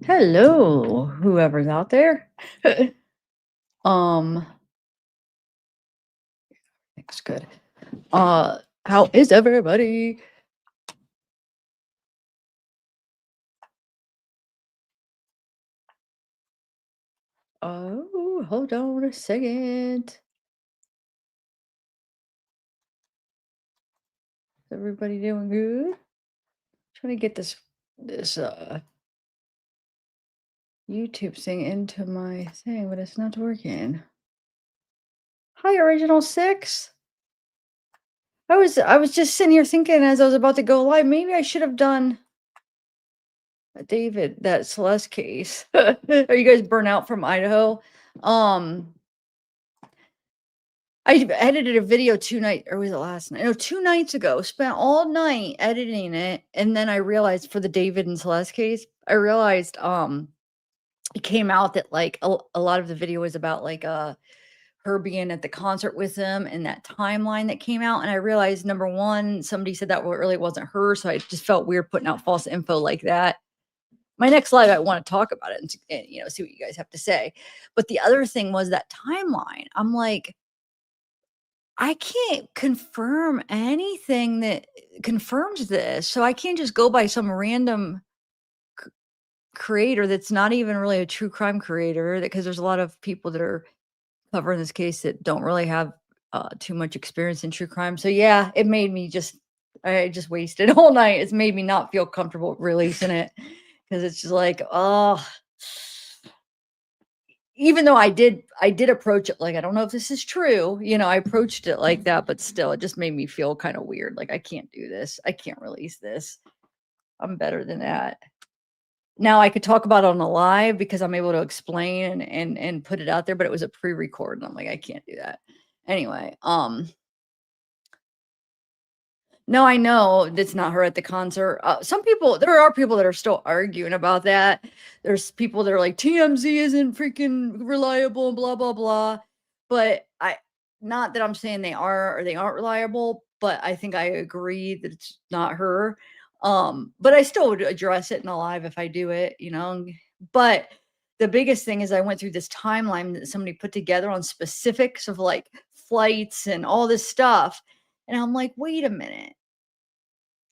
Hello, whoever's out there. um, it's good. How is everybody? Oh, hold on a second. Is everybody doing good? Trying to get this YouTube thing into my thing, but it's not working. Hi, Original Six. I was just sitting here thinking as I was about to go live, maybe I should have done David, that Celeste case. Are you guys burnt out from Idaho? Um, I edited a video 2 night or was it last night? No, 2 nights ago, spent all night editing it, and then I realized for the David and Celeste case, I realized, it came out that, like, a lot of the video was about, like, her being at the concert with them and that timeline that came out, and I realized, number 1, somebody said that really wasn't her, so I just felt weird putting out false info like that. My next live, I wanna talk about it and, see what you guys have to say, but the other thing was that timeline. I'm like, I can't confirm anything that confirms this, so I can't just go by some random c creator that's not even really a true crime creator, because there's a lot of people that are covering this case that don't really have, too much experience in true crime, so yeah, it made me just I just wasted all night. It's made me not feel comfortable releasing it because it's just like, oh, even though I did approach it like, I don't know if this is true, I approached it like that, but still, it just made me feel kinda weird, like, I can't do this. I can't release this. I'm better than that. Now I could talk about it on a live because I'm able to explain and put it out there, but it was a pre-record, and I'm like, "I can't do that." Anyway, no, I know that's not her at the concert. There are people that are still arguing about that. There's people that are like, TMZ isn't freaking reliable and blah, blah, blah. But not that I'm saying they are or they aren't reliable, but I think I agree that it's not her. But I still would address it in a live if I do it. But the biggest thing is I went through this timeline that somebody put together on specifics of like flights and all this stuff. And I'm like, wait a minute,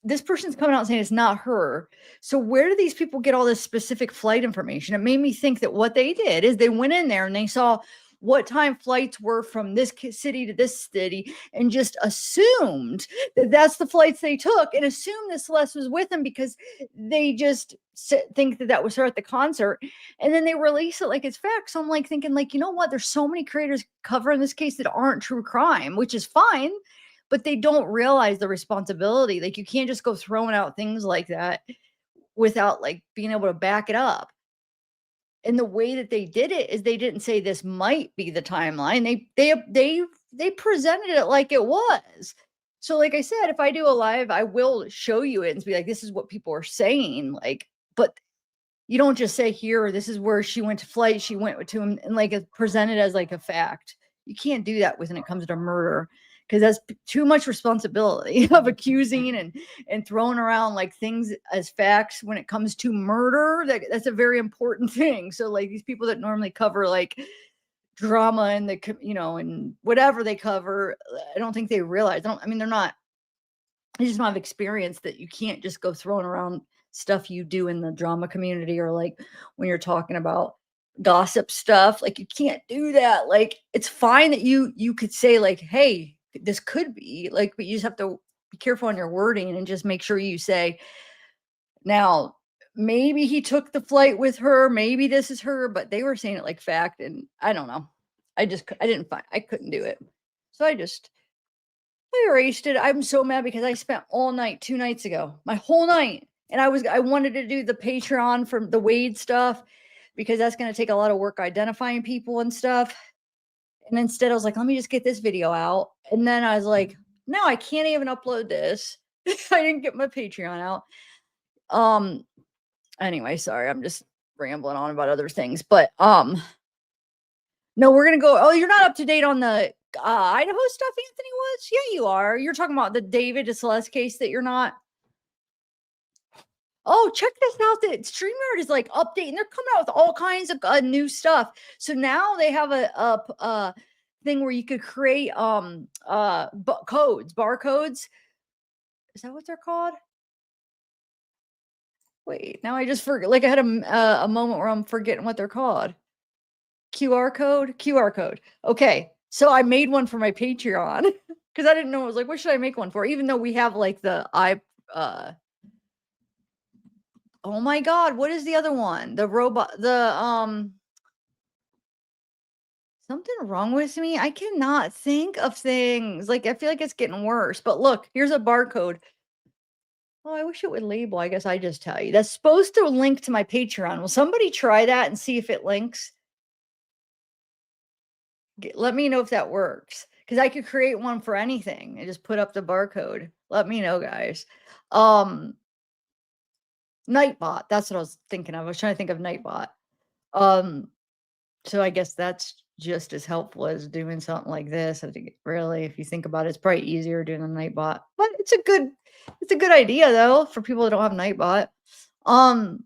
this person's coming out saying it's not her. So where do these people get all this specific flight information? It made me think that what they did is they went in there and they saw what time flights were from this city to this city and just assumed that that's the flights they took and assumed this Celeste was with them because they just think that that was her at the concert, and then they release it like it's fact. So I'm like thinking, like, you know what, there's so many creators covering this case that aren't true crime, which is fine, but they don't realize the responsibility. Like, you can't just go throwing out things like that without, like, being able to back it up. And the way that they did it is they didn't say this might be the timeline. They presented it like it was. So, like I said, if I do a live, I will show you it and be like, this is what people are saying. Like, but you don't just say here, this is where she went to flight, she went to him, and like it's presented as like a fact. You can't do that when it comes to murder because that's too much responsibility of accusing and throwing around like things as facts when it comes to murder. That's a very important thing. So like these people that normally cover like drama and and whatever they cover, I don't think they realize. I mean, they're not. They just don't have experience that you can't just go throwing around stuff you do in the drama community or like when you're talking about gossip stuff. Like, you can't do that. Like, it's fine that you could say like, hey, this could be like, but you just have to be careful on your wording and just make sure you say, now maybe he took the flight with her, maybe this is her, but they were saying it like fact, and I don't know. I didn't find I couldn't do it. So I erased it. I'm so mad because I spent all night 2 nights ago, my whole night, and I wanted to do the Patreon from the Wade stuff because that's gonna take a lot of work identifying people and stuff, and instead I was like, "Let me just get this video out," and then I was like, "No, I can't even upload this." I didn't get my Patreon out. Um, anyway, sorry, I'm just rambling on about other things, but, no, we're gonna go. Oh, you're not up to date on the, Idaho stuff, Anthony was? Yeah, you are. You're talking about the David to Celeste case that you're not? Oh, check this out. The StreamYard is like updating. They're coming out with all kinds of new stuff. So now they have a thing where you could create codes, barcodes. Is that what they're called? Wait, now I just forget. Like I had a moment where I'm forgetting what they're called. QR code, QR code. Okay, so I made one for my Patreon because I didn't know. I was like, what should I make one for? Even though we have like the oh my god, what is the other one? The robot, something wrong with me? I cannot think of things. Like I feel like it's getting worse. But look, here's a barcode. Oh, I wish it would label. I guess I just tell you. That's supposed to link to my Patreon. Will somebody try that and see if it links? Let me know if that works. Because I could create one for anything and just put up the barcode. Let me know, guys. Um, Nightbot. That's what I was thinking of. I was trying to think of Nightbot. Um, so I guess that's just as helpful as doing something like this. I think really, if you think about it, it's probably easier doing a Nightbot. But it's a good idea though for people that don't have Nightbot. Um,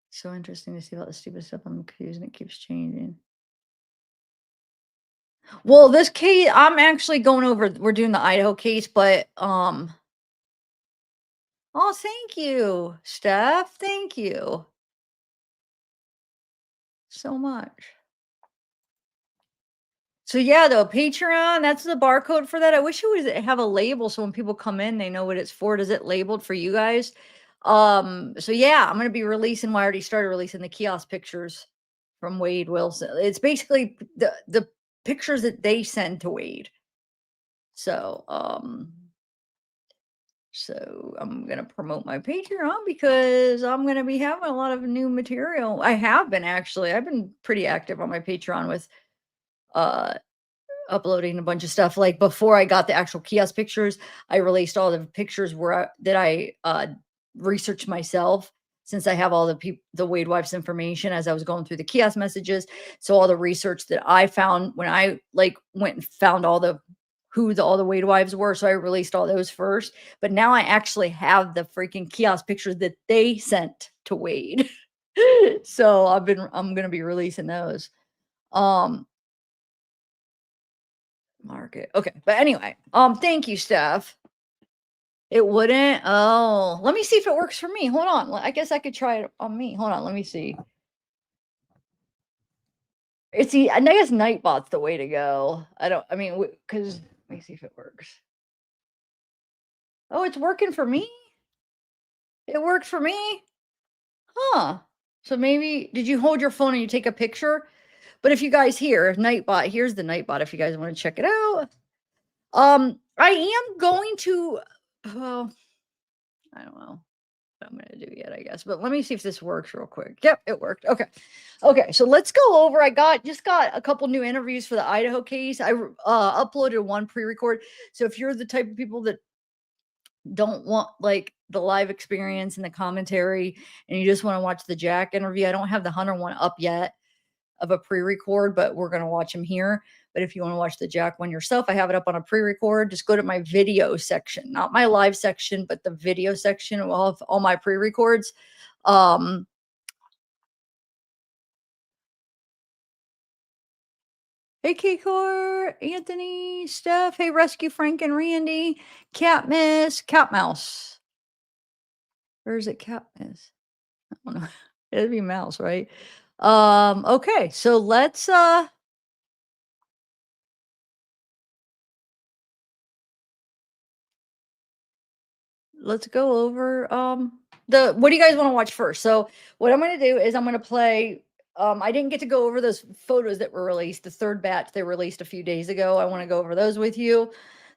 so interesting to see about the stupid stuff I'm confused and it keeps changing. Well, this case, I'm actually going over. We're doing the Idaho case, but oh, thank you, Steph. Thank you so much. So yeah, though Patreon, that's the barcode for that. I wish it would have a label so when people come in, they know what it's for. Does it labeled for you guys? So yeah, I'm gonna be releasing. Well, I already started releasing the kiosk pictures from Wade Wilson. It's basically the pictures that they send to Wade. So so I'm gonna promote my Patreon because I'm gonna be having a lot of new material. I have been actually. I've been pretty active on my Patreon with uh uploading a bunch of stuff. Like before I got the actual kiosk pictures, I released all the pictures that I researched myself since I have all the Wade Wife's information as I was going through the kiosk messages. So all the research that I found when I like went and found all the all the Wade Wives were. So I released all those first. But now I actually have the freaking kiosk pictures that they sent to Wade. So I'm gonna be releasing those. Um Market. Okay. But anyway, thank you, Steph. It wouldn't. Oh, let me see if it works for me. Hold on. I guess I could try it on me. Hold on. Let me see. I guess Nightbot's the way to go. I mean, because let me see if it works. Oh, it's working for me. It worked for me. Huh. So maybe, did you hold your phone and you take a picture? But if you guys Nightbot, here's the Nightbot if you guys want to check it out. I am going to, well, I don't know what I'm going to do yet, I guess. But let me see if this works real quick. Yep, it worked. Okay. Okay. So let's go over. I just got a couple new interviews for the Idaho case. I uploaded one pre-record. So if you're the type of people that don't want like the live experience and the commentary and you just want to watch the Jack interview, I don't have the Hunter one up yet of a pre-record, but we're going to watch them here. But if you want to watch the Jack one yourself, I have it up on a pre-record. Just go to my video section, not my live section, but the video section of all my pre-records. Hey, Kikor, Anthony, Steph. Hey, Rescue Frank and Randy. Cat Miss, Cat Mouse. Or is it Cat Miss? I don't know. It'd be Mouse, right? Okay, so let's go over what do you guys want to watch first? So what I'm going to do is I'm going to play I didn't get to go over those photos that were released, the third batch they released a few days ago. I want to go over those with you.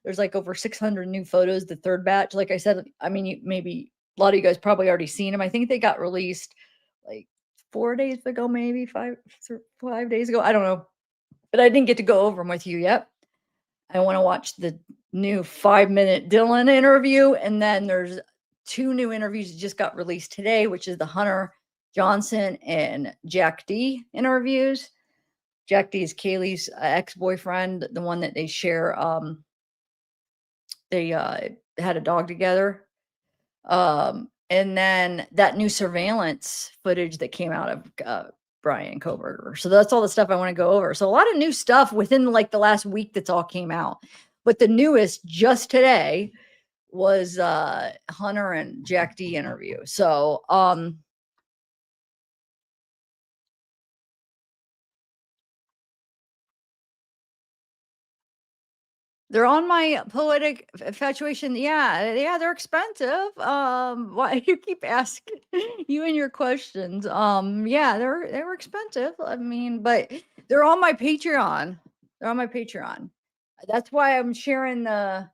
There's like over 600 new photos, the third batch. Like I said, I mean, maybe a lot of you guys probably already seen them. I think they got released like 4 days ago, maybe 5 days ago. I don't know, but I didn't get to go over them with you yet. I want to watch the new 5-minute Dylan interview. And then there's 2 new interviews that just got released today, which is the Hunter Johnson and Jack D interviews. Jack D is Kaylee's ex-boyfriend, the one that they share. They had a dog together. And then that new surveillance footage that came out of Brian Koberger. So that's all the stuff I want to go over. So a lot of new stuff within like the last week that's all came out. But the newest just today was Hunter and Jack D interview. So they're on my poetic infatuation. Yeah, yeah, they're expensive. Why you keep asking you and your questions? Yeah, they were expensive. I mean, but they're on my Patreon. They're on my Patreon. That's why I'm sharing the.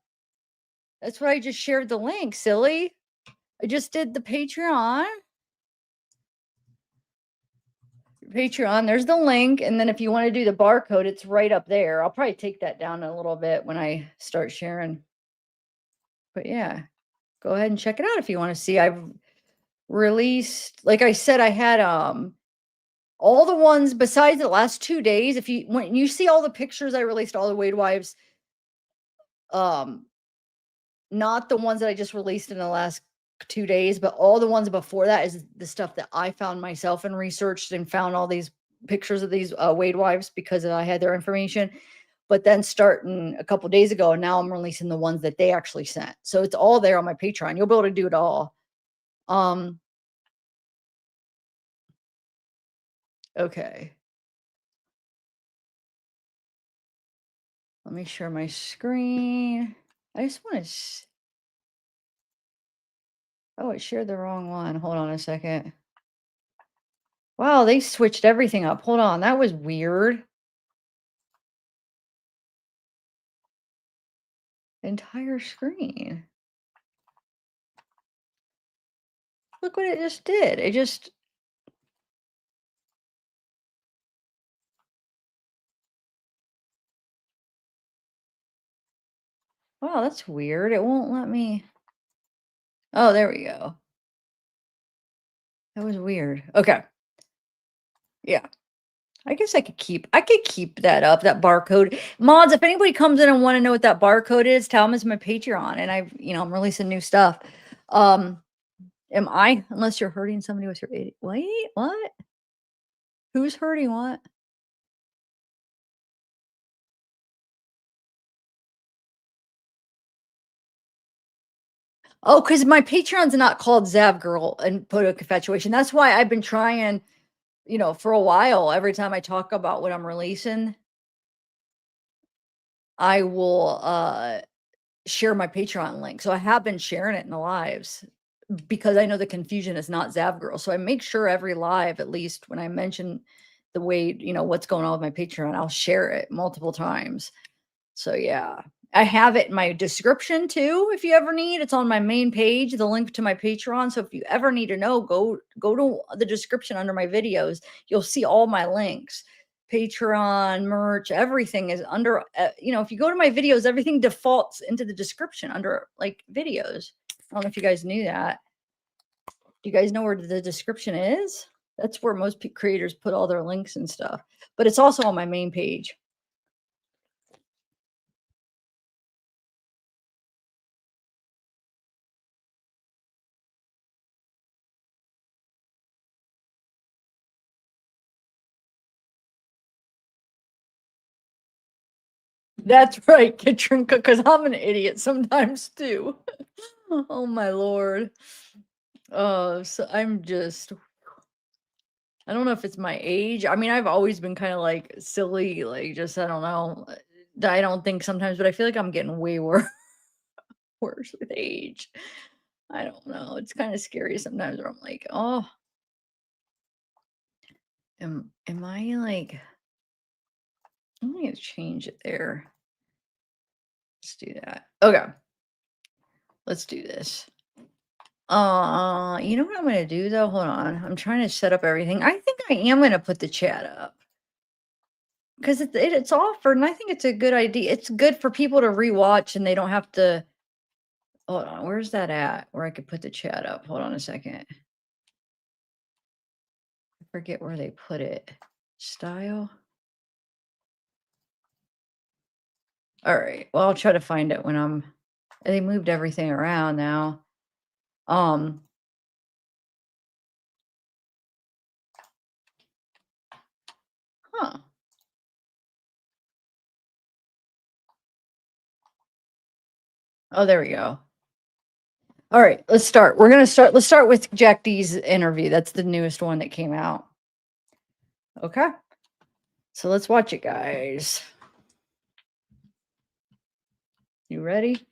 That's why I just shared the link. Silly. I just did the Patreon. Patreon. There's the link, and then if you want to do the barcode, it's right up there. I'll probably take that down a little bit when I start sharing. But yeah, go ahead and check it out if you want to see. I've released, like I said, I had all the ones besides the last 2 days. If you when you see all the pictures I released, all the Wade wives, um, not the ones that I just released in the last 2 days, but all the ones before that is the stuff that I found myself and researched and found all these pictures of these Wade wives because I had their information. But then starting a couple days ago, now I'm releasing the ones that they actually sent. So it's all there on my Patreon. You'll be able to do it all. Um, okay. Let me share my screen. I just want to. Oh, it shared the wrong one. Hold on a second. Wow, they switched everything up. Hold on. That was weird. Entire screen. Look what it just did. It just. Wow, that's weird. It won't let me. Oh, there we go. That was weird. Okay. Yeah. I could keep that up, that barcode. Mods, if anybody comes in and want to know what that barcode is, tell them it's my Patreon and I'm releasing new stuff. Am I, unless you're hurting somebody with your wait, what? Who's hurting what? Oh, because my Patreon's not called zavgirl and put a infatuation. That's why I've been trying, for a while. Every time I talk about what I'm releasing, I will share my Patreon link. So I have been sharing it in the lives because I know the confusion is not zavgirl. So I make sure every live, at least when I mention the way, what's going on with my Patreon, I'll share it multiple times. So yeah, I have it in my description too. If you ever need, it's on my main page, the link to my Patreon. So if you ever need to know, go to the description under my videos. You'll see all my links. Patreon, merch, everything is under. If you go to my videos, everything defaults into the description under like videos. I don't know if you guys knew that. Do you guys know where the description is? That's where most creators put all their links and stuff. But it's also on my main page. That's right, Katrinka, because I'm an idiot sometimes too. Oh my lord. So I don't know if it's my age. I mean, I've always been kind of like silly, like just I don't know. I don't think sometimes, but I feel like I'm getting way worse worse with age. I don't know. It's kind of scary sometimes where I'm like, oh, am I like I'm gonna change it there. Let's do that. Okay. Let's do this. You know what I'm gonna do though? Hold on. I'm trying to set up everything. I think I am gonna put the chat up because it's offered, and I think it's a good idea. It's good for people to rewatch, and they don't have to. Hold on. Where's that at? Where I could put the chat up? Hold on a second. I forget where they put it. Style. All right. Well, I'll try to find it when they moved everything around now. Um, huh. Oh, there we go. All right, let's start. Let's start with Jack D's interview. That's the newest one that came out. Okay. So let's watch it, guys. You ready?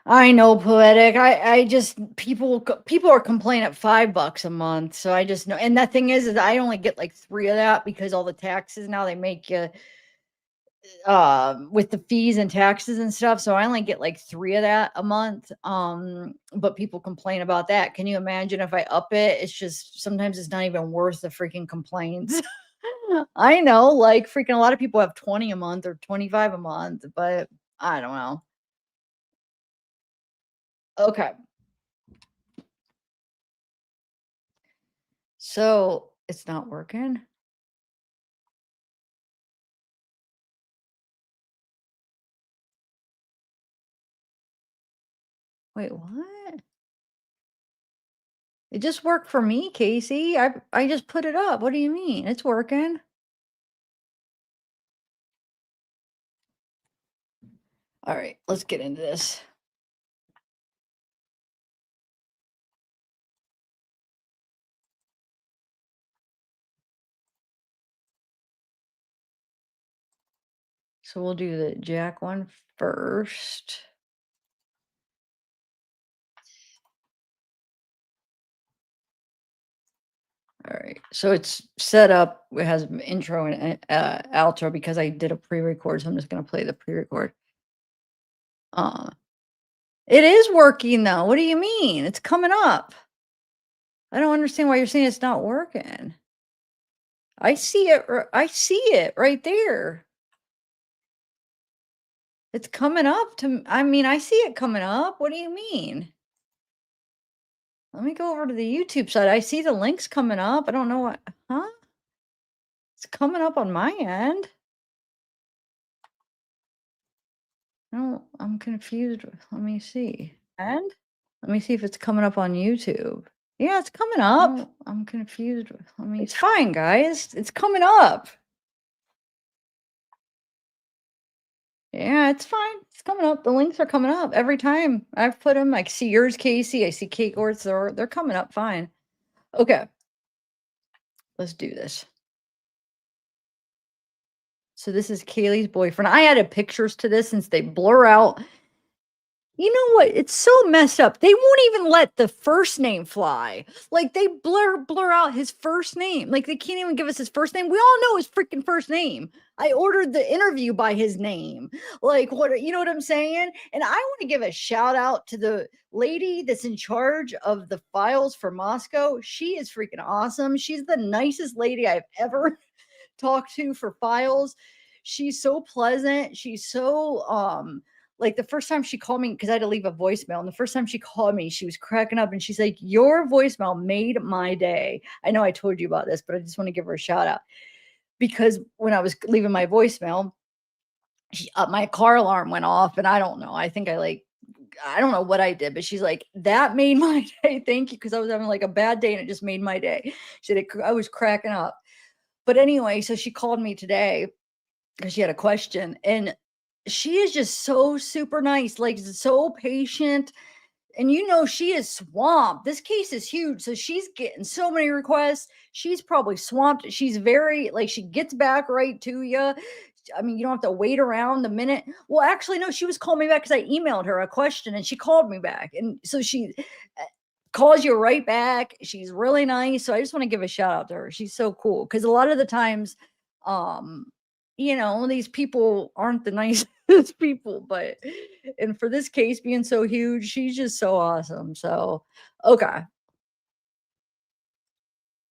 I know, poetic. I just people are complaining at $5 a month. So I just know, and that thing is I only get like 3 of that because all the taxes now they make you with the fees and taxes and stuff. So I only get like 3 of that a month. But people complain about that. Can you imagine if I up it? It's just sometimes it's not even worth the freaking complaints. I know, like freaking a lot of people have 20 a month or 25 a month, but I don't know. Okay. So it's not working. Wait, what? It just worked for me, Casey. I just put it up. What do you mean? It's working. All right, let's get into this. So we'll do the Jack one first. All right. So it's set up. It has an intro and outro because I did a pre-record. So I'm just gonna play the pre-record. Uh, it is working though. What do you mean? It's coming up. I don't understand why you're saying it's not working. I see it. I see it right there. It's coming up I mean, I see it coming up. What do you mean? Let me go over to the YouTube side. I see the links coming up. I don't know what, huh? It's coming up on my end. No, I'm confused. Let me see. And let me see if it's coming up on YouTube. Yeah, it's coming up. No, I'm confused. It's fine, guys. It's coming up. Yeah, it's fine. It's coming up. The links are coming up every time I've put them. I see yours, Casey. I see Kate Gort's. They're coming up fine. Okay, let's do this. So this is Kaylee's boyfriend. I added pictures to this since they blur out. You know what? It's so messed up. They won't even let the first name fly. Like they blur out his first name. Like they can't even give us his first name. We all know his freaking first name. I ordered the interview by his name. Like what you know what I'm saying? And I want to give a shout out to the lady that's in charge of the files for Moscow. She is freaking awesome. She's the nicest lady I've ever talked to for files. She's so pleasant. She's so like the first time she called me because I had to leave a voicemail, and the first time she called me, she was cracking up and she's like, "Your voicemail made my day." I know I told you about this, but I just want to give her a shout out because when I was leaving my voicemail, my car alarm went off, and I don't know. I think I don't know what I did, but she's like, "That made my day. Thank you," because I was having like a bad day and it just made my day. She said, I was cracking up. But anyway, so she called me today because she had a question, and she is just so super nice, like so patient. And she is swamped. This case is huge. So she's getting so many requests. She's probably swamped. She's very like she gets back right to you. I mean, you don't have to wait around the minute. Well, actually, no, she was calling me back because I emailed her a question and she called me back. And so she calls you right back. She's really nice. So I just want to give a shout out to her. She's so cool. Because a lot of the times, um, these people aren't the nicest people, but and for this case being so huge, she's just so awesome. So okay.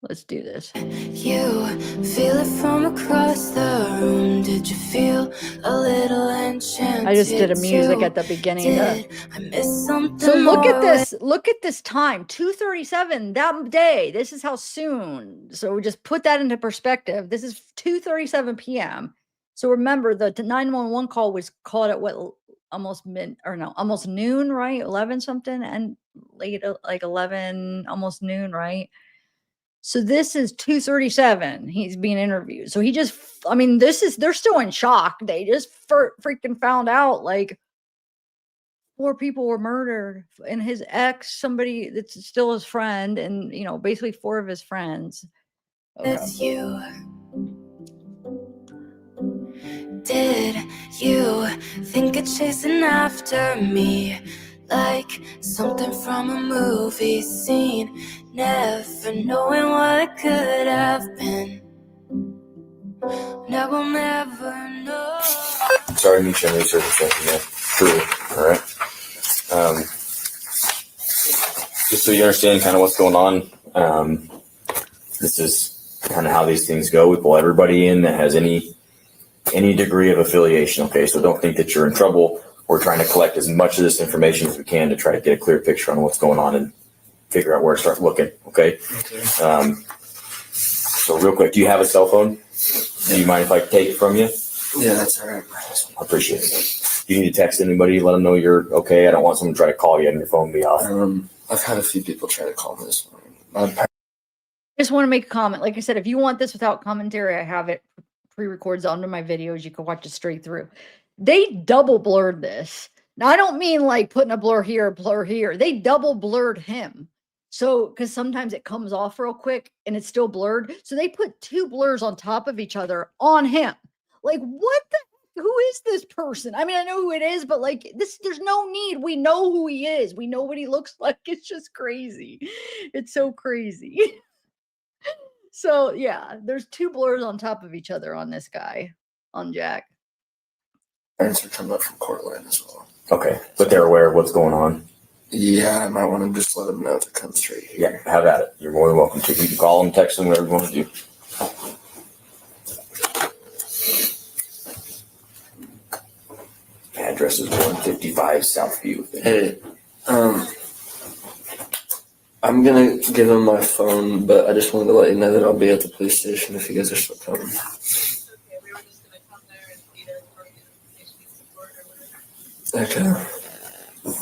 Let's do this. You feel it from across the room. Did you feel a little enchanted? I just did a music at the beginning. I miss something so look at this. Look at this time. 2:37 that day. This is how soon. So just put that into perspective. This is 2:37 p.m. So remember, the 911 call was called at what, almost almost noon, right? 11 something, and late, like 11, almost noon, right? So this is 2:37. He's being interviewed. So he just, I mean, they're still in shock. They just freaking found out like 4 people were murdered, and his ex, somebody that's still his friend, and basically 4 of his friends. Okay. With you. Did you think of chasing after me like something from a movie scene, never knowing what it could have been? Now we'll never know. Sorry to meet you under these circumstances, man. Truly. All right. Just so you understand kind of what's going on, this is kind of how these things go. We pull everybody in that has any degree of affiliation, okay? So don't think that you're in trouble. We're trying to collect as much of this information as we can to try to get a clear picture on what's going on and figure out where to start looking, okay? So real quick, do you have a cell phone? Do you mind if I take it from you? Yeah, that's all right. I appreciate it. Do you need to text anybody, let them know you're okay? I don't want someone to try to call you and your phone be off. I've had a few people try to call me this morning. I just want to make a comment. Like I said, if you want this without commentary, I have it pre-records onto my videos. You can watch it straight through. They double blurred this. Now, I don't mean like putting a blur here, a blur here. They double blurred him. So, because sometimes it comes off real quick and it's still blurred. So they put 2 blurs on top of each other on him. Like, what the heck? Who is this person? I mean, I know who it is, but like this, there's no need. We know who he is. We know what he looks like. It's just crazy. It's so crazy. So yeah, there's 2 blurs on top of each other on this guy, on Jack. Parents are coming up from Cortland as well. Okay, but they're aware of what's going on. Yeah, I might want to just let them know to come straight here. Yeah, have at it. You're more than welcome to. You can call them, text them, whatever you want to do. Address is 155 Southview. Hey, I'm gonna give them my phone, but I just wanted to let you know that I'll be at the police station if you guys are still coming. Okay, we were just gonna come there and be there for you in case we support or whatever. Okay.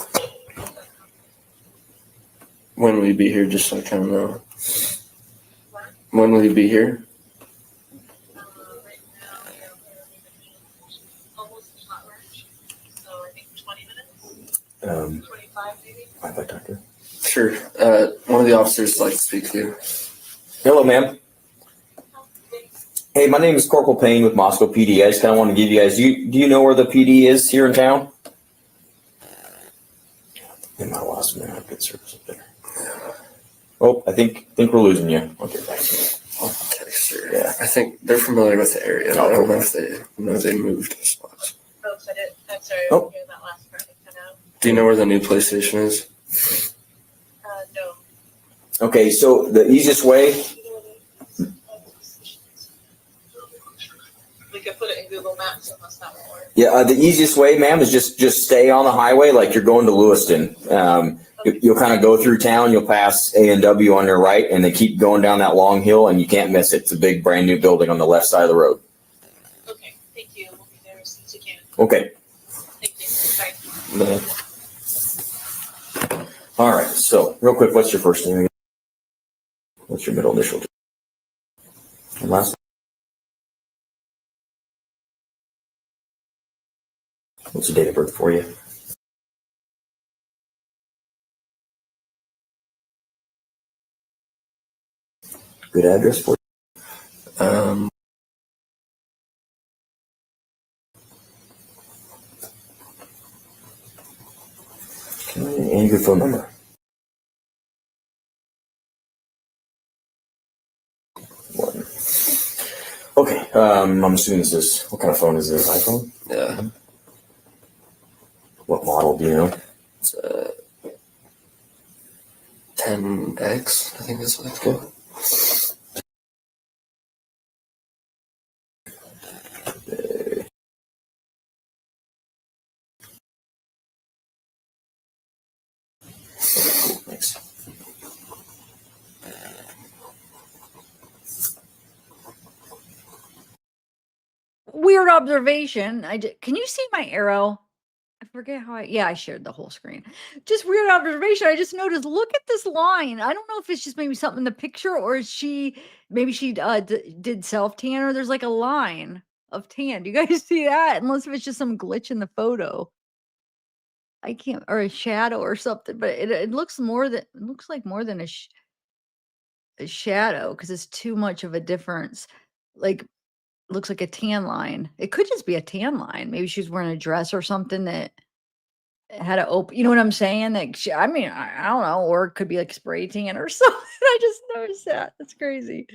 When will you be here, just so I kind of know? What? When will you be here? Right now, almost a hot rush, so I think 20 minutes, 25 maybe. Mind if I talk to you? Sure. One of the officers would like to speak to you. Hello, ma'am. Hey, my name is Corporal Payne with Moscow PD. I just kind of want to give you guys, do you know where the PD is here in town? Am I lost? Man, I have good service up there. Oh, I think we're losing you. Okay, thanks. Okay, sure. Yeah. I think they're familiar with the area. Oh, I don't cool. know if they know they moved spots. Oh, so I'm sorry, I Oh. didn't hear that last part. Cut out. Do you know where the new police station is? No. Okay, so the easiest way, We could put it in Google Maps unless that won't work. yeah, the easiest way, ma'am, is just stay on the highway like you're going to Lewiston. You'll kind of go through town, you'll pass A&W on your right, and then keep going down that long hill, and you can't miss it. It's a big, brand new building on the left side of the road. Okay, thank you. We'll be there as soon as we can. Okay. Thank you. Bye. All right, so real quick, what's your first name? What's your middle initial? And last name? What's the date of birth for you? Good address for you? Okay, and your phone number. One. Okay, I'm assuming this is, what kind of phone is this? iPhone? Yeah. What model do you know? It's 10X, I think that's what it's called. weird observation. Can you see my arrow? I forget how I shared the whole screen. Just weird observation. I just noticed, look at this line. I don't know if it's just maybe something in the picture or maybe she did self tan or there's like a line of tan. Do you guys see that? Unless if it's just some glitch in the photo. I can't, or a shadow or something, but it looks like more than a shadow because it's too much of a difference. Like, looks like a tan line. It could just be a tan line. Maybe she's wearing a dress or something that had to open. You know what I'm saying? That I mean, I don't know, or it could be like spray tan or something. I just noticed that. That's crazy.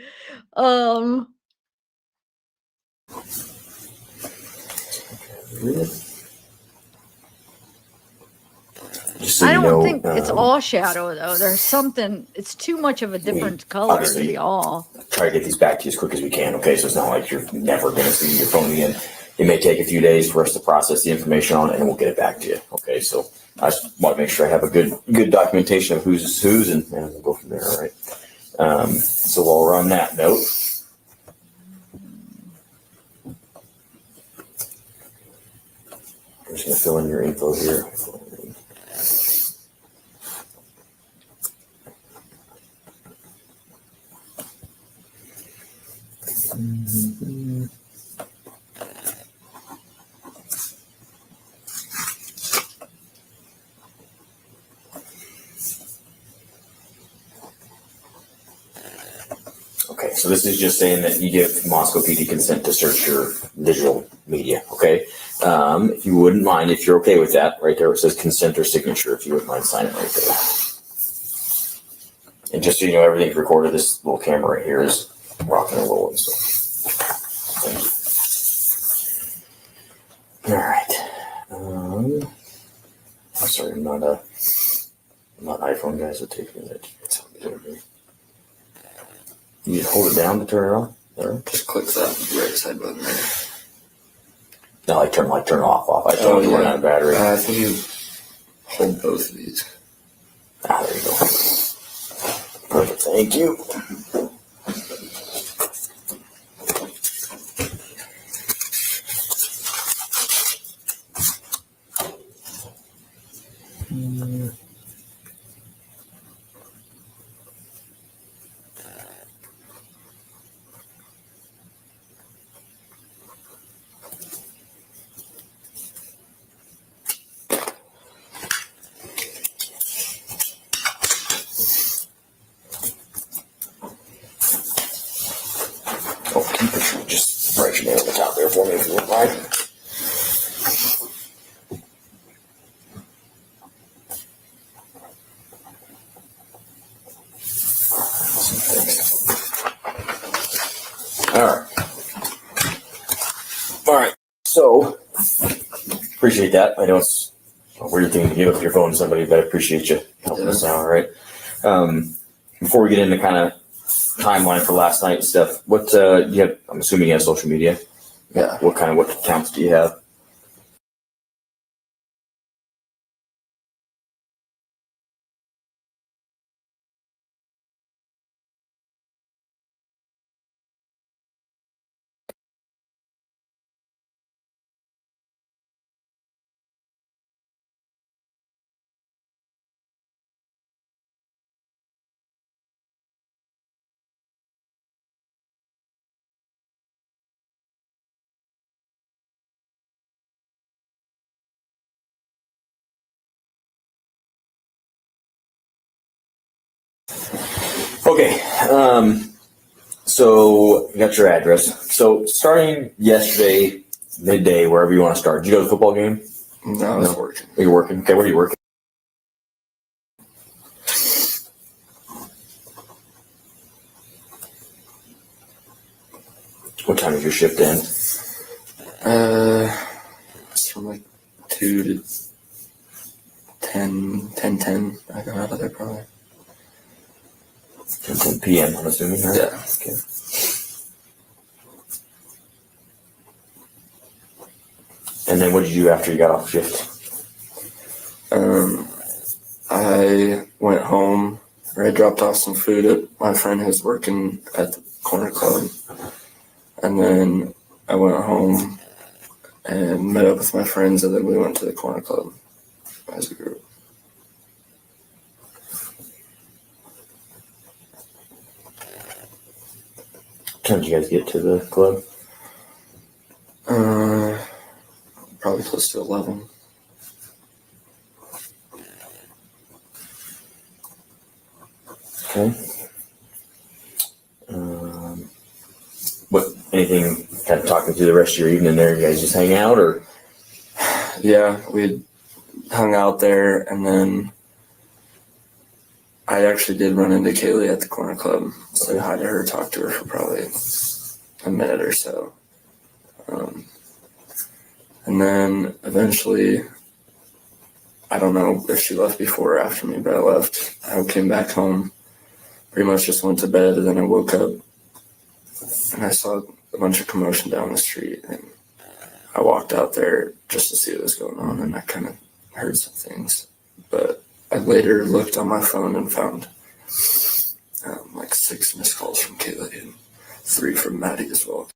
Just so I you don't know, think it's all shadow though. There's something. It's too much of a different color to obviously be all. try to get these back to you as quick as we can. Okay, so it's not like you're never going to see your phone again. It may take a few days for us to process the information on it, and we'll get it back to you. Okay, so I just want to make sure I have a good documentation of who's whose, and we'll go from there. All right. So while we're on that note, I'm just going to fill in your info here. Okay, so this is just saying that you give Moscow PD consent to search your digital media, okay? If you wouldn't mind, if you're okay with that, right there it says consent or signature, if you wouldn't mind signing right there. And just so you know, everything's recorded. This little camera right here is rocking and rolling, so thank you. All right. I'm sorry, I'm not an iPhone guy, so take me that. You just hold it down to turn it on. There. Just click that right side button there. No, I turn it off. I don't run out of battery. I think you hold both of these. There you go. Perfect. Thank you. Just write your name on the top there for me if you wouldn't mind. All right. So, appreciate that. I know it's a weird thing to give up your phone to somebody, but I appreciate you helping us out, all right? Before we get into kind of timeline for last night stuff, what you have? I'm assuming you have social media. Yeah. What accounts do you have? Okay. So you got your address. So starting yesterday, midday, wherever you want to start. Did you go to the football game? No, I was working. You're working. Okay, where are you working? What time does your shift end? It's from like 2 to 10. I got out of there probably. 10 p.m. I'm assuming. Right? Yeah. Okay. And then what did you do after you got off shift? I went home. Or I dropped off some food at my friend who's working at the corner club, and then I went home and met up with my friends, and then we went to the corner club as a group. What time did you guys get to the club? Probably close to 11. Okay. What, anything kind of talking through the rest of your evening there? You guys just hang out, or? Yeah, we hung out there, and then I actually did run into Kaylee at the corner club. Said hi to her, talked to her for probably a minute or so. And then eventually, I don't know if she left before or after me, but I left. I came back home, pretty much just went to bed, and then I woke up and I saw a bunch of commotion down the street. And I walked out there just to see what was going on, and I kind of heard some things. But I later looked on my phone and found like 6 missed calls from Kaylee and 3 from Maddie as well.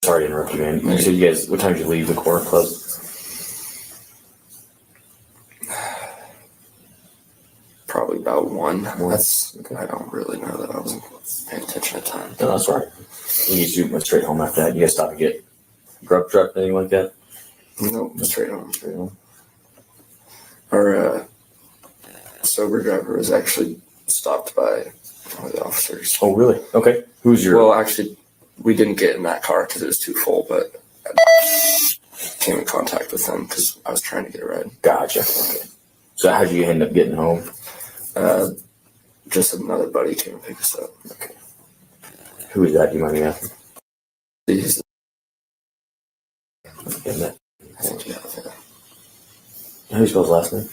Sorry to interrupt you, man. You said you guys, what time did you leave the corner club? Probably about 1. That's okay. I don't really know that I wasn't paying attention at time. No, that's all right. You went straight home after that. You guys stopped to get grub truck, anything like that? No, straight home. Straight home. Our sober driver was actually stopped by one of the officers. Oh, really? Okay. Who's your? Well, actually, we didn't get in that car because it was too full, but I came in contact with them because I was trying to get a ride. Gotcha. Okay. So how'd you end up getting home? Just another buddy came and picked us up. Okay. Who is that? Do you mind me asking? He's Getting that. I think yeah. How do you spell his last name?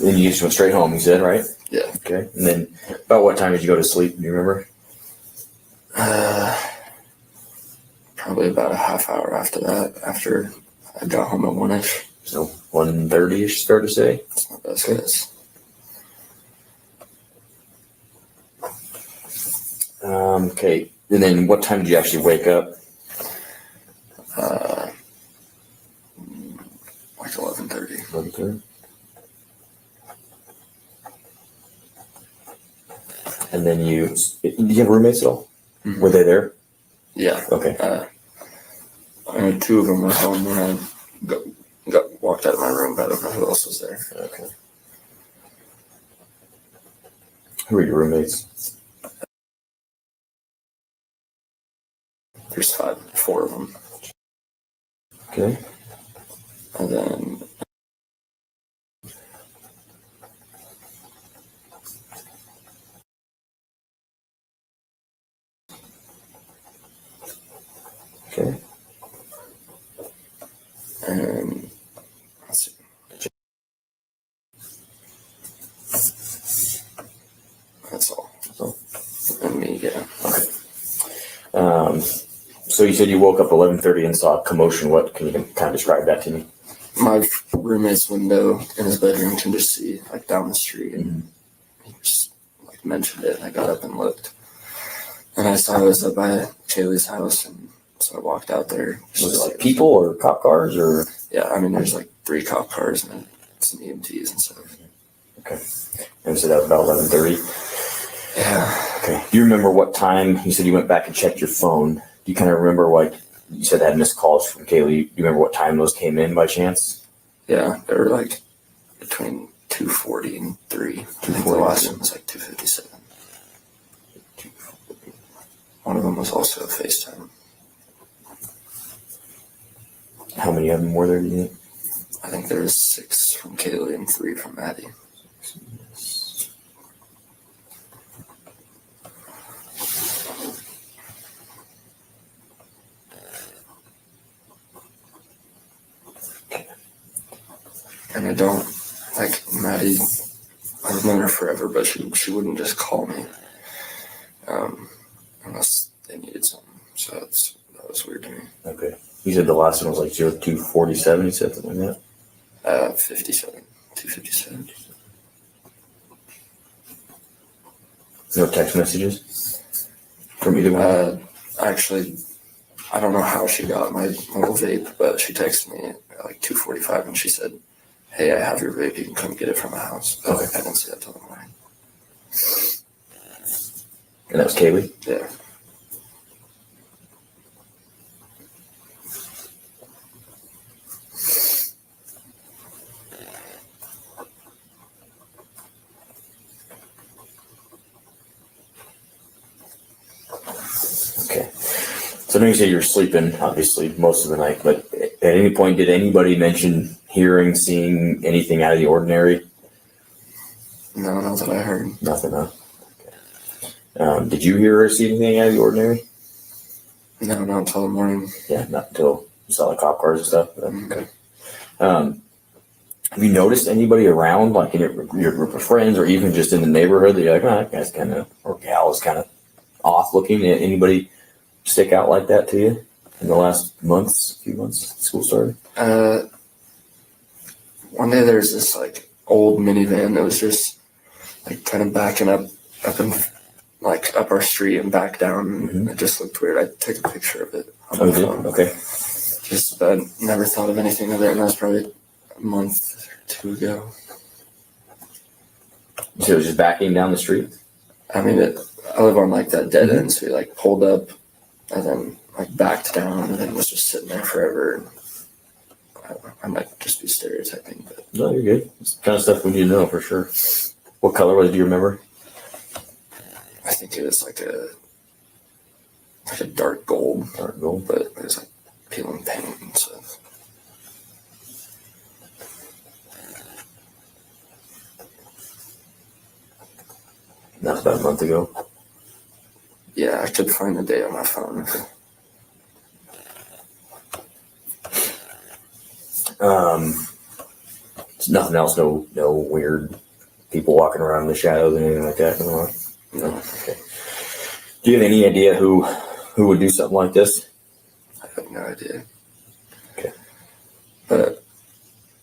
And you just went straight home, you said, right? Yeah. Okay. And then about what time did you go to sleep? Do you remember? Probably about a half hour after that, after I got home at 1-ish. So 1:30-ish, fair to say? That's my best guess. Okay. And then what time did you actually wake up? Like 11:30. 11:30. And then did you have roommates at all? Mm-hmm. Were they there? Yeah. Okay. And 2 of them were home when I got walked out of my room, but I don't know who else was there. Okay. Who are your roommates? There's 4 of them. Okay. And then Okay. and let's see. That's all. So, And me, yeah. okay. So you said you woke up 11:30 and saw a commotion. What can you kind of describe that to me? My roommate's window in his bedroom can just see like down the street, and he just like mentioned it. And I got up and looked, and I saw it was up by Kaylee's house, and so I walked out there. Was it like people or cop cars or? Yeah, I mean, there's like 3 cop cars and some EMTs and stuff. Okay. And so that was about 11:30. Yeah. Okay. Do you remember what time you said you went back and checked your phone? Do you kind of remember what you said had missed calls from Kaylee? Do you remember what time those came in by chance? Yeah, they were like between 2:40 and 3. I think the last one was like 2:57. One of them was also a FaceTime. How many of them were there, do you think? I think there was 6 from Kaylee and 3 from Maddie. I don't. Like, Maddie, I've known her forever, but she wouldn't just call me unless they needed something. So that was weird to me. Okay. You said the last one was like 0247, you said something like that? 57. 257. No text messages from either one? Actually, I don't know how she got my little vape, but she texted me at like 2:45 and she said, "Hey, I have your vape. You can come get it from my house." But Okay. I didn't see that till the morning. And that was Kaylee? Yeah. Okay. So I know you said you were sleeping, obviously, most of the night, but at any point, did anybody mention hearing, seeing anything out of the ordinary? No, not that I heard. Nothing, huh? Okay. Did you hear or see anything out of the ordinary? No, not until the morning. Yeah, not until you saw the cop cars and stuff. Mm-hmm. Okay. Have you noticed anybody around, like in your group of friends, or even just in the neighborhood, that you're like, oh, that guy's kind of, or gal is kind of off looking? Anybody stick out like that to you in the last few months since school started? One day there's this like old minivan that was just like kind of backing up and like up our street and back down. Mm-hmm. It just looked weird. I took a picture of it on Oh, my you did? phone. Okay. Just never thought of anything of it, and that was probably a month or two ago. So it was just backing down the street? I mean, I live on like that dead Mm-hmm. end, so we like pulled up and then like backed down and then was just sitting there forever. I might just be stereotyping, but No, you're good. It's the kind of stuff we need to know for sure. What color was it? Do you remember? I think it was like a dark gold, but it was like peeling paint and stuff. That was about a month ago. Yeah, I could find the date on my phone. Nothing else. No weird people walking around in the shadows and anything like that. No. Okay. Do you have any idea who would do something like this? I have no idea. Okay. But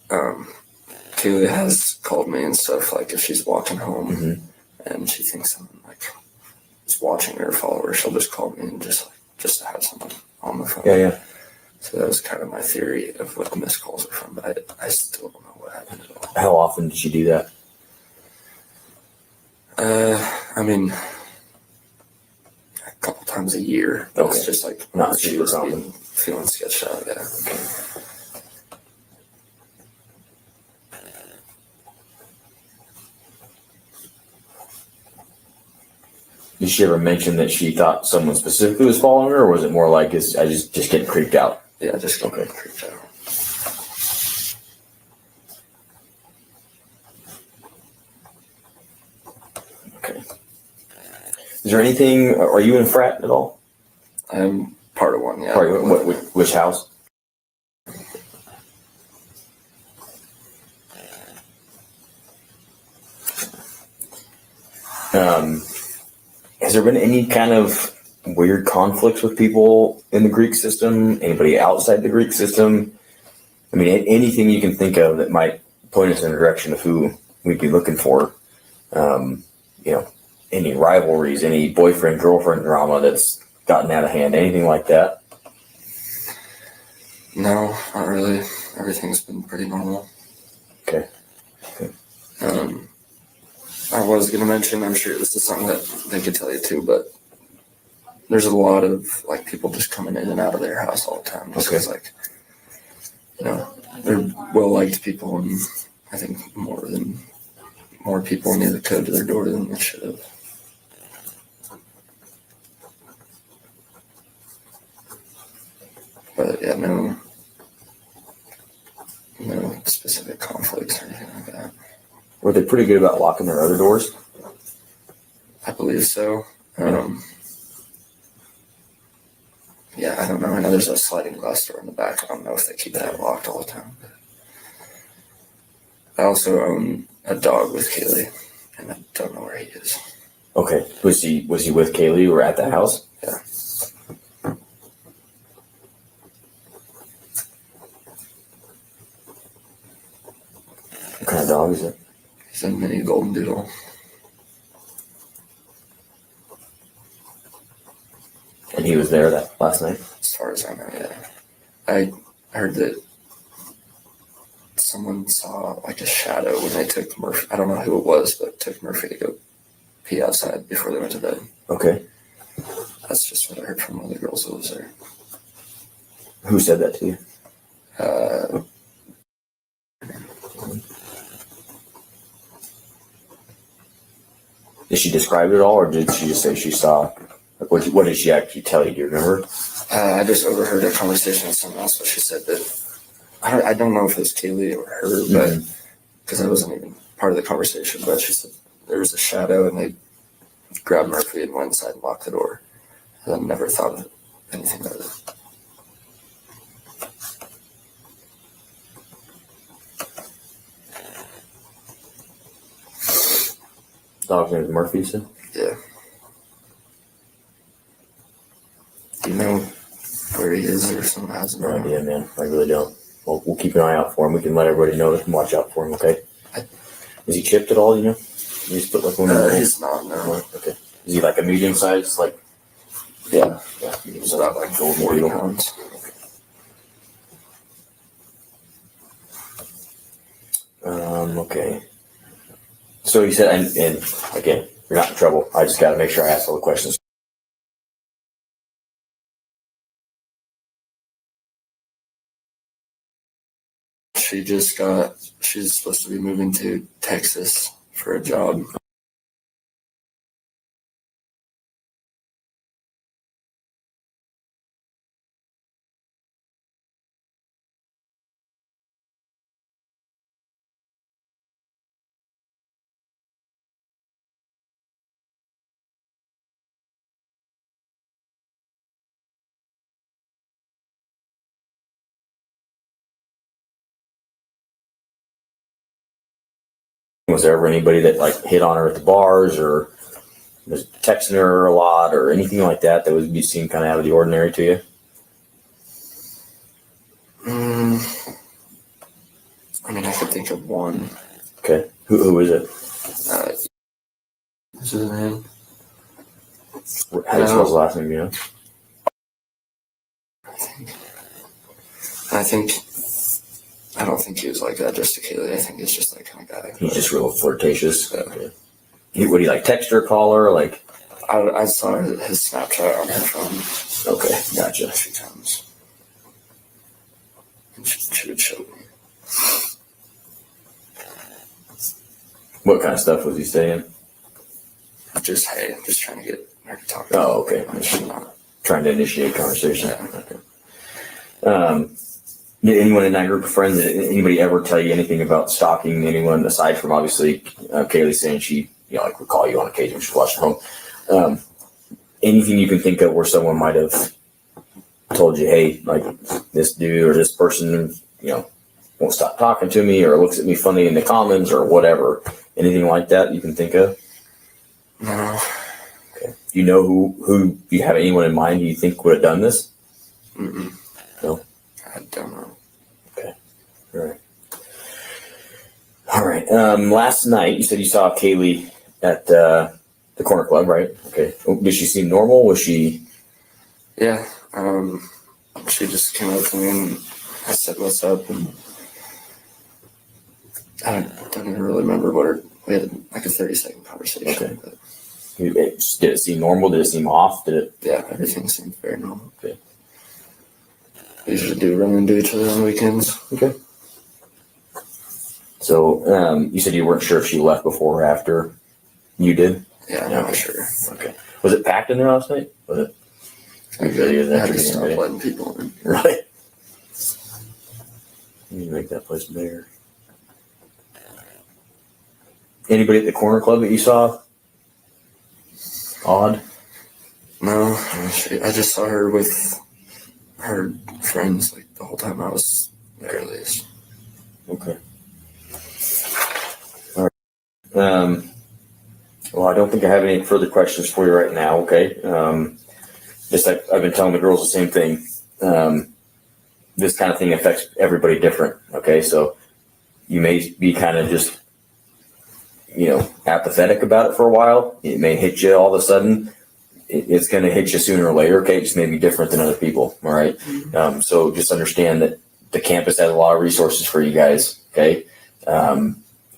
Kaylee has called me and stuff, like if she's walking home Mm-hmm. and she thinks someone like is watching her or follow her, she'll just call me and just to have someone on the phone. Yeah. So that was kind of my theory of what the missed calls are from, but I still don't know what happened at all. How often did she do that? I mean, a couple times a year. But Okay. It's just like Not she super was common. feeling sketched out. Yeah. Did she ever mention that she thought someone specifically was following her, or was it more like I just getting creeped out? Yeah, just getting Okay. creeped out. Okay. Is there anything? Are you in a frat at all? I'm part of one. Yeah. Which house? Has there been any kind of weird conflicts with people in the Greek system? Anybody outside the Greek system? I mean, anything you can think of that might point us in the direction of who we'd be looking for. Any rivalries, any boyfriend-girlfriend drama that's gotten out of hand, anything like that? No, not really. Everything's been pretty normal. Okay. I was going to mention, I'm sure this is something that they could tell you too, but there's a lot of like people just coming in and out of their house all the time. Just Okay. 'cause, like, they're well-liked people, and I think more people need the code to their door than they should have. But yeah, no specific conflicts or anything like that. Were they pretty good about locking their other doors? I believe so. Yeah, I don't know. I know there's a sliding glass door in the back. I don't know if they keep that locked all the time. I also own a dog with Kaylee, and I don't know where he is. Okay. Was he with Kaylee or at the house? Yeah. What kind of dog is it? He's a mini golden doodle. And he was there that last night? As far as I know, yeah. I heard that someone saw like a shadow when they took Murphy. I don't know who it was, but took Murphy to go pee outside before they went to bed. Okay. That's just what I heard from one of the girls that was there. Who said that to you? Did she describe it at all, or did she just say she saw? Like, what did she actually tell you? Do you remember? I just overheard a conversation with someone else, but she said that I don't know if it was Kaylee or her, but because I wasn't even part of the conversation. But she said there was a shadow, and they grabbed Murphy and went inside and locked the door. And I never thought of anything about it. Dog's name is Murphy, you said? Yeah. Do you know where he is or someone has him? No idea, man. I really don't. Well, we'll keep an eye out for him. We can let everybody know and watch out for him, okay? Is he chipped at all, you know? You just put like one in He's not, no. Okay. Is he like a medium size? Like, Yeah. He's about like 40 pounds. Okay. So you said, and again, you're not in trouble. I just got to make sure I ask all the questions. She's supposed to be moving to Texas for a job. Was there ever anybody that like hit on her at the bars or was texting her a lot or anything like that that would be seen kind of out of the ordinary to you? I mean, I could think of one. Okay. Who is it? What's his name? How do you spell his last name, you know? I don't think he was like that just to Kaylee. I think he's just that kind of guy. He's just real flirtatious. Okay. Would he like text her, call her, like? I saw his Snapchat on her phone. Okay, gotcha. A few times. And she would show me. What kind of stuff was he saying? Just, hey, I'm just trying to get her to talk. Oh, okay. She's not. Trying to initiate conversation. Yeah. Okay. Did anyone in that group of friends, anybody ever tell you anything about stalking anyone aside from obviously Kaylee saying she, you know, like would call you on occasion when she's watching home? Anything you can think of where someone might have told you, hey, like this dude or this person, you know, won't stop talking to me or looks at me funny in the comments or whatever. Anything like that you can think of? No. Okay. Do you know who you have anyone in mind you think would have done this? Mm-mm. No? I don't know. Okay. All right. Last night you said you saw Kaylee at the corner club, right? Okay. Did she seem normal? Was she? Yeah. She just came up to me and I said, "What's up?" And I don't even really remember we had like a 30-second conversation. Okay. But Did it seem normal? Did it seem off? Did it? yeah, everything seemed very normal. Okay. We usually do run into each other on weekends. Okay. So you said you weren't sure if she left before or after you did? Yeah, I'm not sure. Okay. Was it packed in there last night? Was it? I had to stop letting people in. Right. You need to make that place bigger. Anybody at the corner club that you saw? Odd? No, I just saw her with her friends like the whole time I was there at least. Okay. Well, I don't think I have any further questions for you right now. Okay. Just like I've been telling the girls the same thing. This kind of thing affects everybody different. Okay. So you may be kind of just, apathetic about it for a while. It may hit you all of a sudden. It's going to hit you sooner or later. Okay. It just may be different than other people. All right. So just understand that the campus has a lot of resources for you guys. Okay.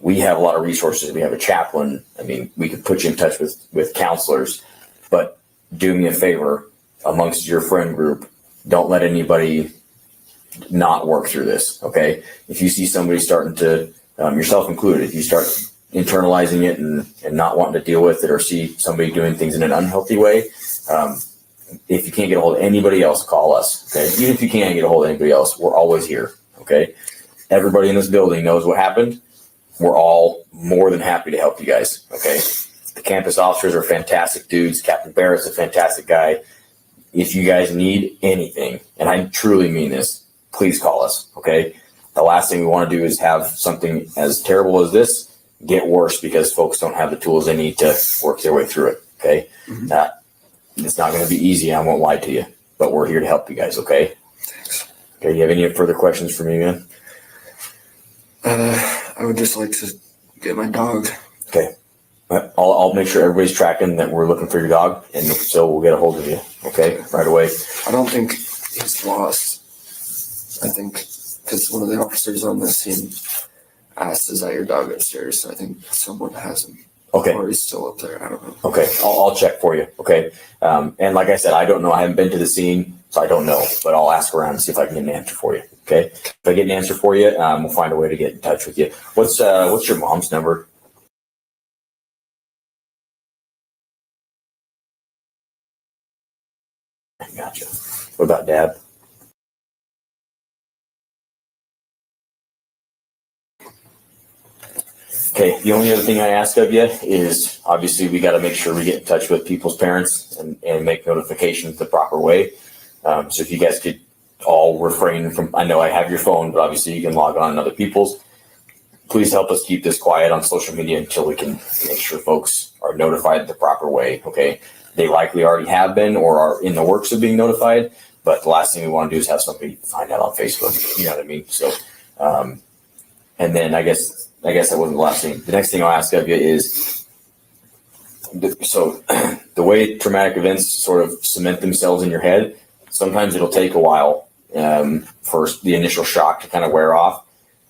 We have a lot of resources. We have a chaplain. I mean, we could put you in touch with counselors, but do me a favor amongst your friend group. Don't let anybody not work through this. Okay. If you see somebody starting to, yourself included, if you start internalizing it and not wanting to deal with it, or see somebody doing things in an unhealthy way, if you can't get a hold of anybody else, call us. Okay. Even if you can't get a hold of anybody else, we're always here. Okay. Everybody in this building knows what happened. We're all more than happy to help you guys. Okay. The campus officers are fantastic dudes. Captain Barrett's a fantastic guy. If you guys need anything, and I truly mean this, please call us. Okay. The last thing we want to do is have something as terrible as this get worse because folks don't have the tools they need to work their way through it. Okay. It's not going to be easy. I won't lie to you, but we're here to help you guys. Okay. Thanks. Okay. You have any further questions for me, man? I would just like to get my dog. Okay. I'll make sure everybody's tracking that we're looking for your dog, and so we'll get a hold of you. Okay. Right away. I don't think he's lost. I think because one of the officers on the scene asked, "Is that your dog upstairs?" So I think someone has him. Okay. Or he's still up there. I don't know. Okay. I'll check for you. Okay. And like I said, I don't know. I haven't been to the scene, so I don't know, but I'll ask around and see if I can get an answer for you. Okay. If I get an answer for you, we'll find a way to get in touch with you. What's your mom's number? Gotcha. What about dad? Okay, the only other thing I ask of you is obviously we got to make sure we get in touch with people's parents and make notifications the proper way. So if you guys could all refrain from, I know I have your phone, but obviously you can log on other people's. Please help us keep this quiet on social media until we can make sure folks are notified the proper way. Okay. They likely already have been or are in the works of being notified, but the last thing we want to do is have somebody find out on Facebook. You know what I mean? So, and then I guess that wasn't the last thing. The next thing I'll ask of you is, so the way traumatic events sort of cement themselves in your head, sometimes it'll take a while for the initial shock to kind of wear off.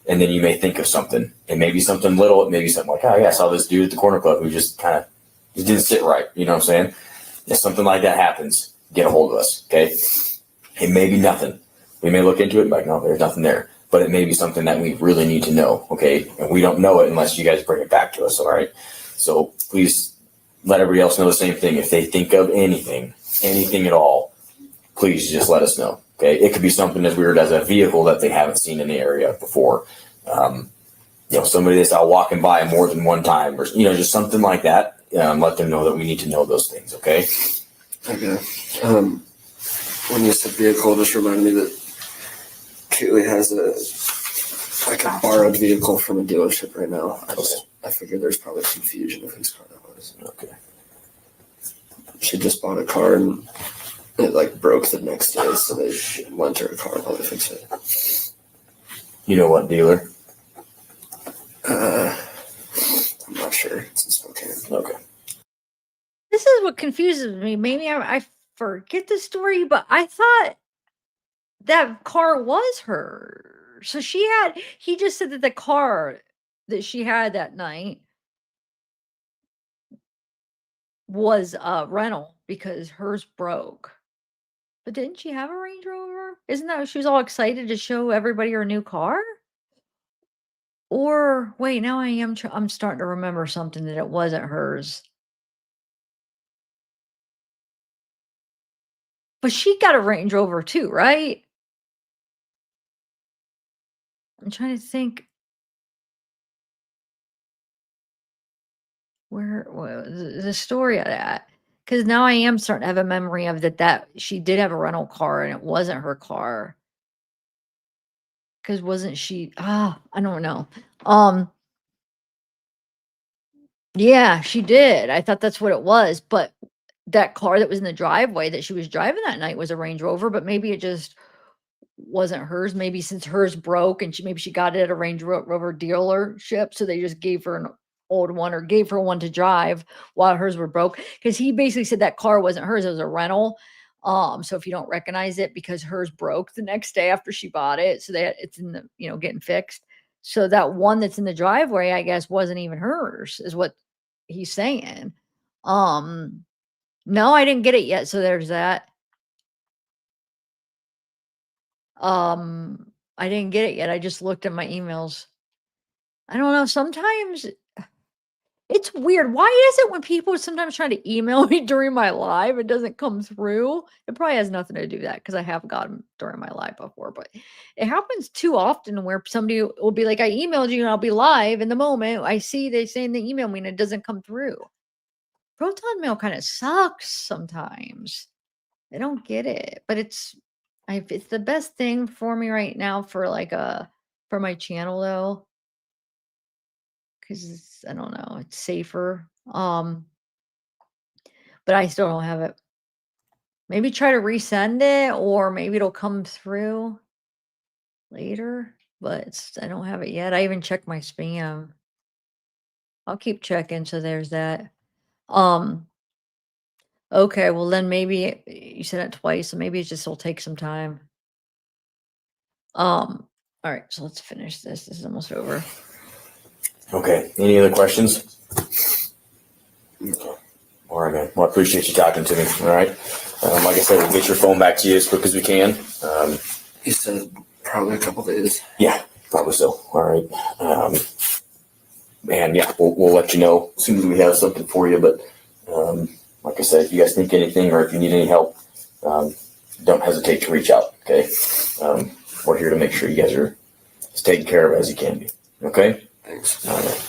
And then you may think of something. It may be something little. It may be something like, oh, yeah, I saw this dude at the corner club who just kind of didn't sit right. You know what I'm saying? If something like that happens, get a hold of us, okay? It may be nothing. We may look into it and be like, no, there's nothing there. But it may be something that we really need to know, okay? And we don't know it unless you guys bring it back to us, all right? So please let everybody else know the same thing. If they think of anything at all, please just let us know, okay? It could be something as weird as a vehicle that they haven't seen in the area before. Somebody they saw walking by more than one time, or, just something like that. Let them know that we need to know those things, okay? Okay. When you said vehicle, just reminded me that Kaylee has a borrowed vehicle from a dealership right now. I figured there's probably confusion of whose car that was. Okay. She just bought a car and it broke the next day, so they lent her a car while they fix it. You know what dealer? I'm not sure. It's in Spokane. Okay. This is what confuses me. Maybe I forget the story, but I thought that car was her. So he just said that the car that she had that night was a rental because hers broke. But didn't she have a Range Rover? Isn't that what she was all excited to show everybody her new car? Or wait, now I'm starting to remember something that it wasn't hers. But she got a Range Rover too, right? I'm trying to think where was the story of that. Because now I am starting to have a memory of that she did have a rental car and it wasn't her car. Because wasn't she? I don't know. Yeah, she did. I thought that's what it was, but that car that was in the driveway that she was driving that night was a Range Rover, but maybe it just wasn't hers. Maybe since hers broke and maybe she got it at a Rover dealership, so they just gave her an old one or gave her one to drive while hers were broke. Because he basically said that car wasn't hers; it was a rental. So if you don't recognize it because hers broke the next day after she bought it, so that it's in the getting fixed. So that one that's in the driveway, I guess, wasn't even hers, is what he's saying. Um, no, I didn't get it yet. So there's that. I didn't get it yet. I just looked at my emails. I don't know. Sometimes it's weird. Why is it when people sometimes try to email me during my live, it doesn't come through? It probably has nothing to do with that because I have gotten during my live before, but it happens too often where somebody will be like, I emailed you and I'll be live in the moment. I see they saying they email me and it doesn't come through. Proton mail kind of sucks sometimes. I don't get it, but it's the best thing for me right now for like for my channel though, because I don't know, it's safer. But I still don't have it. Maybe try to resend it, or maybe it'll come through later. But I don't have it yet. I even checked my spam. I'll keep checking. So there's that. Okay, well then maybe you said it twice, so maybe it just will take some time. All right, so let's finish this. This is almost over. Okay. Any other questions? All right, man. Well, I appreciate you talking to me. All right. Like I said, we'll get your phone back to you as quick as we can. He said probably a couple days. Yeah, probably so. All right. And yeah, we'll let you know as soon as we have something for you. But like I said, if you guys think anything or if you need any help, don't hesitate to reach out. Okay. We're here to make sure you guys are as taken care of as you can be. Okay. Thanks. All right.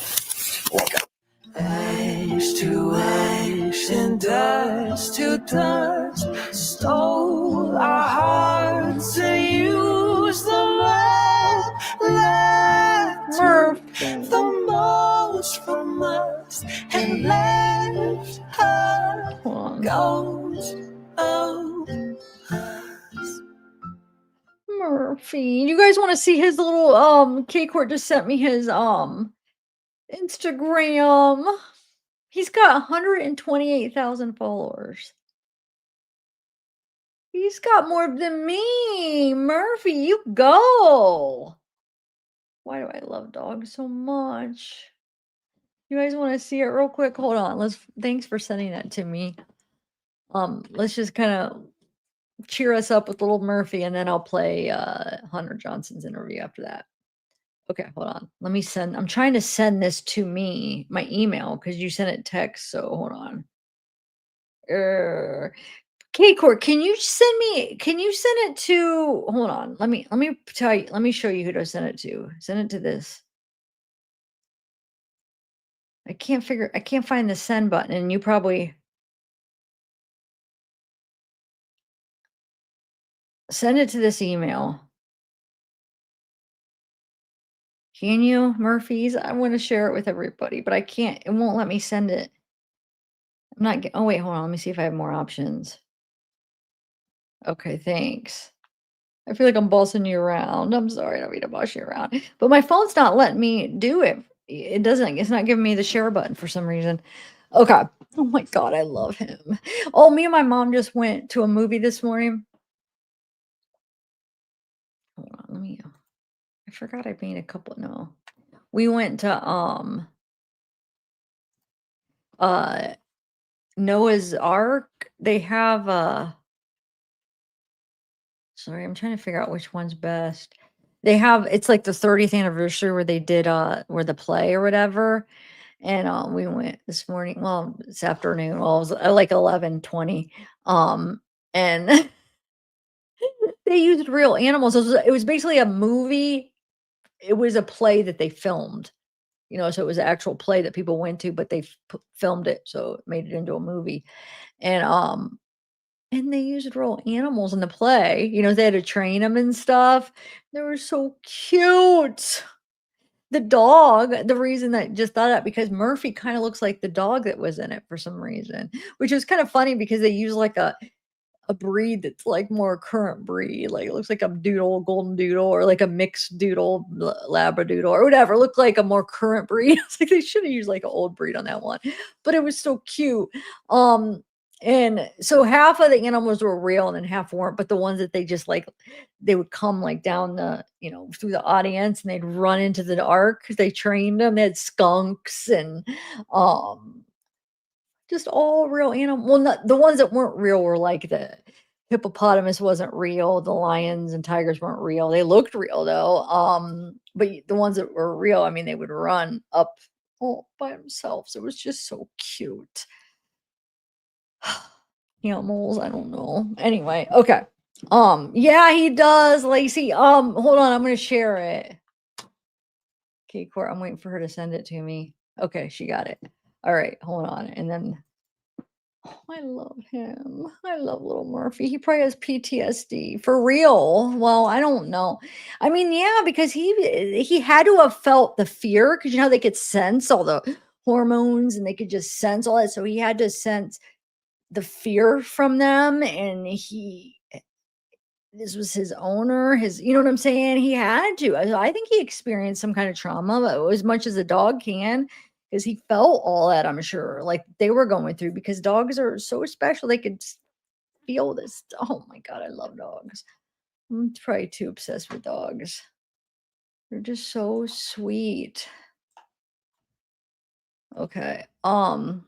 Ash to ash and dust to dust, stole our hearts and used them all. Left the most from us and left her ghost of us. Murphy, you guys want to see his little K-Court just sent me his Instagram. He's got 128,000 followers. He's got more than me. Murphy, you go. Why do I love dogs so much? You guys want to see it real quick? Hold on. Thanks for sending that to me. Let's just kind of cheer us up with little Murphy, and then I'll play Hunter Johnson's interview after that. Okay, hold on. I'm trying to send this to me, my email, because you sent it text, so hold on. K-Court, can you send it to, hold on, let me show you who to send it to. Send it to this. I can't find the send button, and you probably send it to this email. Can you, Murphy's? I want to share it with everybody, but I can't. It won't let me send it. I'm not. Oh wait, hold on. Let me see if I have more options. Okay, thanks. I feel like I'm bossing you around. I'm sorry, I don't mean to boss you around, but my phone's not letting me do it. It doesn't. It's not giving me the share button for some reason. Okay. Oh my god, I love him. Oh, me and my mom just went to a movie this morning. Hold on, let me. I forgot I made a couple. No, we went to Noah's Ark. They have sorry, I'm trying to figure out which one's best. It's like the 30th anniversary where they did where the play or whatever. And we went this morning. Well, this afternoon. Well, it was like 11:20. And they used real animals. It was basically a movie. It was a play that they filmed. So it was an actual play that people went to, but they filmed it, so it made it into a movie. And they used real animals in the play. They had to train them and stuff. They were so cute. the dog, the reason that just thought that because Murphy kind of looks like the dog that was in it for some reason, which is kind of funny because they use like a breed that's like more current breed. Like it looks like a doodle, golden doodle, or like a mixed doodle, labradoodle, or whatever. Look like a more current breed. It's like they should have used like an old breed on that one, but it was so cute. And so half of the animals were real and then half weren't, but the ones that they just like, they would come like down the, through the audience and they'd run into the ark because they trained them. They had skunks and just all real animal. Well, not the ones that weren't real were like the hippopotamus wasn't real. The lions and tigers weren't real. They looked real though. But the ones that were real, I mean, they would run up all by themselves. It was just so cute. Animals, I don't know. Anyway, okay. Yeah, he does, Lacey. Hold on, I'm gonna share it. Okay, Court, I'm waiting for her to send it to me. Okay, she got it. All right, hold on. And then I love him. I love little Murphy. He probably has PTSD for real. Well, I don't know. I mean, yeah, because he had to have felt the fear because they could sense all the hormones and they could just sense all that. So he had to sense the fear from them, and this was his owner, you know what I'm saying? He had to. I think he experienced some kind of trauma, but as much as a dog can, because he felt all that, I'm sure, like they were going through, because dogs are so special. They could feel this. Oh my God, I love dogs. I'm probably too obsessed with dogs. They're just so sweet. Okay. Oh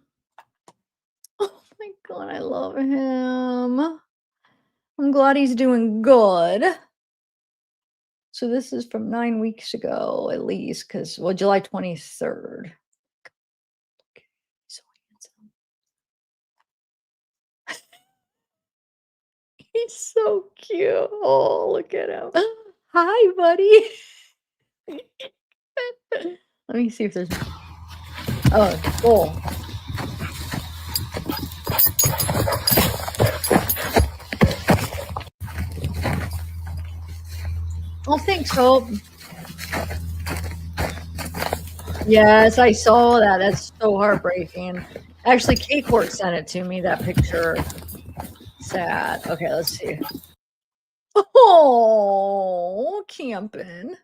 my God, I love him. I'm glad he's doing good. So this is from 9 weeks ago, at least, because, well, July 23rd. So handsome. He's so cute. Oh, look at him. Hi, buddy. Let me see if there's. Oh, cool. Oh, thanks, Hope. Yes, I saw that. That's so heartbreaking. Actually, Kate Court sent it to me, that picture. Sad. Okay, let's see. Oh, camping.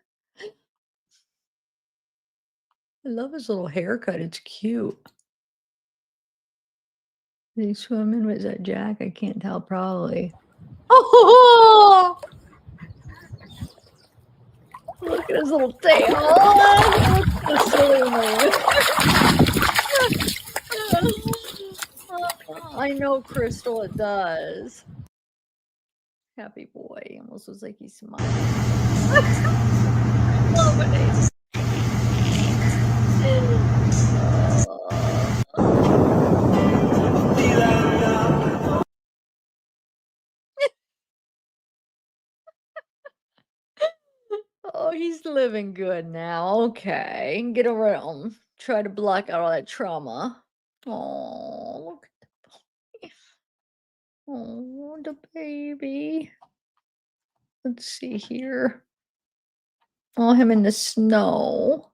I love his little haircut. It's cute. Did he swim in? Was that Jack? I can't tell. Probably. Oh! Look at his little tail. Oh, look so silly I know, Crystal, it does. Happy boy. Almost was like he's smiling. Love it. Oh, he's living good now. Okay. Get around. Try to block out all that trauma. Oh, look at the boy. Oh, the baby. Let's see here. Oh, him in the snow.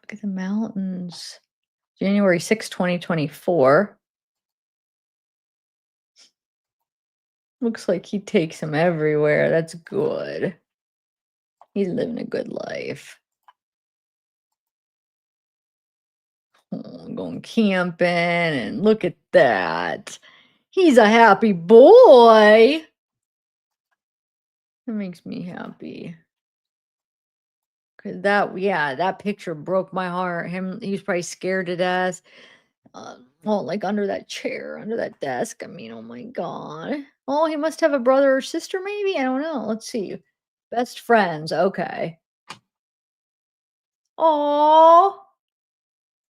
Look at the mountains. January 6, 2024. Looks like he takes him everywhere. That's good. He's living a good life. Oh, going camping, and look at that. He's a happy boy. That makes me happy. Cause that picture broke my heart. He was probably scared to death. Well, like under that chair, under that desk. I mean, oh my God. Oh, he must have a brother or sister, maybe. I don't know. Let's see. Best friends. Okay. Oh,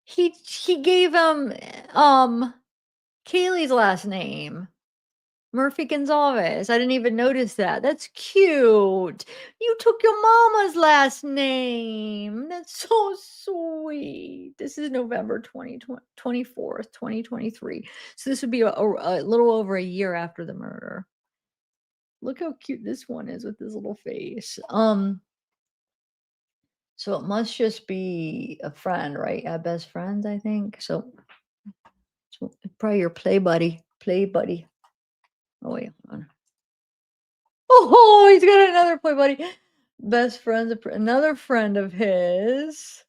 he gave him Kaylee's last name. Murphy Goncalves. I didn't even notice that. That's cute. You took your mama's last name. That's so sweet. This is November 24th, 2023. So this would be a little over a year after the murder. Look how cute this one is with his little face. So it must just be a friend, right? Best friends, I think. So probably your play buddy. Play buddy. Oh wait, hold on. Oh, he's got another play buddy. Best friends, another friend of his.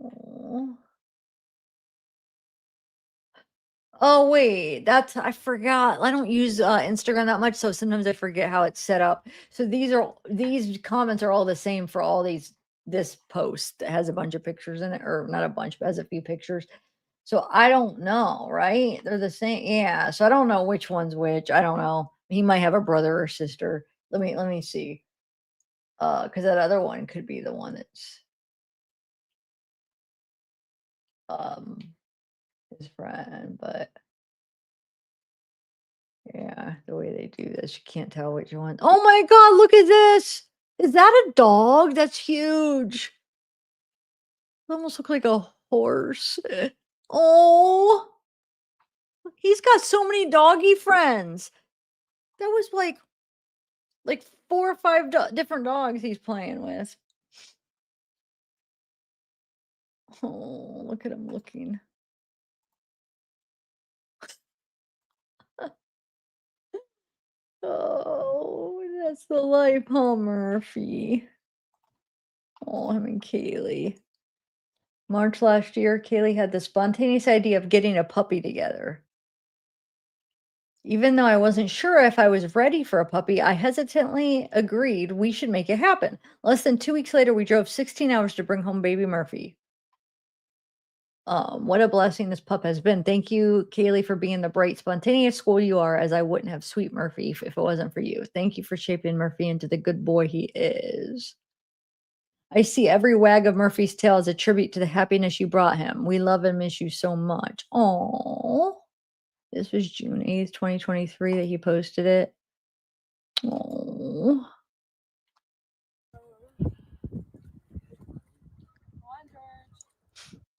Oh. Oh wait, that's I forgot. I don't use Instagram that much, so sometimes I forget how it's set up. So these comments are all the same for all this post that has a bunch of pictures in it, or not a bunch, but has a few pictures. So I don't know, right? They're the same. Yeah. So I don't know which one's which. I don't know. He might have a brother or sister. Let me see. Because that other one could be the one that's um his friend, but yeah, the way they do this, you can't tell which one. Oh my God, look at this. Is that a dog? That's huge. It almost looks like a horse. Oh, he's got so many doggy friends. That was like 4 or 5 different dogs he's playing with. Oh, look at him looking. Oh, that's the life, huh, Murphy? Oh, him and Kaylee. March last year, Kaylee had the spontaneous idea of getting a puppy together. Even though I wasn't sure if I was ready for a puppy, I hesitantly agreed we should make it happen. Less than 2 weeks later, we drove 16 hours to bring home baby Murphy. What a blessing this pup has been. Thank you, Kaylee, for being the bright, spontaneous school you are, as I wouldn't have sweet Murphy if it wasn't for you. Thank you for shaping Murphy into the good boy he is. I see every wag of Murphy's tail as a tribute to the happiness you brought him. We love and miss you so much. Oh, this was June 8th, 2023 that he posted it. Oh,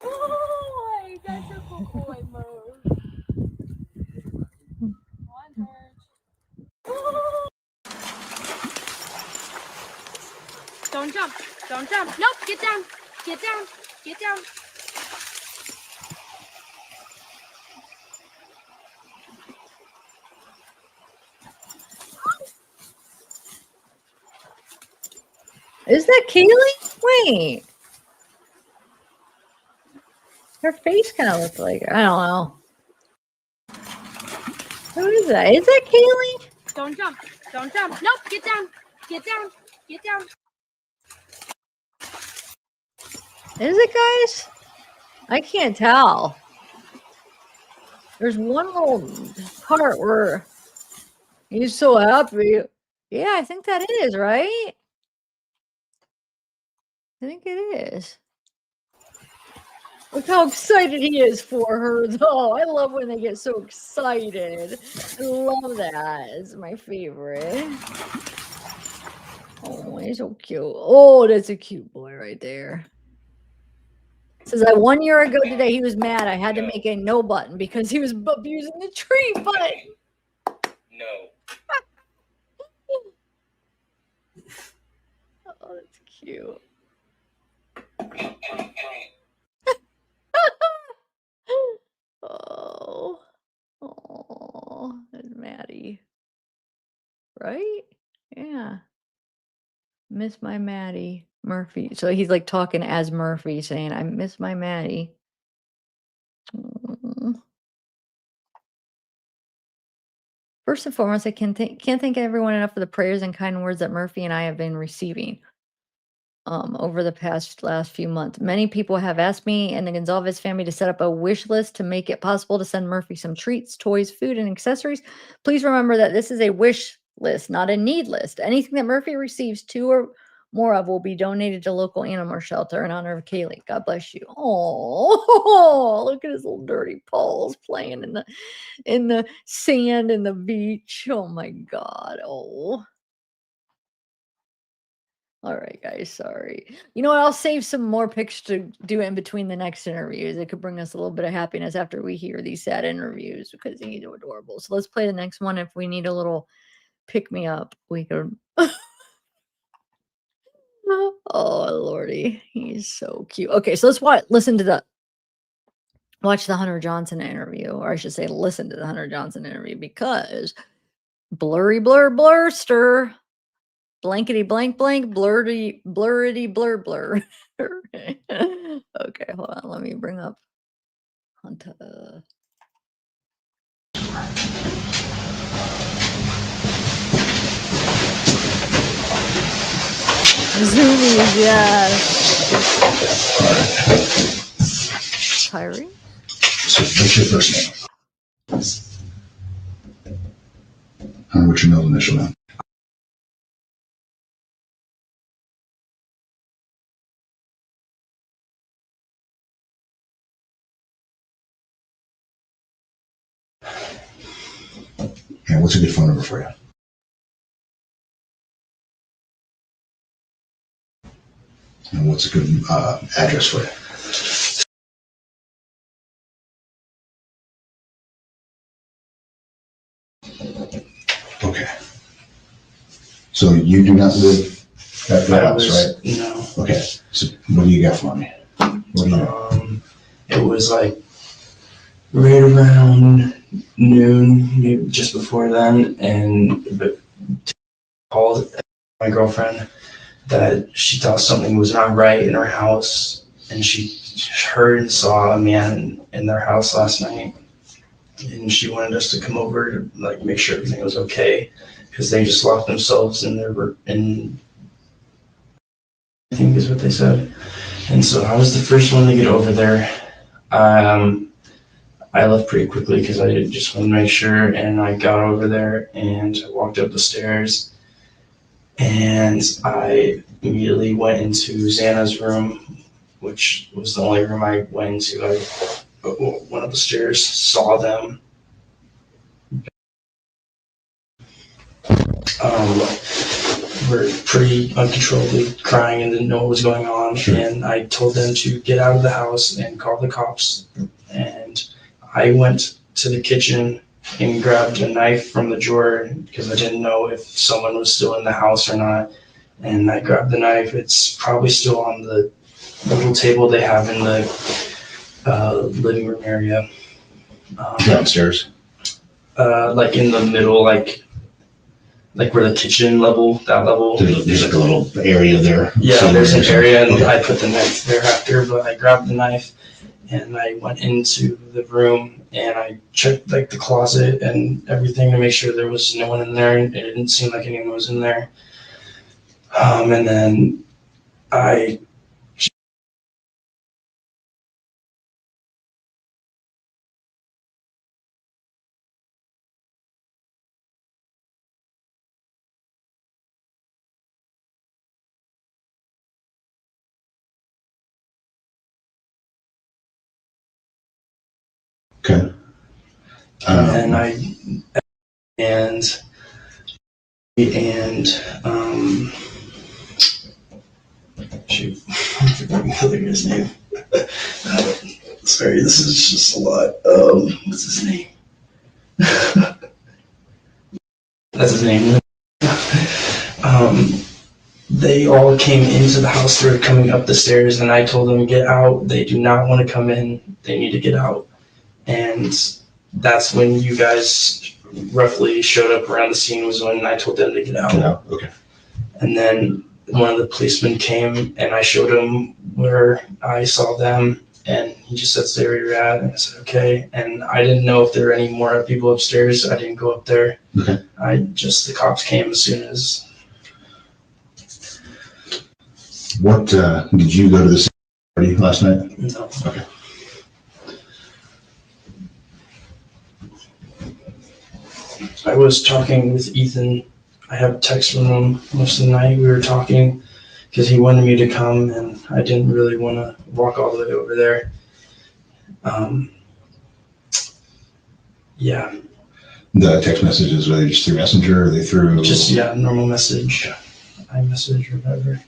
Oh, that's a good boy move. Come on, George. Don't jump. Don't jump. Nope. Get down. Get down. Get down. is that Kaylee? Wait, her face kind of looks like her. I don't know. Who is that? Is that Kaylee? Don't jump. Don't jump. Nope. Get down. Get down. Get down. Is it, guys? I can't tell. There's one little part where he's so happy. Yeah, I think that is, right? I think it is. Look how excited he is for her, though. I love when they get so excited. I love that. It's my favorite. Oh, he's so cute. Oh, that's a cute boy right there. Says that 1 year ago today he was mad I had to make a no button because he was abusing the tree button. No. Oh, that's cute. Oh, oh, that's Maddie. Right? Yeah. Miss my Maddie. Murphy. So he's like talking as Murphy, saying, I miss my Maddie. Mm. First and foremost, I can't thank everyone enough for the prayers and kind words that Murphy and I have been receiving over the last few months. Many people have asked me and the Goncalves family to set up a wish list to make it possible to send Murphy some treats, toys, food, and accessories. Please remember that this is a wish list, not a need list. Anything that Murphy receives 2 or more of will be donated to local animal shelter in honor of Kaylee. God bless you. Oh, look at his little dirty paws playing in the sand and the beach. Oh my God. Oh. All right, guys. Sorry. You know what? I'll save some more pics to do in between the next interviews. It could bring us a little bit of happiness after we hear these sad interviews because he's adorable. So let's play the next one. If we need a little pick me up, we could. Oh lordy, he's so cute. Okay, so let's watch the Hunter Johnson interview, or I should say listen to the Hunter Johnson interview, because blurry blur blurster, blankety blank blank blurty blurrity blur blur. Okay, hold on, let me bring up Hunter. Zoomies, yes. Tyree? So what's your first name? And what's your middle initial name? And what's a good phone number for you? And what's a good address for you? Okay. So you do not live at the house, right? No. Okay. So what do you got for me? What do you know? It was like right around noon, maybe just before then, and called my girlfriend that she thought something was not right in her house, and she heard and saw a man in their house last night, and she wanted us to come over to like make sure everything was okay, because they just locked themselves in I think is what they said. And so I was the first one to get over there. I left pretty quickly because I just wanted to make sure, and I got over there and I walked up the stairs, and I immediately went into Xana's room, which was the only room I went into. I went up the stairs, saw them. Were pretty uncontrollably crying and didn't know what was going on. Sure. And I told them to get out of the house and call the cops. And I went to the kitchen and grabbed a knife from the drawer because I didn't know if someone was still in the house or not. And I grabbed the knife. It's probably still on the little table they have in the living room area. Downstairs? Like in the middle, like where the kitchen level, that level. There's like a little area there. Yeah, there's an area, and okay. I put the knife there after, but I grabbed the knife and I went into the room and I checked like the closet and everything to make sure there was no one in there, and it didn't seem like anyone was in there. And then I Okay. and I and shoot, I forgot the other guy's name. Sorry, this is just a lot. What's his name? That's his name. They all came into the house. They were coming up the stairs, and I told them, get out. They do not want to come in. They need to get out. And that's when you guys roughly showed up around the scene, was when I told them to get out. Yeah, okay. And then one of the policemen came, and I showed him where I saw them, and he just said, stay where you're at. And I said, okay. And I didn't know if there were any more people upstairs. I didn't go up there. Okay. The cops came as soon as. What, did you go to the party last night? No. Okay. I was talking with Ethan. I have a text from him most of the night. We were talking because he wanted me to come, and I didn't really want to walk all the way over there. Yeah. The text messages, were they just through Messenger, or are they through? Just, yeah, normal message. iMessage or whatever.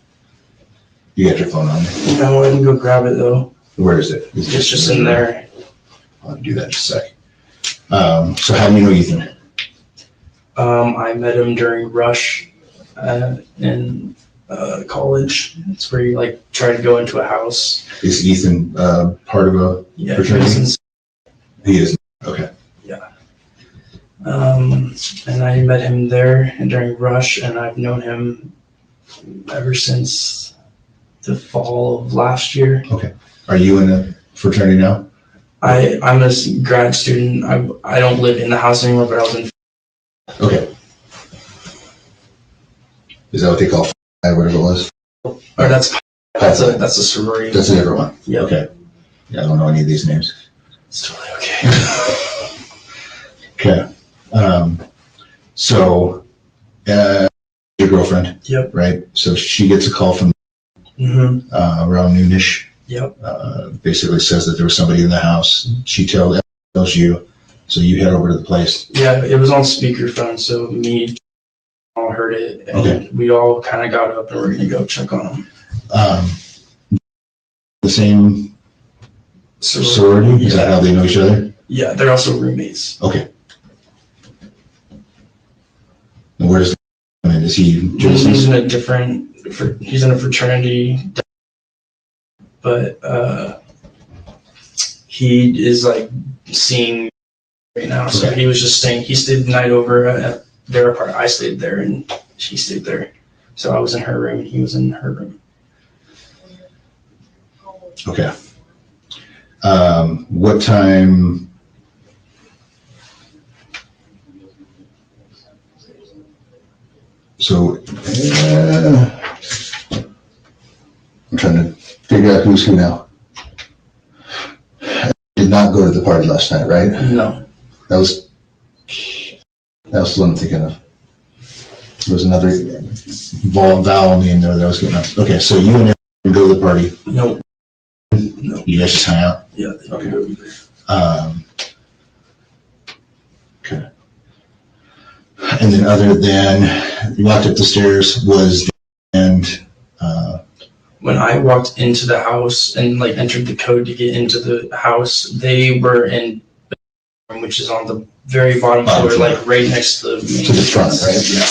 You got your phone on you? No, I didn't go grab it though. Where is it? It's just in there. I'll do that in just a sec. So how do you know Ethan? I met him during Rush, and college. It's where you like try to go into a house. Is Ethan part of a Yeah, fraternity? He is. Okay. And I met him there during Rush, and I've known him ever since the fall of last year. Are you in a fraternity now? I'm a grad student. I don't live in the house anymore, but I was in. Okay. Is that what they call whatever it was? Or that's a sorority. That's a different one. Yeah. Okay. Yeah, I don't know any of these names. It's totally okay. Okay. So, your girlfriend. Yep. Right. So she gets a call from around noonish. Yep. Basically says that there was somebody in the house. She tells you, so you head over to the place. Yeah, it was on speakerphone, so me all heard it, and we all kind of got up and we're gonna go check on them. The same sorority? Is that how they know each other? Yeah, they're also roommates. Okay. And where does I mean, is he He's in a different, he's in a fraternity, but he is like seeing right now. So he was just staying. He stayed the night over at their apartment. I stayed there, and she stayed there. So I was in her room, and he was in her room. Okay. What time? So, I'm trying to figure out who's who now. Did not go to the party last night, right? No. That was the one I'm thinking of. There was another vowel name there that I was getting up. Okay, so you and Aaron go to the party. No. You guys just hang out? Yeah. Okay. Okay. And then other than you walked up the stairs when I walked into the house and like entered the code to get into the house, they were in the room, which is on the very bottom floor, like right next to the main front, right? Yeah.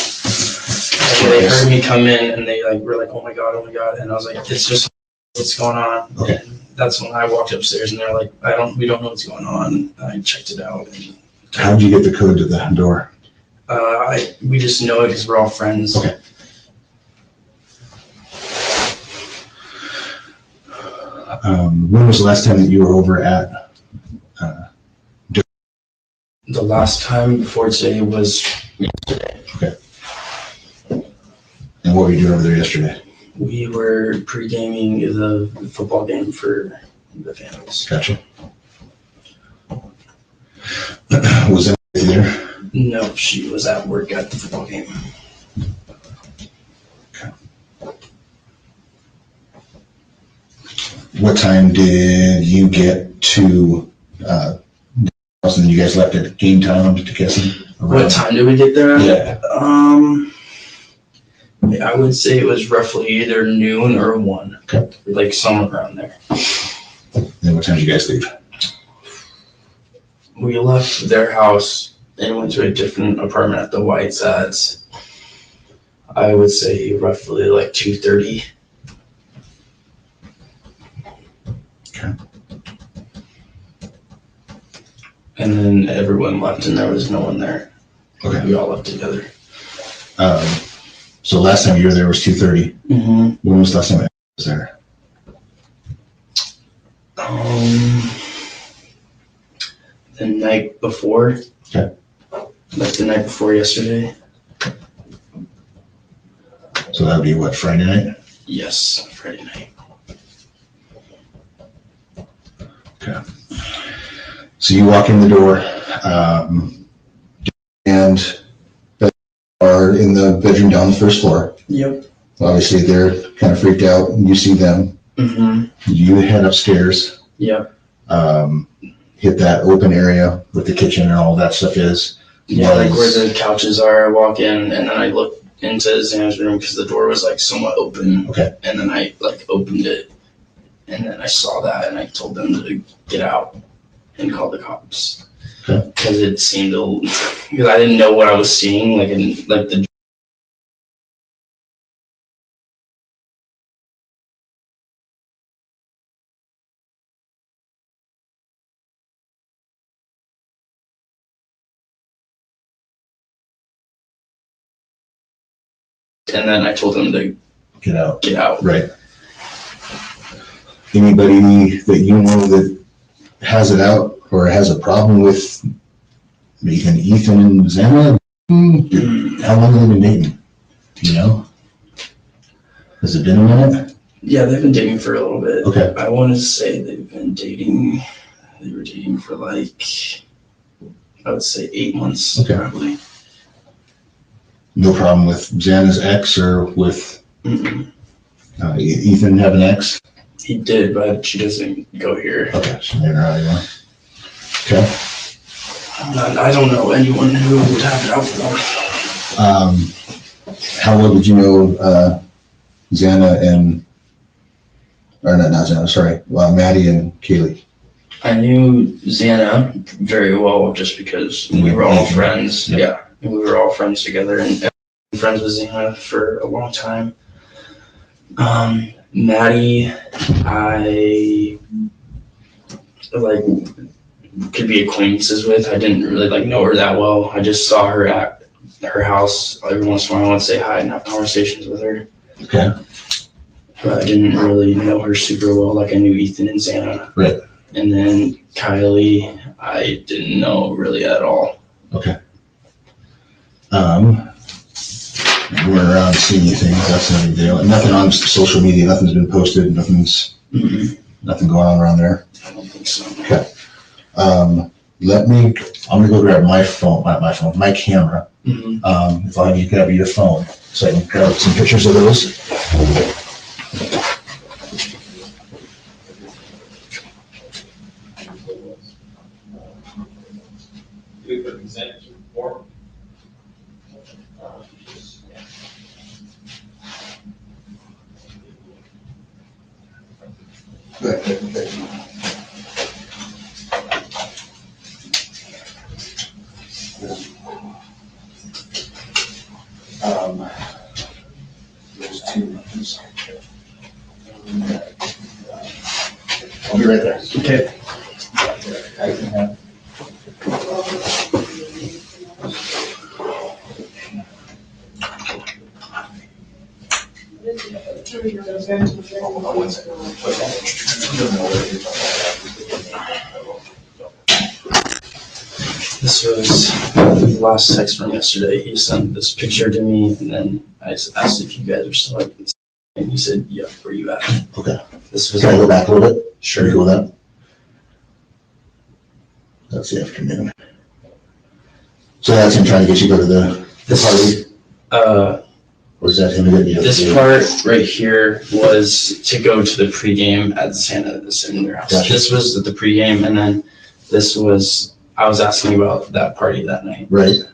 And they heard me come in and they like were like, oh my god, and I was like, it's just what's going on. Okay. And that's when I walked upstairs and they're like, we don't know what's going on. And I checked it out. And how did you get the code to the door? We just know it because we're all friends. Okay. When was the last time that you were over at? The last time before today was yesterday. Okay. And what were you doing over there yesterday? We were pre-gaming the football game for the families. Gotcha. Was that there? No, she was at work at the football game. Okay. What time did you get to and you guys left at game time? I'm just guessing. What time did we get there? Yeah. I would say it was roughly either noon or 1. Okay. Like somewhere around there. Then what time did you guys leave? We left their house and went to a different apartment at the Whites at, I would say, roughly like 2:30. Okay. And then everyone left and there was no one there. Okay. We all left together. So last time you were there was 2:30. Mm-hmm. When was the last time I was there? The night before. Okay. Like the night before yesterday. So that would be what, Friday night? Yes, Friday night. Okay. So you walk in the door, and are in the bedroom down the first floor. Yep. Obviously, they're kind of freaked out. You see them. Mm-hmm. You head upstairs. Yep. Hit that open area where the kitchen and all that stuff is. Yeah, like where the couches are. I walk in, and then I look into Sam's room because the door was like somewhat open. Okay. And then I like opened it, and then I saw that, and I told them to get out and call the cops. Okay. Because it seemed because I didn't know what I was seeing, like the and then I told him to Get out. get out. Right. Anybody that you know that has it out or has a problem with even Ethan and Xana? How long have they been dating? Do you know? Has it been a minute? Yeah, they've been dating for a little bit. Okay. I want to say they've been dating. They were dating for like, I would say 8 months. Okay. Probably. No problem with Xana's ex or with Ethan have an ex? He did, but she doesn't go here. Okay, so they're not anymore. Okay. I don't know anyone who would have it out for. How well did you know Xana and, or not Xana, sorry, Maddie and Kaylee? I knew Xana very well just because we were all friends. Yeah, we were all friends together and friends with Xana for a long time. Maddie, I like could be acquaintances with. I didn't really like know her that well. I just saw her at her house every once in a while. I would say hi and have conversations with her. Okay. But I didn't really know her super well. Like I knew Ethan and Xana. Right. And then Kylie, I didn't know really at all. Okay. We weren't around seeing anything. That's not a big deal. Nothing on social media. Nothing's been posted. Nothing going on around there. I don't think so. Okay. I'm gonna go grab my phone, my camera. If I have you grab your phone, so I can grab some pictures of those. Those two. I'll be right there. Okay. I can have. This was the last text from yesterday. He sent this picture to me, and then I just asked if you guys are still like this. And he said, "Yep, where you at?" Okay. This was Can I go back a little bit? Sure. Can we go with that? That's the afternoon. So that's him trying to get you to go to the party? Or is that him getting you? This part right here was to go to the pregame at Santa house. Gotcha. This was at the pregame, and then this was, I was asking about that party that night. Right.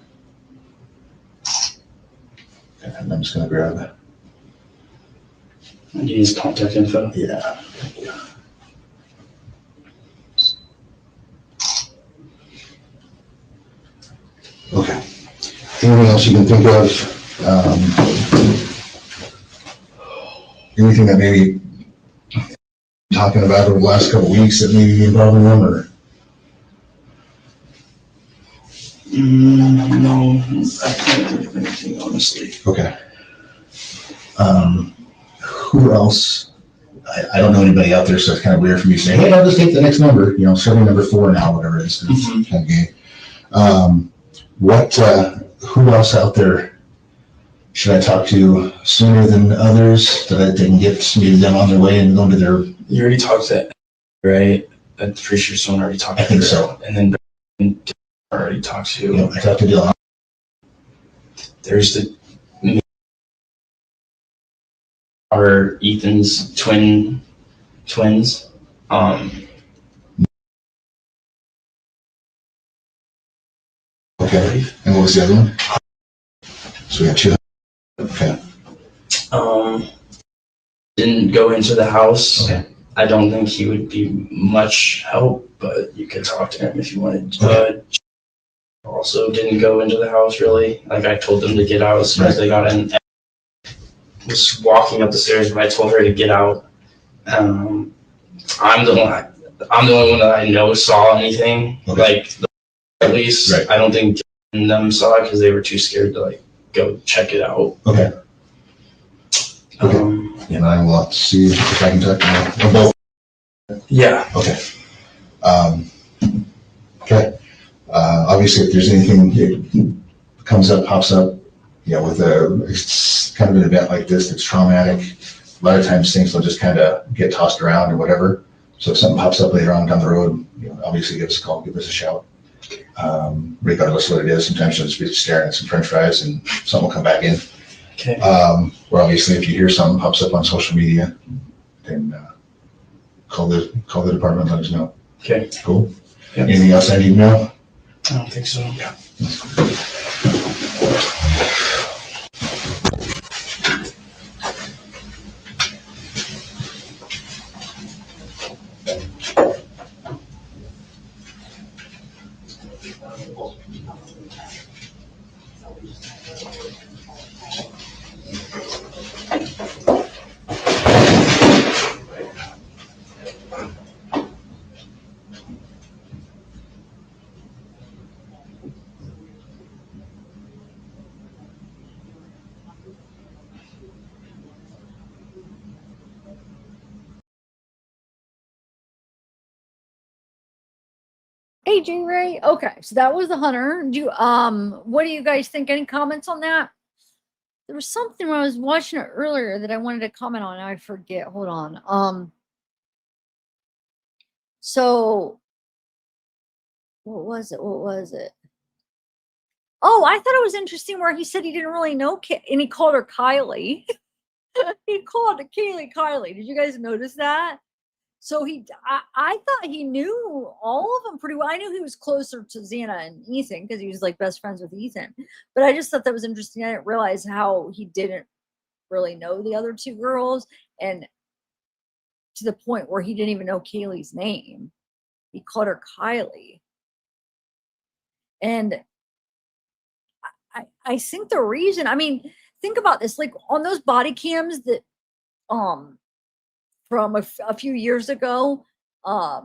And I'm just gonna grab it. And you need contact info. Yeah. Okay. Anything else you can think of? Anything that maybe talking about over the last couple of weeks that maybe involving them, or? No, I can't think of anything, honestly. Okay. Who else? I don't know anybody out there, so it's kind of weird for me to say, hey, I'll just take the next number, survey number 4 now, whatever it is. It's kind of gay. Who else out there should I talk to sooner than others that they can get maybe them on their way and go to their? You already talked to, right? I'm pretty sure someone already talked to I think her. so. And then already talked to. I talked to Dylan. There's are Ethan's twins. Okay. And what was the other one? So we got 2. Okay. Didn't go into the house. Okay. I don't think he would be much help, but you could talk to him if you wanted. Okay. Also didn't go into the house really. Like I told them to get out as soon as they got in. Was walking up the stairs when I told her to get out. I'm the only one that I know saw anything. Okay. Like at least Right. I don't think them saw it because they were too scared to like go check it out. Okay. Okay. Um, And I will see if I can talk to them. Or both. yeah. Okay. Okay. Obviously, if there's anything that comes up, pops up, with it's kind of an event like this that's traumatic, a lot of times things will just kind of get tossed around or whatever. So if something pops up later on down the road, obviously give us a call, give us a shout. Regardless of what it is, sometimes you'll just be staring at some french fries and something will come back in. Okay. Or obviously if you hear something pops up on social media, then call the department and let us know. Okay. Cool. Yep. Anything else I need to know? I don't think so. Yeah. Hey, J Ray. Okay, so that was the hunter. What do you guys think? Any comments on that? There was something when I was watching it earlier that I wanted to comment on. I forget. Hold on. So what was it? What was it? Oh, I thought it was interesting where he said he didn't really know, and he called her Kylie. He called Kaylee Kylie. Did you guys notice that? So I thought he knew all of them pretty well. I knew he was closer to Xana and Ethan because he was like best friends with Ethan. But I just thought that was interesting. I didn't realize how he didn't really know the other two girls, and to the point where he didn't even know Kaylee's name. He called her Kylie. And I think the reason, I mean, think about this, like on those body cams that from a few years ago, I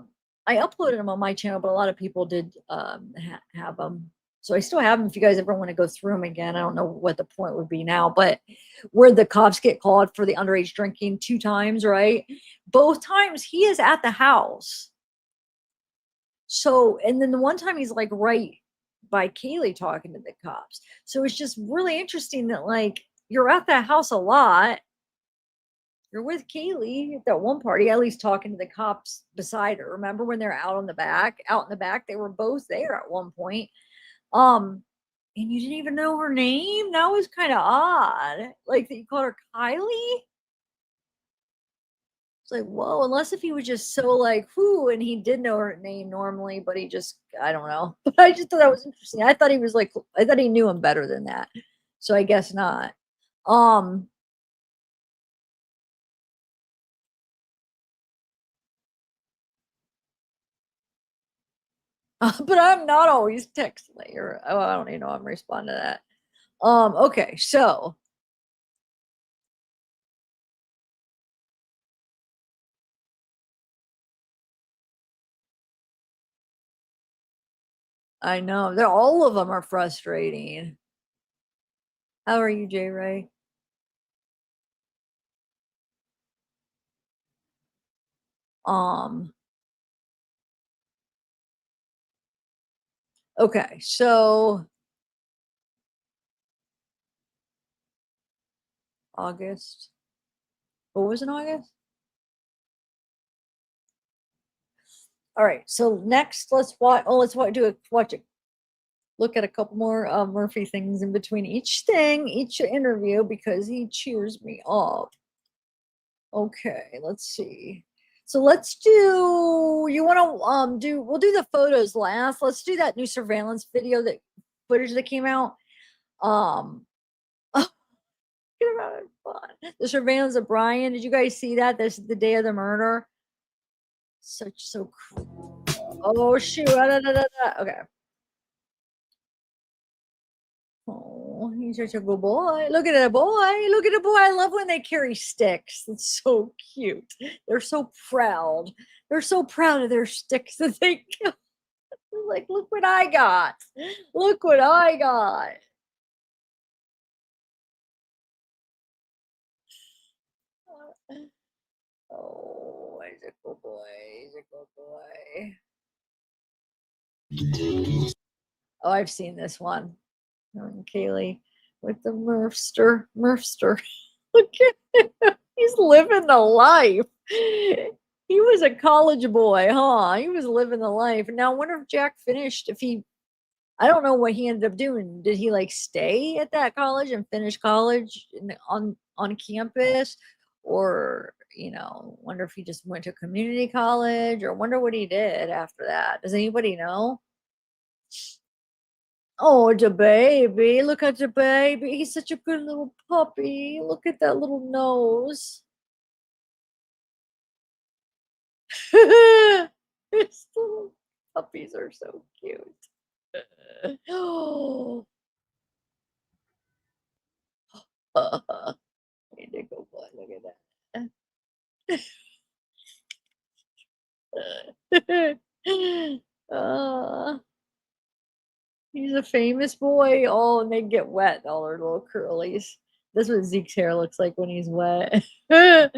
uploaded them on my channel, but a lot of people did have them. So I still have them if you guys ever want to go through them again. I don't know what the point would be now, but where the cops get called for the underage drinking 2 times, right? Both times he is at the house. So, and then the one time he's like right by Kaylee talking to the cops. So it's just really interesting that like you're at that house a lot. You're with Kaylee at that one party, at least talking to the cops beside her. Remember when they're out in the back, they were both there at one point. And you didn't even know her name? That was kind of odd. Like that you called her Kylie? It's like, whoa, unless if he was just so like, whoo, and he did know her name normally, but he just, I don't know. But I just thought that was interesting. I thought he was like, I thought he knew him better than that. So I guess not. But I'm not always texting or oh, I don't even know I'm responding to that. Okay, so I know they're all of them are frustrating. How are you, J Ray? Um, okay, so August. What was in August? All right, so next let's watch. Oh, let's watch. Watch it. Look at a couple more Murphy things in between each interview because he cheers me up. Okay, let's see. So let's do. You want to do? We'll do the photos last. Let's do that new surveillance video footage that came out. Um, the surveillance of Brian. Did you guys see that? This is the day of the murder. So cool. Oh shoot! Okay. Oh, he's such a good boy. Look at that boy. Look at the boy. I love when they carry sticks. It's so cute. They're so proud. They're so proud of their sticks that they like, look what I got. Look what I got. Oh, he's a good boy. He's a good boy. Oh, I've seen this one. Kaylee with the Murfster. Look at him. He's living the life. He was a college boy, huh? He was living the life. Now, I wonder if Jack finished, I don't know what he ended up doing. Did he like stay at that college and finish college on campus? Or, wonder if he just went to community college, or wonder what he did after that. Does anybody know? Oh, the baby. Look at the baby. He's such a good little puppy. Look at that little nose. His little puppies are so cute. Oh, hey, Nickel boy, look at that. He's a famous boy. Oh, and they get wet, all their little curlies. That's what Zeke's hair looks like when he's wet. You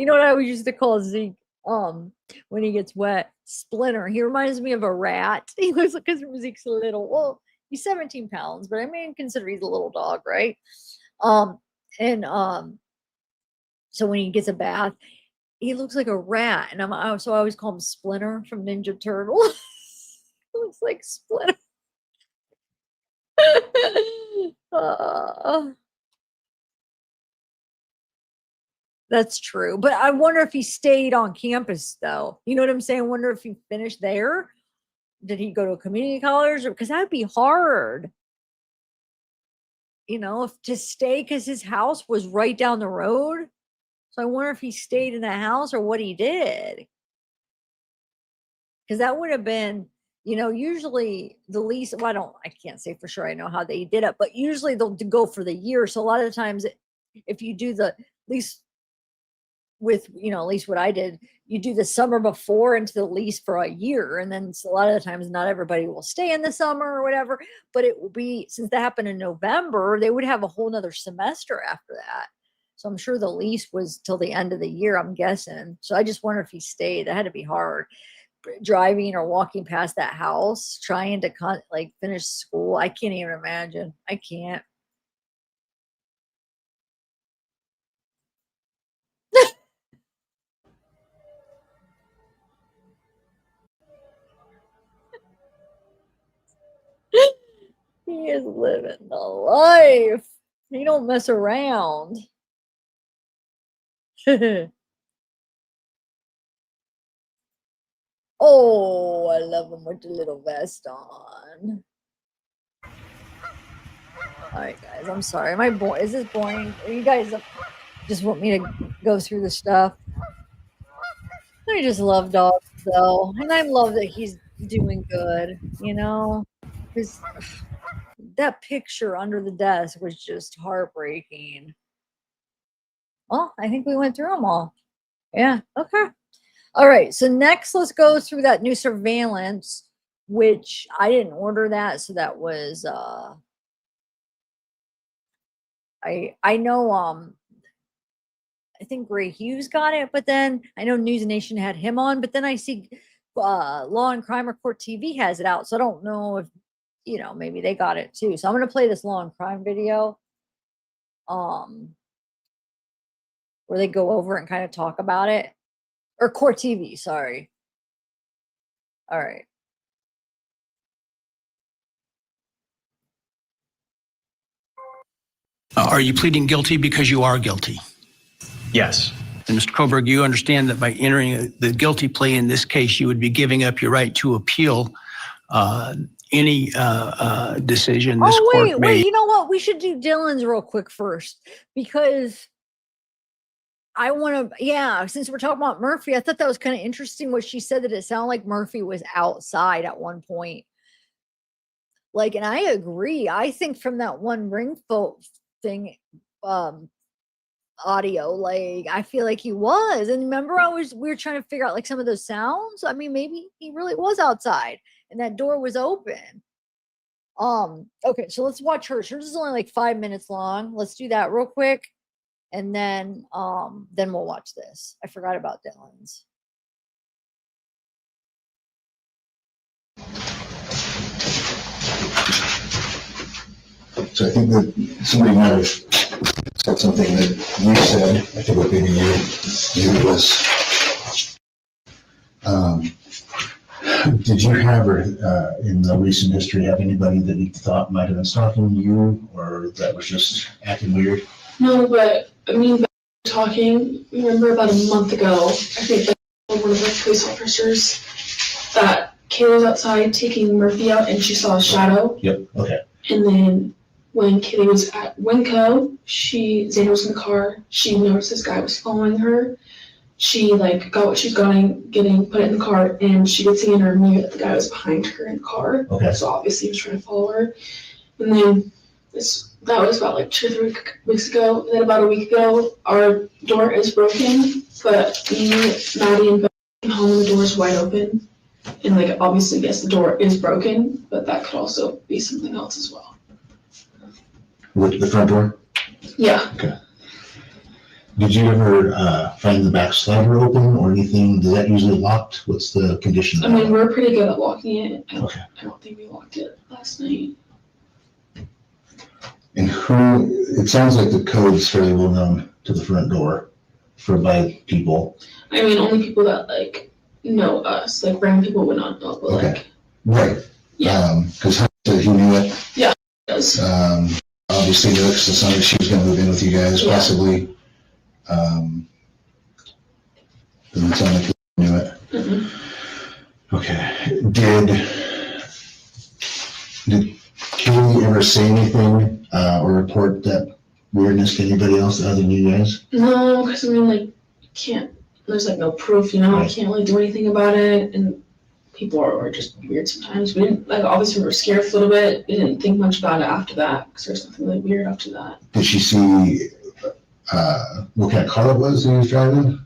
know what I always used to call Zeke? When he gets wet, Splinter. He reminds me of a rat. He looks like, because Zeke's little. Well, he's 17 pounds, but I mean, consider he's a little dog, right? And so when he gets a bath, he looks like a rat, and so I always call him Splinter from Ninja Turtle. He looks like Splinter. Uh, that's true. But I wonder if he stayed on campus, though. You know what I'm saying? I wonder if he finished there. Did he go to a community college? Because that'd be hard. If to stay, because his house was right down the road. So I wonder if he stayed in that house or what he did. Because that would have been, usually the lease. Well, I can't say for sure I know how they did it, but usually they'll go for the year. So a lot of the times, if you do the lease with, at least what I did, you do the summer before into the lease for a year. And then a lot of the times, not everybody will stay in the summer or whatever, but it will be, since that happened in November, they would have a whole nother semester after that. So I'm sure the lease was till the end of the year, I'm guessing. So I just wonder if he stayed. That had to be hard, driving or walking past that house, trying to finish school. I can't even imagine. I can't. He is living the life. He don't mess around. Oh, I love him with the little vest on. All right, guys. I'm sorry. Am I boring? Is this boring? Are you guys just want me to go through the stuff? I just love dogs, though, and I love that he's doing good. Because that picture under the desk was just heartbreaking. Well, I think we went through them all. Yeah. Okay. All right. So next, let's go through that new surveillance, which I didn't order that. So that was I know I think Ray Hughes got it, but then I know News Nation had him on, but then I see Law and Crime Report TV has it out. So I don't know if maybe they got it too. So I'm gonna play this Law and Crime video. Where they go over and kind of talk about it. Or Court TV, sorry. All right. Are you pleading guilty because you are guilty? Yes. And Mr. Koberg, you understand that by entering the guilty plea in this case, you would be giving up your right to appeal any decision this court made. Wait, you know what? We should do Dylan's real quick first, because I want to, since we're talking about Murphy, I thought that was kind of interesting what she said, that it sounded like Murphy was outside at one point. And I agree. I think from that one ring thing, audio, I feel like he was. And remember, we were trying to figure out some of those sounds. I mean, maybe he really was outside and that door was open. Okay, so let's watch hers. Hers is only 5 minutes long. Let's do that real quick. and then we'll watch this. I forgot about Dylan's. So I think that somebody might have said something that you said. I think what maybe you was, did you have, or in the recent history, have anybody that you thought might have been stalking you, or that was just acting weird? No, but I mean, talking, remember about a month ago, I think like one of the police officers that Kaylee was outside taking Murphy out and she saw a shadow. Yep, okay. And then when Kaylee was at Winco, Zana was in the car, she noticed this guy was following her. She like got what she's getting, put it in the car, and she could see in her mirror that the guy was behind her in the car. Okay. So obviously he was trying to follow her. And then that was about like 2 or 3 weeks ago. And then about a week ago, our door is broken, but me, Maddie, and Ben came home and the door is wide open. And like obviously, yes, the door is broken, but that could also be something else as well. With the front door? Yeah. Okay. Did you ever find the back slider open or anything? Is that usually locked? What's the condition? I mean, we're pretty good at locking it. I don't think we locked it last night. And it sounds like the code is fairly well known to the front door by people. I mean, only people that like know us, like random people would not know. But Okay. like, Right. yeah. Because said he knew it. Yeah, he does. Obviously knew it because it sounded like she was going to move in with you guys, Yeah. possibly. Doesn't sound like he knew it. Mm-hmm. Okay. Did Kaylee ever say anything or report that weirdness to anybody else other than you guys? No, because I mean, like, you can't. There's like no proof, you know. I Right. can't really do anything about it, and people are just weird sometimes. We didn't like. Obviously, we were scared a little bit. We didn't think much about it after that because there's nothing really weird after that. Did she see what kind of car it was that he was driving?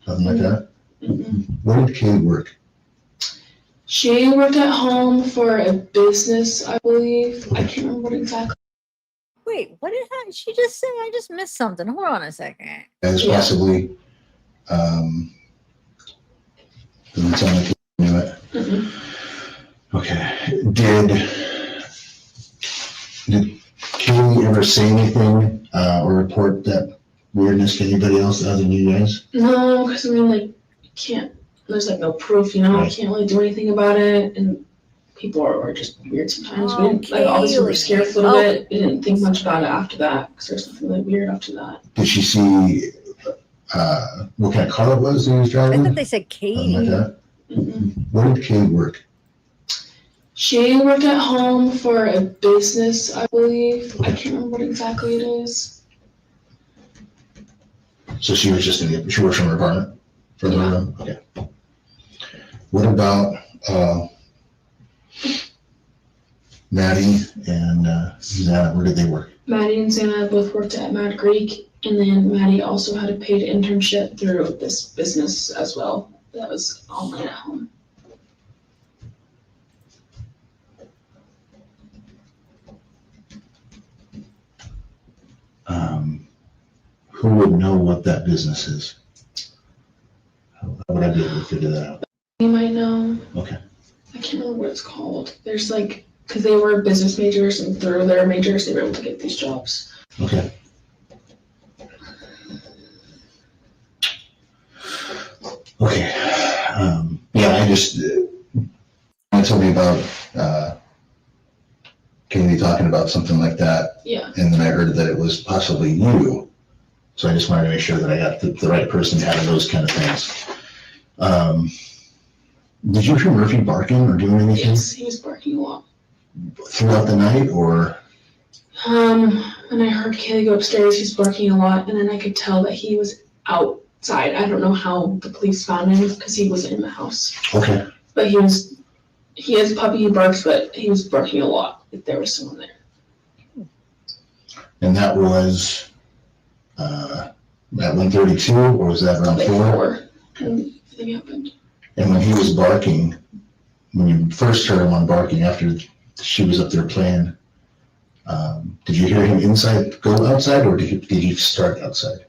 Something like that? Mm-hmm. Where did Kaylee work? She worked at home for a business, I believe. I Okay. can't remember what exactly. Wait, what did she just say? I just missed something. Hold on a second. As Yeah. possibly, doesn't sound like he knew it. Mm-hmm. Okay. Did Kaylee ever say anything or report that weirdness to anybody else other than you guys? No, because I mean, like, you can't. There's like no proof, you know. Right. I can't really do anything about it, and people are just weird sometimes. We didn't like. Obviously, we were scared a little bit. We didn't think much about it after that because there's nothing really weird after that. Did she see what kind of car it was that he was I driving? thought they said Something like Katie. that? Mm-hmm. Where did Kaylee work? She worked at home for a business, I believe. I Okay. can't remember what exactly it is. So she was she works from her apartment? From her room? Okay. What about Maddie and Zana? Where did they work? Maddie and Zana both worked at Mad Greek, and then Maddie also had a paid internship through this business as well. That was online at home. Who would know what that business is? How would I be able to figure that out? You might know. Okay. I can't remember what it's called. There's like, because they were business majors, and through their majors, they were able to get these jobs. Okay. Okay. I told me about Kaylee talking about something like that, Yeah. and then I heard that it was possibly you. So I just wanted to make sure that I got the right person having those kind of things. Did you hear Murphy barking or doing anything Yes, he was barking a lot. throughout the night, or? When I heard Kaylee go upstairs, he was barking a lot, and then I could tell that he was outside. I don't know how the police found him because he wasn't in the house. Okay. But he has a puppy, he barks, but he was barking a lot if there was someone there. And that was at 1:32, or was that around Like 4? 4, and everything happened. And when he was barking, when you first heard him on barking after she was up there playing, did you hear him go outside, or did he start outside?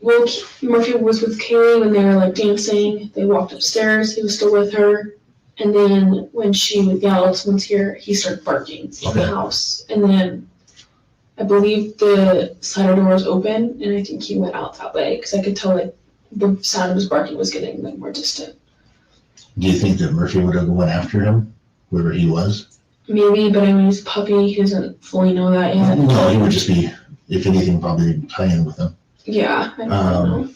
Murphy was with Kaylee when they were like dancing. They walked upstairs. He was still with her. And then when she yelled, someone's here, he started barking in the house. And then I believe the side door was open, and I think he went out that way because I could tell like the sound of his barking was getting like more distant. Do you think that Murphy would have went after him, wherever he was? Maybe, but I mean, he's a puppy. He doesn't fully know that yet. No, he would just be, if anything, probably playing with him. Yeah, I don't know.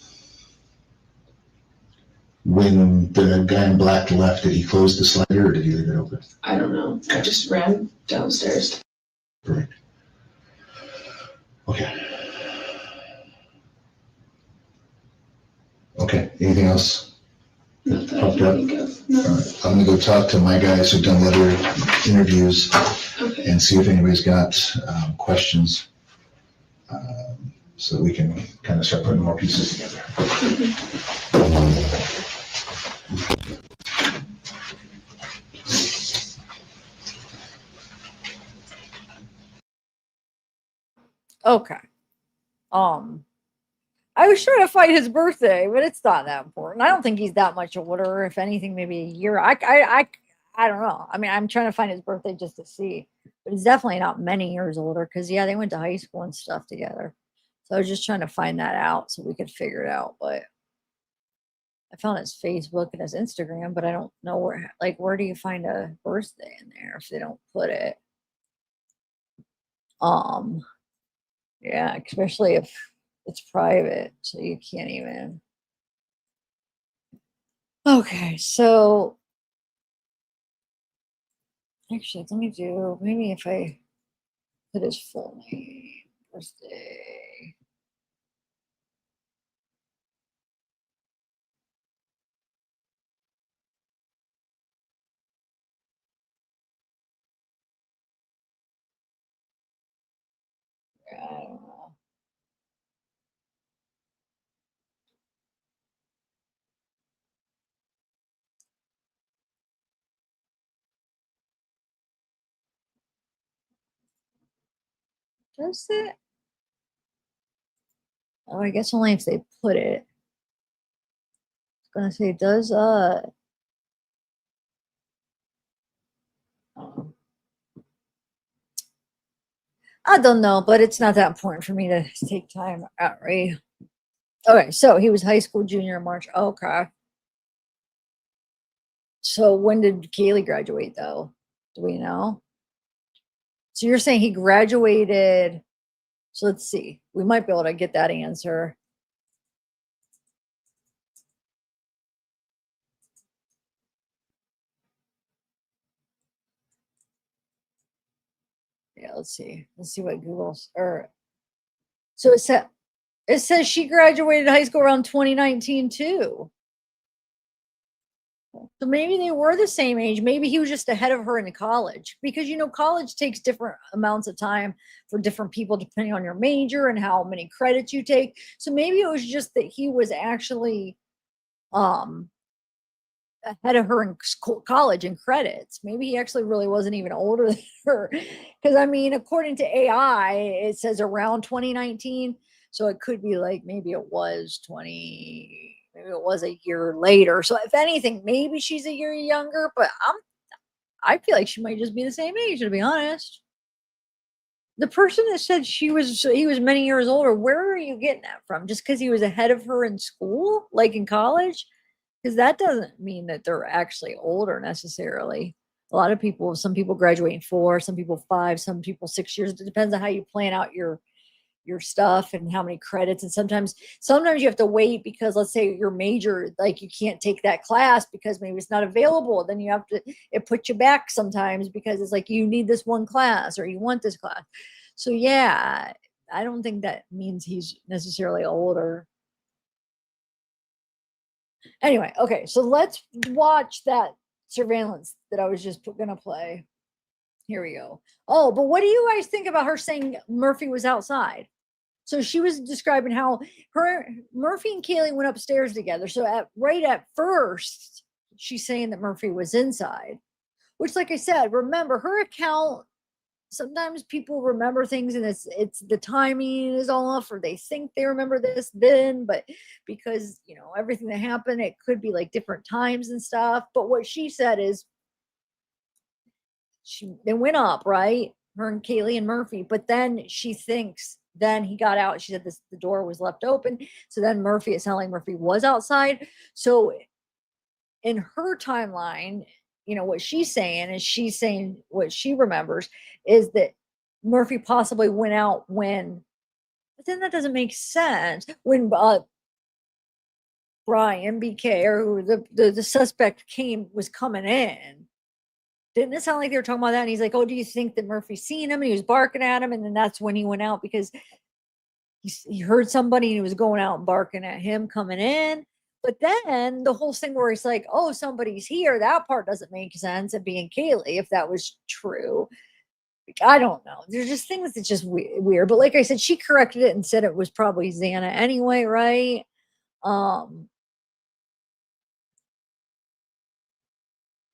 When the guy in black left, did he close the slider or did he leave it open? I don't know. I just ran downstairs. Perfect. Okay. Okay, anything else? Not that I Popped can up? think of. No. All right, I'm gonna go talk to my guys who've done other interviews Okay. and see if anybody's got questions, so that we can kind of start putting more pieces together. Okay. I was trying to find his birthday, but it's not that important. I don't think he's that much older. If anything, maybe a year. I don't know. I mean, I'm trying to find his birthday just to see, but he's definitely not many years older because yeah, they went to high school and stuff together. So I was just trying to find that out so we could figure it out. But I found his Facebook and his Instagram, but I don't know where do you find a birthday in there if they don't put it? Yeah, especially if it's private, so you can't even. Okay, so actually, let me do maybe if I put his full name, birthday. I don't know. Does it? Oh, I guess only if they put it. I was gonna say, does um, I don't know, but it's not that important for me to take time out, right? Okay, so he was high school junior in March. Okay. So when did Kaylee graduate though? Do we know? So you're saying he graduated. So let's see. We might be able to get that answer. Yeah, let's see. Let's see what Google's or so it says she graduated high school around 2019 too. So maybe they were the same age. Maybe he was just ahead of her in college because college takes different amounts of time for different people depending on your major and how many credits you take. So maybe it was just that he was actually um ahead of her in college in credits. Maybe he actually really wasn't even older than her. Because I mean, according to AI, it says around 2019. So it could be like maybe it was 20, maybe it was a year later. So if anything, maybe she's a year younger, but I feel like she might just be the same age, to be honest. The person that said he was many years older, where are you getting that from? Just because he was ahead of her in school, like in college? Because that doesn't mean that they're actually older necessarily. A lot of people, some people graduate in 4, some people 5, some people 6 years. It depends on how you plan out your stuff and how many credits. And sometimes you have to wait because let's say your major, like you can't take that class because maybe it's not available. Then you have to, it puts you back sometimes because it's like you need this one class or you want this class. So yeah, I don't think that means he's necessarily older. Anyway, okay, so let's watch that surveillance that I was just gonna play. Here we go. Oh, but what do you guys think about her saying Murphy was outside? So she was describing how Murphy and Kaylee went upstairs together. So right at first, she's saying that Murphy was inside, which, like I said, remember her account sometimes people remember things and it's the timing is all off, or they think they remember this then, but because everything that happened, it could be like different times and stuff. But what she said is they went up, right? Her and Kaylee and Murphy, but then she thinks then he got out. She said the door was left open. So then Murphy, it sounded like Murphy was outside. So in her timeline, what she's saying what she remembers is that Murphy possibly went out when, but then that doesn't make sense. When Brian BK, or the suspect was coming in. Didn't it sound like they were talking about that? And he's like, oh, do you think that Murphy seen him? And he was barking at him. And then that's when he went out, because he heard somebody and he was going out and barking at him coming in. But then the whole thing where it's like, oh, somebody's here, that part doesn't make sense. It being Kaylee, if that was true. I don't know. There's just things that's just weird. But like I said, she corrected it and said it was probably Xana anyway, right? I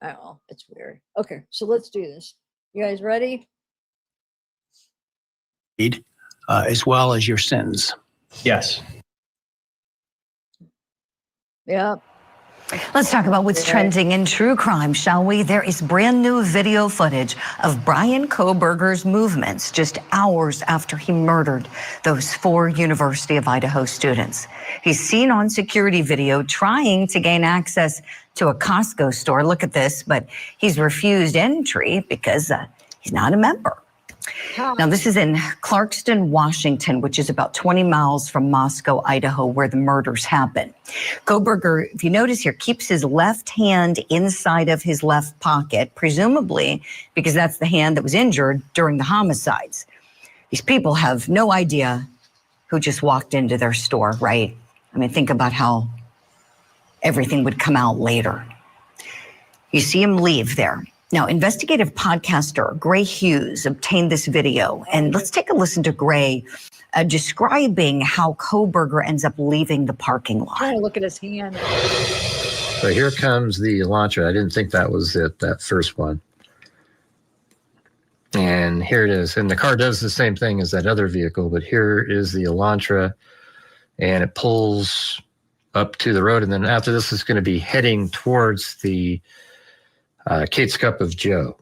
don't know. It's weird. Okay, so let's do this. You guys ready? As well as your sentence. Yes. Yeah. Let's talk about what's trending in true crime, shall we? There is brand new video footage of Brian Kohberger's movements just hours after he murdered those 4 University of Idaho students. He's seen on security video trying to gain access to a Costco store. Look at this, but he's refused entry because he's not a member. Now, this is in Clarkston, Washington, which is about 20 miles from Moscow, Idaho, where the murders happened. Kohberger, if you notice here, keeps his left hand inside of his left pocket, presumably because that's the hand that was injured during the homicides. These people have no idea who just walked into their store, right? I mean, think about how everything would come out later. You see him leave there. Now, investigative podcaster Gray Hughes obtained this video, and let's take a listen to Gray describing how Kohberger ends up leaving the parking lot. Trying to look at his hand. So here comes the Elantra. I didn't think that was it, that first one. And here it is. And the car does the same thing as that other vehicle, but here is the Elantra, and it pulls up to the road. And then after this, it's going to be heading towards the Kate's Cup of Joe.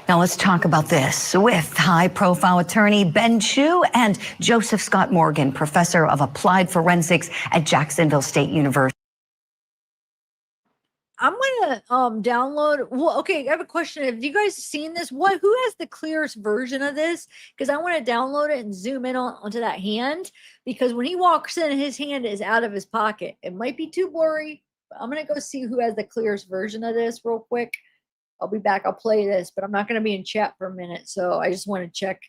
Now let's talk about this with high-profile attorney Ben Chu and Joseph Scott Morgan, professor of applied forensics at Jacksonville State University. I'm gonna download. Well, okay, I have a question. Have you guys seen this? Who has the clearest version of this? Because I want to download it and zoom in onto that hand. Because when he walks in, his hand is out of his pocket. It might be too blurry. I'm going to go see who has the clearest version of this real quick. I'll be back. I'll play this, but I'm not going to be in chat for a minute. So I just want to check.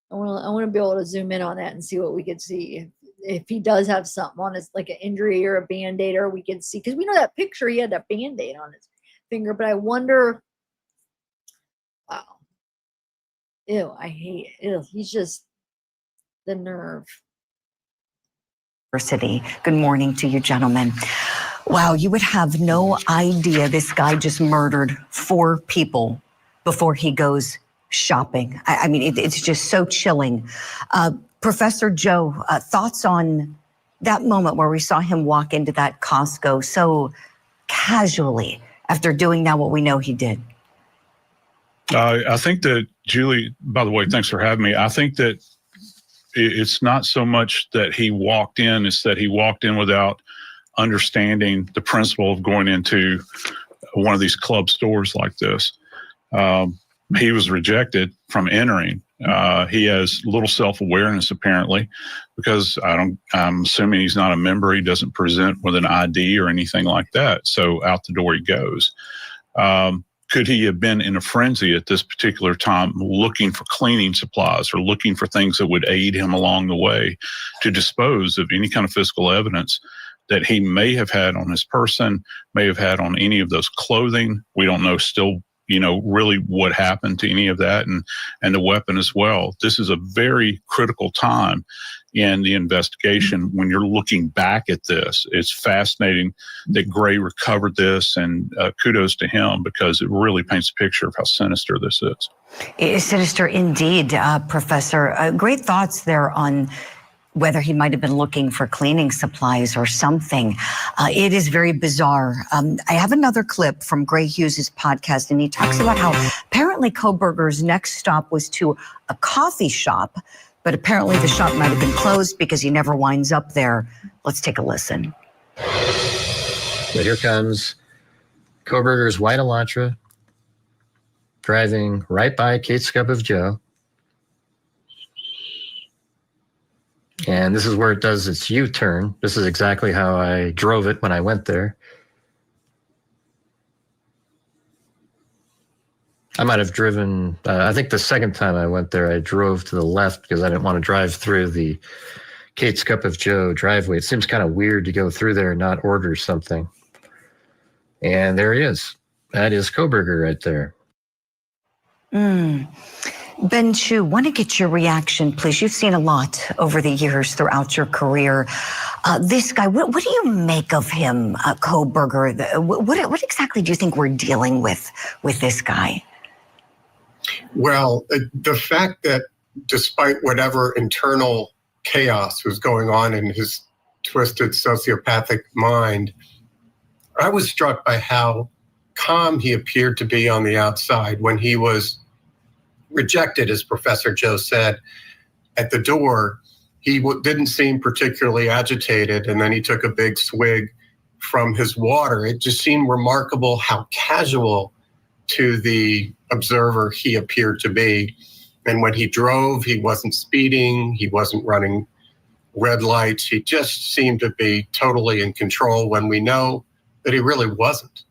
I want to be able to zoom in on that and see what we could see. If he does have something on his, like an injury or a Band-Aid, or we can see, because we know that picture, he had that Band-Aid on his finger, but I wonder, wow. Ew, I hate it. Ew, he's just the nerve. Good morning to you, gentlemen. Wow, you would have no idea this guy just murdered 4 people before he goes shopping. I mean, it's just so chilling. Professor Joe, thoughts on that moment where we saw him walk into that Costco so casually after doing now what we know he did? I think that, Julie, by the way, thanks for having me. I think that it's not so much that he walked in, it's that he walked in without understanding the principle of going into one of these club stores like this. He was rejected from entering. He has little self-awareness, apparently, because I'm assuming he's not a member. He doesn't present with an ID or anything like that. So out the door he goes. Could he have been in a frenzy at this particular time, looking for cleaning supplies or looking for things that would aid him along the way to dispose of any kind of physical evidence that he may have had on his person, may have had on any of those clothing? We don't know still, really what happened to any of that and the weapon as well. This is a very critical time in the investigation when you're looking back at this. It's fascinating that Gray recovered this, and kudos to him, because it really paints a picture of how sinister this is. It is sinister indeed, Professor. Great thoughts there on whether he might have been looking for cleaning supplies or something. It is very bizarre. I have another clip from Gray Hughes' podcast, and he talks about how apparently Kohberger's next stop was to a coffee shop, but apparently the shop might have been closed because he never winds up there. Let's take a listen. But here comes Kohberger's white Elantra, driving right by Kate's Cup of Joe. And this is where it does its U-turn. This is exactly how I drove it when I went there. I might have driven, I think the second time I went there, I drove to the left because I didn't want to drive through the Kate's Cup of Joe driveway. It seems kind of weird to go through there and not order something. And there he is. That is Kohberger right there. Ben Chu, want to get your reaction, please. You've seen a lot over the years throughout your career. This guy, what do you make of him, Kohberger? What exactly do you think we're dealing with this guy? Well, the fact that despite whatever internal chaos was going on in his twisted sociopathic mind, I was struck by how calm he appeared to be on the outside when he was rejected, as Professor Joe said, at the door. He didn't seem particularly agitated, and then he took a big swig from his water. It just seemed remarkable how casual to the observer he appeared to be. And when he drove, he wasn't speeding, he wasn't running red lights. He just seemed to be totally in control, when we know that he really wasn't.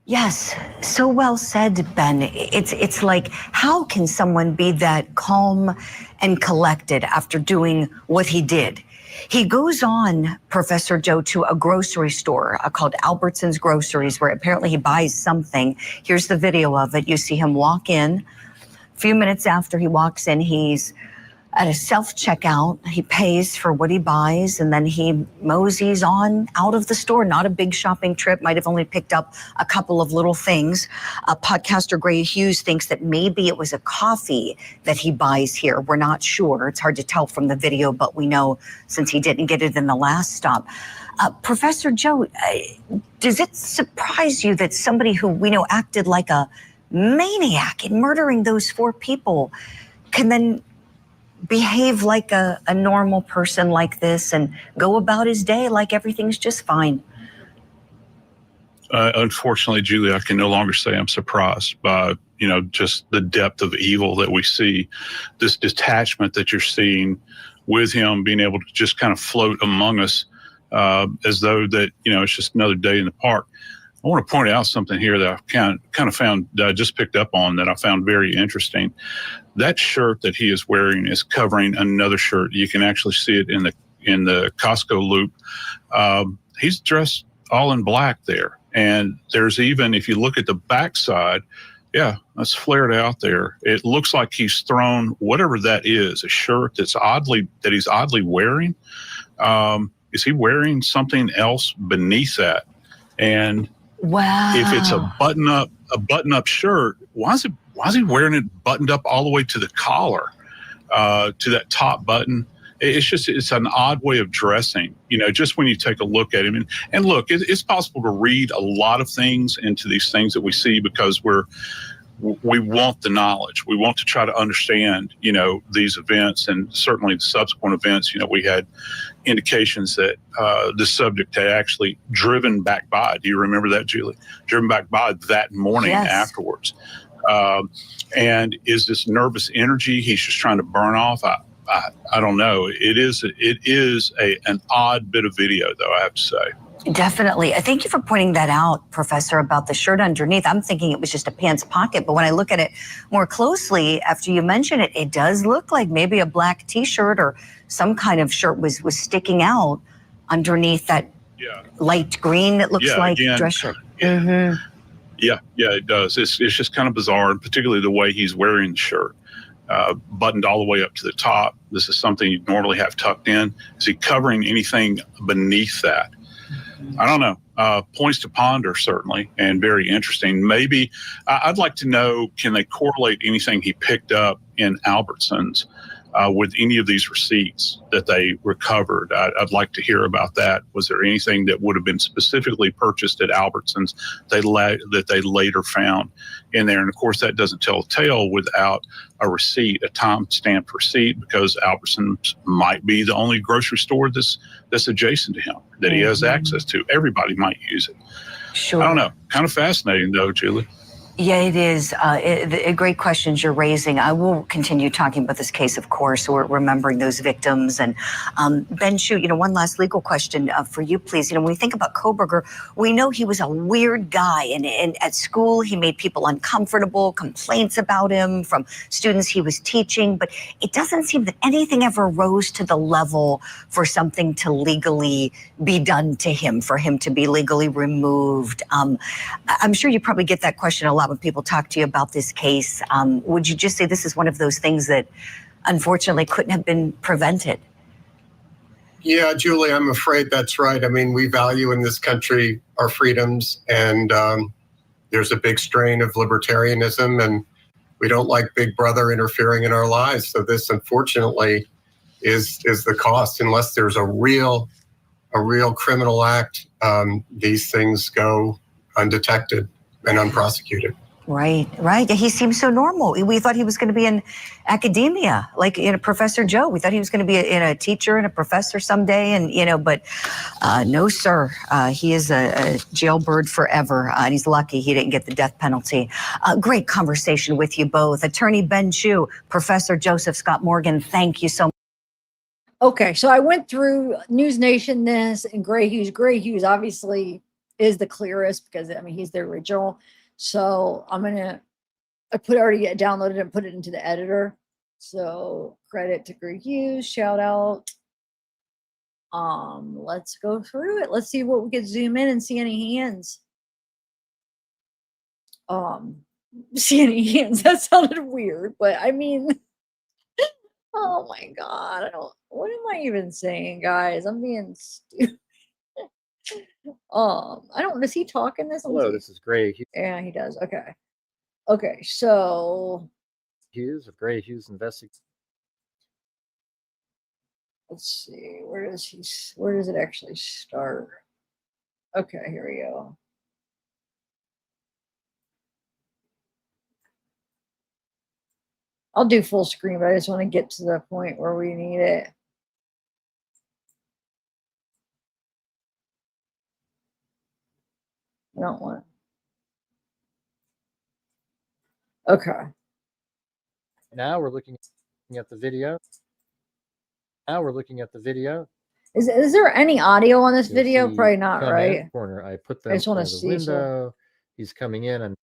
Yes, so well said, Ben. It's like, how can someone be that calm and collected after doing what he did? He goes on, Professor Joe, to a grocery store called Albertson's Groceries, where apparently he buys something. Here's the video of it. You see him walk in. A few minutes after he walks in, he's at a self-checkout. He pays for what he buys, and then he moseys on out of the store. Not a big shopping trip, might have only picked up a couple of little things. Podcaster Gray Hughes thinks that maybe it was a coffee that he buys here. We're not sure. It's hard to tell from the video, but we know since he didn't get it in the last stop. Professor Joe, does it surprise you that somebody who we know acted like a maniac in murdering those 4 people can then behave like a normal person like this and go about his day like everything's just fine? Unfortunately, Julie, I can no longer say I'm surprised by, just the depth of evil that we see, this detachment that you're seeing with him being able to just kind of float among us as though that, it's just another day in the park. I want to point out something here that I kind of found, that I just picked up on, that I found very interesting. That shirt that he is wearing is covering another shirt. You can actually see it in the Costco loop. He's dressed all in black there. And there's even, if you look at the backside, yeah, that's flared out there. It looks like he's thrown whatever that is, a shirt that he's oddly wearing. Is he wearing something else beneath that? And wow, if it's a button-up shirt, why is he wearing it buttoned up all the way to the collar, to that top button? It's an odd way of dressing, just when you take a look at him. And look, it's possible to read a lot of things into these things that we see, because we want the knowledge. We want to try to understand, these events, and certainly the subsequent events. We had indications that the subject had actually driven back by. Do you remember that, Julie? Driven back by that morning. Yes. Afterwards. And is this nervous energy he's just trying to burn off? I don't know. It is an odd bit of video, though, I have to say. Definitely. Thank you for pointing that out, Professor, about the shirt underneath. I'm thinking it was just a pants pocket, but when I look at it more closely after you mention it, it does look like maybe a black T-shirt or some kind of shirt was sticking out underneath that light green that looks like dress shirt. Yeah. Yeah, it does. It's just kind of bizarre, and particularly the way he's wearing the shirt, buttoned all the way up to the top. This is something you'd normally have tucked in. Is he covering anything beneath that? I don't know. Points to ponder, certainly, and very interesting. Maybe I'd like to know, can they correlate anything he picked up in Albertsons with any of these receipts that they recovered? I'd like to hear about that. Was there anything that would have been specifically purchased at Albertsons that they later found in there? And of course, that doesn't tell a tale without a receipt, a time-stamped receipt, because Albertsons might be the only grocery store that's adjacent to him that he has access to. Everybody might use it. Sure. I don't know. Kind of fascinating, though, Julie. Yeah, it is. Great questions you're raising. I will continue talking about this case, of course. We're remembering those victims. And Ben Shu, one last legal question for you, please. When we think about Koberger, we know he was a weird guy. And at school, he made people uncomfortable, complaints about him from students he was teaching. But it doesn't seem that anything ever rose to the level for something to legally be done to him, for him to be legally removed. I'm sure you probably get that question a lot when people talk to you about this case. Would you just say this is one of those things that unfortunately couldn't have been prevented? Yeah, Julie, I'm afraid that's right. I mean, we value in this country our freedoms, and there's a big strain of libertarianism, and we don't like Big Brother interfering in our lives. So this, unfortunately, is the cost. Unless there's a real criminal act, these things go undetected and unprosecuted. Right. He seems so normal. We thought he was going to be in academia, like Professor Joe. We thought he was going to be a teacher and a professor someday, and but no, sir. He is a jailbird forever, and he's lucky he didn't get the death penalty. Great conversation with you both, Attorney Ben Chu, Professor Joseph Scott Morgan. Thank you so much. Okay, so I went through News Nation this and Gray Hughes. Gray Hughes obviously is the clearest because he's the original. So I already downloaded it and put it into the editor. So credit to Gray Hughes, shout out. Let's go through it. Let's see what we can zoom in and see any hands. See any hands. That sounded weird, but I mean, oh my God. What am I even saying, guys? I'm being stupid. Does he talk in this? Hello, this is Gray Hughes. Yeah, he does. Okay, so Hughes of Gray Hughes Investigation. let's see, where does it actually start? Okay, here we go. I'll do full screen, but I just want to get to the point where we need it. I don't want. Okay. Now we're looking at the video. Is there any audio on this You'll video? see Probably not, comment right? Corner. I put them I just want by to the see. window. He's coming in and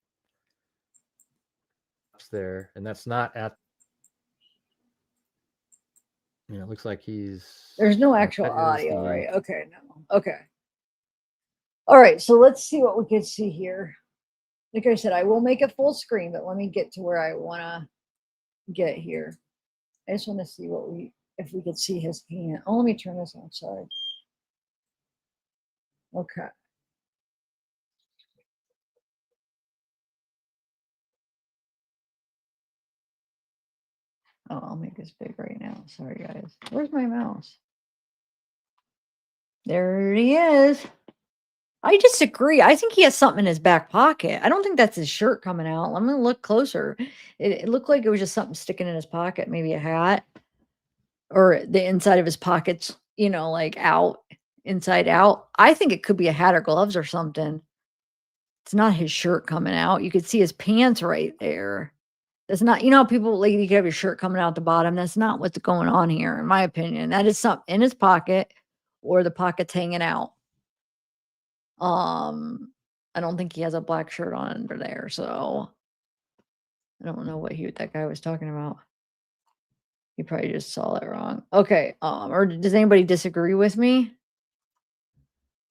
there, and that's not at. It looks like there's no actual audio, right? Okay, no. Okay. All right, so let's see what we can see here. Like I said, I will make it full screen, but let me get to where I want to get here. I just want to see if we could see his hand. Oh, let me turn this on. Sorry. Okay. Oh, I'll make this big right now. Sorry, guys. Where's my mouse? There he is. I disagree. I think he has something in his back pocket. I don't think that's his shirt coming out. I'm going to look closer. It looked like it was just something sticking in his pocket, maybe a hat or the inside of his pockets, like inside out. I think it could be a hat or gloves or something. It's not his shirt coming out. You could see his pants right there. That's not, people like you can have your shirt coming out the bottom. That's not what's going on here, in my opinion. That is something in his pocket or the pocket's hanging out. I don't think he has a black shirt on under there, so I don't know what that guy was talking about. He probably just saw it wrong. Okay, or does anybody disagree with me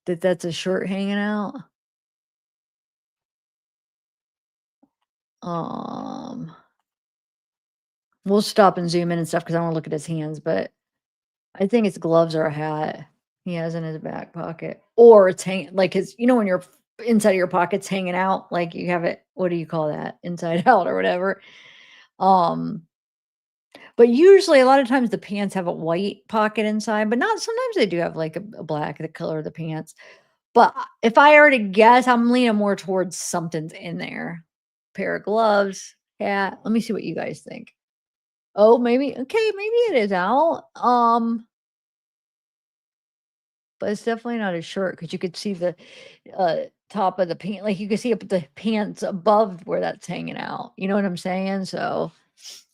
that that's a shirt hanging out? We'll stop and zoom in and stuff because I want to look at his hands, but I think it's gloves or a hat he has in his back pocket, or it's hanging like his. You know when your inside of your pocket's hanging out, like you have it. What do you call that? Inside out or whatever. Um, but usually a lot of times the pants have a white pocket inside, but not sometimes they do have like a black, the color of the pants. But if I were to guess, I'm leaning more towards something's in there. Pair of gloves, hat. Let me see what you guys think. Oh, maybe okay, maybe it is out. But it's definitely not a shirt because you could see the top of the pant, like you could see up the pants above where that's hanging out. You know what I'm saying? So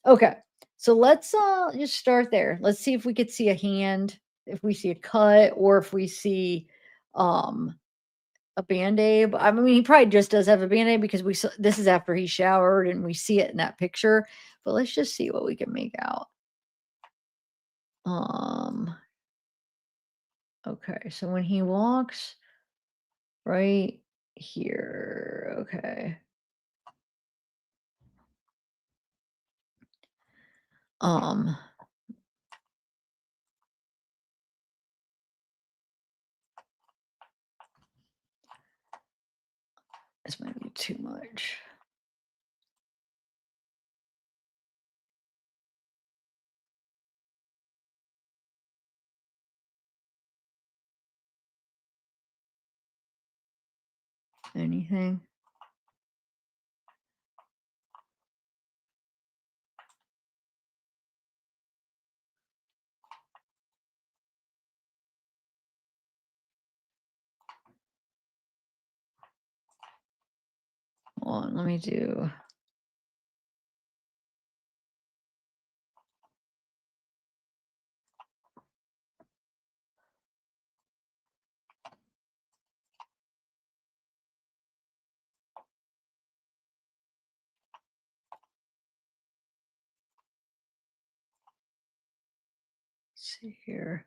okay. So let's just start there. Let's see if we could see a hand, if we see a cut, or if we see a band-aid. I mean, he probably just does have a band-aid because we saw this is after he showered and we see it in that picture. But let's just see what we can make out. Okay, so when he walks right here, okay. Um, this might be too much. Anything? Hold on, let me do. Let's see here.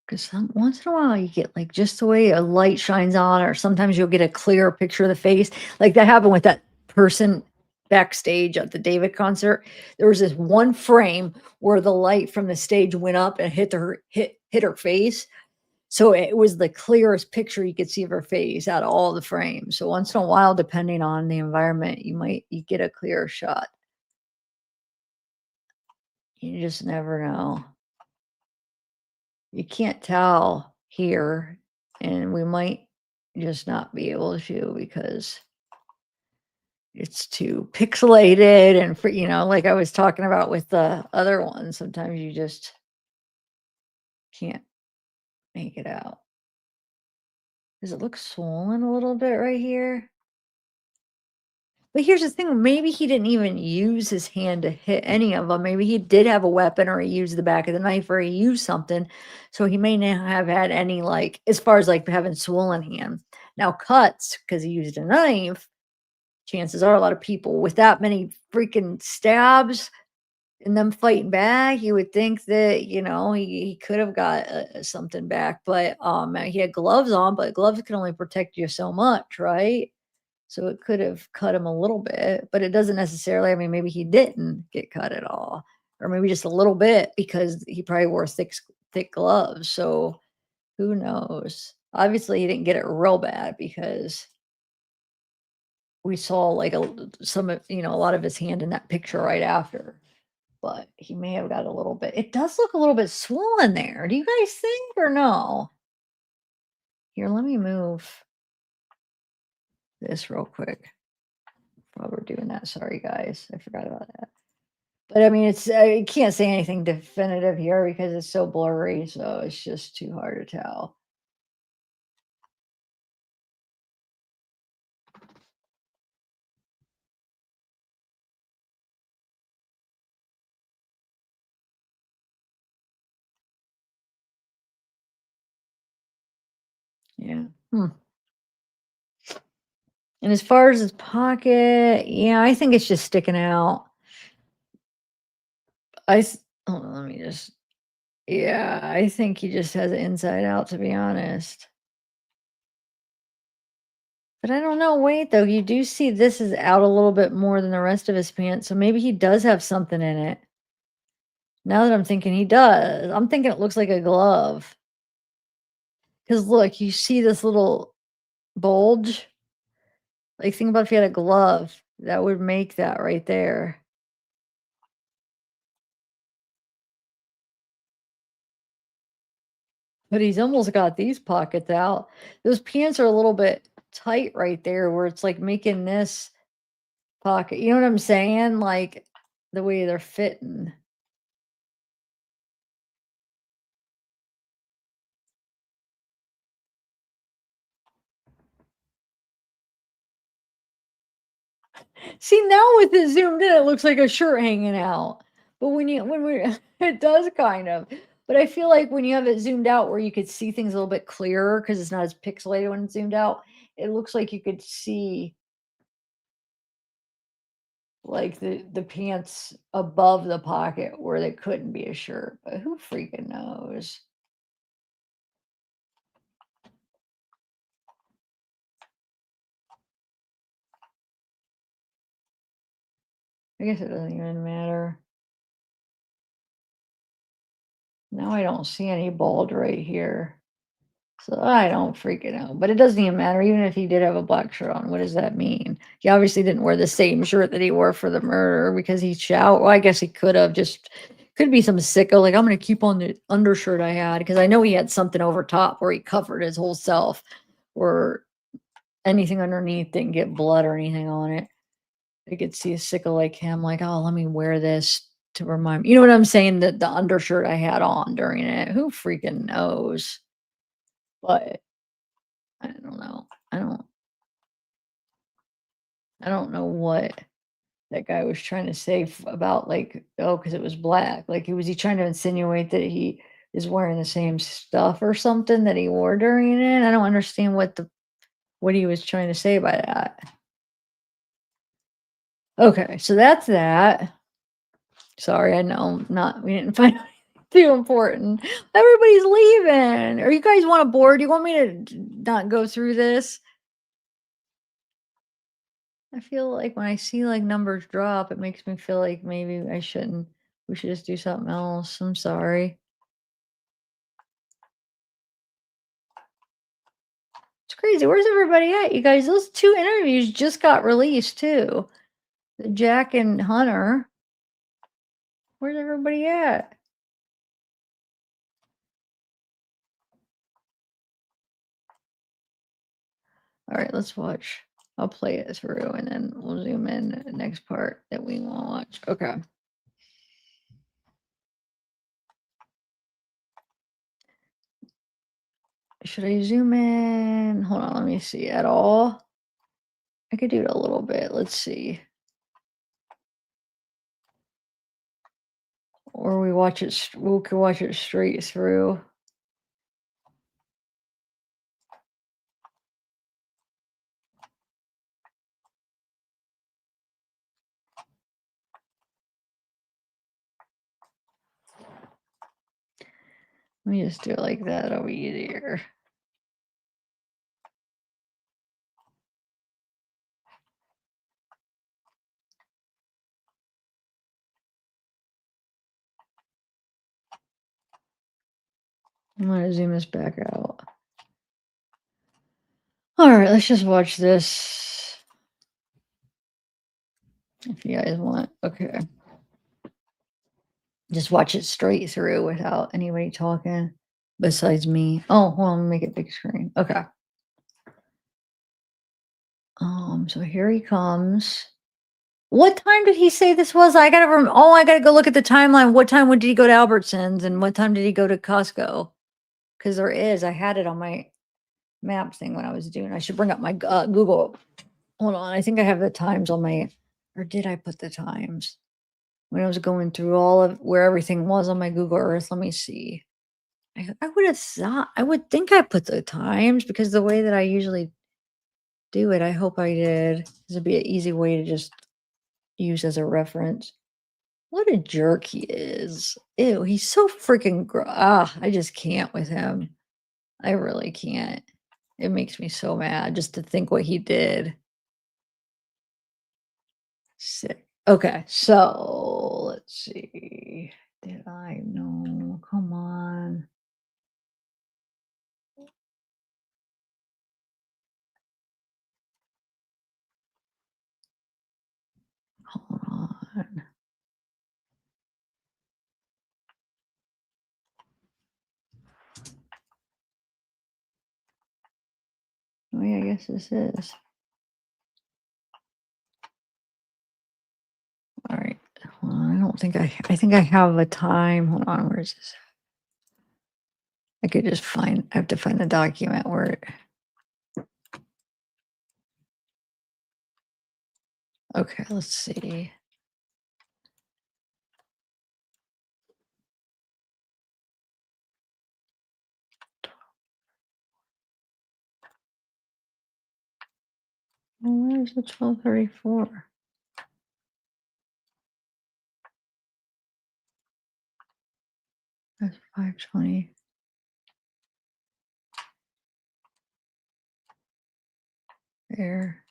Because once in a while you get like just the way a light shines on, or sometimes you'll get a clearer picture of the face. Like that happened with that person backstage at the David concert. There was this one frame where the light from the stage went up and hit her face. So it was the clearest picture you could see of her face out of all the frames. So once in a while, depending on the environment, you get a clearer shot. You just never know. You can't tell here, and we might just not be able to because it's too pixelated and for like I was talking about with the other one, sometimes you just can't make it out. Does it look swollen a little bit right here? But here's the thing, maybe he didn't even use his hand to hit any of them. Maybe he did have a weapon, or he used the back of the knife, or he used something. So he may not have had any, like, as far as like having swollen hand. Now cuts, because he used a knife, chances are a lot of people with that many freaking stabs and them fighting back, you would think that, he could have got something back. But he had gloves on, but gloves can only protect you so much, right? So it could have cut him a little bit, but it doesn't necessarily. I mean, maybe he didn't get cut at all, or maybe just a little bit because he probably wore thick gloves. So who knows? Obviously, he didn't get it real bad because we saw like a lot of his hand in that picture right after. But he may have got a little bit. It does look a little bit swollen there. Do you guys think or no? Here, let me move this real quick. While we're doing that, sorry guys, I forgot about that. But I mean, it's I can't say anything definitive here because it's so blurry, so it's just too hard to tell. Yeah. And as far as his pocket, yeah, I think it's just sticking out. Hold on, let me just. Yeah, I think he just has it inside out, to be honest. But I don't know. Wait, though. You do see this is out a little bit more than the rest of his pants. So maybe he does have something in it. Now that I'm thinking he does. I'm thinking it looks like a glove. Because look, you see this little bulge? Like, think about if you had a glove. That would make that right there. But he's almost got these pockets out. Those pants are a little bit tight right there where it's like making this pocket. You know what I'm saying? Like the way they're fitting. See, now with it zoomed in, it looks like a shirt hanging out. But when we it does kind of. But I feel like when you have it zoomed out where you could see things a little bit clearer because it's not as pixelated when it's zoomed out, it looks like you could see like the pants above the pocket where they couldn't be a shirt. But who freaking knows? I guess it doesn't even matter. Now I don't see any bald right here. So I don't freaking know. But it doesn't even matter. Even if he did have a black shirt on, what does that mean? He obviously didn't wear the same shirt that he wore for the murder because he showered. Well, I guess he could have just could be some sicko. Like, I'm gonna keep on the undershirt I had because I know he had something over top where he covered his whole self or anything underneath didn't get blood or anything on it. I could see a sicko like him, like, oh, let me wear this to remind me. You know what I'm saying? That the undershirt I had on during it. Who freaking knows? But I don't know. I don't know what that guy was trying to say about like, oh, because it was black. Like, was he trying to insinuate that he is wearing the same stuff or something that he wore during it? I don't understand what he was trying to say by that. Okay, so that's that. Sorry, I know we didn't find anything too important. Everybody's leaving. Are you guys want a board? Do you want me to not go through this? I feel like when I see like numbers drop, it makes me feel like maybe I shouldn't. We should just do something else. I'm sorry. It's crazy. Where's everybody at? You guys, those 2 interviews just got released too. The Jack and Hunter. Where's everybody at? All right, let's watch. I'll play it through and then we'll zoom in the next part that we want to watch. Okay. Should I zoom in? Hold on, let me see at all. I could do it a little bit. Let's see. Or we could watch it straight through. Let me just do it like that. It'll be easier. I'm gonna zoom this back out. All right, let's just watch this. If you guys want, okay. Just watch it straight through without anybody talking besides me. Oh, hold on, make it big screen. Okay. So here he comes. What time did he say this was? I gotta go look at the timeline. What time did he go to Albertsons and what time did he go to Costco? Because I had it on my maps thing when I was doing. I should bring up my Google. Hold on, I think I have the times on my, or did I put the times when I was going through all of where everything was on my Google Earth? Let me see. I would have thought, I would think I put the times because the way that I usually do it, I hope I did. This would be an easy way to just use as a reference. What a jerk he is. Ew, he's so freaking I just can't with him. I really can't. It makes me so mad just to think what he did. Sick. Okay, so let's see. Did I know? Come on. Hold on. Oh yeah, I guess this is. All right. Well, I don't think I think I have a time. Hold on, where is this? I could just find, I have to find the document where it. Okay, let's see. Well, where's the 1234? That's 520. There.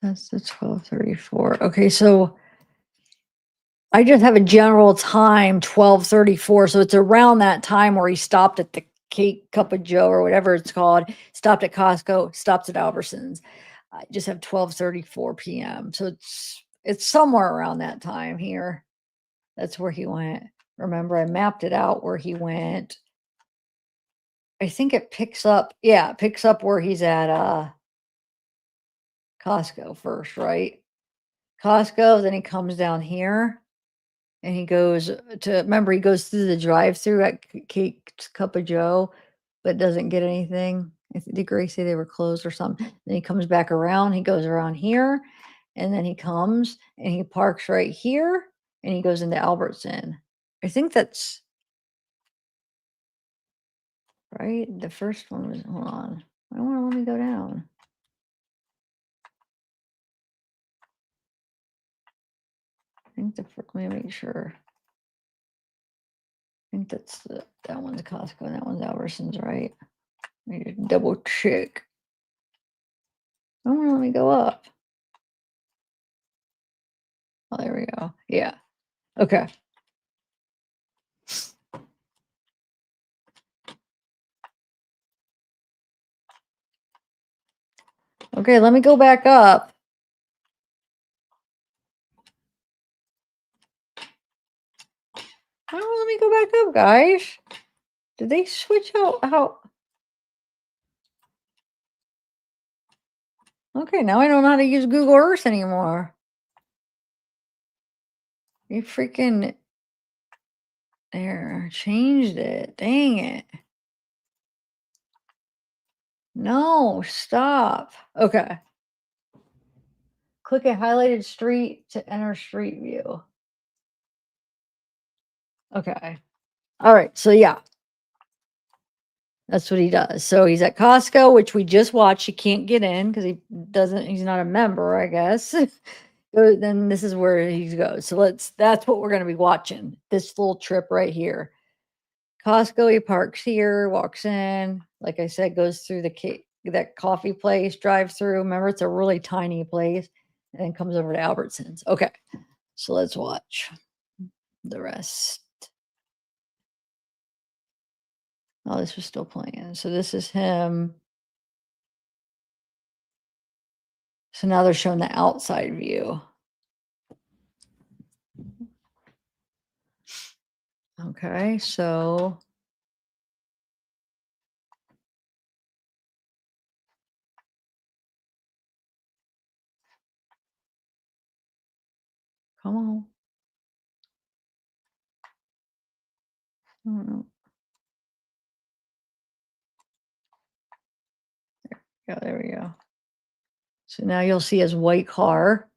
That's the 1234. Okay, so I just have a general time, 1234. So it's around that time where he stopped at the Cake Cup of Joe or whatever it's called, stopped at Costco, stopped at Albertsons. I just have 12:34 p.m. So it's somewhere around that time here. That's where he went. Remember, I mapped it out where he went. I think it picks up, yeah, it picks up where he's at Costco first, right? Costco, then he comes down here and he goes to, remember, he goes through the drive-through at Cake Cup of Joe, but doesn't get anything. Did Grace say they were closed or something? Then he comes back around, he goes around here, and then he comes and he parks right here and he goes into Albertson. I think that's right. The first one was, hold on. I want to let me go down. I think let me make sure. I think that's that one's Costco and that one's Albertsons, right? Let me just double check. Oh, let me go up. Oh, there we go. Yeah. Okay. Okay, let me go back up. Oh, let me go back up, guys. Did they switch out how? Okay, now I don't know how to use Google Earth anymore. You freaking there changed it. Dang it. No, stop. Okay. Click a highlighted street to enter street view. Okay. All right. So yeah. That's what he does. So he's at Costco, which we just watched. He can't get in because he's not a member, I guess. So then this is where he goes. So that's what we're going to be watching. This little trip right here. Costco, he parks here, walks in. Like I said, goes through that coffee place, drives through. Remember, it's a really tiny place. And then comes over to Albertsons. Okay. So let's watch the rest. Oh, this was still playing. So this is him. So now they're showing the outside view. Okay, so come on. Oh, yeah, there we go. So now you'll see his white car.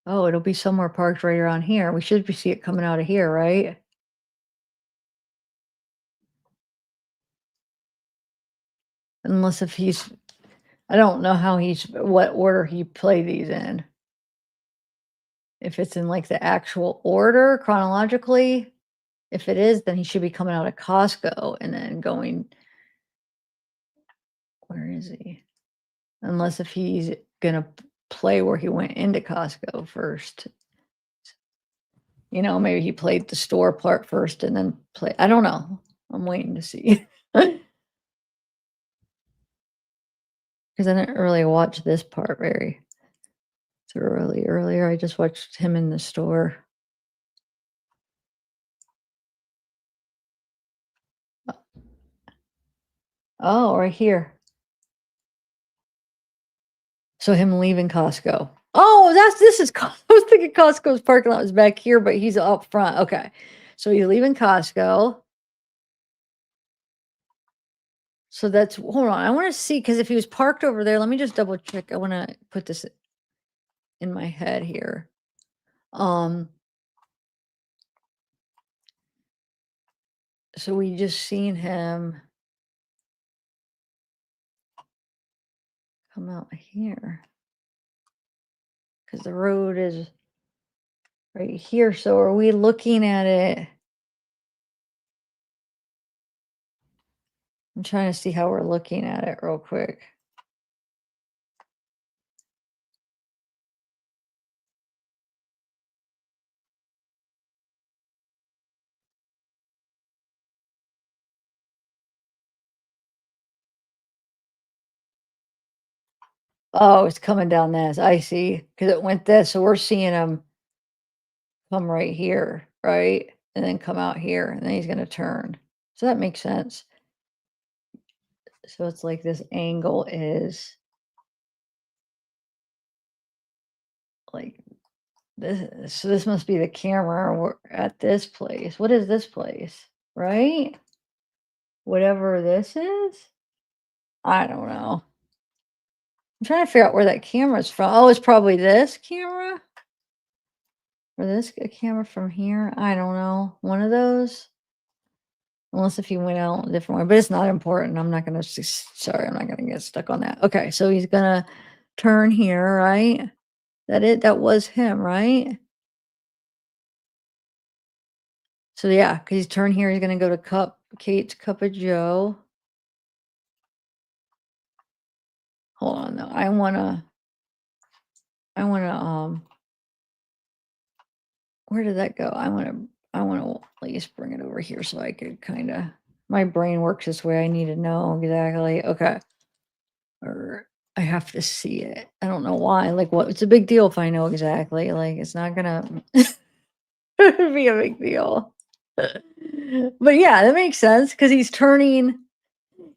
Oh, it'll be somewhere parked right around here. We should see it coming out of here, right? Unless if I don't know what order he played these in. If it's in like the actual order chronologically. If it is, then he should be coming out of Costco and then going. Where is he? Unless if he's gonna play where he went into Costco first. You know, maybe he played the store part first and then play. I don't know. I'm waiting to see. Because I didn't really watch this part very thoroughly earlier. I just watched him in the store. Oh, right here. So him leaving Costco. Oh, this is I was thinking Costco's parking lot was back here, but he's up front. Okay. So he's leaving Costco. So that's hold on. I want to see because if he was parked over there, let me just double check. I want to put this in my head here. So we just seen him come out here. Because the road is right here. So are we looking at it? I'm trying to see how we're looking at it real quick. Oh, it's coming down this. I see. Because it went this. So we're seeing him come right here, right? And then come out here. And then he's going to turn. So that makes sense. So it's like this angle is like this. So this must be the camera. We're at this place. What is this place? Right? Whatever this is? I don't know. I'm trying to figure out where that camera's from. Oh, it's probably this camera? Or this camera from here? I don't know. One of those? Unless if he went out a different way, but it's not important. I'm not going to, sorry, I'm not going to get stuck on that. Okay, so he's going to turn here, right? That was him, right? So yeah, because he's turned here, he's going to go to Kate's Cup of Joe. Hold on though. I want to, where did that go? I want to at least bring it over here so I could kind of, my brain works this way. I need to know exactly. Okay. Or I have to see it. I don't know why. Like, what? It's a big deal if I know exactly. Like, it's not gonna be a big deal. But yeah, that makes sense because he's turning.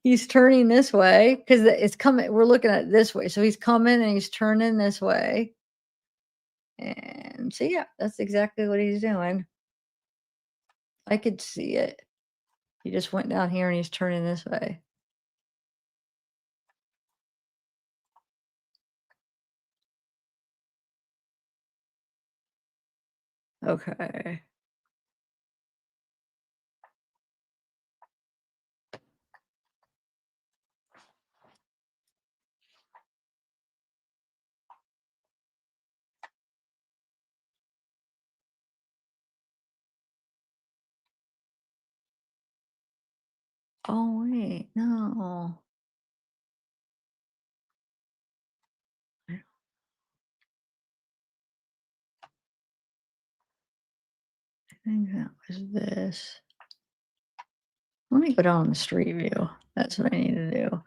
He's turning this way because it's coming. We're looking at it this way, so he's coming and he's turning this way. And so yeah, that's exactly what he's doing. I could see it. He just went down here and he's turning this way. Okay. Oh wait, no. I think that was this. Let me go down the street view. That's what I need to do.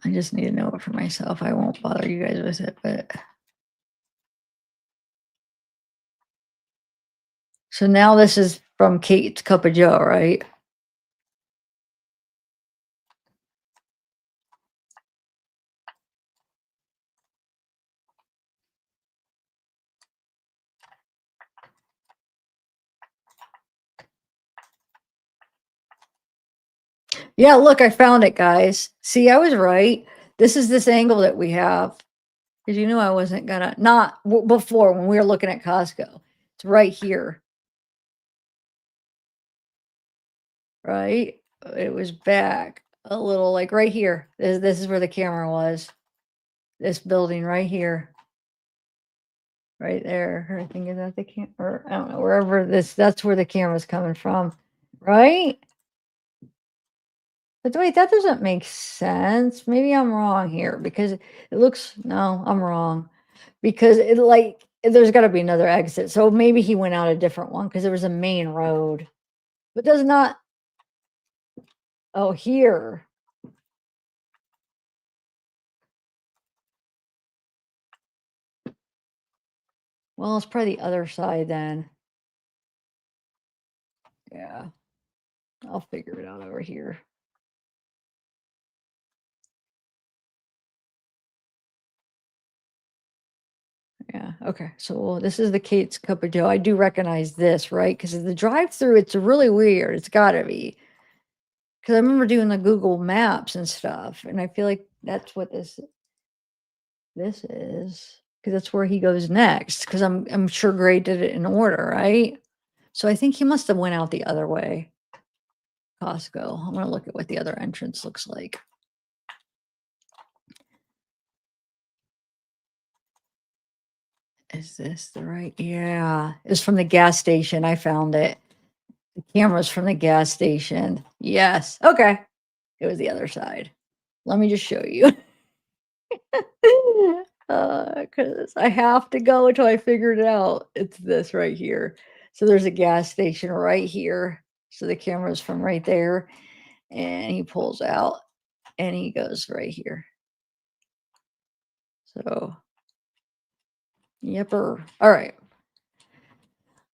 I just need to know it for myself. I won't bother you guys with it, but. So now this is from Kate's Cup of Joe, right? Yeah, look, I found it, guys. See, I was right. This is this angle that we have. Because you knew I wasn't gonna, not before when we were looking at Costco. It's right here. Right? It was back a little, like right here. This is where the camera was. This building right here. right there. I think is that the or I don't know, wherever that's where the camera's coming from, right? But wait, that doesn't make sense. Maybe I'm wrong here because it looks, no, I'm wrong. Because it like there's got to be another exit. So maybe he went out a different one because there was a main road. But does not, oh, here. Well, it's probably the other side then. Yeah. I'll figure it out over here. Yeah. Okay. So this is the Kate's Cup of Joe. I do recognize this, right? Because the drive-through, it's really weird. It's got to be. Because I remember doing the Google Maps and stuff, and I feel like that's what this is. Because that's where he goes next. Because I'm sure Gray did it in order, right? So I think he must have went out the other way. Costco. I'm gonna look at what the other entrance looks like. Is this the right? Yeah, it's from the gas station. I found it. The camera's from the gas station. Yes. Okay. It was the other side. Let me just show you. Because I have to go until I figured it out. It's this right here. So there's a gas station right here. So the camera's from right there. And he pulls out and he goes right here. So, yepper. All right.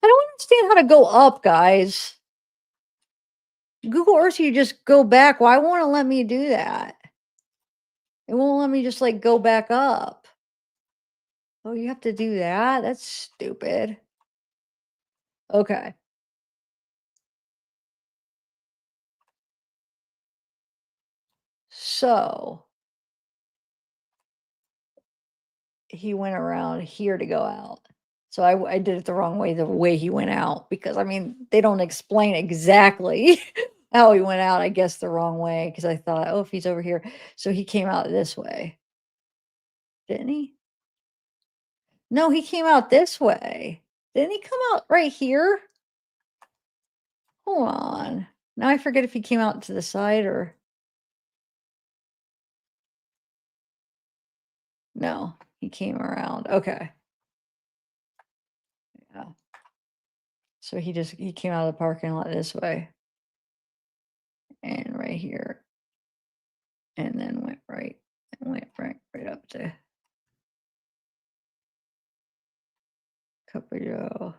I don't understand how to go up, guys. Google Earth, you just go back. Why won't it let me do that? It won't let me just like go back up. Oh, you have to do that? That's stupid. Okay. So he went around here to go out. So I did it the wrong way, the way he went out, because I mean, they don't explain exactly how he went out, I guess the wrong way, because I thought, oh, if he's over here. So he came out this way. Didn't he? No, he came out this way. Didn't he come out right here? Hold on. Now I forget if he came out to the side or. No, he came around. Okay. Yeah. So he came out of the parking lot this way. And right here. And then went right. And went right up to Cup of Joe.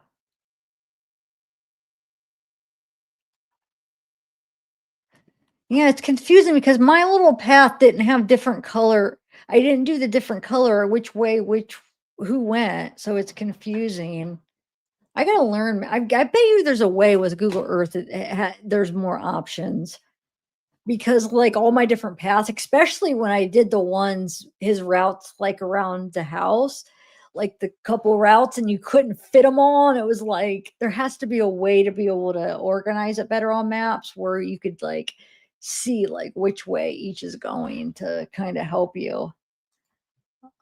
Yeah, it's confusing because my little path didn't have different color. I didn't do the different color, which way, who went. So it's confusing. I gotta learn. I bet you there's a way with Google Earth that there's more options because, like, all my different paths, especially when I did the ones his routes like around the house, like the couple routes, and you couldn't fit them all. And it was like there has to be a way to be able to organize it better on maps where you could like see like which way each is going to kind of help you.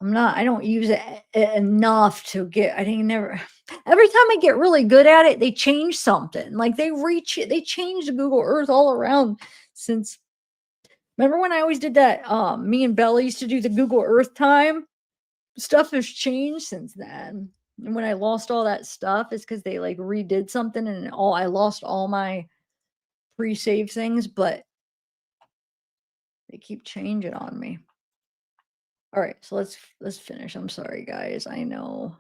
I don't use it enough to get, I think never, every time I get really good at it, they change something. Like they changed Google Earth all around since, remember when I always did that? Me and Bella used to do the Google Earth time. Stuff has changed since then. And when I lost all that stuff, it's because they like redid something and I lost all my pre-save things, but they keep changing on me. All right, so let's finish. I'm sorry, guys. I know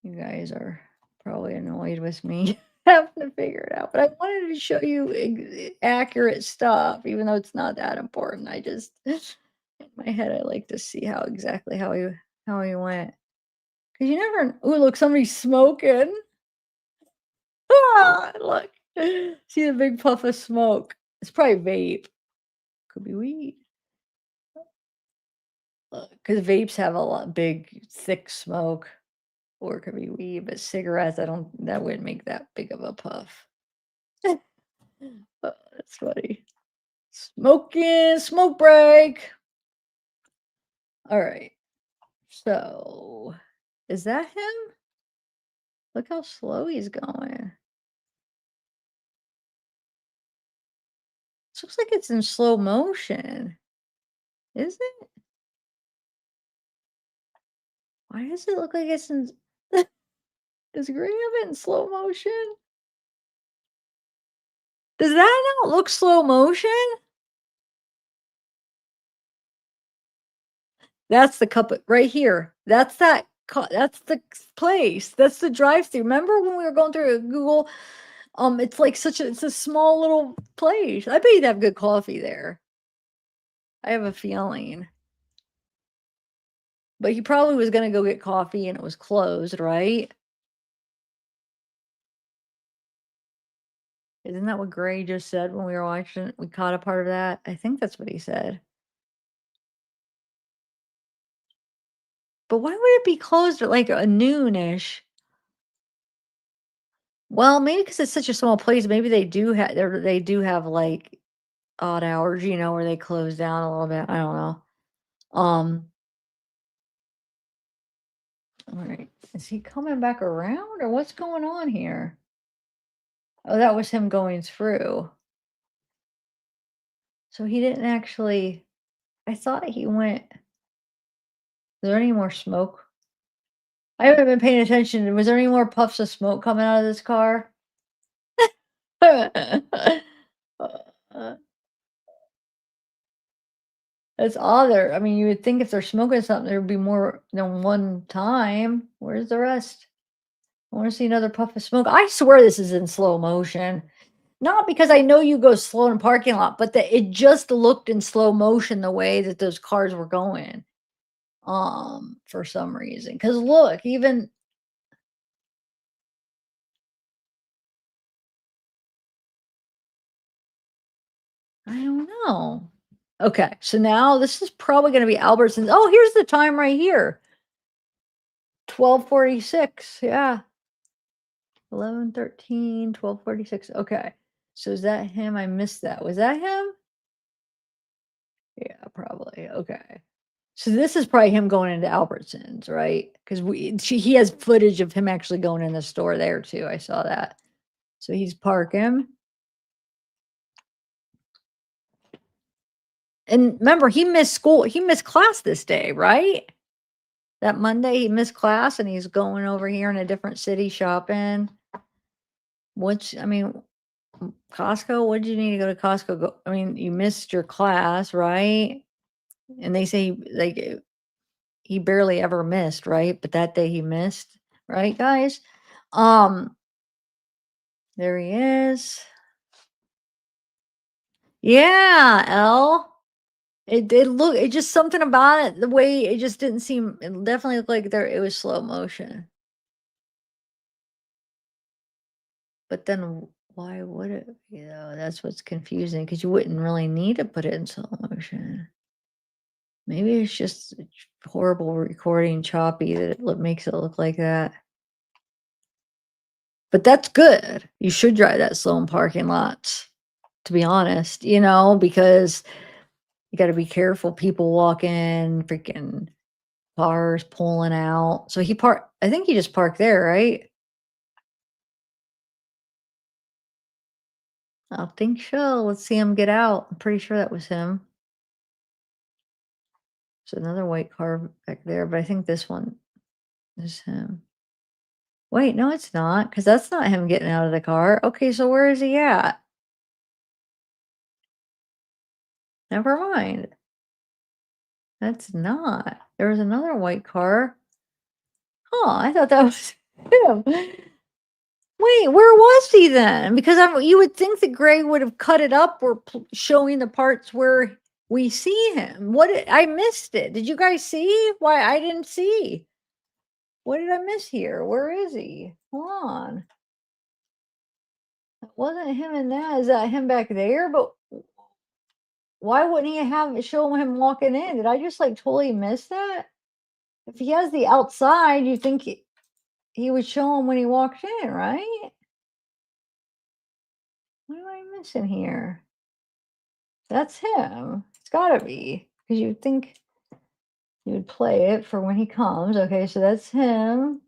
you guys are probably annoyed with me having to figure it out, but I wanted to show you accurate stuff, even though it's not that important. I just in my head, I like to see exactly how he went. Cause you never. Oh, look, somebody's smoking. Ah, look, see the big puff of smoke. It's probably vape. Could be weed. Because vapes have a lot big, thick smoke, or it could be weed. But cigarettes, that wouldn't make that big of a puff. Oh, that's funny. Smoking, smoke break. All right. So Is that him? Look how slow he's going. This looks like it's in slow motion. Is it? Why does it look like it's in does Greg have it in slow motion? Does that not look slow motion? That's the cup right here. That's that's the place. That's the drive-through. Remember when we were going through Google? It's like it's a small little place. I bet you'd have good coffee there. I have a feeling. But he probably was gonna go get coffee and it was closed, right? Isn't that what Gray just said when we were watching? We caught a part of that. I think that's what he said. But why would it be closed at like a noonish? Well, maybe because it's such a small place. Maybe they do have like odd hours, where they close down a little bit. I don't know. All right. Is he coming back around or what's going on here? Oh, that was him going through. So he didn't actually. I thought he went. Is there any more smoke? I haven't been paying attention. Was there any more puffs of smoke coming out of this car? It's odd there. I mean, you would think if they're smoking something, there would be more than one time. Where's the rest? I want to see another puff of smoke. I swear this is in slow motion. Not because I know you go slow in a parking lot, but that it just looked in slow motion the way that those cars were going. For some reason. Because look, even I don't know. Okay, so now this is probably going to be Albertsons. Oh, here's the time right here. 12:46. Yeah. 11:13, 12:46. Okay. So is that him? I missed that. Was that him? Yeah, probably. Okay. So this is probably him going into Albertsons, right? Because he has footage of him actually going in the store there too. I saw that. So he's parking. And remember, he missed school. He missed class this day, right? That Monday he missed class and he's going over here in a different city shopping. Costco, what did you need to go to Costco? You missed your class, right? And they say he barely ever missed, right? But that day he missed, right, guys? There he is. Yeah, L. It just something about it, the way it just didn't seem, it definitely looked like it was slow motion. But then why would it be though? That's what's confusing because you wouldn't really need to put it in slow motion. Maybe it's just horrible recording, choppy, that makes it look like that. But that's good. You should drive that slow in parking lots, to be honest, because you got to be careful. People walking, freaking cars pulling out. So I think he just parked there, right? I think so. Let's see him get out. I'm pretty sure that was him. There's another white car back there, but I think this one is him. Wait, no, it's not, because that's not him getting out of the car. Okay, so where is he at? Never mind. That's not. There was another white car. Oh, I thought that was him. Wait, where was he then? Because you would think that Gray would have cut it up or showing the parts where we see him. I missed it. Did you guys see? Why I didn't see? What did I miss here? Where is he? Hold on. It wasn't him in that. Is that him back there? But why wouldn't he show him walking in? Did I just totally miss that? If he has the outside, you think he would show him when he walked in, right? What am I missing here? That's him. It's gotta be. Because you think You would play it for when he comes. Okay, so that's him.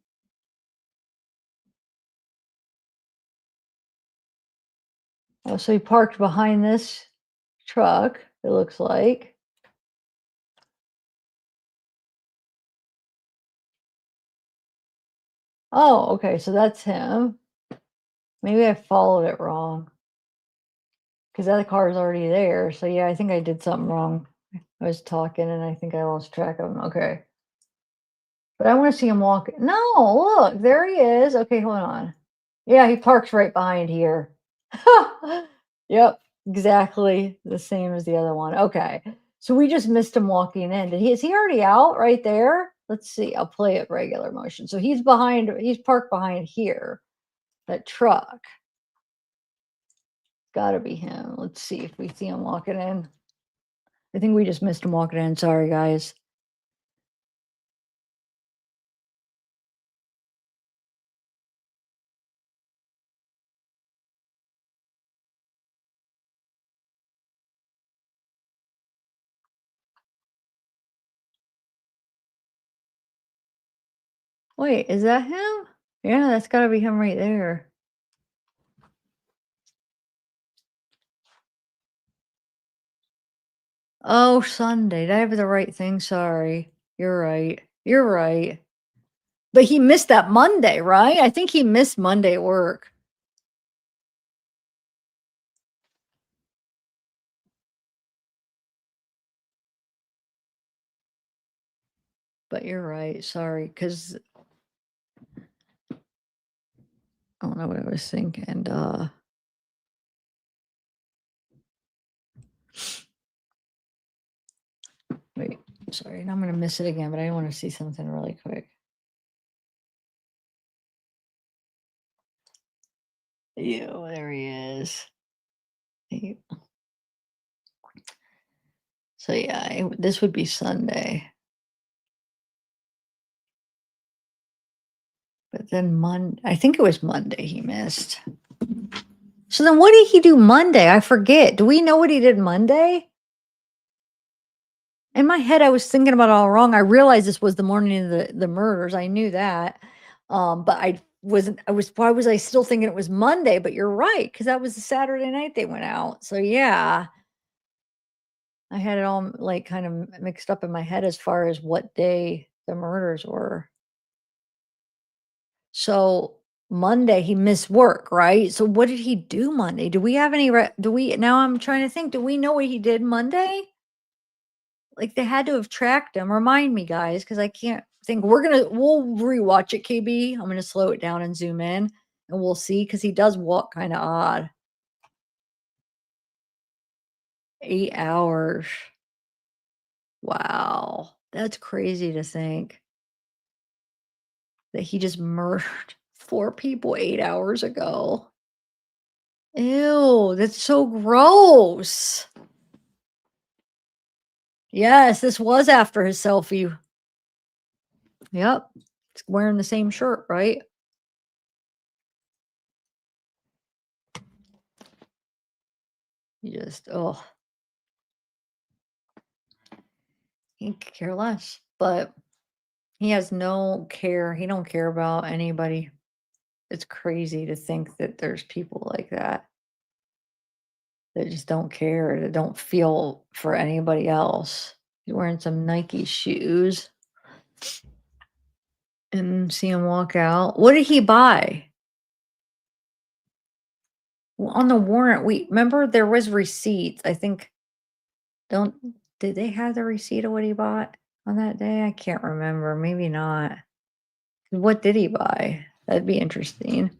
Oh, so he parked behind this truck, it looks like. Oh, okay, so that's him. Maybe I followed it wrong. Because that car is already there. So yeah, I think I did something wrong. I was talking and I think I lost track of him. Okay. But I want to see him walk. No, look, there he is. Okay, hold on. Yeah, he parks right behind here. Yep, exactly the same as the other one. Okay. So we just missed him walking in. Is he already out right there? Let's see. I'll play it regular motion. So he's parked behind here. That truck. Gotta be him. Let's see if we see him walking in. I think we just missed him walking in. Sorry, guys. Wait, is that him? Yeah, that's gotta be him right there. Oh, Sunday. Did I have the right thing? Sorry. You're right. You're right. But he missed that Monday, right? I think he missed Monday work. But you're right. Sorry, because I don't know what I was thinking. Wait, sorry. And I'm gonna miss it again, but I want to see something really quick. Ew, there he is. Ew. So yeah, this would be Sunday. But then I think it was Monday he missed. So then what did he do Monday? I forget. Do we know what he did Monday? In my head, I was thinking about it all wrong. I realized this was the morning of the murders. I knew that. But why was I still thinking it was Monday? But you're right, because that was the Saturday night they went out. So yeah. I had it all like kind of mixed up in my head as far as what day the murders were. So Monday he missed work, right? So what did he do Monday? Do we have any now I'm trying to think, do we know what he did Monday? Like they had to have tracked him. Remind me, guys, because I can't think. We'll rewatch it, KB. I'm gonna slow it down and zoom in and we'll see because he does walk kind of odd. 8 hours. Wow. That's crazy to think that he just murdered 4 people 8 hours ago. Ew, that's so gross. Yes, this was after his selfie. Yep. It's wearing the same shirt, right? You just, oh, he could care less. But he has no care. He don't care about anybody. It's crazy to think that there's people like that just don't care, that don't feel for anybody else. He's wearing some Nike shoes and see him walk out. What did he buy? Well, on the warrant, remember there was receipts. I think did they have the receipt of what he bought on that day? I can't remember. Maybe not. What did he buy? That'd be interesting.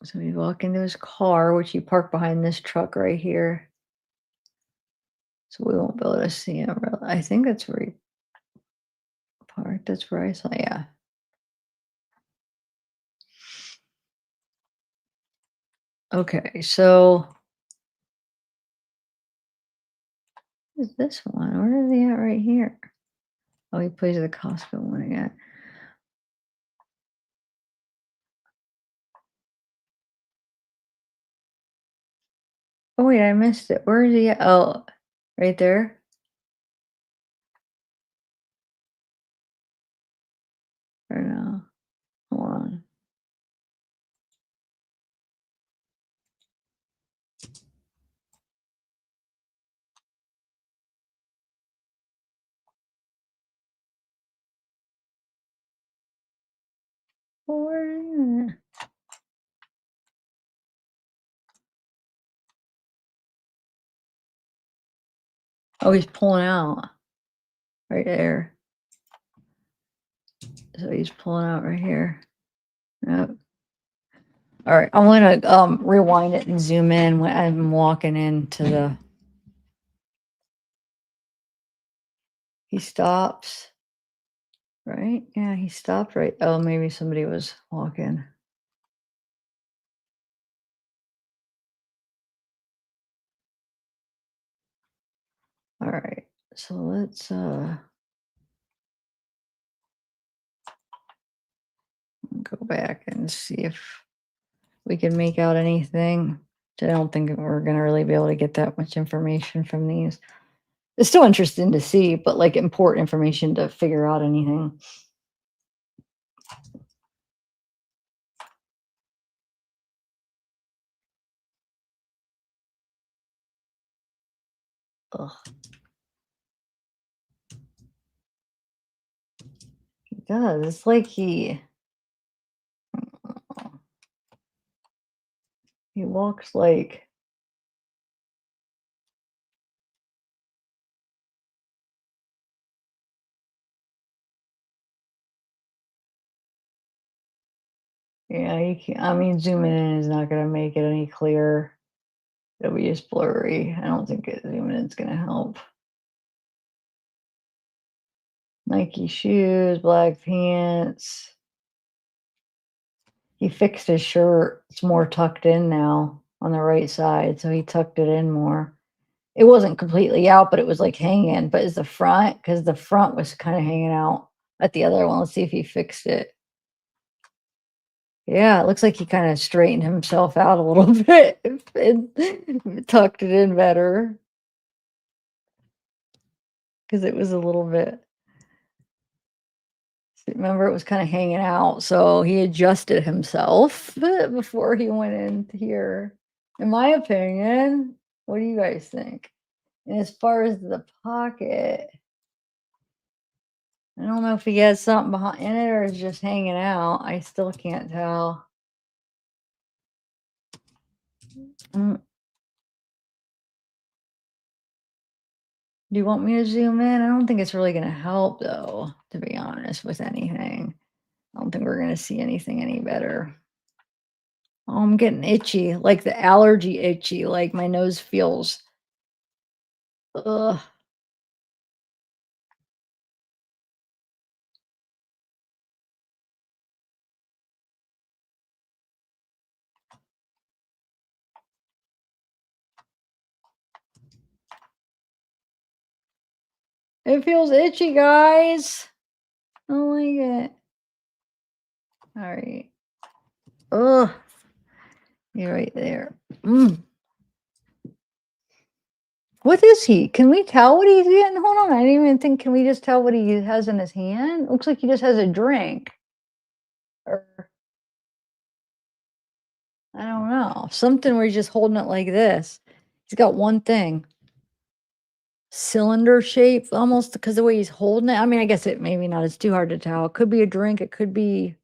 So we walk into his car, which he parked behind this truck right here. So we won't be able to see him. I think that's where he parked. That's where I saw. Yeah. Okay, so what is this one? Where is he at right here? Oh, he plays the Costco one again. Oh wait, I missed it. Where is he at? Oh, right there. Oh, he's pulling out right there. So he's pulling out right here. Yep. All right, I'm gonna rewind it and zoom in when I'm walking into the. He stops. Right? Yeah, he stopped right. Oh, maybe somebody was walking. All right. So let's go back and see if we can make out anything. I don't think we're gonna really be able to get that much information from these. It's still interesting to see, but like important information to figure out anything. Ugh. He does. It's like he walks like yeah, you can't, I mean zooming in is not gonna make it any clearer. It'll be just blurry. I don't think zooming in is gonna help. Nike shoes, black pants. He fixed his shirt. It's more tucked in now on the right side, so he tucked it in more. It wasn't completely out, but it was like hanging. But is the front, because the front was kind of hanging out at the other one. Let's see if he fixed it. Yeah, it looks like he kind of straightened himself out a little bit and tucked it in better. Because it was a little bit. Remember, it was kind of hanging out, so he adjusted himself before he went in here. In my opinion, what do you guys think? And as far as the pocket, I don't know if he has something behind in it or is just hanging out. I still can't tell. Do you want me to zoom in? I don't think it's really going to help, though, to be honest, with anything. I don't think we're going to see anything any better. Oh, I'm getting itchy, like the allergy itchy, like my nose feels. Ugh. It feels itchy, guys. I don't like it. All right. Ugh. You're right there. What is he? Can we tell what he's getting? Hold on. I didn't even think. Can we just tell what he has in his hand? Looks like he just has a drink. Or I don't know. Something where he's just holding it like this. He's got one thing. Cylinder shape almost because the way he's holding it. I mean, I guess it maybe not. It's too hard to tell. It could be a drink. It could be.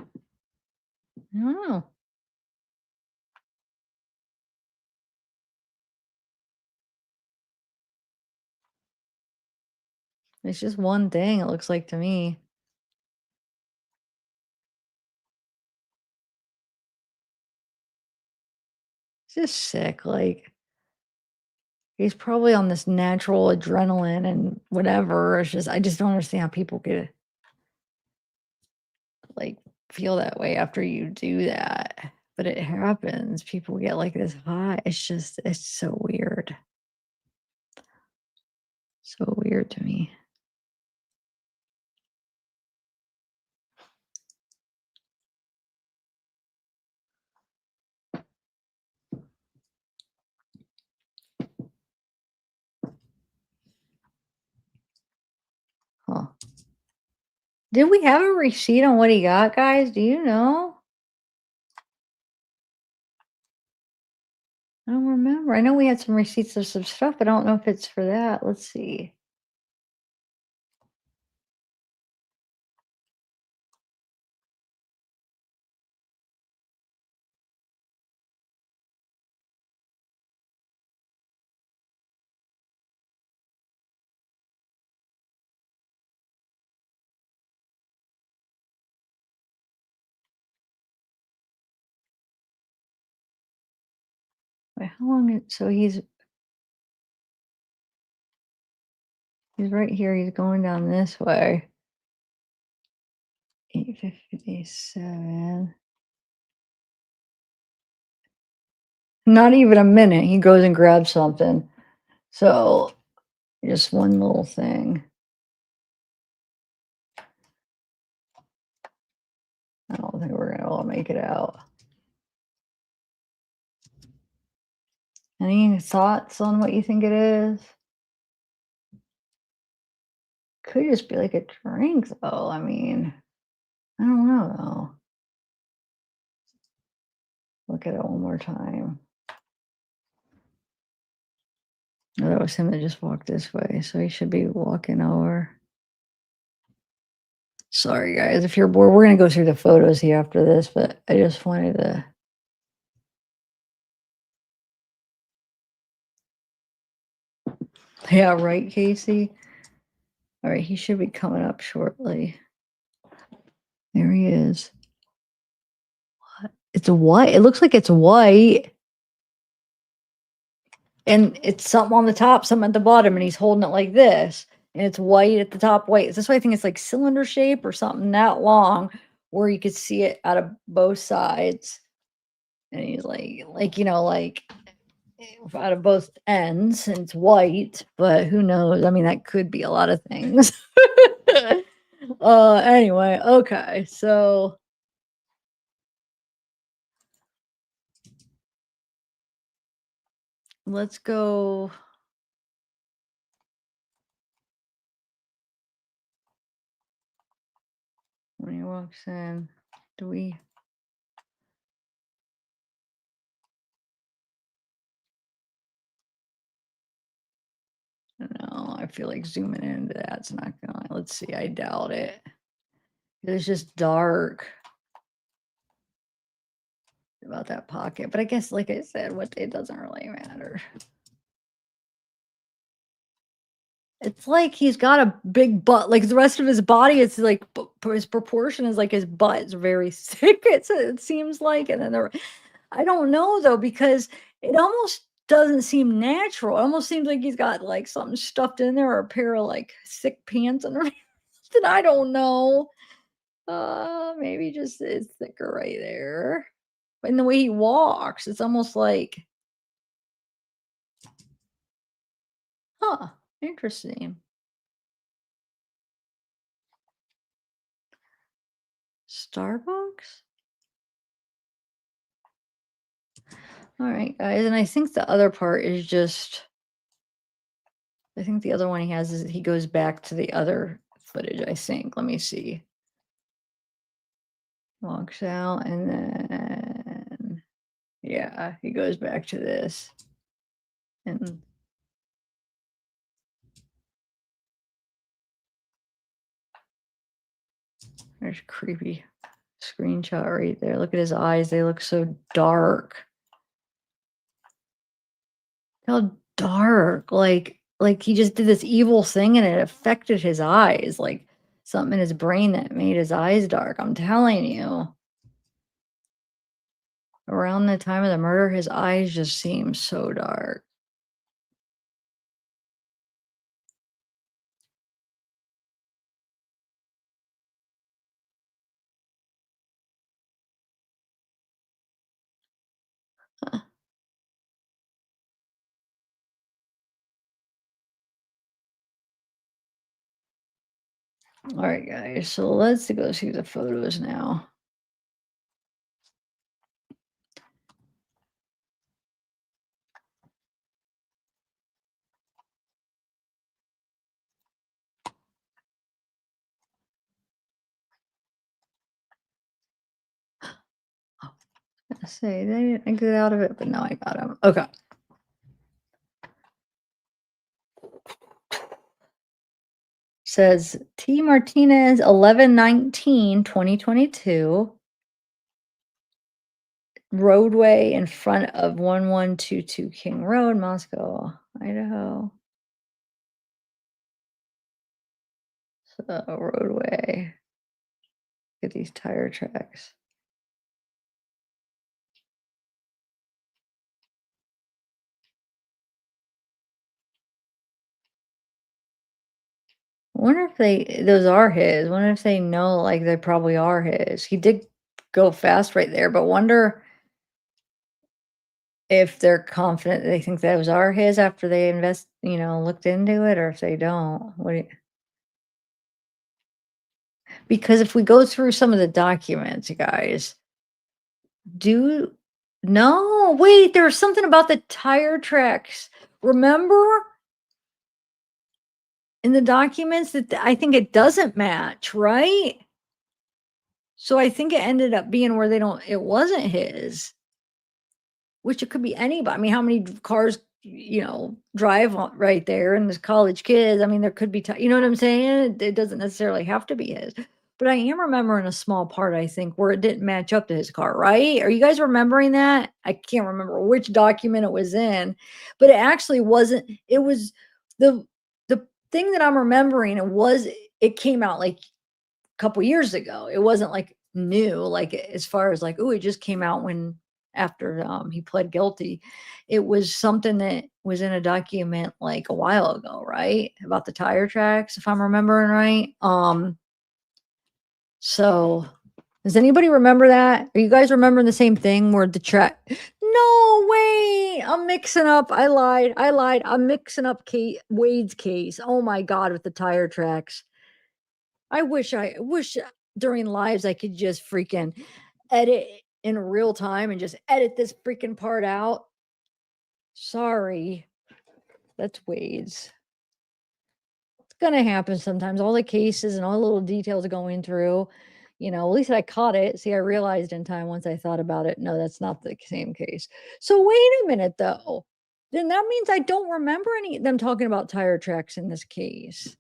I don't know. It's just one thing, it looks like to me. It's just sick, like he's probably on this natural adrenaline and whatever. It's just I just don't understand how people get like feel that way after you do that. But it happens. People get like this high. It's so weird. So weird to me. Huh. Did we have a receipt on what he got, guys? Do you know? I don't remember. I know we had some receipts of some stuff, but I don't know if it's for that. Let's see. Wait, how long is, so he's right here, he's going down this way. 8:57. Not even a minute, he goes and grabs something. So, just one little thing. I don't think we're gonna all make it out. Any thoughts on what you think it is? Could just be like a drink, though. I mean, I don't know, though. Look at it one more time. No, that was him that just walked this way, so he should be walking over. Sorry, guys, if you're bored, we're gonna go through the photos here after this, but I just wanted to. Yeah, right, Casey? All right, he should be coming up shortly. There he is. What? It's white. It looks like it's white. And it's something on the top, something at the bottom, and he's holding it like this. And it's white at the top, white. That's why I think it's like cylinder shape or something that long where you could see it out of both sides. And he's like, like out of both ends, and it's white, but who knows? I mean, that could be a lot of things. Anyway, okay, so let's go. When he walks in, do we? No, I feel like zooming into that's not gonna. Let's see. I doubt it. It's just dark about that pocket, but I guess, like I said, it doesn't really matter. It's like he's got a big butt, like the rest of his body. It's like his proportion is like his butt is very thick. It seems like, and then I don't know though, because it almost doesn't seem natural. It almost seems like he's got like something stuffed in there or a pair of like thick pants underneath. I don't know. Maybe just it's thicker right there. And the way he walks, it's almost like, huh, interesting. Starbucks? All right, guys. And I think the other part is just, I think the other one he has is he goes back to the other footage, I think. Let me see. Walks out and then, yeah, he goes back to this. And there's a creepy screenshot right there. Look at his eyes. They look so dark. How dark. Like he just did this evil thing and it affected his eyes. Like something in his brain that made his eyes dark. I'm telling you. Around the time of the murder, his eyes just seem so dark. Huh. All right, guys. So let's go see the photos now. I say they didn't get out of it, but now I got them. Okay. Says T. Martinez 11/19/2022. Roadway in front of 1122 King Road, Moscow, Idaho. So roadway. Look at these tire tracks. wonder if those are his. Wonder if they know, like, they probably are his. He did go fast right there, but wonder if they're confident they think those are his after they looked into it, or if they don't. Because if we go through some of the documents, you guys, no, wait, there was something about the tire tracks. Remember in the documents that I think it doesn't match, right? So I think it ended up being where it wasn't his, which it could be anybody. I mean, how many cars, drive right there, and there's college kids. I mean, there could be, you know what I'm saying? It doesn't necessarily have to be his. But I am remembering a small part, I think, where it didn't match up to his car, right? Are you guys remembering that? I can't remember which document it was in, but it actually wasn't. It was the thing that I'm remembering. It came out like a couple years ago. It wasn't like new, like as far as like, oh, it just came out after he pled guilty. It was something that was in a document like a while ago, right? About the tire tracks, if I'm remembering right. So does anybody remember that? Are you guys remembering the same thing where the track? No way. I'm mixing up. I lied. I'm mixing up Wade's case. Oh my God, with the tire tracks. I wish during lives I could just freaking edit in real time and just edit this freaking part out. Sorry. That's Wade's. It's gonna happen sometimes. All the cases and all the little details going through, at least I caught it. See, I realized in time once I thought about it. No, that's not the same case. So wait a minute though. Then that means I don't remember any of them talking about tire tracks in this case.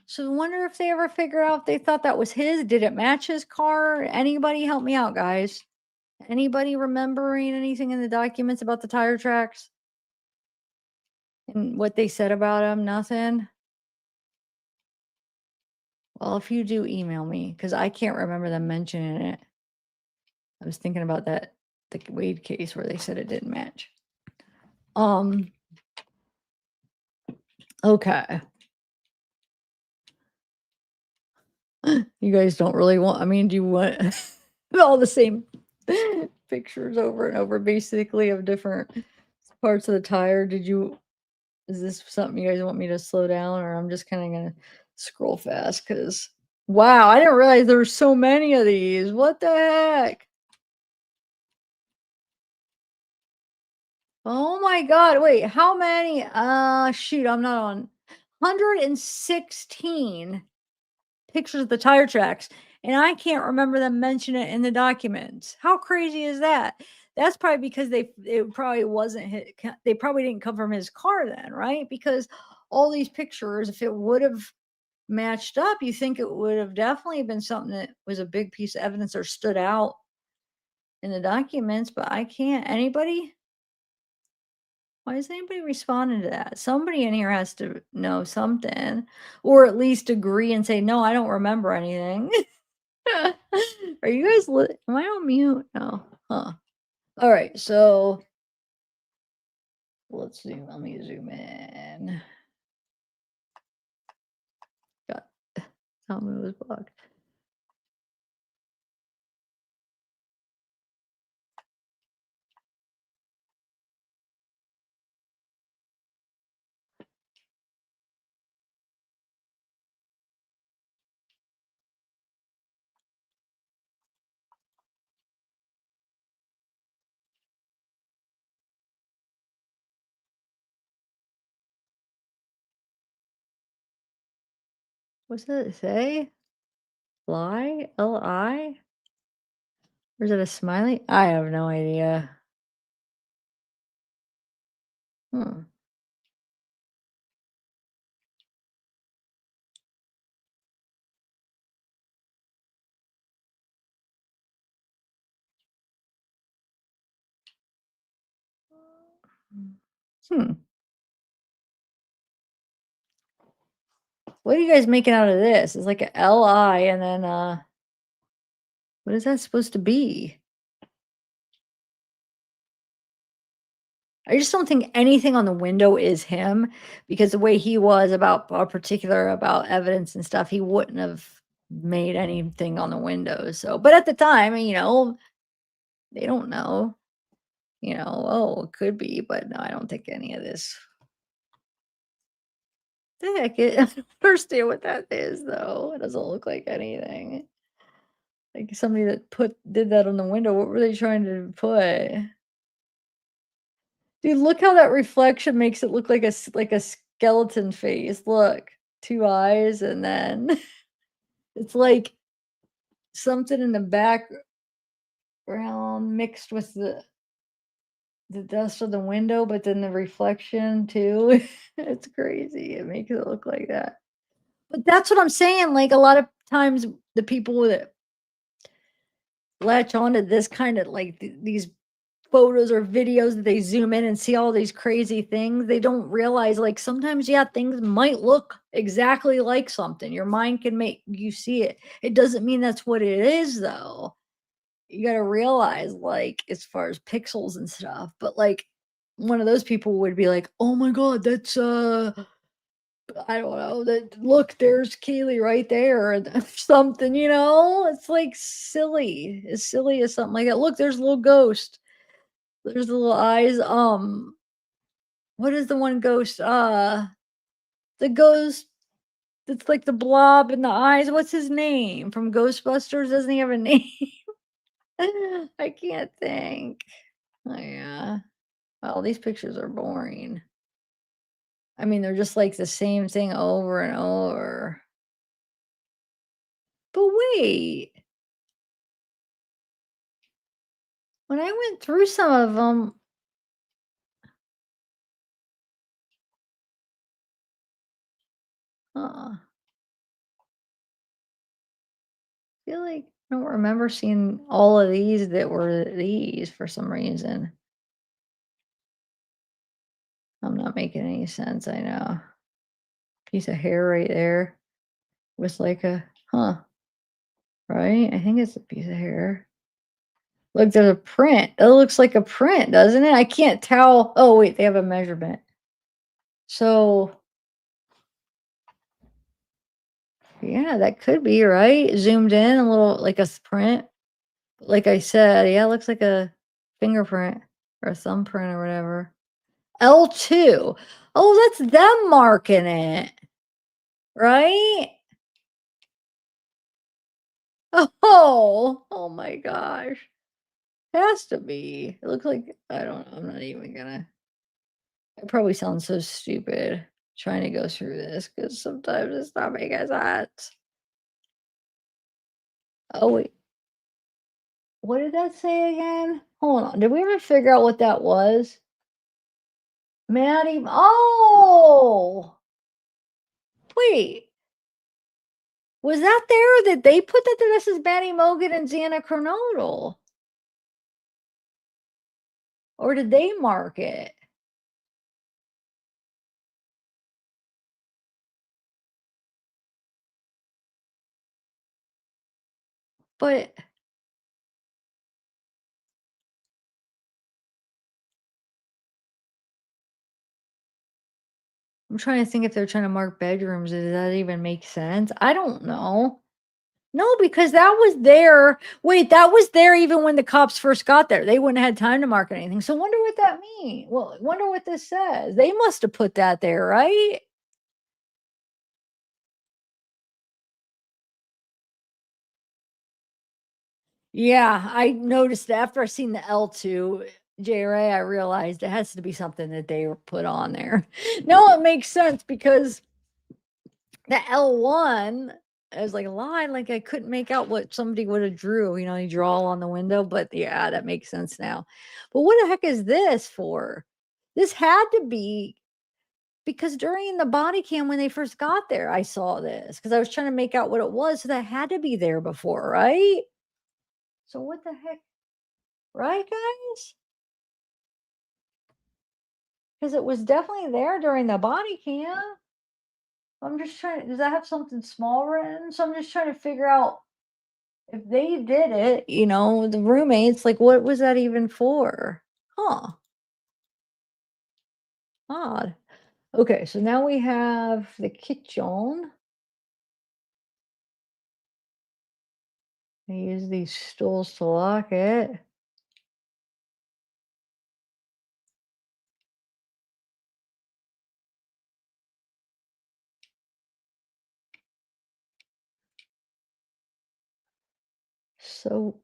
So I wonder if they ever figure out if they thought that was his. Did it match his car? Anybody help me out, guys? Anybody remembering anything in the documents about the tire tracks? And what they said about him? Nothing? Well, if you do, email me, because I can't remember them mentioning it. I was thinking about the Wade case where they said it didn't match. Okay. You guys don't really want, do you want all the same pictures over and over, basically, of different parts of the tire? Is this something you guys want me to slow down, or I'm just kind of going to scroll fast? Because, wow, I didn't realize there were so many of these. What the heck? Oh my God. Wait, how many? Shoot, I'm not on. 116 pictures of the tire tracks, and I can't remember them mentioning it in the documents. How crazy is that? That's probably because it probably wasn't they probably didn't come from his car then, right? Because all these pictures, if it would have matched up, you think it would have definitely been something that was a big piece of evidence or stood out in the documents, but I can't. Anybody? Why is anybody responding to that? Somebody in here has to know something, or at least agree and say, no, I don't remember anything. Are you guys, am I on mute? No. Huh. All right. So let me zoom in. Got, tell me it was blocked. What's that say? Lie? L-I? Or is it a smiley? I have no idea. Hmm. Hmm. What are you guys making out of this? It's like a L-I and then what is that supposed to be? I just don't think anything on the window is him because the way he was about particular about evidence and stuff, he wouldn't have made anything on the window. So, but at the time, they don't know, oh, it could be, but no, I don't think any of this. The heck, I don't understand what that is though. It doesn't look like anything. Like somebody that did that on the window. What were they trying to put? Dude, look how that reflection makes it look like a skeleton face. Look, 2 eyes, and then it's like something in the background mixed with the dust of the window, but then the reflection too. It's crazy. It makes it look like that. But that's what I'm saying. Like a lot of times, the people that latch onto this kind of like these photos or videos that they zoom in and see all these crazy things, they don't realize like sometimes, yeah, things might look exactly like something. Your mind can make you see it. It doesn't mean that's what it is though. You got to realize like as far as pixels and stuff, but like one of those people would be like, "Oh my god, that's I don't know, that look, there's Kaylee right there," and something, It's like silly. As silly as something like that. Look, there's a little ghost. There's the little eyes. What is the one ghost? The ghost that's like the blob in the eyes. What's his name from Ghostbusters? Doesn't he have a name? I can't think. Oh yeah. Well, these pictures are boring. I mean, they're just like the same thing over and over. But wait, when I went through some of them, I feel like I don't remember seeing all of these that were these for some reason. I'm not making any sense. I know. Piece of hair right there with like right? I think it's a piece of hair. Look, there's a print. It looks like a print, doesn't it? I can't tell. Oh, wait, they have a measurement. So, yeah, that could be right. Zoomed in a little like a print. Like I said, yeah, it looks like a fingerprint or a thumbprint or whatever. L2. Oh, that's them marking it, right? Oh my gosh. Has to be. It looks like I don't know. I'm not even gonna. I probably sound so stupid trying to go through this because sometimes it's not making sense. Oh wait, what did that say again? Hold on. Did we ever figure out what that was? Maddie. Oh, wait. Was that there that they put that this is Maddie Mogan and Xana Kernodle? Or did they mark it? But I'm trying to think if they're trying to mark bedrooms. Does that even make sense? I don't know. No, because that was there. Wait, that was there even when the cops first got there. They wouldn't have had time to mark anything. So wonder what that means. Well, wonder what this says. They must have put that there, right? Yeah, I noticed after I seen the L2 JRA, I realized it has to be something that they put on there. No, it makes sense because the L1 is like a line, like I couldn't make out what somebody would have drew, you draw on the window, but yeah, that makes sense now. But what the heck is this for? This had to be because during the body cam when they first got there, I saw this because I was trying to make out what it was. So that had to be there before, right? So what the heck? Right, guys? Because it was definitely there during the body cam. I'm just trying does that have something small written? So I'm just trying to figure out if they did it, the roommates, like what was that even for? Huh. Odd. Okay, so now we have the kitchen. I use these stools to lock it. Soap.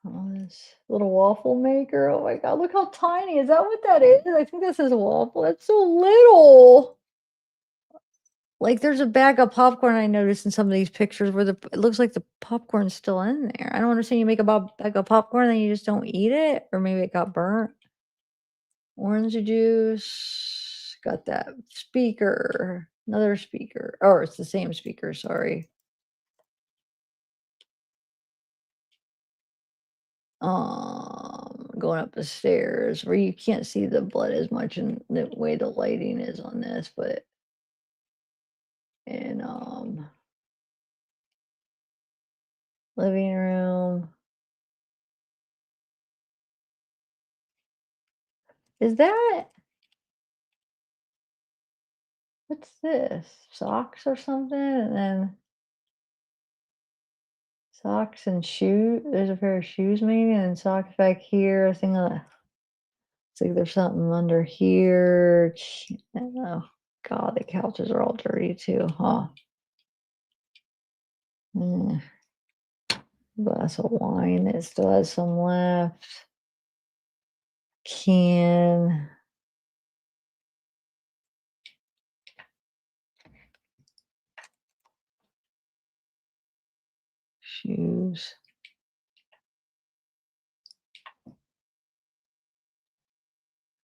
Oh, this little waffle maker. Oh my god, look how tiny. Is that what that is? I think this is a waffle. It's so little. Like there's a bag of popcorn I noticed in some of these pictures where it looks like the popcorn's still in there. I don't understand. You make a bag of popcorn and then you just don't eat it, or maybe it got burnt. Orange juice. Got that speaker. Another speaker. Oh, it's the same speaker. Sorry. Going up the stairs where you can't see the blood as much in the way the lighting is on this, but in living room. Is that what's this? Socks or something? And then socks and shoe. There's a pair of shoes maybe, and then socks back here. I think it's like there's something under here. Oh God, the couches are all dirty too, huh? Glass of wine. It still has some left. Can. Shoes.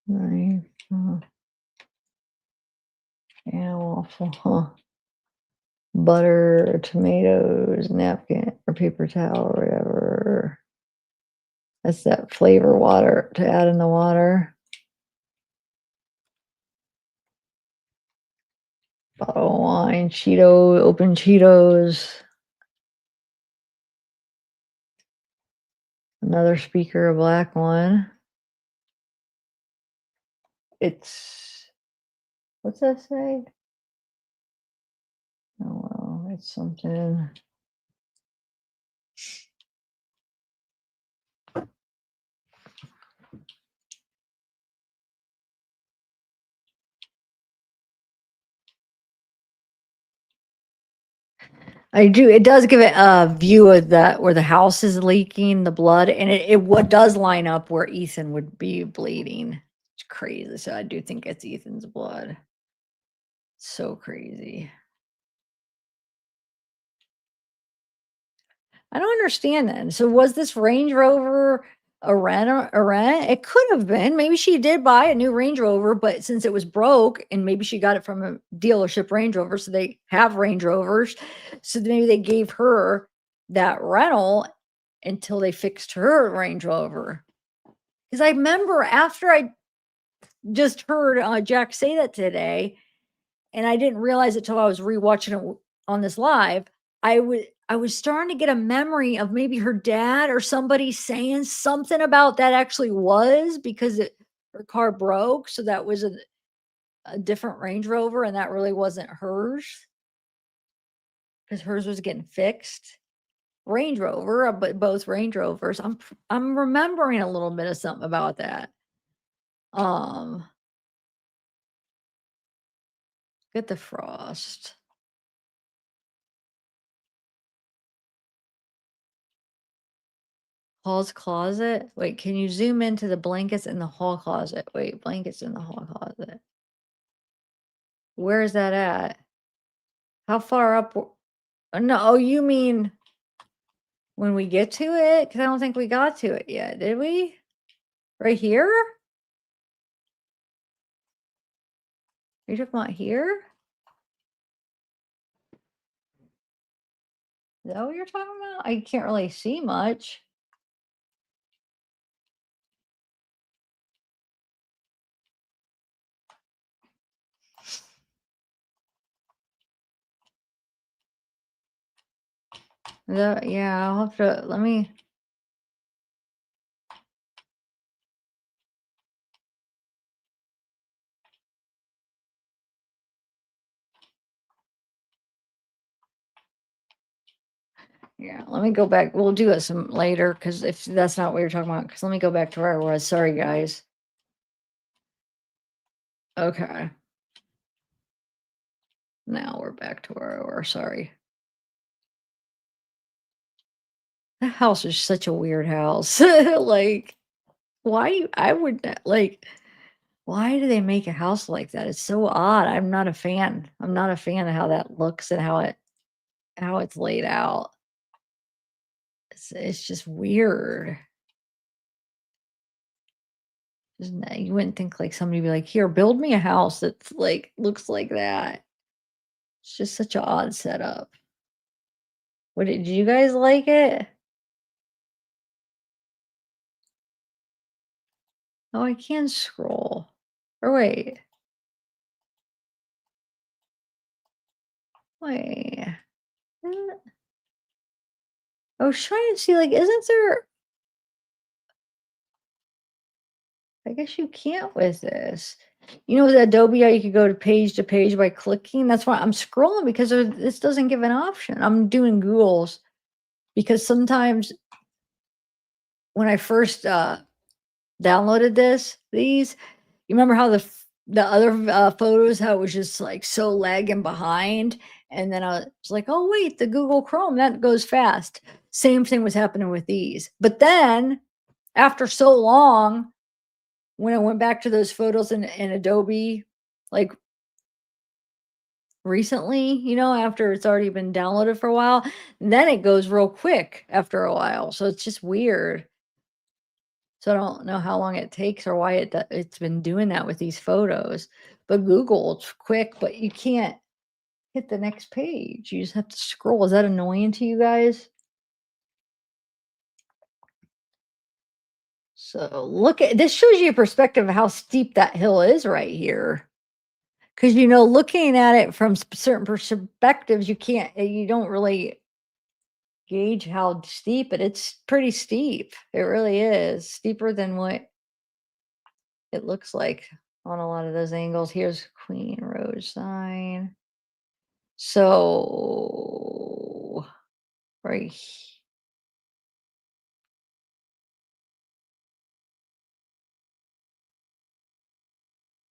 Knife. Yeah, waffle, huh? Butter, tomatoes, napkin, or paper towel, or whatever. That's that flavor water to add in the water. Bottle of wine, Cheeto, open Cheetos. Another speaker, a black one. It's, what's that say? Oh, well, it's something. I do. It does give it a view of that where the house is leaking the blood, and it what does line up where Ethan would be bleeding. It's crazy. So I do think it's Ethan's blood. So crazy. I don't understand that. So was this Range Rover a rent? It could have been. Maybe she did buy a new Range Rover, but since it was broke, and maybe she got it from a dealership Range Rover, so they have Range Rovers. So maybe they gave her that rental until they fixed her Range Rover. Because I remember after I just heard Jack say that today, and I didn't realize it till I was rewatching it on this live. I was starting to get a memory of maybe her dad or somebody saying something about that actually was because her car broke. So that was a different Range Rover, and that really wasn't hers because hers was getting fixed. Range Rover, but both Range Rovers. I'm remembering a little bit of something about that. Get the frost. Hall's closet. Wait, can you zoom into the blankets in the hall closet? Wait, blankets in the hall closet. Where is that at? How far up? No, oh, you mean when we get to it? Because I don't think we got to it yet. Did we? Right here? Are you talking about here? Is that what you're talking about? I can't really see much. Yeah, I'll have to, let me. Yeah, let me go back. We'll do it some later because if that's not what you're talking about, because let me go back to where I was. Sorry, guys. Okay. Now we're back to where we were. Sorry. The house is such a weird house. Like, why? I would like, why do they make a house like that? It's so odd. I'm not a fan. I'm not a fan of how that looks and how it's laid out. It's just weird. You wouldn't think like somebody would be like, here, build me a house that's like looks like that. It's just such an odd setup. Did you guys like it? Oh, I can scroll. Or wait. Wait. I was trying to see, like, isn't there? I guess you can't with this. You know, with Adobe, how you could go to page by clicking. That's why I'm scrolling because this doesn't give an option. I'm doing Google's because sometimes when I first downloaded these, you remember how the other photos, how it was just like so lagging behind, and then I was like, oh wait, the Google Chrome that goes fast. Same thing was happening with these, but then after so long, when I went back to those photos in Adobe, like recently, you know, after it's already been downloaded for a while, then it goes real quick after a while. So it's just weird. So I don't know how long it takes or why it's been doing that with these photos. But Google, it's quick, but you can't hit the next page. You just have to scroll. Is that annoying to you guys? So look at this, shows you a perspective of how steep that hill is right here. Because, you know, looking at it from certain perspectives, you don't really gauge how steep, but it's pretty steep. It really is steeper than what it looks like on a lot of those angles. Here's Queen Road sign. So, right.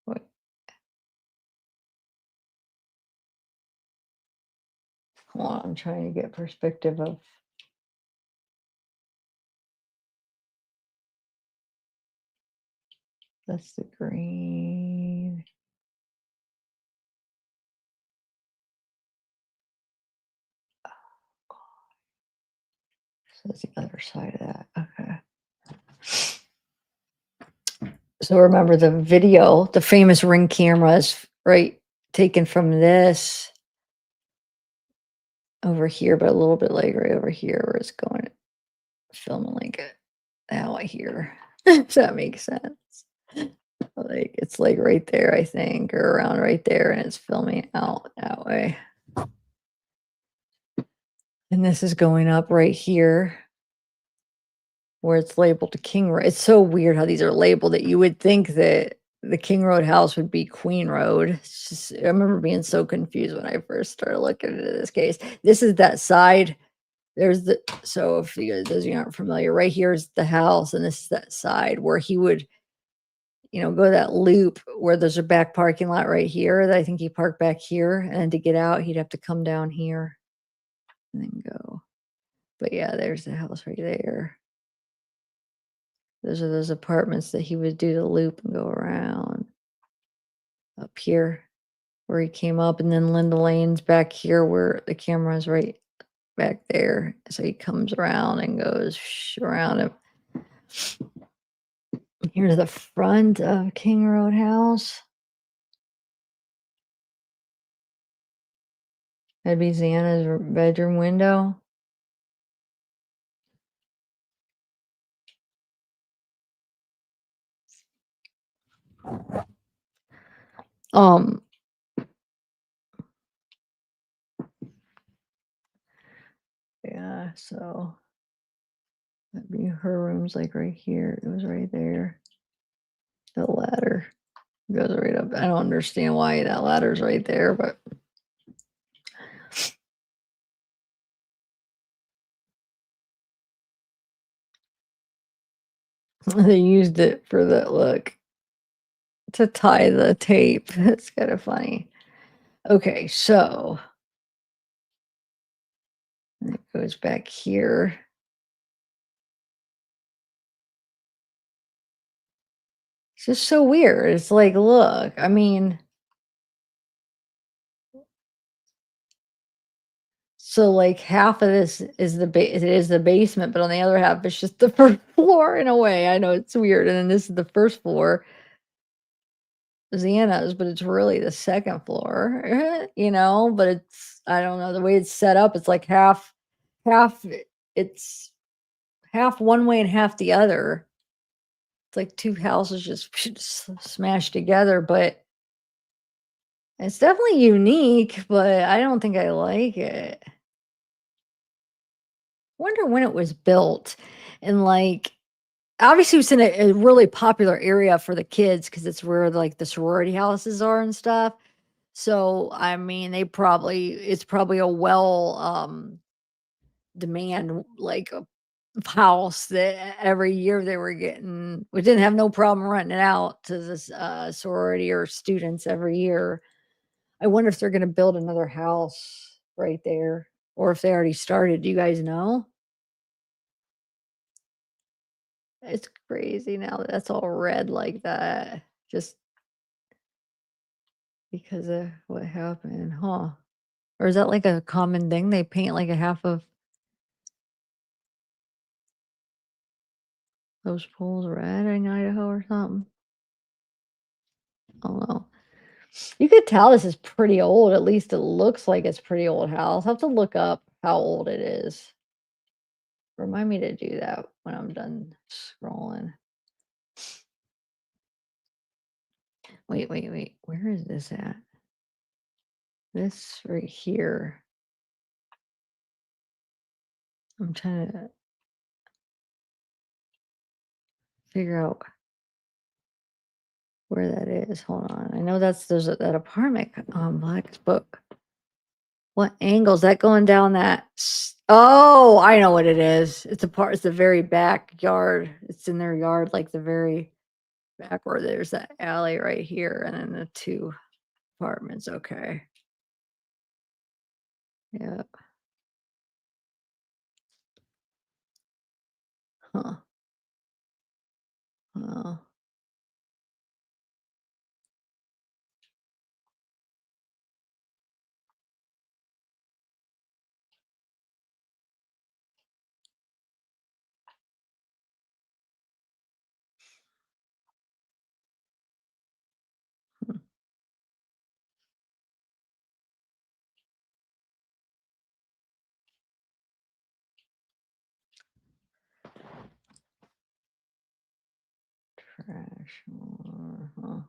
What? Hold on, I'm trying to get perspective of. That's the green. So that's the other side of that. Okay. So remember the video, the famous Ring cameras, right? Taken from this over here, but a little bit like right over here where it's going, filming like out here. Does that make sense? Like it's like right there, I think, or around right there, and it's filming out that way. And this is going up right here where it's labeled the King Road. It's so weird how these are labeled that you would think that the King Road house would be Queen Road. It's just, I remember being so confused when I first started looking into this case. This is that side. There's the, so if you guys, those of you aren't familiar, right here is the house, and this is that side where he would, you know, go that loop where there's a back parking lot right here that I think he parked back here, and then to get out, he'd have to come down here and then go. But yeah, there's the house right there. Those are those apartments that he would do the loop and go around up here where he came up, and then Linda Lane's back here where the camera is right back there. So he comes around and goes around him. Here's the front of King Road house. That'd be Xana's bedroom window. Yeah, so that'd be her room's like right here. It was right there. The ladder goes right up. I don't understand why that ladder's right there, but They used it for the look to tie the tape. That's kind of funny. Okay, so it goes back here. It's just so weird. It's like, look, I mean, so like half of this is it is the basement, but on the other half it's just the first floor in a way. I know it's weird. And then this is the first floor, Xana's, but it's really the second floor, you know, but it's, I don't know, the way it's set up, it's like half, it's half one way and half the other. It's like two houses just smashed together, but it's definitely unique, but I don't think I like it. Wonder when it was built. And like, obviously it's in a really popular area for the kids because it's where like the sorority houses are and stuff. So I mean, it's probably a demand like a house that every year they were getting. We didn't have no problem renting it out to this sorority or students every year. I wonder if they're going to build another house right there, or if they already started. Do you guys know? It's crazy now that that's all red like that, just because of what happened, huh? Or is that like a common thing? They paint like a half of those pools red in Idaho or something? I don't know. You could tell this is pretty old. At least it looks like it's pretty old house. I'll have to look up how old it is. Remind me to do that when I'm done scrolling. Wait. Where is this at? This right here. I'm trying to figure out where that is. Hold on. I know there's that apartment complex, but what angle is that going down that? Oh, I know what it is. It's the very backyard. It's in their yard, like the very back where there's that alley right here, and then the two apartments. Okay. Yeah. Huh. Oh. Trash. Huh.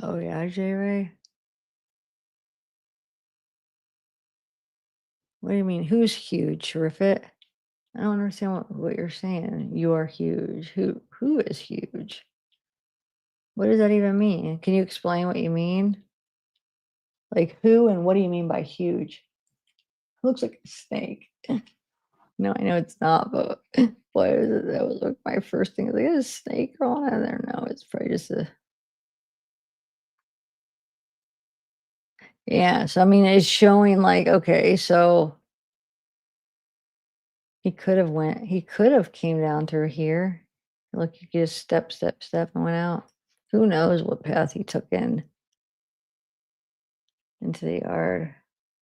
Oh yeah, J Ray. What do you mean? Who's huge? Riffit? I don't understand what you're saying. You are huge. Who is huge? What does that even mean? Can you explain what you mean? Like who and what do you mean by huge? It looks like a snake. No, I know it's not, but boy, that was like my first thing. Like, is a snake crawling in there? No, it's probably just a. Yeah, so I mean, it's showing like, okay, so he could have came down through here. Look, you just step, and went out. Who knows what path he took into the yard?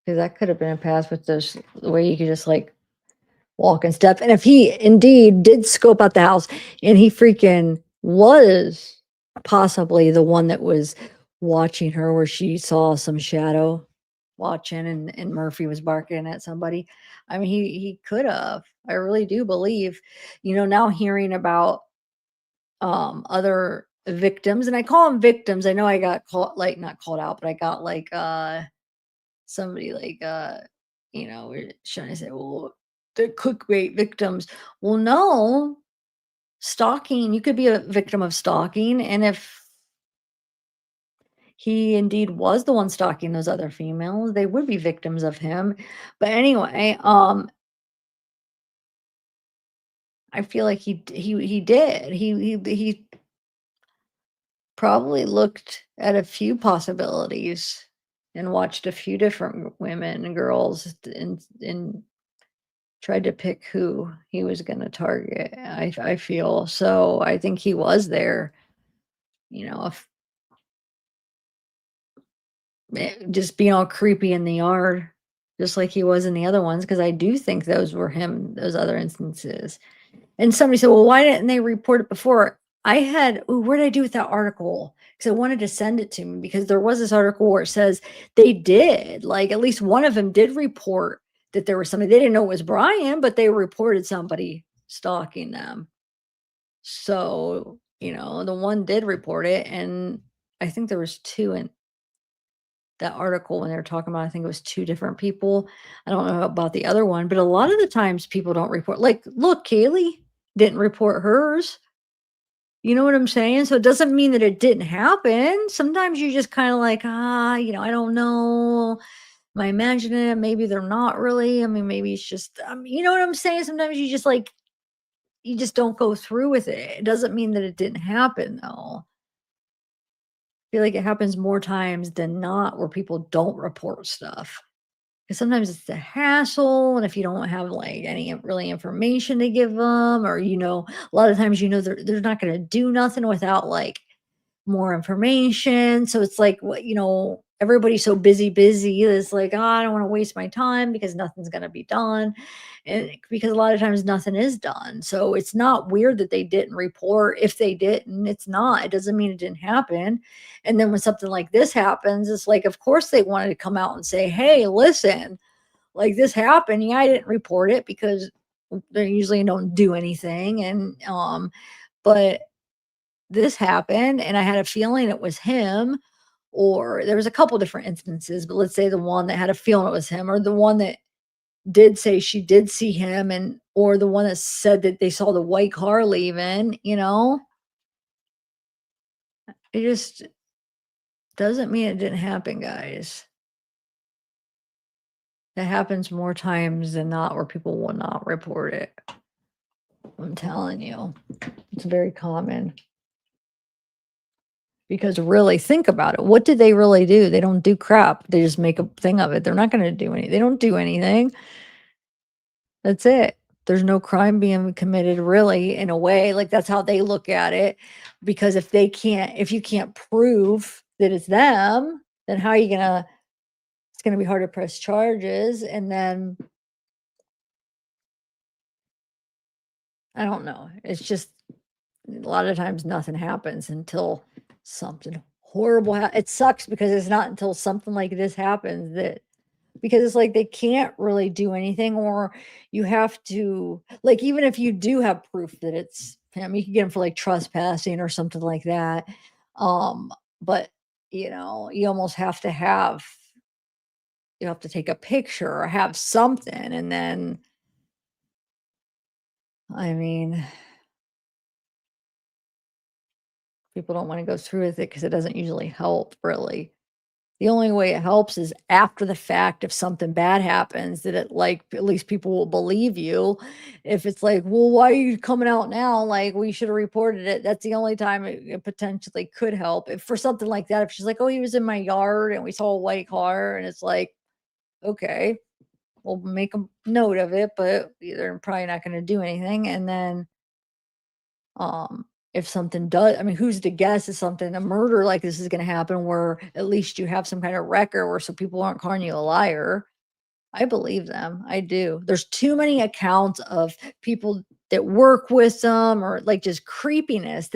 Because that could have been a path with those the way you could just like walk and step. And if he indeed did scope out the house and he freaking was possibly the one that was watching her where she saw some shadow watching and Murphy was barking at somebody. I mean, he could have. I really do believe, now hearing about other victims, and I call them victims. I know I got called, like, not called out, but I got like somebody like, we're trying to say, well, they're clickbait victims. Well, no, stalking, you could be a victim of stalking. And if he indeed was the one stalking those other females, they would be victims of him. But anyway, I feel like he did. He probably looked at a few possibilities and watched a few different women and girls and tried to pick who he was going to target. I feel so. I think he was there. If just being all creepy in the yard, just like he was in the other ones, because I do think those were him. Those other instances. And somebody said, "Well, why didn't they report it before?" I had, ooh, what did I do with that article? Because I wanted to send it to me because there was this article where it says they did, like at least one of them did report that there was somebody. They didn't know it was Brian, but they reported somebody stalking them. So, the one did report it, and I think there was two in that article when they were talking about, I think it was two different people. I don't know about the other one, but a lot of the times people don't report. Like, look, Kaylee didn't report hers. You know what I'm saying? So it doesn't mean that it didn't happen. Sometimes you just kind of like, I don't know. Am I imagining it? Maybe they're not really. I mean, maybe it's just, you know what I'm saying? Sometimes you just like, you just don't go through with it. It doesn't mean that it didn't happen though. I feel like it happens more times than not where people don't report stuff. Because sometimes it's the hassle, and if you don't have like any really information to give them, or a lot of times they're not going to do nothing without like more information. So it's like what everybody's so busy. It's like, oh, I don't want to waste my time because nothing's going to be done, and because a lot of times nothing is done. So it's not weird that they didn't report. If they didn't, it's not. It doesn't mean it didn't happen. And then when something like this happens, it's like, of course they wanted to come out and say, hey, listen, like this happened. Yeah, I didn't report it because they usually don't do anything. And but this happened and I had a feeling it was him, or there was a couple different instances, but let's say the one that had a feeling it was him, or the one that did say she did see him, and or the one that said that they saw the white car leaving. It just doesn't mean it didn't happen, guys. It happens more times than not where people will not report it. I'm telling you, it's very common. Because really think about it. What did they really do? They don't do crap. They just make a thing of it. They're not going to do anything. They don't do anything. That's it. There's no crime being committed really in a way. Like that's how they look at it. Because if you can't prove that it's them, then how are you it's gonna be hard to press charges. And then I don't know. It's just a lot of times nothing happens until something horrible. It sucks because it's not until something like this happens because it's like they can't really do anything, or you have to, like, even if you do have proof that it's him, you can get him for like trespassing or something like that. But you almost you have to take a picture or have something, and then I mean, people don't want to go through with it because it doesn't usually help really. The only way it helps is after the fact. If something bad happens, that at least people will believe you. If it's like, well, why are you coming out now? Like, we should have reported it. That's the only time it potentially could help. If for something like that, if she's like, oh, he was in my yard and we saw a white car, and it's like, okay, we'll make a note of it, but they're probably not going to do anything. And then, if something does, I mean, who's to guess if a murder like this is going to happen, where at least you have some kind of record where so people aren't calling you a liar. I believe them. I do. There's too many accounts of people that work with them, or like just creepiness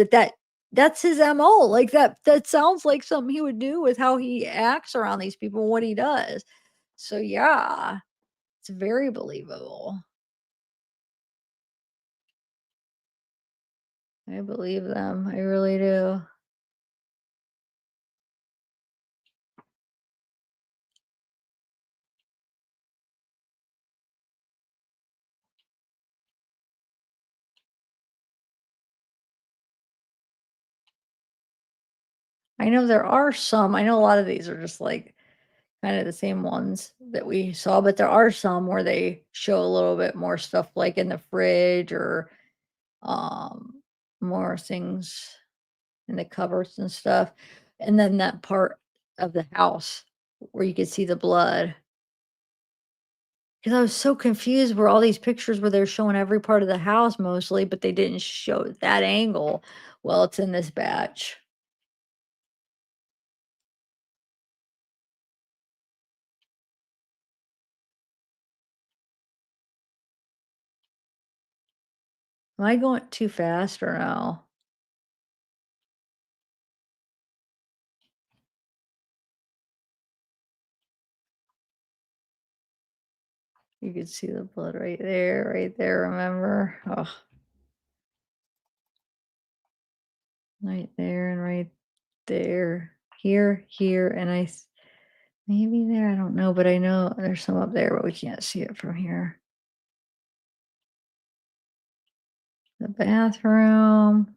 that's his MO. Like that sounds like something he would do with how he acts around these people and what he does. So yeah, it's very believable. I believe them. I really do. I know there are some. I know a lot of these are just like kind of the same ones that we saw, but there are some where they show a little bit more stuff like in the fridge or um more things in the cupboards and stuff. And then that part of the house where you could see the blood. Because I was so confused where all these pictures where they're showing every part of the house mostly, but they didn't show that angle. Well, it's in this batch. Am I going too fast or no? You could see the blood right there, remember? Oh, right there and right there. Here, and maybe there, I don't know, but I know there's some up there, but we can't see it from here. The bathroom.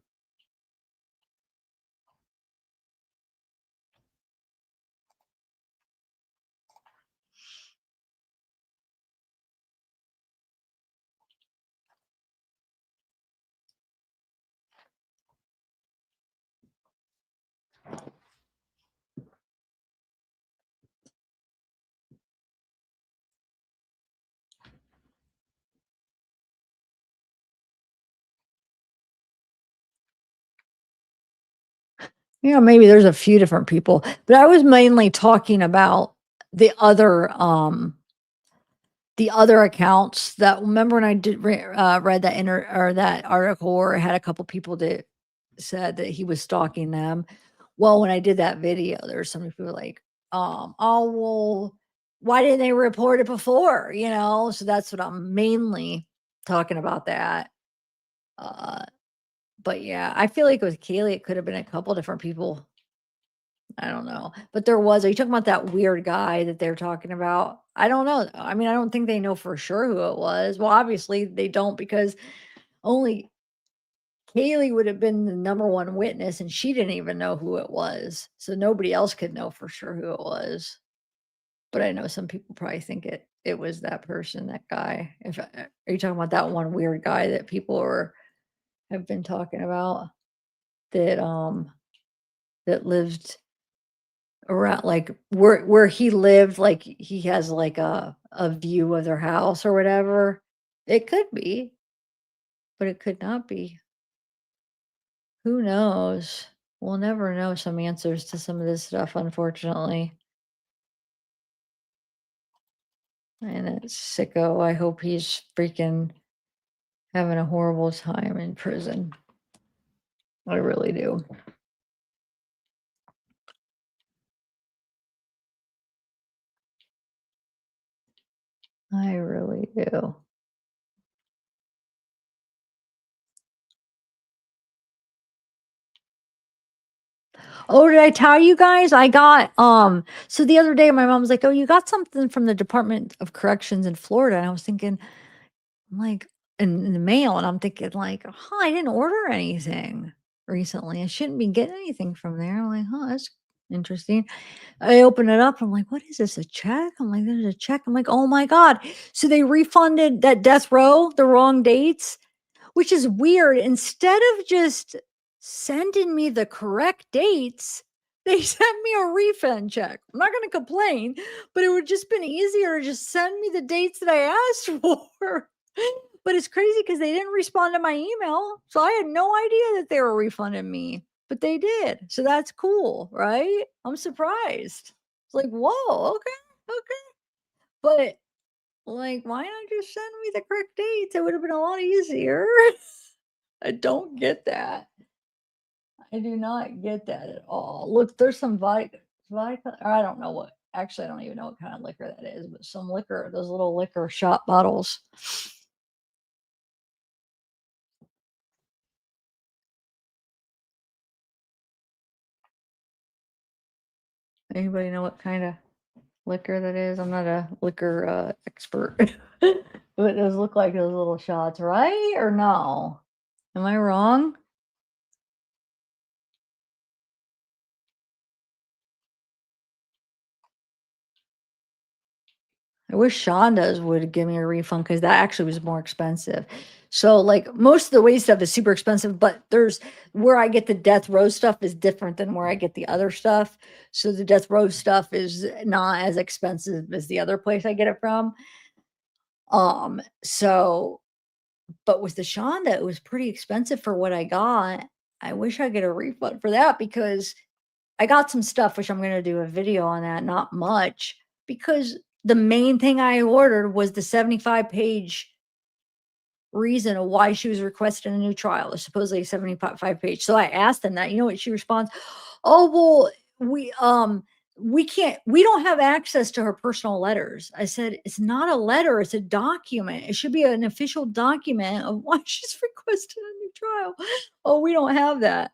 Maybe there's a few different people, but I was mainly talking about the other accounts that remember when I read that or that article or had a couple people that said that he was stalking them. Well, when I did that video, there were some people like, oh well, why didn't they report it before? So that's what I'm mainly talking about that. Uh, but yeah, I feel like with Kaylee, it could have been a couple different people. I don't know. But there was, are you talking about that weird guy that they're talking about? I don't know. I mean, I don't think they know for sure who it was. Well, obviously they don't because only Kaylee would have been the number one witness and she didn't even know who it was. So nobody else could know for sure who it was. But I know some people probably think it was that person, that guy. Are you talking about that one weird guy that people have been talking about that lived around like where he lived, like he has like a view of their house or whatever. It could be, but it could not be. Who knows? We'll never know some answers to some of this stuff, unfortunately. And it's sicko. I hope he's freaking having a horrible time in prison. I really do. I really do. Oh, did I tell you guys? I got so the other day my mom was like, "Oh, you got something from the Department of Corrections in Florida." And I was thinking, I'm like, in the mail, and I'm thinking like, "Huh, I didn't order anything recently. I shouldn't be getting anything from there." I'm like, "Huh, that's interesting." I open it up. I'm like, "What is this? A check?" I'm like, "There's a check." I'm like, "Oh my God." So they refunded that death row, the wrong dates. Which is weird. Instead of just sending me the correct dates, they sent me a refund check. I'm not going to complain, but it would just been easier to just send me the dates that I asked for. But it's crazy because they didn't respond to my email. So I had no idea that they were refunding me, but they did. So that's cool, right? I'm surprised. It's like, whoa, okay, okay. But like, why not just send me the correct dates? It would have been a lot easier. I don't get that. I do not get that at all. Look, there's some vodka, or I don't know what. Actually, I don't even know what kind of liquor that is, but some liquor, those little liquor shot bottles. Anybody know what kind of liquor that is? I'm not a liquor expert, but those look like those little shots, right? Or no? Am I wrong? I wish Shonda's would give me a refund because that actually was more expensive. So like most of the weight stuff is super expensive, but there's where I get the death row stuff is different than where I get the other stuff. So the death row stuff is not as expensive as the other place I get it from. So but with the Shonda, it was pretty expensive for what I got. I wish I get a refund for that because I got some stuff, which I'm gonna do a video on that, not much, because the main thing I ordered was the 75-page reason of why she was requesting a new trial. It's supposedly a 75-page. So I asked them that. You know what she responds? Oh, well, we don't have access to her personal letters. I said, it's not a letter, it's a document. It should be an official document of why she's requesting a new trial. Oh, we don't have that.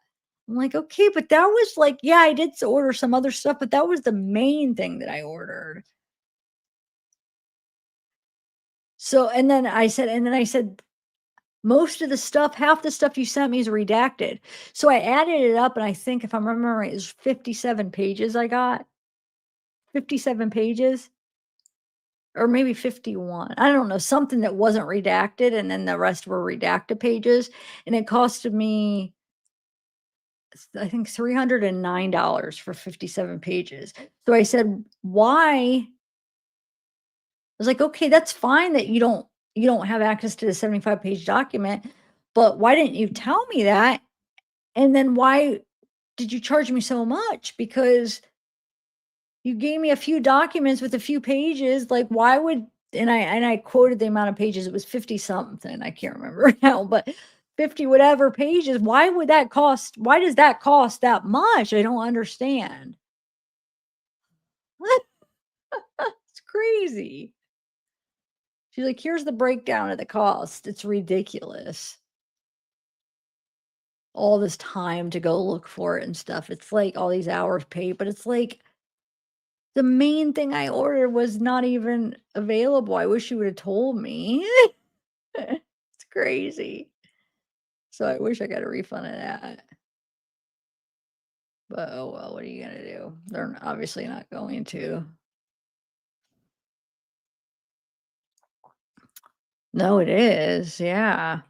I'm like, okay, but that was like, yeah, I did order some other stuff, but that was the main thing that I ordered. So, and then I said, most of the stuff, half the stuff you sent me is redacted. So I added it up, and I think if I'm remembering right, it was 57 pages I got. 57 pages or maybe 51. I don't know, something that wasn't redacted, and then the rest were redacted pages. And it costed me, I think, $309 for 57 pages. So I said, why? I was like, okay, that's fine that you don't have access to the 75-page document, but why didn't you tell me that? And then why did you charge me so much? Because you gave me a few documents with a few pages. Like, why would, and I quoted the amount of pages, it was 50 something. I can't remember now, but 50 whatever pages. Why does that cost that much? I don't understand. It's crazy. She's like, here's the breakdown of the cost. It's ridiculous. All this time to go look for it and stuff. It's like all these hours paid, but it's like the main thing I ordered was not even available. I wish you would have told me. It's crazy. So I wish I got a refund of that. But oh well, what are you gonna do? They're obviously not going to. No, it is. Yeah.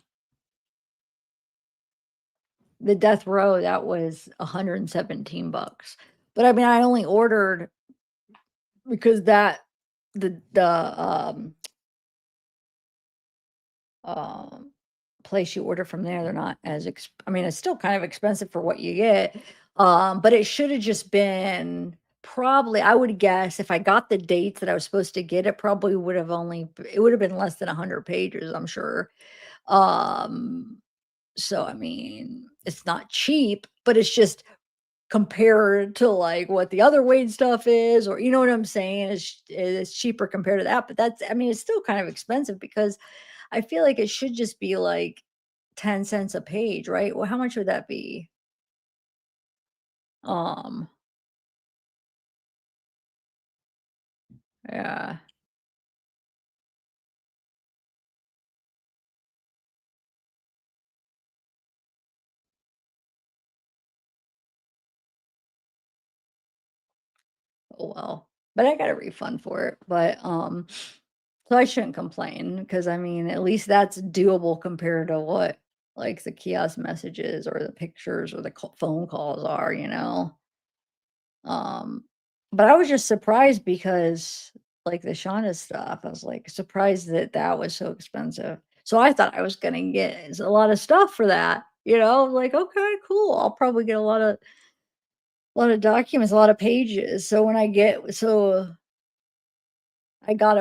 The death row, that was $117. But I mean, I only ordered because that the um place you order from there, they're not as I mean, it's still kind of expensive for what you get. But it should have just been probably, I would guess if I got the dates that I was supposed to get, it probably would have it would have been less than 100 pages, I'm sure. So I mean, it's not cheap, but it's just compared to like what the other Wade stuff is, or you know what I'm saying? It's cheaper compared to that, but that's, I mean, it's still kind of expensive because I feel like it should just be like 10 cents a page, right? Well, how much would that be? Um, yeah. Oh well. But I got a refund for it. But so I shouldn't complain because I mean, at least that's doable compared to what like the kiosk messages or the pictures or the phone calls are, you know. Um, but I was just surprised because like the Shauna stuff, I was like surprised that that was so expensive. So I thought I was gonna get a lot of stuff for that, you know, like, okay, cool. I'll probably get a lot of documents, a lot of pages. So when I got it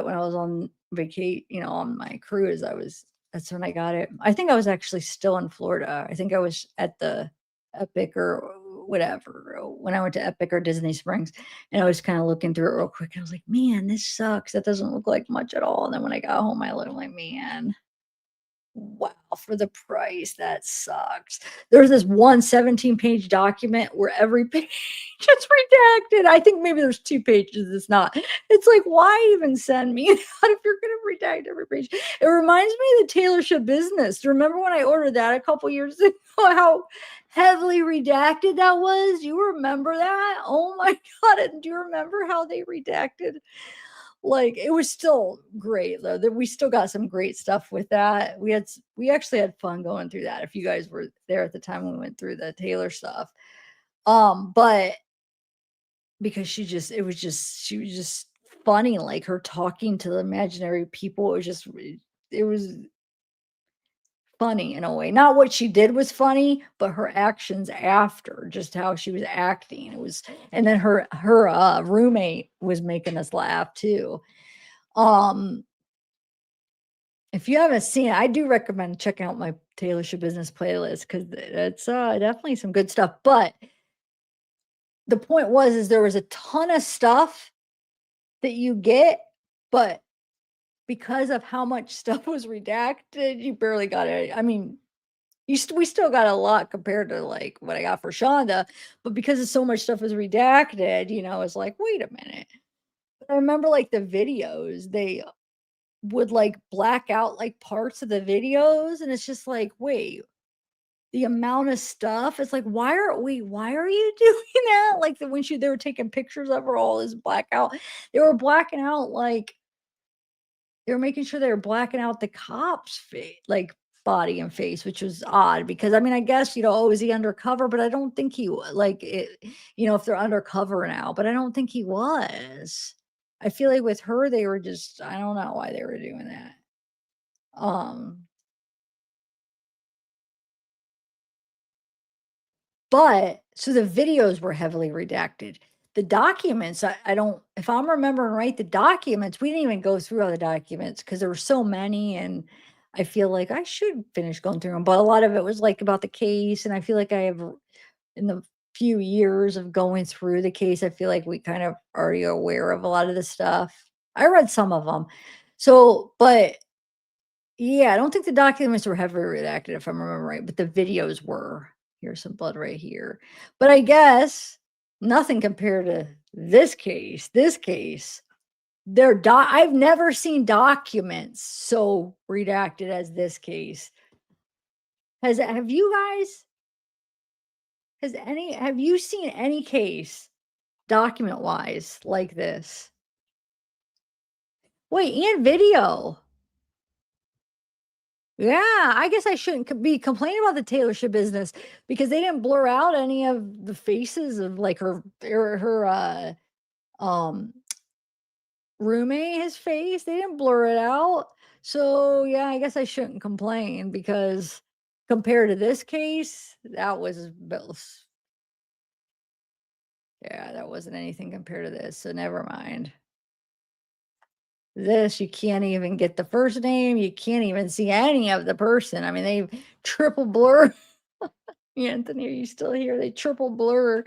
when I was on vacate, you know, on my cruise. That's when I got it. I think I was actually still in Florida. I think I was at the Epic or whatever when I went to Epic or Disney Springs, and I was kind of looking through it real quick. And I was like, man, this sucks. That doesn't look like much at all. And then when I got home, I looked like, man, wow, for the price, that sucks. There's this one 17-page document where every page is redacted. I think maybe there's 2 pages it's not. It's like, why even send me that if you're going to redact every page? It reminds me of the Taylorship business. Remember when I ordered that a couple years ago, how heavily redacted that was? You remember that? Oh my God. And do you remember how they redacted Like, it was still great though, that we still got some great stuff with that. We actually had fun going through that, if you guys were there at the time when we went through the Taylor stuff. But because she was just funny, like her talking to the imaginary people. It was funny in a way. Not what she did was funny, but her actions after, just how she was acting. And then her roommate was making us laugh too. If you haven't seen it, I do recommend checking out my Taylor Show Business playlist, because it's definitely some good stuff. But the point is there was a ton of stuff that you get, but because of how much stuff was redacted, you barely got it. I mean, we still got a lot compared to like what I got for Shonda, but because so much stuff was redacted, it's like, wait a minute. I remember like the videos, they would like black out like parts of the videos, and it's just like, wait, the amount of stuff, it's like, why are you doing that? Like when they were taking pictures of her, all this blackout, they were blacking out, like they were making sure they were blacking out the cop's face, like body and face, which was odd because I mean, I guess, oh, is he undercover? But I don't think he like it, if they're undercover now, but I don't think he was. I feel like with her, they were just, I don't know why they were doing that. But so the videos were heavily redacted. The documents, I don't, if I'm remembering right, the documents, we didn't even go through all the documents because there were so many. And I feel like I should finish going through them. But a lot of it was like about the case. And I feel like I have, in the few years of going through the case, I feel like we kind of already are aware of a lot of the stuff. I read some of them. So, but yeah, I don't think the documents were heavily redacted, if I'm remembering right, but the videos were. Here's some blood right here. But I guess nothing compared to this case. This case, I've never seen documents so redacted as this case. Have you guys? Have you seen any case document wise like this? Wait, and video. Yeah, I guess I shouldn't be complaining about the Taylor Swift business because they didn't blur out any of the faces of like her um roommate, his face. They didn't blur it out. So yeah, I guess I shouldn't complain because compared to this case, that wasn't anything compared to this. So never mind. This, you can't even get the first name. You can't even see any of the person. I mean, they triple blur. Anthony, are you still here? They triple blur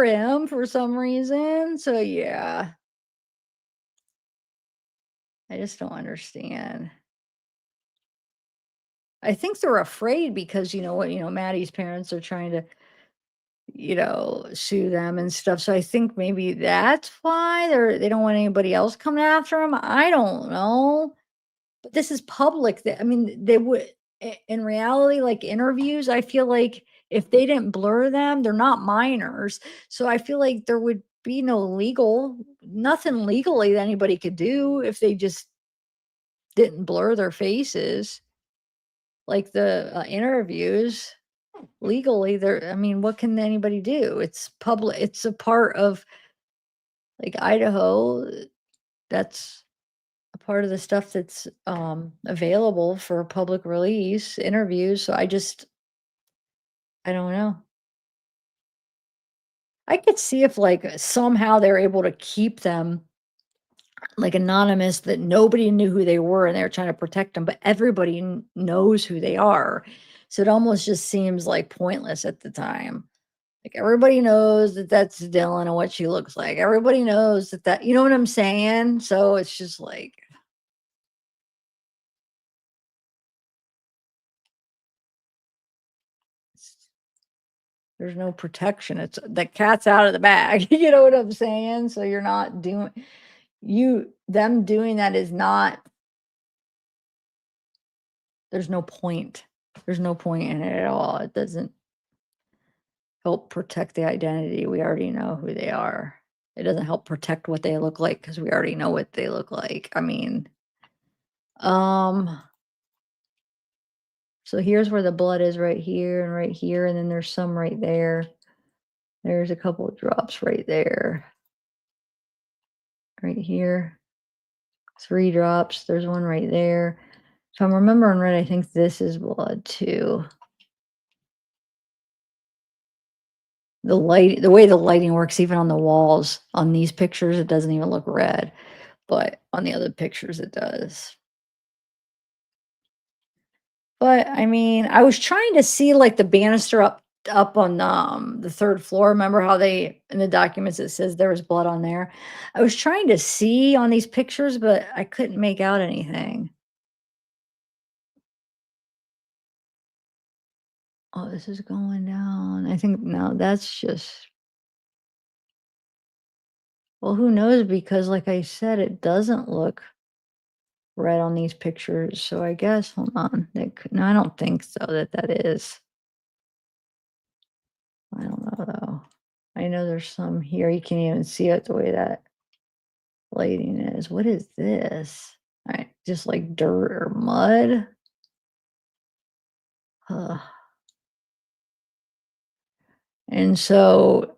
him for some reason. So yeah. I just don't understand. I think they're afraid because Maddie's parents are trying to, sue them and stuff. So I think maybe that's why they don't want anybody else coming after them. I don't know. But this is public. I mean, they would, in reality, like interviews, I feel like if they didn't blur them, they're not minors. So I feel like there would be nothing legally that anybody could do if they just didn't blur their faces. Like the interviews, legally, I mean, what can anybody do? It's public. It's a part of like Idaho. That's a part of the stuff that's available for public release interviews. So I don't know. I could see if like somehow they're able to keep them like anonymous, that nobody knew who they were and they were trying to protect them, but everybody knows who they are. So it almost just seems like pointless at the time. Like everybody knows that that's Dylan and what she looks like. Everybody knows that, you know what I'm saying? So it's just like, there's no protection. It's the cat's out of the bag. You know what I'm saying? So you're not doing, them doing that is not, there's no point. There's no point in it at all. It doesn't help protect the identity. We already know who they are. it doesn't help protect what they look like because we already know what they look like. I mean, so here's where the blood is right here, and then there's some right there. There's a couple of drops right there. Right here. 3 drops. There's one right there. If I'm remembering right, I think this is blood too. The way the lighting works, even on the walls, on these pictures, it doesn't even look red, but on the other pictures it does. But I mean, I was trying to see like the banister up on the 3rd floor. Remember how they in the documents it says there was blood on there? I was trying to see on these pictures, but I couldn't make out anything. Oh, this is going down. I think no, that's just well, who knows? Because like I said, it doesn't look red on these pictures. So I guess hold on. No, I don't think so that is. I don't know though. I know there's some here. You can't even see it the way that lighting is. What is this? Just like dirt or mud. Ugh. And so,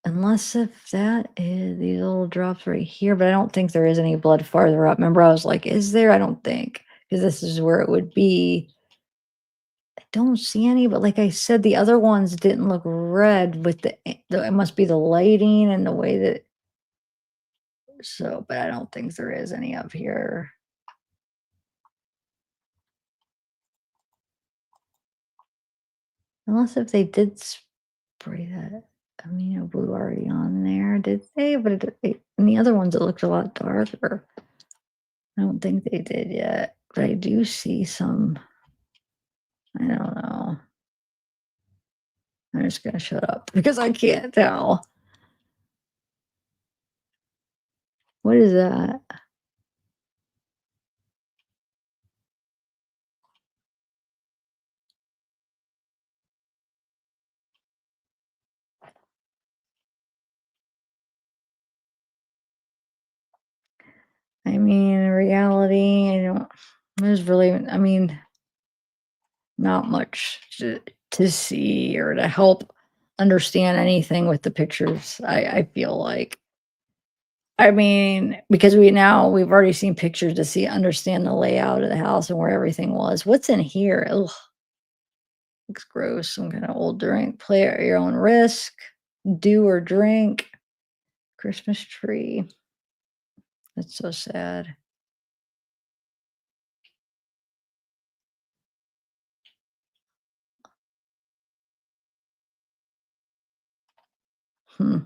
unless if that is these little drops right here, but I don't think there is any blood farther up. Remember, I was like, is there? I don't think, because this is where it would be. I don't see any, but like I said, the other ones didn't look red with it must be the lighting and the way that. So, but I don't think there is any up here. Unless if they did spray that amino blue already on there, did they? But in the other ones, it looked a lot darker. I don't think they did yet, but I do see some. I don't know. I'm just gonna shut up because I can't tell. What is that? I mean, in reality, I don't. There's really, I mean, not much to see or to help understand anything with the pictures. I feel like. I mean, because we've already seen pictures to understand the layout of the house and where everything was. What's in here? Ugh, looks gross. Some kind of old drink. Play at your own risk. Do or drink. Christmas tree. That's so sad. Hmm.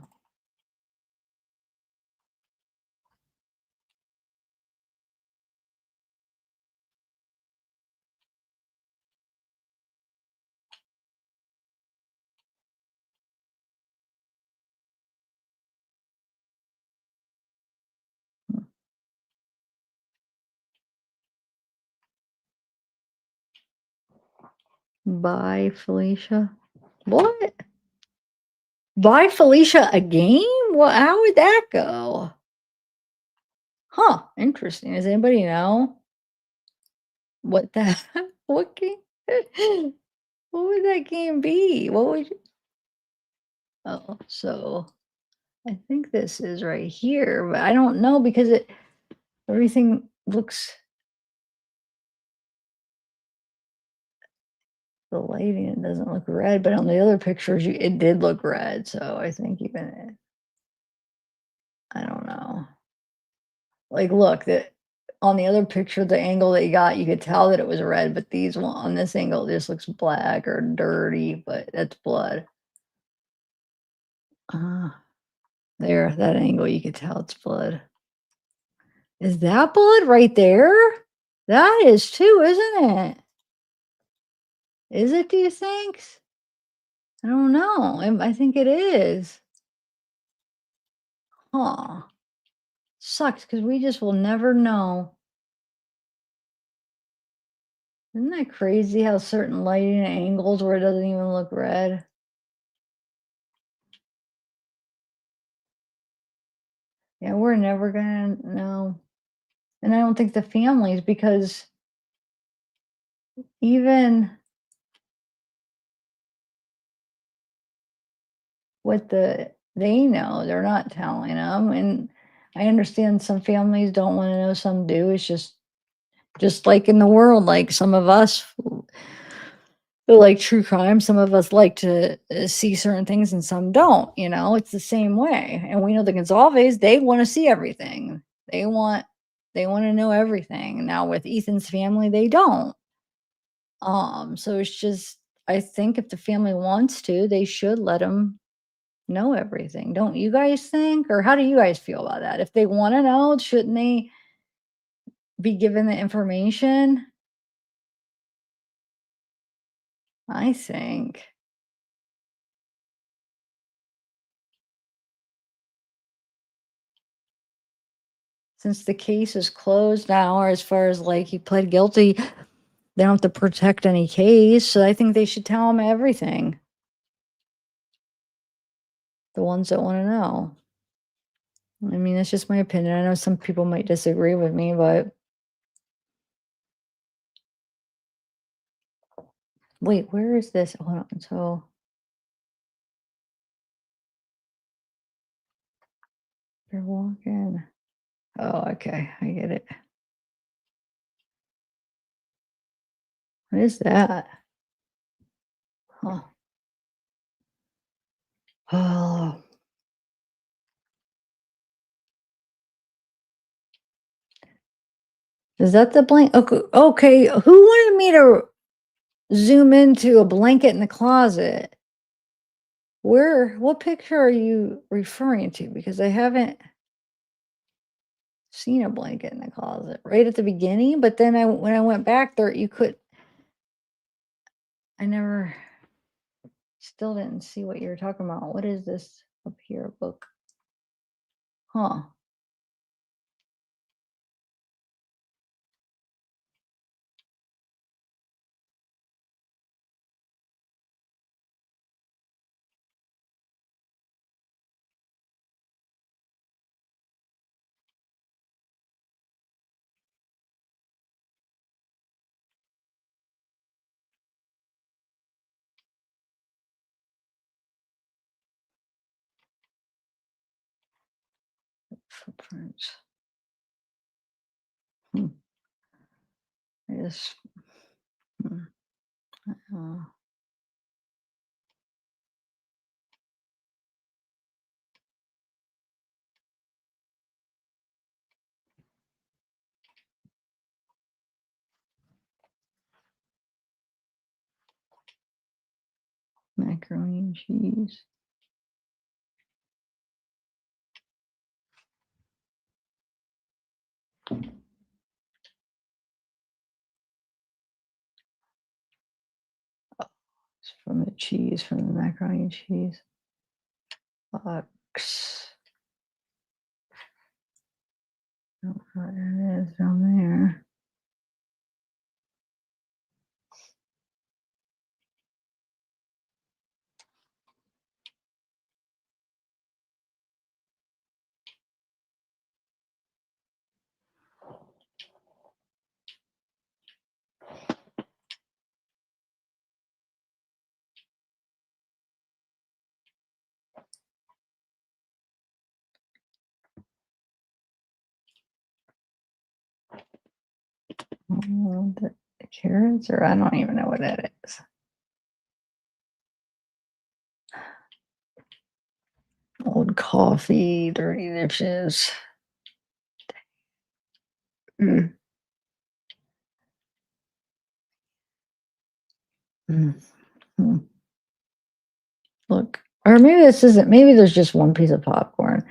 Bye, Felicia. What? Bye, Felicia, a game? Well, how would that go? Huh, interesting. Does anybody know what that what game? What would that game be? What would you Oh, so I think this is right here, but I don't know because everything looks the lighting it doesn't look red, but on the other pictures it did look red. So I think even I don't know. Like, look, that on the other picture, the angle that you got, you could tell that it was red, but these one on this angle it just looks black or dirty, but that's blood. There, that angle, you could tell it's blood. Is that blood right there? That is too, isn't it? Is it, do you think? I don't know. I think it is. Huh. Sucks because we just will never know. Isn't that crazy how certain lighting angles where it doesn't even look red? Yeah, we're never gonna know. And I don't think the families, because even what they know, they're not telling them. And I understand some families don't want to know, some do. It's just like in the world, like some of us who like true crime, some of us like to see certain things and some don't, it's the same way. And we know the Gonzalves, they want to see everything. They want to know everything. Now with Ethan's family, they don't. So it's just, I think if the family wants to, they should let them know everything. Don't you guys think? Or how do you guys feel about that? If they want to know, shouldn't they be given the information? I think. Since the case is closed now, or as far as like he pled guilty, they don't have to protect any case. So I think they should tell him everything. The ones that want to know. I mean, that's just my opinion. I know some people might disagree with me, but wait, where is this? Hold on. So you're walking. Oh, okay. I get it. What is that? Huh. Oh. Is that the blank? Okay. Who wanted me to zoom into a blanket in the closet? What picture are you referring to? Because I haven't seen a blanket in the closet right at the beginning, but then when I went back there, I never, still didn't see what you were talking about. What is this up here? Book. Huh. Footprints. Hmm. I just, uh, macaroni and cheese. It's from the cheese, from the macaroni and cheese. Box. Oh, there it is down there. Oh, the carrots, or I don't even know what that is. Old coffee, dirty dishes. Mm. Mm. Mm. Look, or maybe this isn't, maybe there's just one piece of popcorn.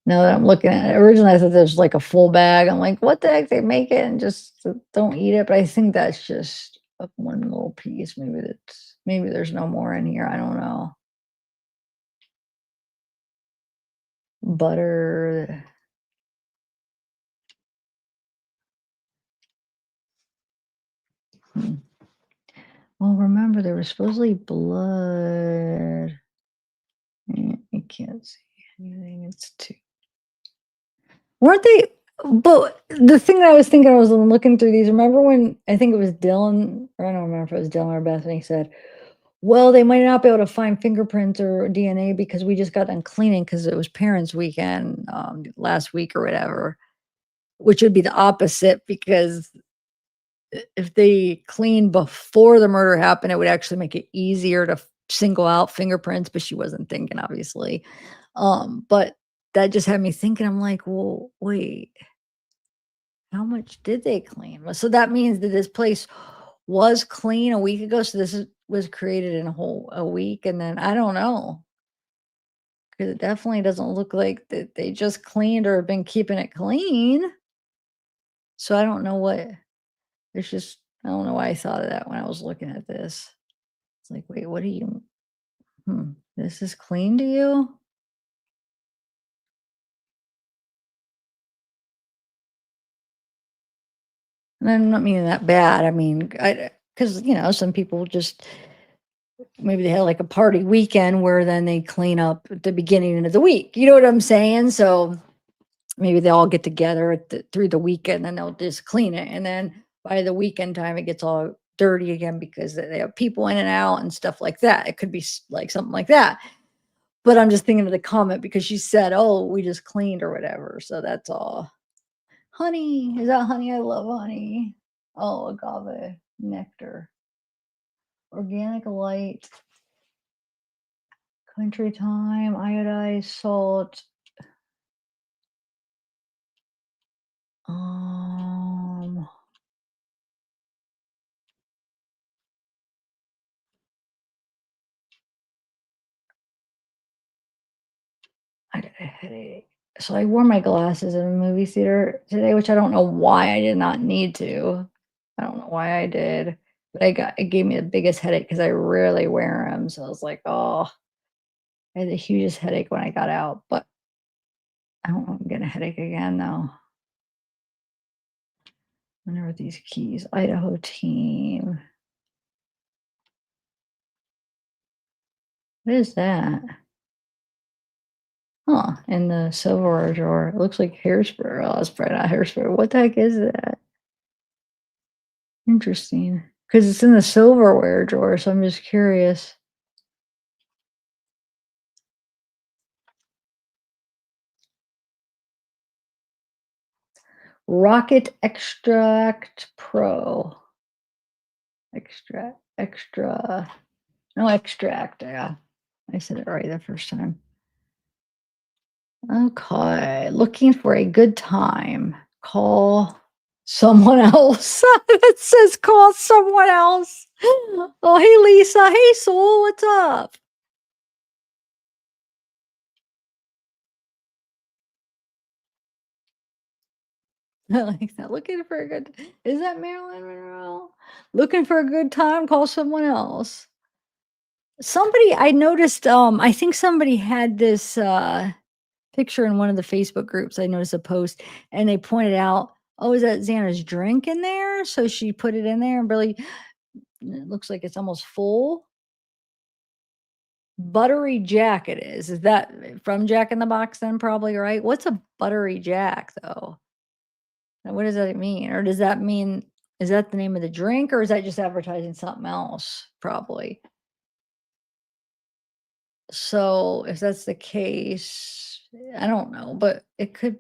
Now that I'm looking at it, originally I thought there's like a full bag. I'm like, what the heck? They make it and just don't eat it. But I think that's just one little piece. Maybe there's no more in here. I don't know. Butter. Hmm. Well, remember there was supposedly blood. You can't see anything. It's too. Weren't they? But the thing that I was thinking, I was looking through these. Remember when I think it was Dylan, or I don't remember if it was Dylan or Bethany said, "Well, they might not be able to find fingerprints or DNA because we just got done cleaning because it was Parents' Weekend last week or whatever," which would be the opposite because if they cleaned before the murder happened, it would actually make it easier to single out fingerprints. But she wasn't thinking, obviously. But that just had me thinking. I'm like, well, wait. How much did they clean? Well, so that means that this place was clean a week ago. So was created in a week, and then I don't know because it definitely doesn't look like that they just cleaned or have been keeping it clean. So I don't know what. It's just I don't know why I thought of that when I was looking at this. It's like, wait, what do you? This is clean to you? And I'm not meaning that bad. I mean, because some people just maybe they had like a party weekend where then they clean up at the beginning of the week. You know what I'm saying? So maybe they all get together through the weekend and they'll just clean it. And then by the weekend time, it gets all dirty again because they have people in and out and stuff like that. It could be like something like that. But I'm just thinking of the comment because she said, "Oh, we just cleaned or whatever." So that's all. Honey, is that honey? I love honey. Oh, agave nectar, organic light. Country thyme, iodized salt. Um, I got a headache. So I wore my glasses in a movie theater today, which I don't know why I did not need to. I don't know why I did, but it gave me the biggest headache because I rarely wear them. So I was like, oh, I had the hugest headache when I got out, but I don't know if I'm getting a headache again though. Wonder what these keys, Idaho team. What is that? Huh, in the silverware drawer. It looks like hairspray. Oh, it's probably not hairspray. What the heck is that? Interesting. Because it's in the silverware drawer, so I'm just curious. Rocket Extract Pro. No extract. Yeah, I said it right the first time. Okay, looking for a good time. Call someone else. It says call someone else. Oh, hey, Lisa. Hey, Soul. What's up? I like that. Looking for a good. Is that Marilyn Monroe? Looking for a good time. Call someone else. Somebody I noticed. I think somebody had this picture in one of the Facebook groups. I noticed a post, and they pointed out, "Oh, is that Xana's drink in there?" So she put it in there, and really, it looks like it's almost full. Buttery Jack it is. Is that from Jack in the Box then probably, right? What's a buttery Jack though? And what does that mean? Or does that mean is that the name of the drink or is that just advertising something else? Probably. So if that's the case, I don't know, but it could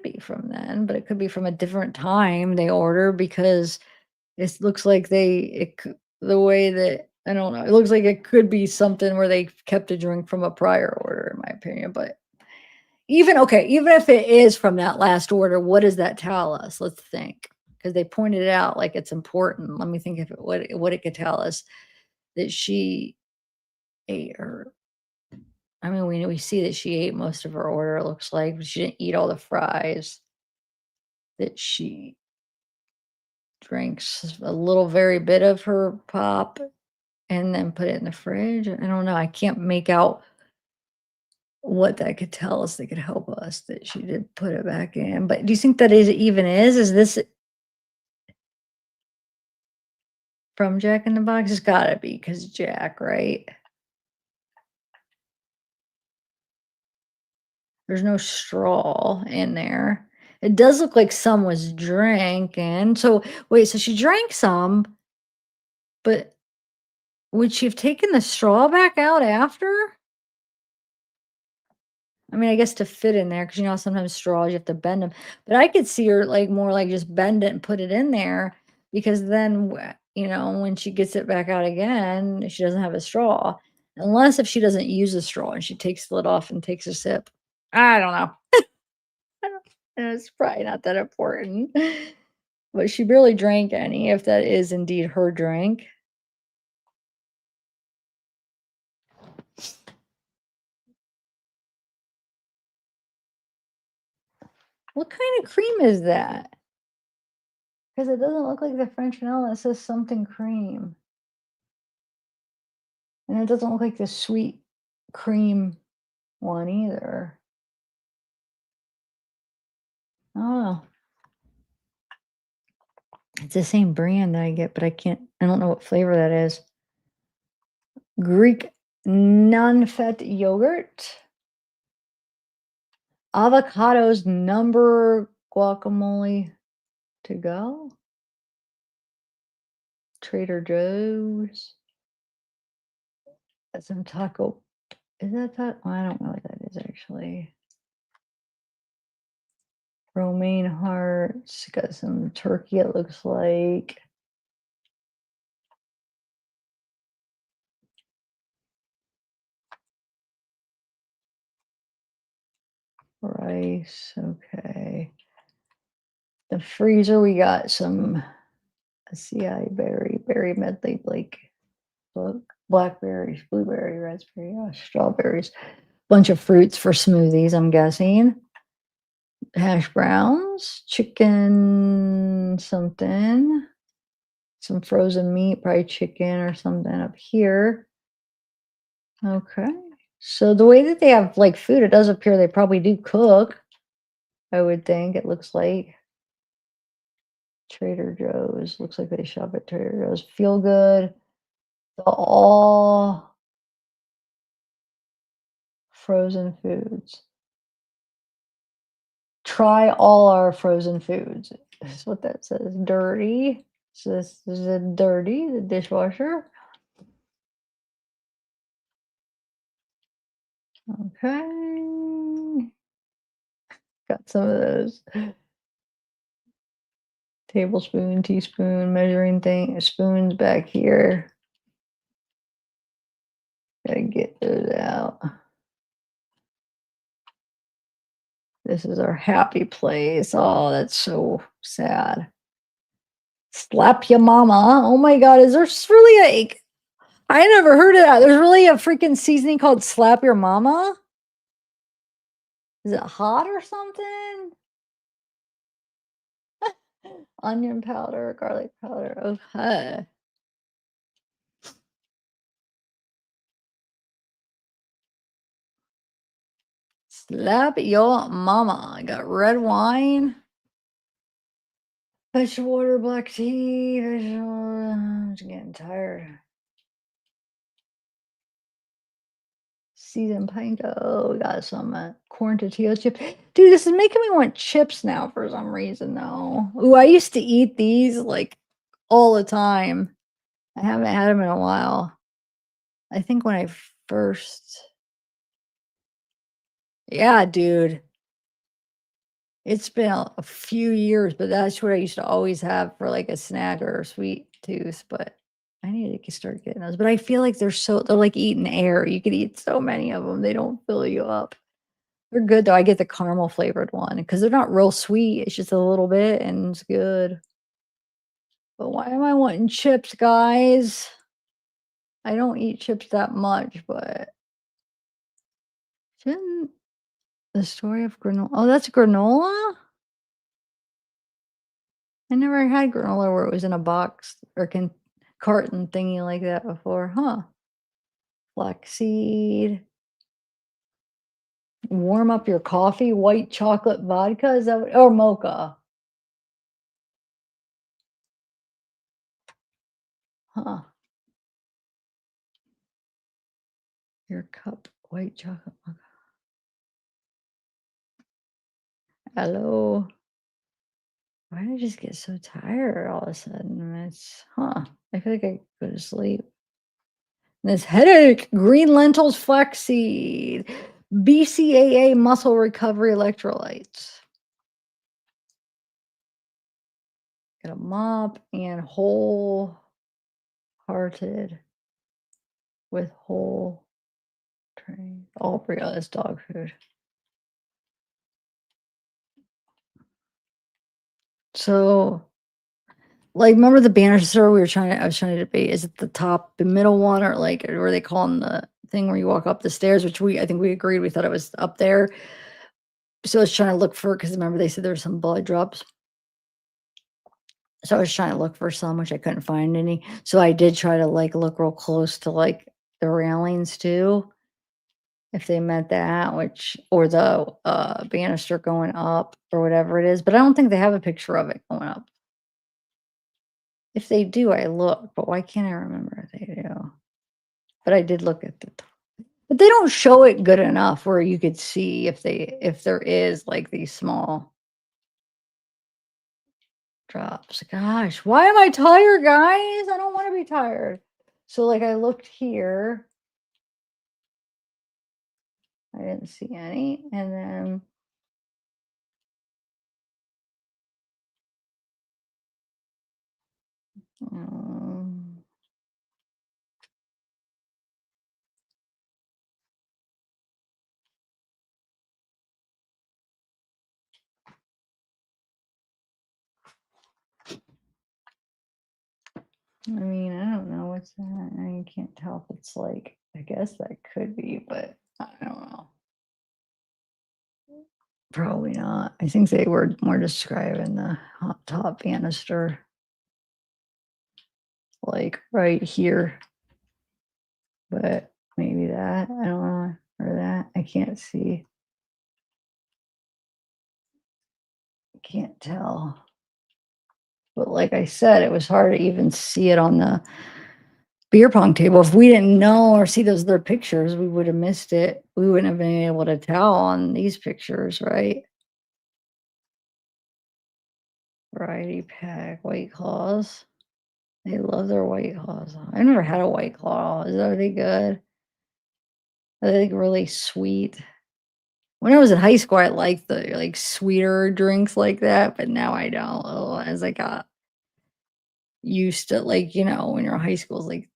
be from then, but it could be from a different time they order because it looks like the way that I don't know. It looks like it could be something where they kept a drink from a prior order, in my opinion. But even if it is from that last order, what does that tell us? Let's think, because they pointed it out like it's important. Let me think if what it could tell us that she ate her. I mean, we see that she ate most of her order. It looks like but she didn't eat all the fries. That she drinks a little very bit of her pop and then put it in the fridge. I don't know. I can't make out what that could tell us that could help us that she did put it back in. But do you think that even is? Is this from Jack in the Box? It's gotta be because Jack, right? There's no straw in there. It does look like some was drinking. So wait, so she drank some, but would she have taken the straw back out after? I mean, I guess to fit in there, because you know how sometimes straws you have to bend them. But I could see her like more like just bend it and put it in there, because then you know when she gets it back out again, she doesn't have a straw, unless if she doesn't use a straw and she takes the lid off and takes a sip. I don't know. It's probably not that important. But she barely drank any, if that is indeed her drink. What kind of cream is that? Because it doesn't look like the French vanilla. It says something cream. And it doesn't look like the sweet cream one either. Oh, it's the same brand that I get, but I don't know what flavor that is. Greek non-fat yogurt. Avocados number guacamole to go. Trader Joe's. Got some taco. Is that taco? I don't know what that is actually. Romaine hearts. Got some turkey, it looks like. Rice. Okay. The freezer, we got some acai berry medley, like blackberries, blueberry, raspberry, strawberries. Bunch of fruits for smoothies, I'm guessing. Hash browns, chicken something, some frozen meat, probably chicken or something up here. Okay. So the way that they have like food, it does appear they probably do cook. I would think it looks like. Trader Joe's. Looks like they shop at Trader Joe's. Feel good. All frozen foods. Try all our frozen foods. That's what that says. Dirty. So this is a dirty, the dishwasher. Okay. Got some of those. Tablespoon, teaspoon, measuring thing, spoons back here. Gotta get those out. This is our happy place. Oh, that's so sad. Slap your mama. Oh my God, is there really a... I never heard of that. There's really a freaking seasoning called Slap Your Mama? Is it hot or something? Onion powder, garlic powder. Okay. Slap your mama. I got red wine. Vegetable water, black tea, vegetable. I'm just getting tired. Seasoned panko. We got some corn tortilla chips. Dude, this is making me want chips now for some reason, though. Ooh, I used to eat these like all the time. I haven't had them in a while. I think when I first. Yeah, dude. It's been a few years, but that's what I used to always have for like a snack or a sweet tooth. But I need to start getting those. But I feel like they're like eating air. You could eat so many of them. They don't fill you up. They're good though. I get the caramel flavored one because they're not real sweet. It's just a little bit and it's good. But why am I wanting chips, guys? I don't eat chips that much, but shouldn't the story of granola? Oh, that's granola? I never had granola where it was in a box or carton thingy like that before, huh? Flaxseed. Warm up your coffee, white chocolate vodka, is that or mocha? Huh. Your cup, white chocolate mocha. Hello. Why did I just get so tired all of a sudden? I feel like I could go to sleep. This headache, green lentils flaxseed, BCAA muscle recovery electrolytes. Got a mop and wholehearted with whole train. Oh, yeah, that's dog food. So, like, remember the banister I was trying to debate, is it the middle one, or like, or they call them the thing where you walk up the stairs, which I think we agreed, we thought it was up there. So I was trying to look for, because remember they said there were some blood drops. So I was trying to look for some, which I couldn't find any. So I did try to like look real close to like the railings too, if they meant that, or the banister going up or whatever it is. But I don't think they have a picture of it going up. If they do, I look, but why can't I remember if they do? But I did look at the top. But they don't show it good enough where you could see if there is like these small drops. Gosh, why am I tired, guys? I don't want to be tired. So like I looked here. I didn't see any. And then I mean, I don't know what's that. I can't tell if it's like, I guess that could be, but I don't know. Probably not. I think they were more describing the hot top banister. Like right here. But maybe that, I don't know, or that, I can't see. Can't tell. But like I said, it was hard to even see it on the beer pong table. If we didn't know or see those other pictures, we would have missed it. We wouldn't have been able to tell on these pictures, right? Variety pack, White Claws. They love their White Claws. I never had a White Claw. Are they good? Are they like really sweet? When I was in high school, I liked the like sweeter drinks like that, but now I don't. As I got used to, like, when you're in high school, it's like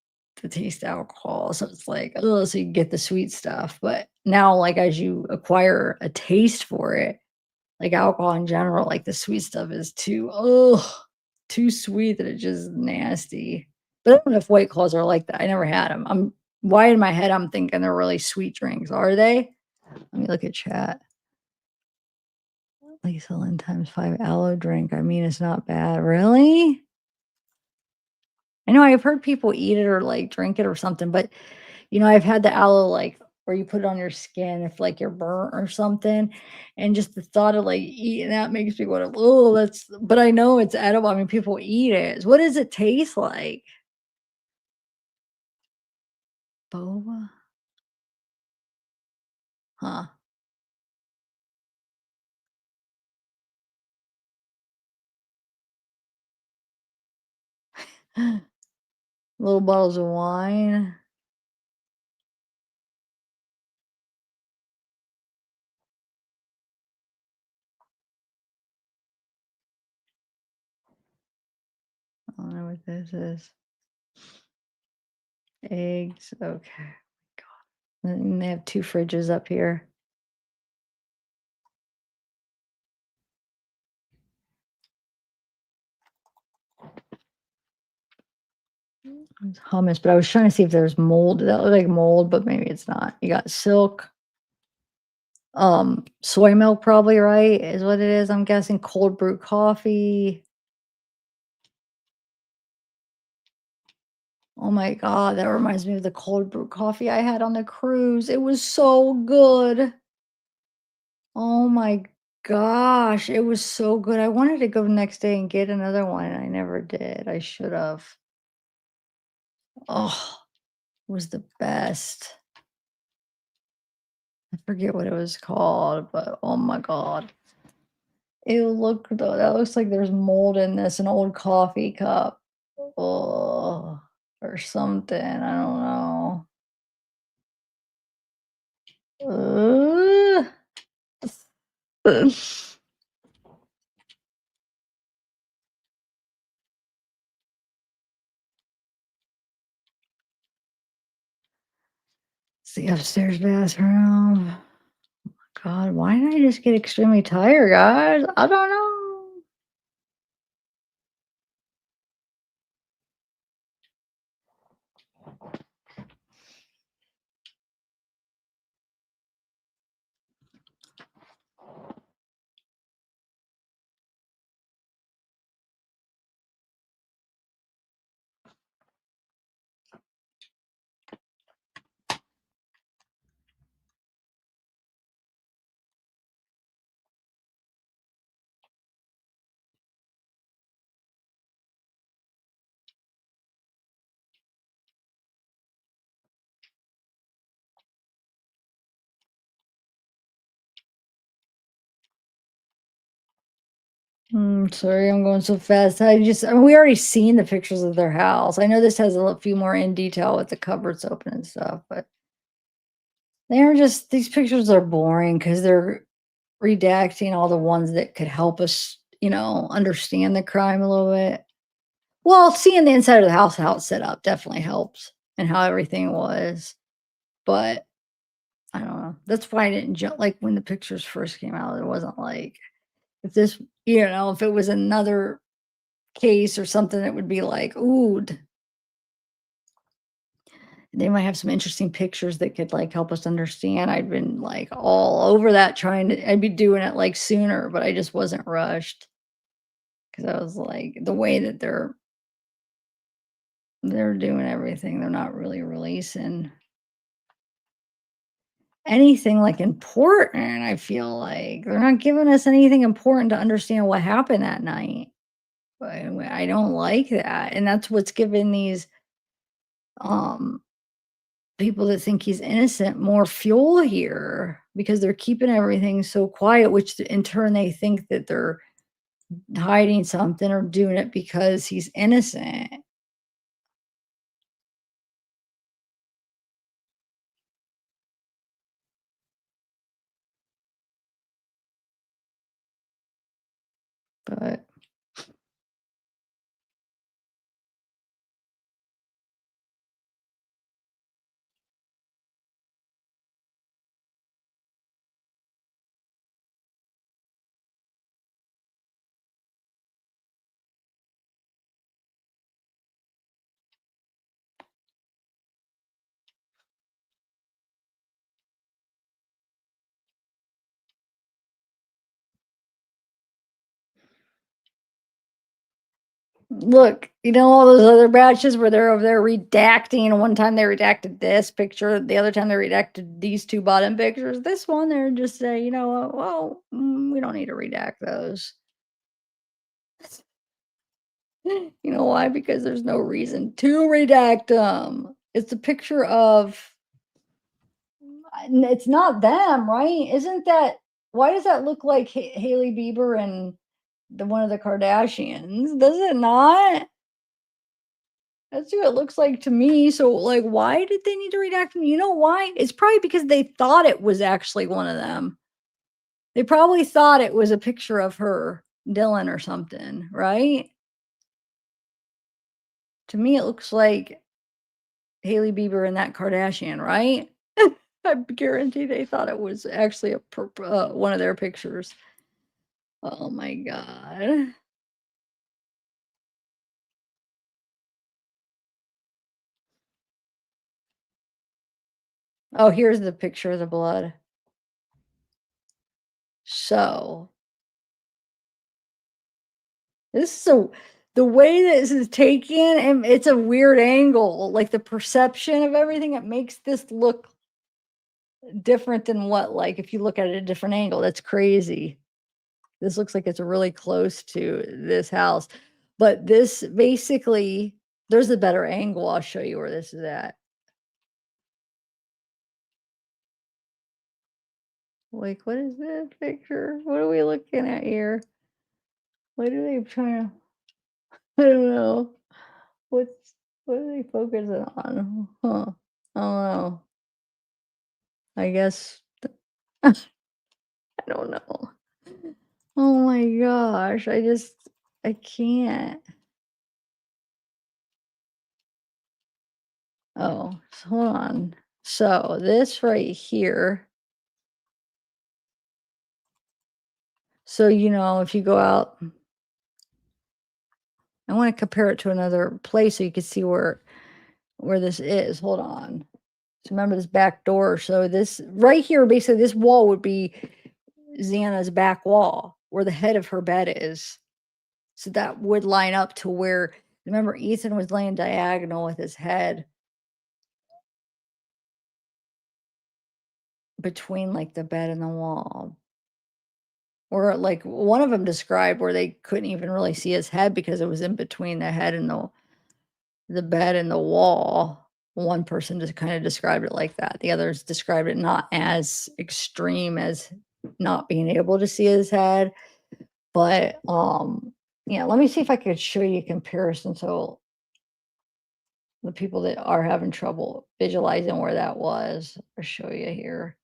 the taste of alcohol. So it's like, oh, so you get the sweet stuff. But now, like, as you acquire a taste for it, like alcohol in general, like the sweet stuff is too sweet that it's just nasty. But I don't know if White Claws are like that. I never had them. Why in my head I'm thinking they're really sweet drinks. Are they? Let me look at chat. Lisa Lynn ×5 aloe drink. I mean, it's not bad. Really? I know I've heard people eat it or like drink it or something, but I've had the aloe like where you put it on your skin if like you're burnt or something. And just the thought of like eating that makes me go, oh, but I know it's edible. I mean, people eat it. What does it taste like? Boba? Huh. Little bottles of wine. I don't know what this is. Eggs. Okay. God. And they have 2 fridges up here. It's hummus, but I was trying to see if there's mold. That looked like mold, but maybe it's not. You got silk. Soy milk probably, right? Is what it is. I'm guessing cold brew coffee. Oh my God, that reminds me of the cold brew coffee I had on the cruise. It was so good. Oh my gosh, it was so good. I wanted to go the next day and get another one, and I never did. I should have. Oh, it was the best. I forget what it was called, but oh my God. Ew, look though, that looks like there's mold in this, an old coffee cup. Oh, or something, I don't know. Ugh. It's the upstairs bathroom. God, why did I just get extremely tired, guys? I don't know. Sorry, I'm going so fast. We already seen the pictures of their house. I know this has a few more in detail with the cupboards open and stuff, but these pictures are boring because they're redacting all the ones that could help us, understand the crime a little bit. Well, seeing the inside of the house, how it's set up definitely helps and how everything was. But I don't know. That's why I didn't jump. Like when the pictures first came out, it wasn't like if this, if it was another case or something, it would be like, ooh, they might have some interesting pictures that could like help us understand. I'd been like all over that I'd be doing it like sooner, but I just wasn't rushed because I was like, the way that they're doing everything, they're not really releasing anything like important. I feel like they're not giving us anything important to understand what happened that night. But I don't like that, and that's what's giving these um people that think he's innocent more fuel here because they're keeping everything so quiet, which in turn they think that they're hiding something or doing it because he's innocent. But look, all those other batches where they're over there redacting. One time they redacted this picture, the other time they redacted these two bottom pictures. This one, they're just saying, you know what, well, we don't need to redact those. You know why? Because there's no reason to redact them. It's a picture of, it's not them, right? Isn't that, why does that look like Haley Bieber and one of the Kardashians? Does it not? That's who it looks like to me. So, like, why did they need to redact them? You know why? It's probably because they thought it was actually one of them. They probably thought it was a picture of her, Dylan or something, right? To me, it looks like Haley Bieber and that Kardashian, right? I guarantee they thought it was actually one of their pictures. Oh my God. Oh, here's the picture of the blood. So the way this is taken, and it's a weird angle, like the perception of everything, it makes this look different than what, like, if you look at it at a different angle, that's crazy. This looks like it's really close to this house, but this basically, there's a better angle. I'll show you where this is at. Like, what is this picture? What are we looking at here? What are they trying to? I don't know. What are they focusing on? Huh? I don't know. I guess I don't know. Oh my gosh! I can't. Oh, hold on. So this right here. So if you go out, I want to compare it to another place so you can see where this is. Hold on. So remember this back door. So this right here, basically, this wall would be Xana's back wall, where the head of her bed is. So that would line up to where, remember, Ethan was laying diagonal with his head between like the bed and the wall. Or like one of them described where they couldn't even really see his head because it was in between the head and the bed and the wall. One person just kind of described it like that. The others described it not as extreme as not being able to see his head. But yeah, let me see if I could show you a comparison. So the people that are having trouble visualizing where that was, I'll show you here.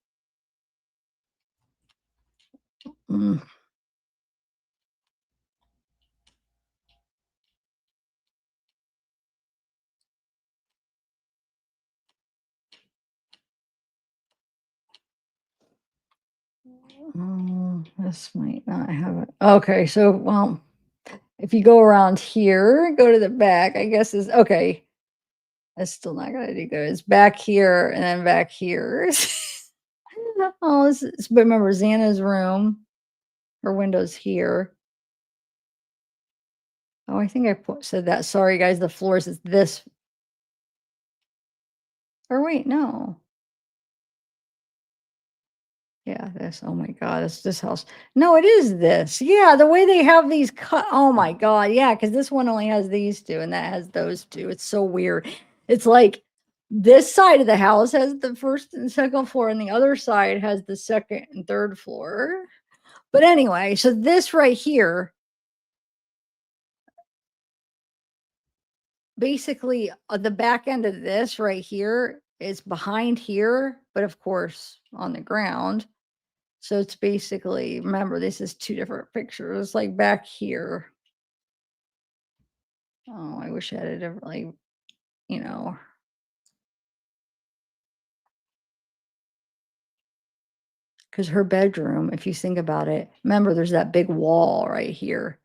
Mm. This might not have it. Okay, so well, if you go around here, go to the back, I guess is okay. That's still not gonna do good. It's back here and then back here. Oh, but remember Xana's room, her window's here. Oh, I think I said that. Sorry, guys. The floors is this. Or wait, no. Yeah, this. Oh my God, it's this house. No, it is this. Yeah, the way they have these cut. Oh my God, yeah, because this one only has these two, and that has those two. It's so weird. It's like this side of the house has the first and second floor, and the other side has the second and third floor. But anyway, so this right here, basically, the back end of this right here is behind here, but of course on the ground. So it's basically, remember, this is two different pictures. It's like back here. Oh, I wish I had a different, like, you know. Because her bedroom, if you think about it, remember, there's that big wall right here.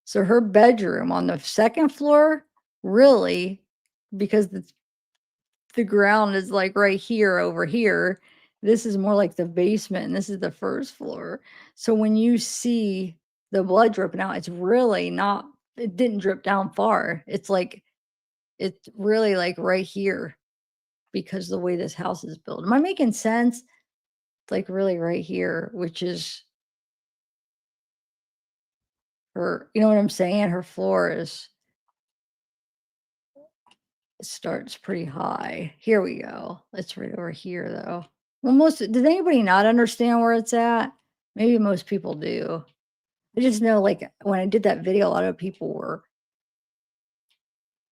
So her bedroom on the second floor, really, because the ground is like right here over here. This is more like the basement, and this is the first floor. So when you see the blood dripping out, it's really not, it didn't drip down far. It's like, it's really like right here because the way this house is built. Am I making sense? It's like really right here, which is her, you know what I'm saying? Her floor is, it starts pretty high. Here we go. It's right over here though. Well, does anybody not understand where it's at? Maybe most people do. I just know, like, when I did that video, a lot of people were,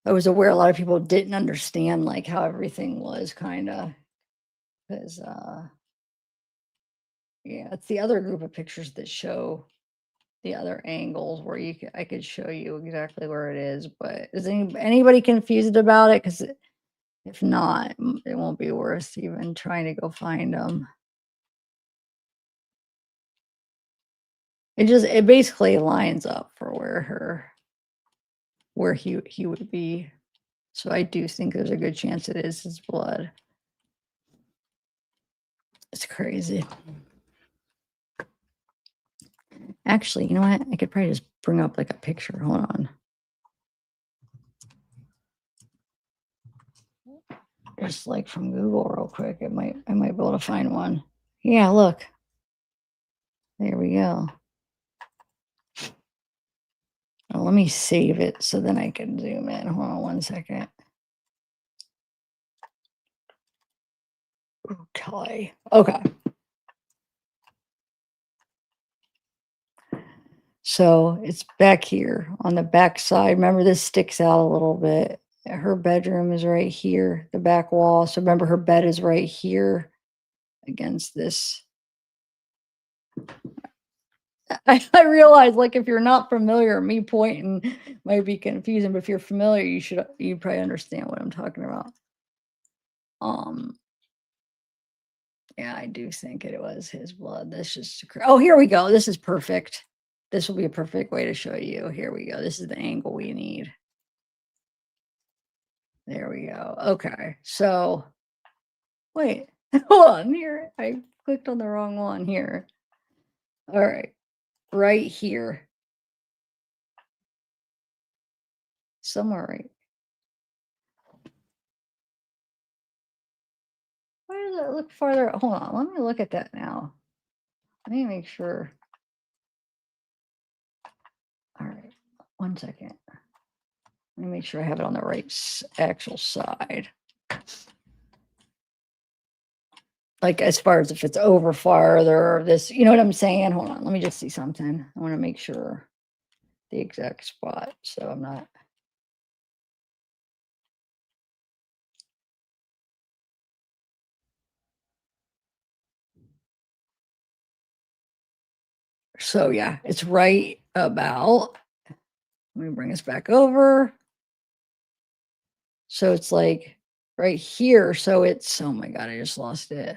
I was aware a lot of people didn't understand, like, how everything was kind of, because, yeah, it's the other group of pictures that show the other angles where I could show you exactly where it is, but is anybody confused about it? Because if not, it won't be worth even trying to go find them. It basically lines up for where he would be. So I do think there's a good chance it is his blood. It's crazy. Actually, you know what? I could probably just bring up like a picture. Hold on. Just like from Google real quick. I might be able to find one. Yeah, look. There we go. Oh, let me save it so then I can zoom in. Hold on one second. Okay. Okay. So it's back here on the back side. Remember, this sticks out a little bit. Her bedroom is right here, the back wall. So remember, her bed is right here against this. I realize, like, if you're not familiar, me pointing might be confusing, but if you're familiar, you probably understand what I'm talking about. Yeah, I do think it was his blood. That's just oh, here we go. This is perfect. This will be a perfect way to show you. Here we go. This is the angle we need. There we go. Okay, so wait, hold on here. I clicked on the wrong one here. All right, right here. Somewhere right. Why does it look farther? Hold on, let me look at that now. Let me make sure. All right, 1 second. Let me make sure I have it on the right actual side. Like, as far as if it's over farther or this, you know what I'm saying? Hold on, let me just see something. I want to make sure the exact spot, so I'm not. So yeah, it's right about, let me bring us back over. So it's like right here. So it's, oh my God, I just lost it.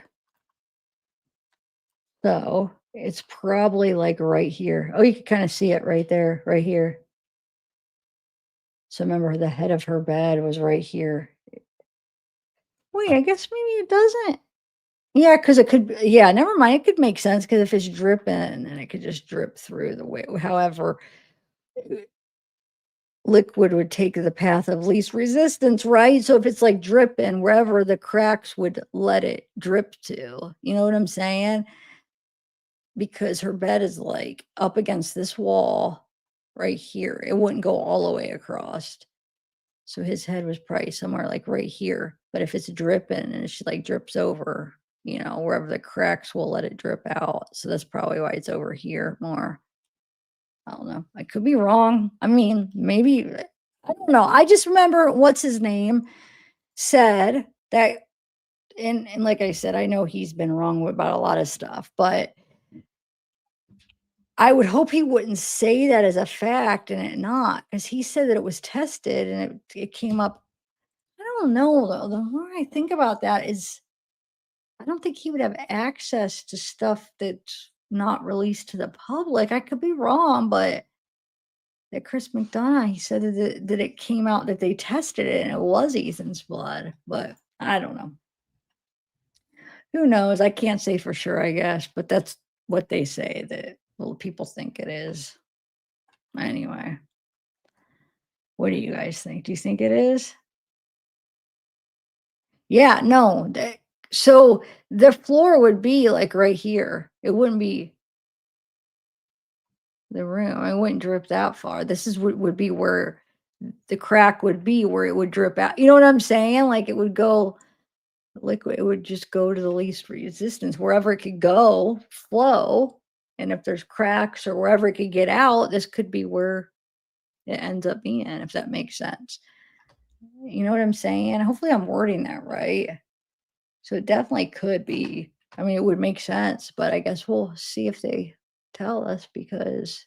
So it's probably like right here. Oh, you can kind of see it right there, right here. So remember, the head of her bed was right here. Wait, I guess maybe it doesn't. Yeah, because it could, yeah, never mind. It could make sense because if it's dripping, then it could just drip through the way, however, liquid would take the path of least resistance, right? So if it's like dripping, wherever the cracks would let it drip to, you know what I'm saying? Because her bed is like up against this wall right here. It wouldn't go all the way across. So his head was probably somewhere like right here. But if it's dripping and it like drips over, you know, wherever the cracks will let it drip out. So that's probably why it's over here more. I don't know. I could be wrong. I mean, maybe, I don't know. I just remember what's his name said that, and like I said, I know he's been wrong about a lot of stuff, but I would hope he wouldn't say that as a fact and it not, because he said that it was tested and it came up. I don't know though. The more I think about that is, I don't think he would have access to stuff that's not released to the public. I could be wrong, but that Chris McDonough, he said that it came out that they tested it and it was Ethan's blood, but I don't know. Who knows? I can't say for sure, I guess, but that's what they say that, well, people think it is. Anyway, what do you guys think? Do you think it is? Yeah, no. So the floor would be like right here. It wouldn't be the room. It wouldn't drip that far. This is what would be where the crack would be, where it would drip out. You know what I'm saying? Like it would go liquid. It would just go to the least resistance, wherever it could go, flow. And if there's cracks or wherever it could get out, this could be where it ends up being, if that makes sense. You know what I'm saying? Hopefully I'm wording that right. So it definitely could be. I mean, it would make sense, but I guess we'll see if they tell us, because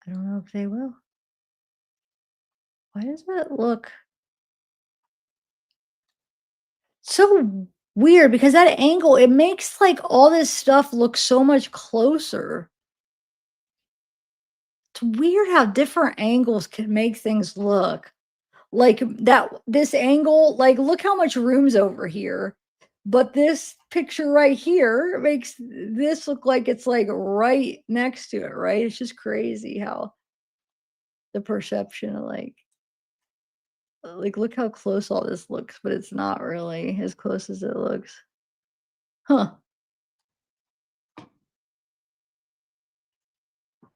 I don't know if they will. Why does that look so weird? Because that angle, it makes like all this stuff look so much closer. It's weird how different angles can make things look like that. This angle, like, look how much room's over here. But this picture right here makes this look like it's like right next to it, right? It's just crazy how the perception of like, look how close all this looks, but it's not really as close as it looks. Huh.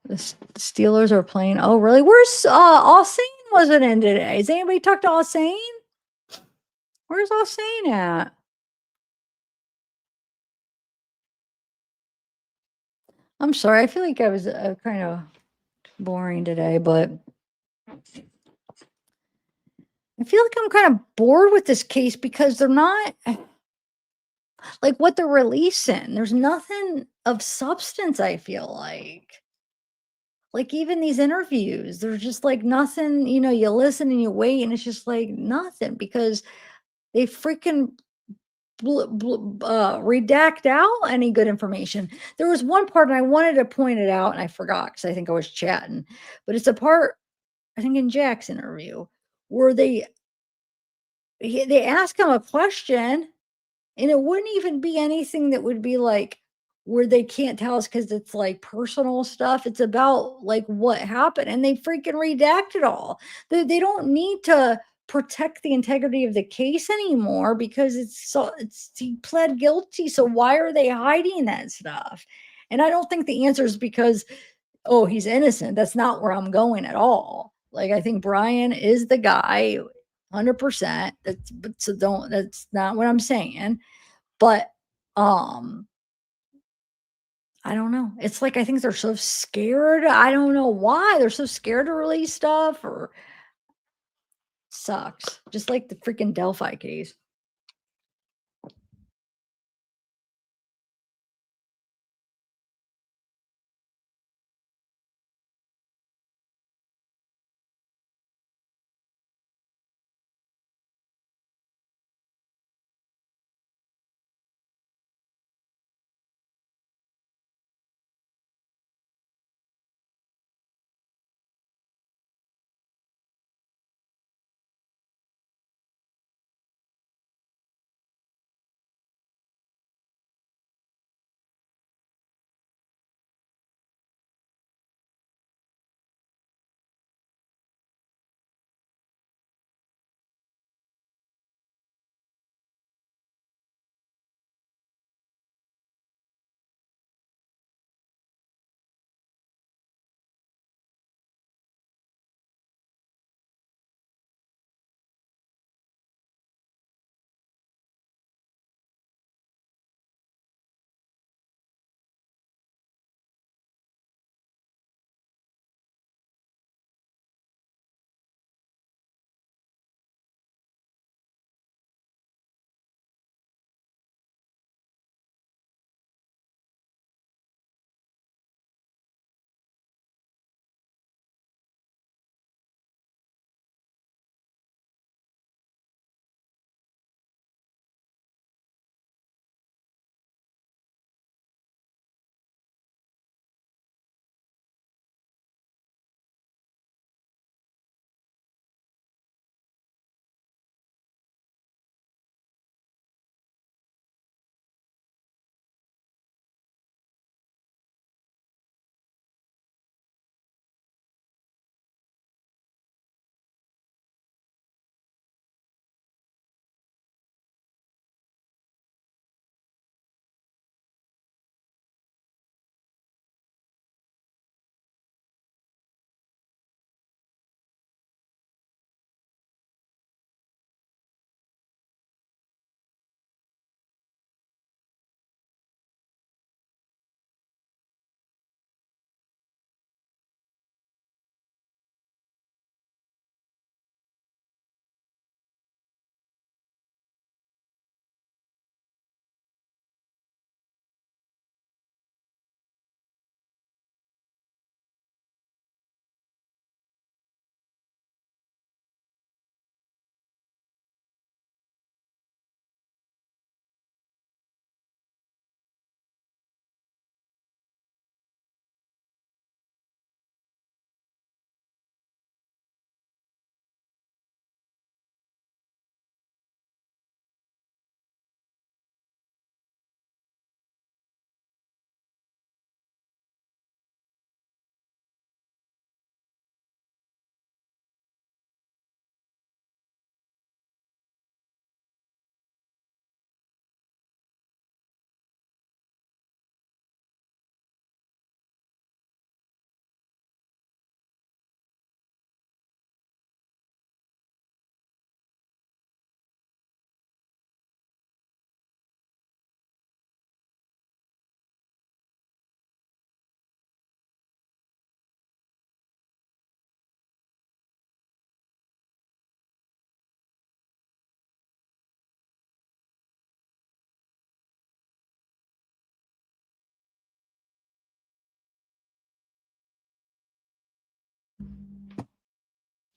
The Steelers are playing. Oh, really? Where's Ausane wasn't in today? Has anybody talked to Ausane? Where's Ausane at? I'm sorry. I feel like I was kind of boring today, but I feel like I'm kind of bored with this case because they're not like what they're releasing. There's nothing of substance, I feel like. Like even these interviews, there's just like nothing, you listen and you wait and it's just like nothing because they freaking redact out any good information. There was one part and I wanted to point it out and I forgot because I think I was chatting, but it's a part I think in Jack's interview where they ask him a question and it wouldn't even be anything that would be like where they can't tell us because it's like personal stuff. It's about like what happened and they freaking redact it all. They don't need to protect the integrity of the case anymore because he pled guilty. So why are they hiding that stuff? And I don't think the answer is because, oh, he's innocent. That's not where I'm going at all. Like I think Brian is the guy 100%. That's not what I'm saying. But, I don't know. It's like I think they're so scared. I don't know why they're so scared to release stuff or sucks. Just like the freaking Delphi case.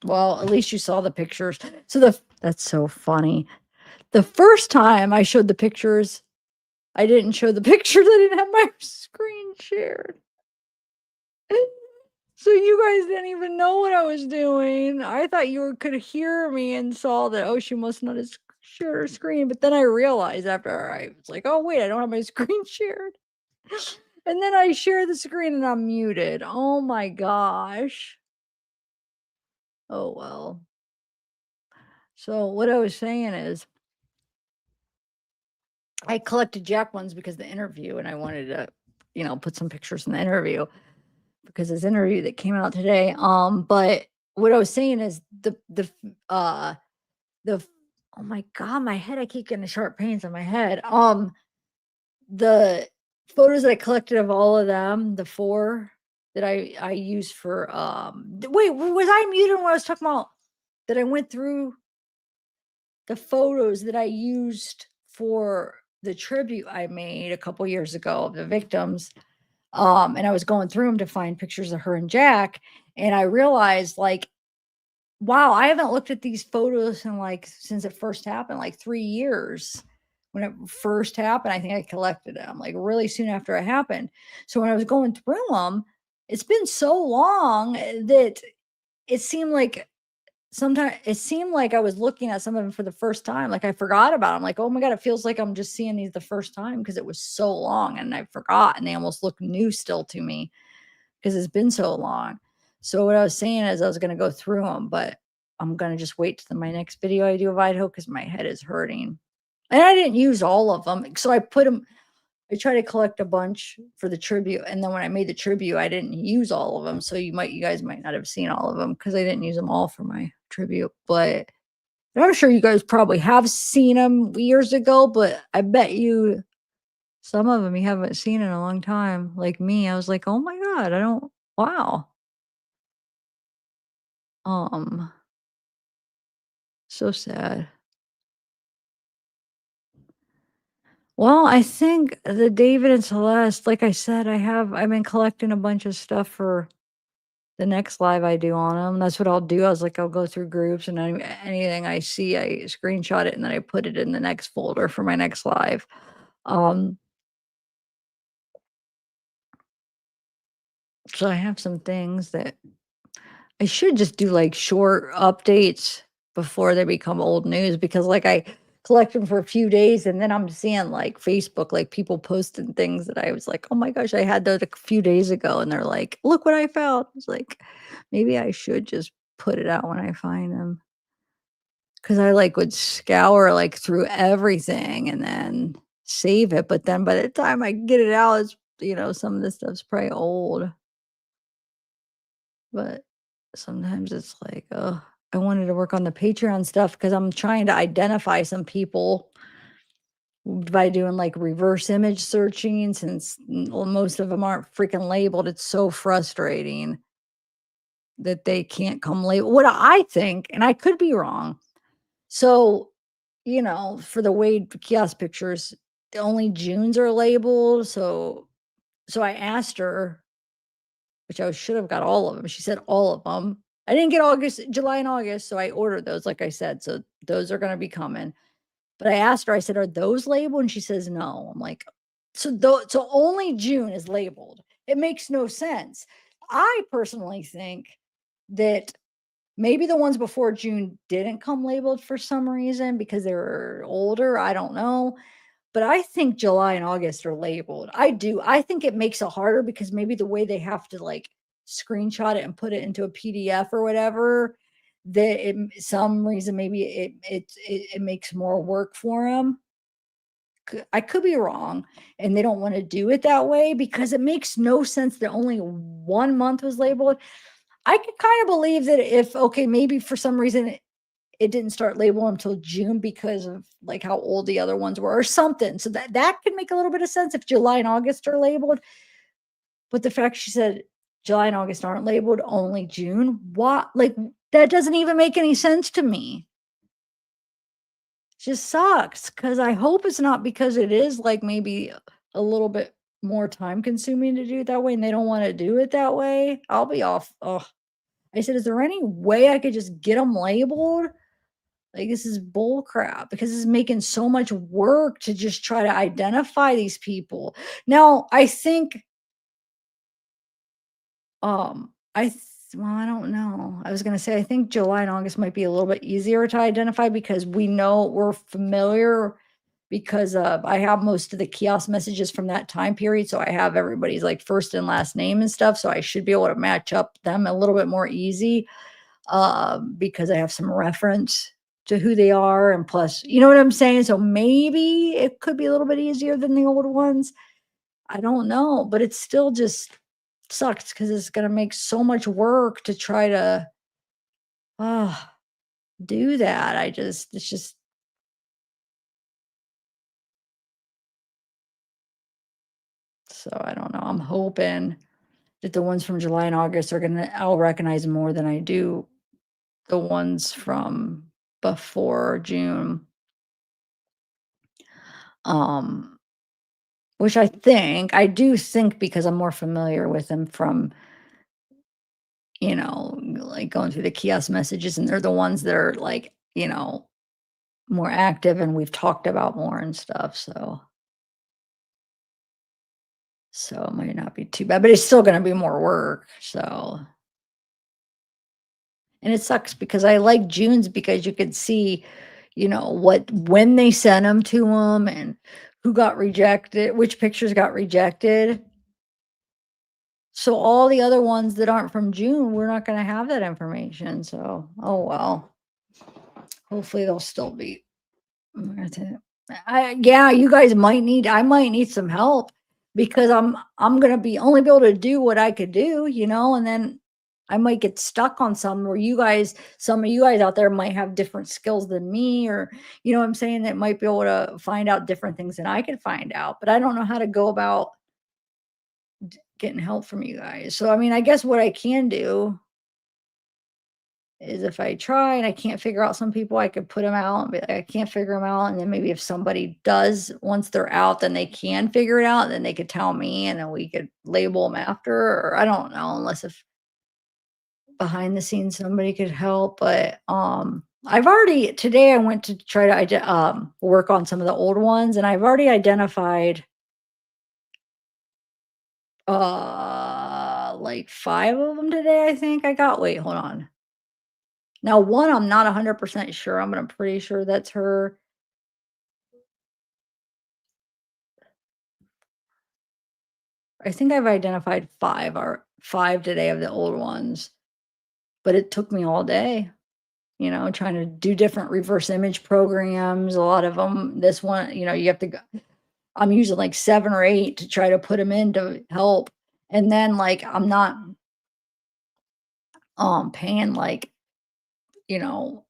Well, at least you saw the pictures. So that's so funny. The first time I showed the pictures, I didn't show the pictures. I didn't have my screen shared. So you guys didn't even know what I was doing. I thought could hear me and saw that, oh, she must not have shared her screen. But then I realized after I was like, oh, wait, I don't have my screen shared. And then I share the screen and I'm muted. Oh my gosh. Oh, well. So what I was saying is I collected Jack ones because of the interview and I wanted to, put some pictures in the interview because his interview that came out today. But what I was saying is oh my God, my head, I keep getting sharp pains on my head. The photos that I collected of all of them, the 4 that I used for, wait, was I muted when I was talking about that I went through the photos that I used for the tribute I made a couple years ago of the victims? And I was going through them to find pictures of her and Jack, and I realized, like, wow, I haven't looked at these photos in since it first happened, like 3 years. When it first happened, I think I collected them like really soon after it happened. So when I was going through them, it's been so long that it seemed like I was looking at some of them for the first time. Like I forgot about them. Like, oh my God, it feels like I'm just seeing these the first time because it was so long and I forgot and they almost look new still to me because it's been so long. So what I was saying is I was going to go through them, but I'm going to just wait to my next video I do of Idaho because my head is hurting. And I didn't use all of them. So I try to collect a bunch for the tribute. And then when I made the tribute, I didn't use all of them. So you guys might not have seen all of them because I didn't use them all for my tribute. But I'm sure you guys probably have seen them years ago, but I bet you some of them you haven't seen in a long time. Like me, I was like, oh my God, wow. So sad. Well, I think the David and Celeste, like I said, I've been collecting a bunch of stuff for the next live I do on them. That's what I'll do. I was like, I'll go through groups and anything I see, I screenshot it and then I put it in the next folder for my next live. So I have some things that I should just do like short updates before they become old news because like I collect them for a few days and then I'm seeing like Facebook, like people posting things that I was like, oh my gosh, I had those a few days ago and they're like, look what I found. It's like, maybe I should just put it out when I find them. Cause I like would scour like through everything and then save it. But then by the time I get it out, it's, some of this stuff's probably old. But sometimes it's like, oh, I wanted to work on the Patreon stuff because I'm trying to identify some people by doing like reverse image searching since most of them aren't freaking labeled. It's so frustrating that they can't come label. What I think, and I could be wrong. So, for the Wade kiosk pictures, only Junes are labeled. So I asked her, which I should have got all of them. She said all of them. I didn't get July and August, so I ordered those, like I said. So those are going to be coming. But I asked her, I said, are those labeled? And she says no. I'm like, so only June is labeled. It makes no sense. I personally think that maybe the ones before June didn't come labeled for some reason because they were older. I don't know. But I think July and August are labeled. I do. I think it makes it harder because maybe the way they have to like screenshot it and put it into a PDF or whatever, that some reason maybe it makes more work for them. I could be wrong, and they don't want to do it that way because it makes no sense that only 1 month was labeled. I could kind of believe that if maybe for some reason it didn't start labeling until June because of like how old the other ones were or something. So that could make a little bit of sense if July and August are labeled. But the fact she said July and August aren't labeled, only June, what? Like that doesn't even make any sense to me. It just sucks because I hope it's not because it is like maybe a little bit more time consuming to do it that way and they don't want to do it that way. I'll be off. Oh, I said, is there any way I could just get them labeled? Like, this is bull crap because it's making so much work to just try to identify these people. Now, I think, well, I don't know. I was going to say, I think July and August might be a little bit easier to identify because we know we're familiar because I have most of the kiosk messages from that time period. So I have everybody's like first and last name and stuff. So I should be able to match up them a little bit more easy because I have some reference to who they are. And plus, you know what I'm saying? So maybe it could be a little bit easier than the old ones. I don't know, but it's still just sucks because it's going to make so much work to try to do that. It's just, so I don't know. I'm hoping that the ones from July and August I'll recognize more than I do the ones from before June. Which I do think because I'm more familiar with them from, like going through the kiosk messages, and they're the ones that are like, more active and we've talked about more and stuff. So it might not be too bad, but it's still going to be more work. So, and it sucks because I like June's because you could see, when they sent them to them and who got rejected, which pictures got rejected. So all the other ones that aren't from June, we're not going to have that information. So, oh well. Hopefully they'll still be. Yeah, you guys I might need some help because I'm going to only be able to do what I could do, and then I might get stuck on some where some of you guys out there might have different skills than me, or, what I'm saying, that might be able to find out different things than I could find out, but I don't know how to go about getting help from you guys. So, I mean, I guess what I can do is if I try and I can't figure out some people, I could put them out and be like, I can't figure them out. And then maybe if somebody does, once they're out, then they can figure it out. Then they could tell me and then we could label them after, or I don't know, unless if behind the scenes somebody could help. But today I went to try to work on some of the old ones, and I've already identified like 5 of them today, I think I got. Wait, hold on. Now, one I'm not 100% sure, but I'm pretty sure that's her. I think I've identified 5 today of the old ones, but it took me all day, trying to do different reverse image programs. A lot of them, this one, you have to go. I'm using like 7 or 8 to try to put them in to help. And then like I'm not paying like,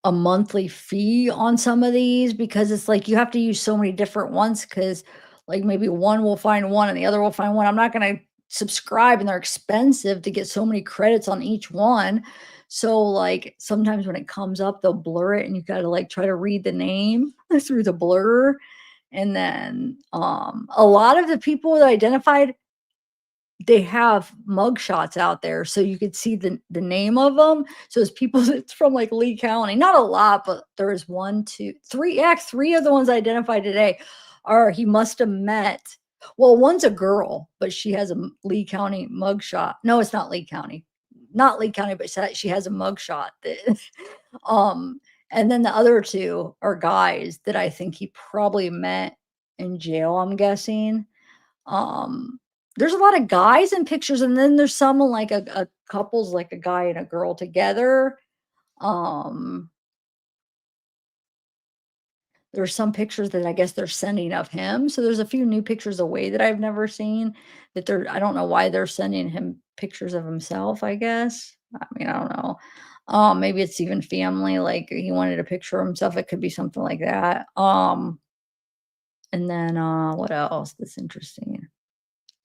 a monthly fee on some of these because it's like you have to use so many different ones because like maybe one will find one and the other will find one. I'm not going to subscribe, and they're expensive to get so many credits on each one. So like sometimes when it comes up, they'll blur it and you got to like try to read the name through the blur. And then a lot of the people that identified, they have mugshots out there so you could see the name of them. So it's people that's from like Lee County. Not a lot, but there's 1, 2, 3. Yeah, 3 of the ones identified today are he must have met. Well, one's a girl, but she has a Lee County mugshot. No, it's not Lee County. Not Lee County, but she has a mugshot that and then the other 2 are guys that I think he probably met in jail, I'm guessing. There's a lot of guys in pictures, and then there's some like a couples, like a guy and a girl together. Um, there's some pictures that I guess they're sending of him. So there's a few new pictures away that I've never seen that I don't know why they're sending him pictures of himself, I guess. I mean, I don't know. Maybe it's even family, like he wanted a picture of himself. It could be something like that. And then what else that's interesting?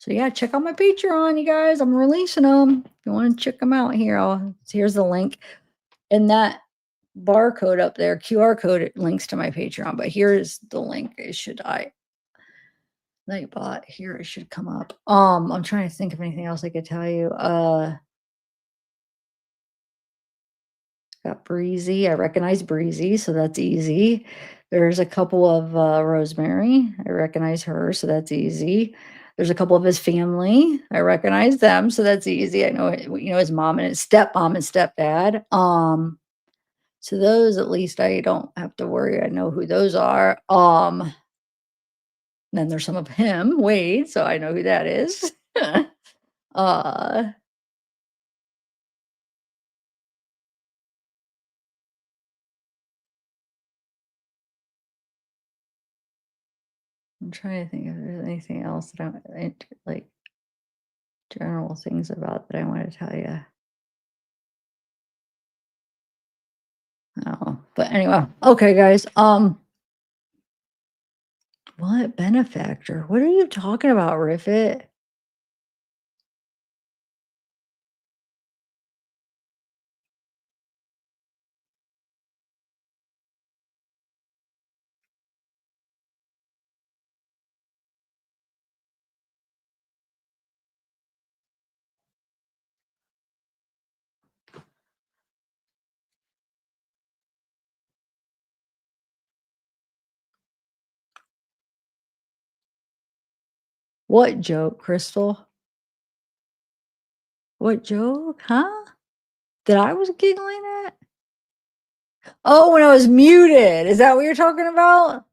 So yeah, check out my Patreon, you guys. I'm releasing them. If you want to check them out here's the link. And that barcode up there, QR code, it links to my Patreon. But here's the link. Nightbot. Here it should come up. I'm trying to think of anything else I could tell you. Got Breezy. I recognize Breezy, so that's easy. There's a couple of Rosemary. I recognize her, so that's easy. There's a couple of his family. I recognize them, so that's easy. I know his mom and his stepmom and stepdad. So those at least I don't have to worry. I know who those are. Then there's some of him, Wade, so I know who that is. uh I'm trying to think if there's anything else that like general things about that I want to tell you. Oh, but anyway, okay, guys. What benefactor? What are you talking about, Riffit? What joke, Crystal? What joke? Huh? That I was giggling at? Oh, when I was muted. Is that what you're talking about?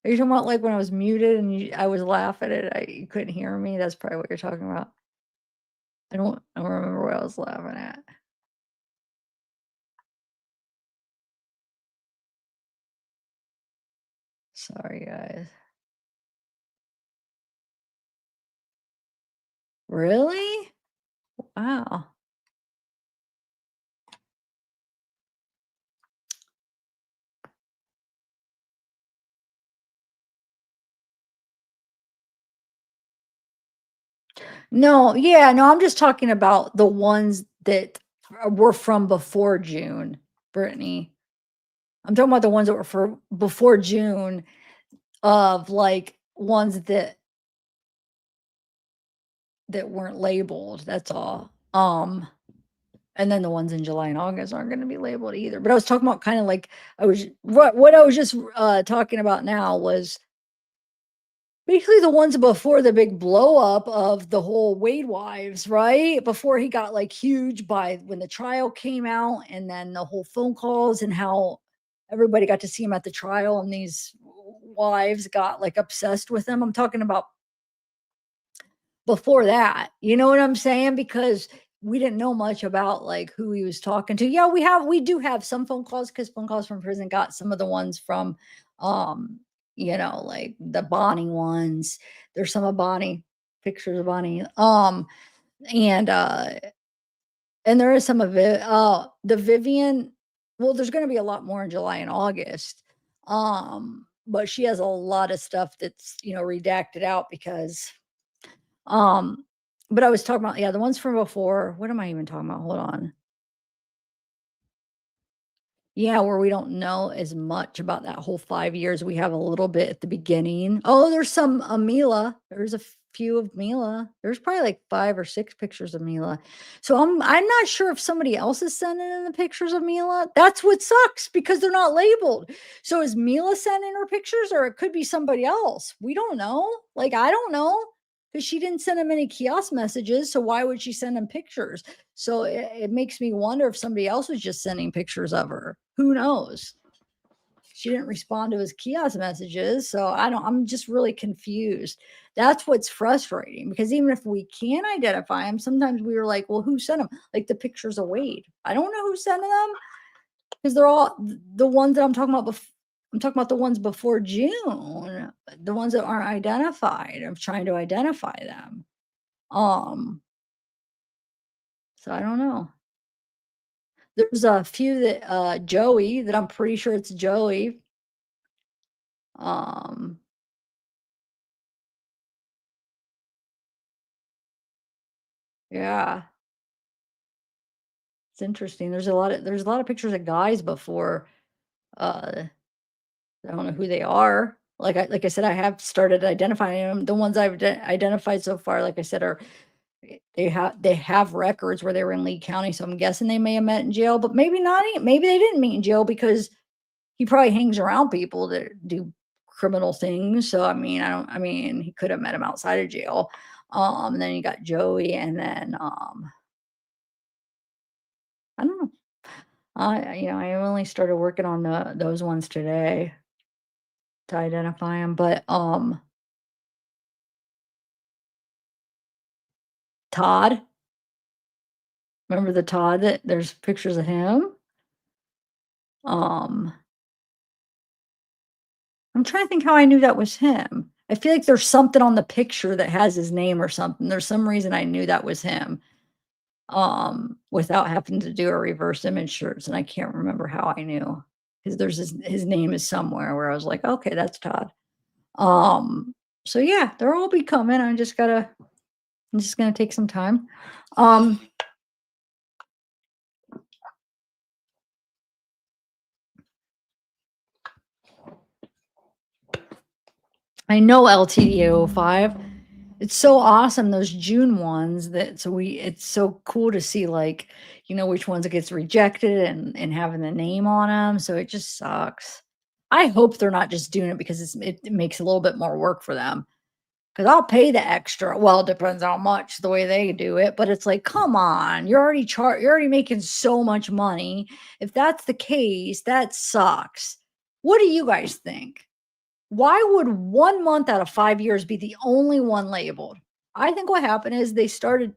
Are you talking about like when I was muted and I was laughing at it? You couldn't hear me? That's probably what you're talking about. I don't remember what I was laughing at. Sorry, guys. Really? Wow. No, yeah, no, I'm just talking about the ones that were from before June, Brittany. I'm talking about the ones that were for before June of like ones that weren't labeled. That's all. And then the ones in July and August aren't going to be labeled either. But I was talking about kind of like what I was just talking about now was basically the ones before the big blow up of the whole Wade wives, right? Before he got like huge by when the trial came out, and then the whole phone calls and how everybody got to see him at the trial, and these wives got like obsessed with him. I'm talking about before that. You know what I'm saying? Because we didn't know much about like who he was talking to. Yeah, we do have some phone calls because phone calls from prison got some of the ones from like the Bonnie ones. There's some of Bonnie, pictures of Bonnie. And there is some of it. The Vivian, well, there's gonna be a lot more in July and August. But she has a lot of stuff that's redacted out because um, but I was talking about, yeah, the ones from before. What am I even talking about? Hold on. Yeah, where we don't know as much about that whole 5 years. We have a little bit at the beginning. Oh, there's some Mila. There's a few of Mila. There's probably like 5 or 6 pictures of Mila. So I'm not sure if somebody else is sending in the pictures of Mila. That's what sucks because they're not labeled. So is Mila sending her pictures or it could be somebody else? We don't know. Like I don't know because she didn't send him any kiosk messages. So why would she send him pictures? So it makes me wonder if somebody else was just sending pictures of her. Who knows? She didn't respond to his kiosk messages. So I'm just really confused. That's what's frustrating because even if we can identify him, sometimes we were like, well, who sent them? Like the pictures of Wade. I don't know who sent them because they're all the ones that I'm talking about. I'm talking about the ones before June, the ones that aren't identified. I'm trying to identify them. So I don't know. There's a few that Joey that I'm pretty sure it's Joey. Um yeah, it's interesting. There's a lot of pictures of guys before I don't know who they are. Like I said, I have started identifying them. The ones I've identified so far, like I said, are They have records where they were in Lee County, so I'm guessing they may have met in jail, but maybe not. Maybe they didn't meet in jail because he probably hangs around people that do criminal things. So I mean, I mean, he could have met him outside of jail. And then you got Joey, and then I don't know. I only started working on those ones today to identify them, but Todd, remember the Todd that there's pictures of him? Um, I'm trying to think how I knew that was him. I feel like there's something on the picture that has his name or something. There's some reason I knew that was him. Without having to do a reverse image search, and I can't remember how I knew because there's his name is somewhere where I was like, okay, that's Todd. So yeah, they'll all be coming. I'm just gonna take some time. I know LTD 05. It's so awesome, those June ones it's so cool to see, like, which ones it gets rejected and having the name on them. So it just sucks. I hope they're not just doing it because it makes a little bit more work for them. Because I'll pay the extra. Well, it depends how much the way they do it, but it's like, come on, you're already making so much money. If that's the case, that sucks. What do you guys think? Why would 1 month out of 5 years be the only one labeled? I think what happened is they started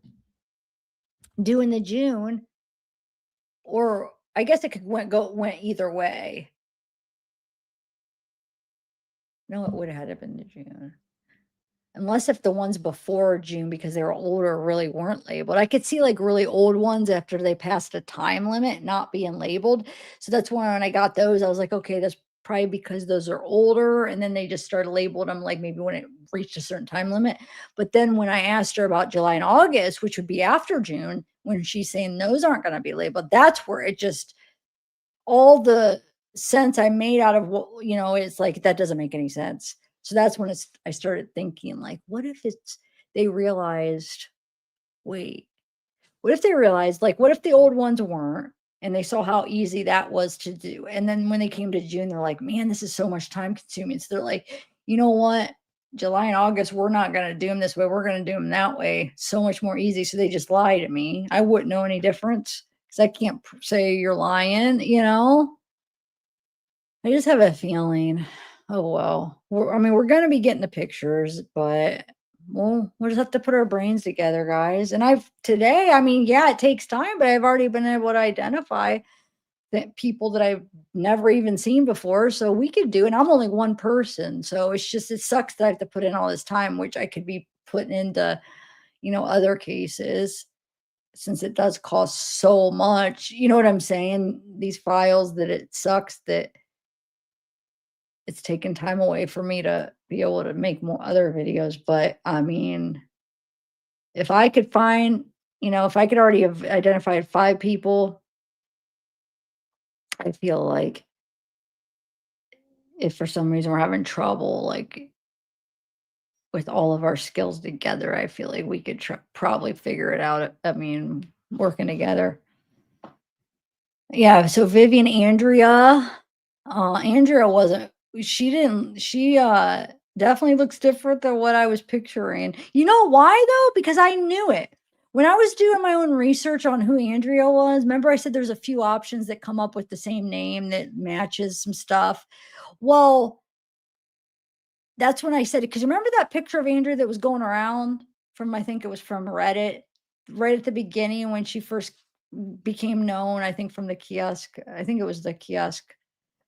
doing the June, or I guess it could went either way. No, it would have had to been the June. Unless if the ones before June, because they were older, really weren't labeled. I could see like really old ones after they passed a time limit not being labeled. So that's why when I got those, I was like, okay, that's probably because those are older. And then they just started labeling them like maybe when it reached a certain time limit. But then when I asked her about July and August, which would be after June, when she's saying those aren't going to be labeled, that's where it just, all the sense I made out of what, it's like, that doesn't make any sense. So that's when I started thinking, like, what if they realized, wait, what if they realized, like, what if the old ones weren't, and they saw how easy that was to do? And then when they came to June, they're like, man, this is so much time consuming. So they're like, you know what? July and August, we're not going to do them this way. We're going to do them that way. So much more easy. So they just lie to me. I wouldn't know any difference because I can't say you're lying, I just have a feeling. Oh, well, we're going to be getting the pictures, but we'll just have to put our brains together, guys. And today, yeah, it takes time, but I've already been able to identify that people that I've never even seen before. So we could do it. And I'm only one person. So it sucks that I have to put in all this time, which I could be putting into, other cases, since it does cost so much. You know what I'm saying? These files, that it sucks that it's taken time away for me to be able to make more other videos. But if I could find, if I could already have identified 5 people, I feel like if for some reason we're having trouble, like with all of our skills together, I feel like we could probably figure it out. Working together. Yeah. So Vivian, Andrea wasn't, she definitely looks different than what I was picturing. You know why though? Because I knew it. When I was doing my own research on who Andrea was, remember I said there's a few options that come up with the same name that matches some stuff. Well, that's when I said it, because remember that picture of Andrea that was going around I think it was from Reddit, right at the beginning when she first became known, I think from the kiosk. I think it was the kiosk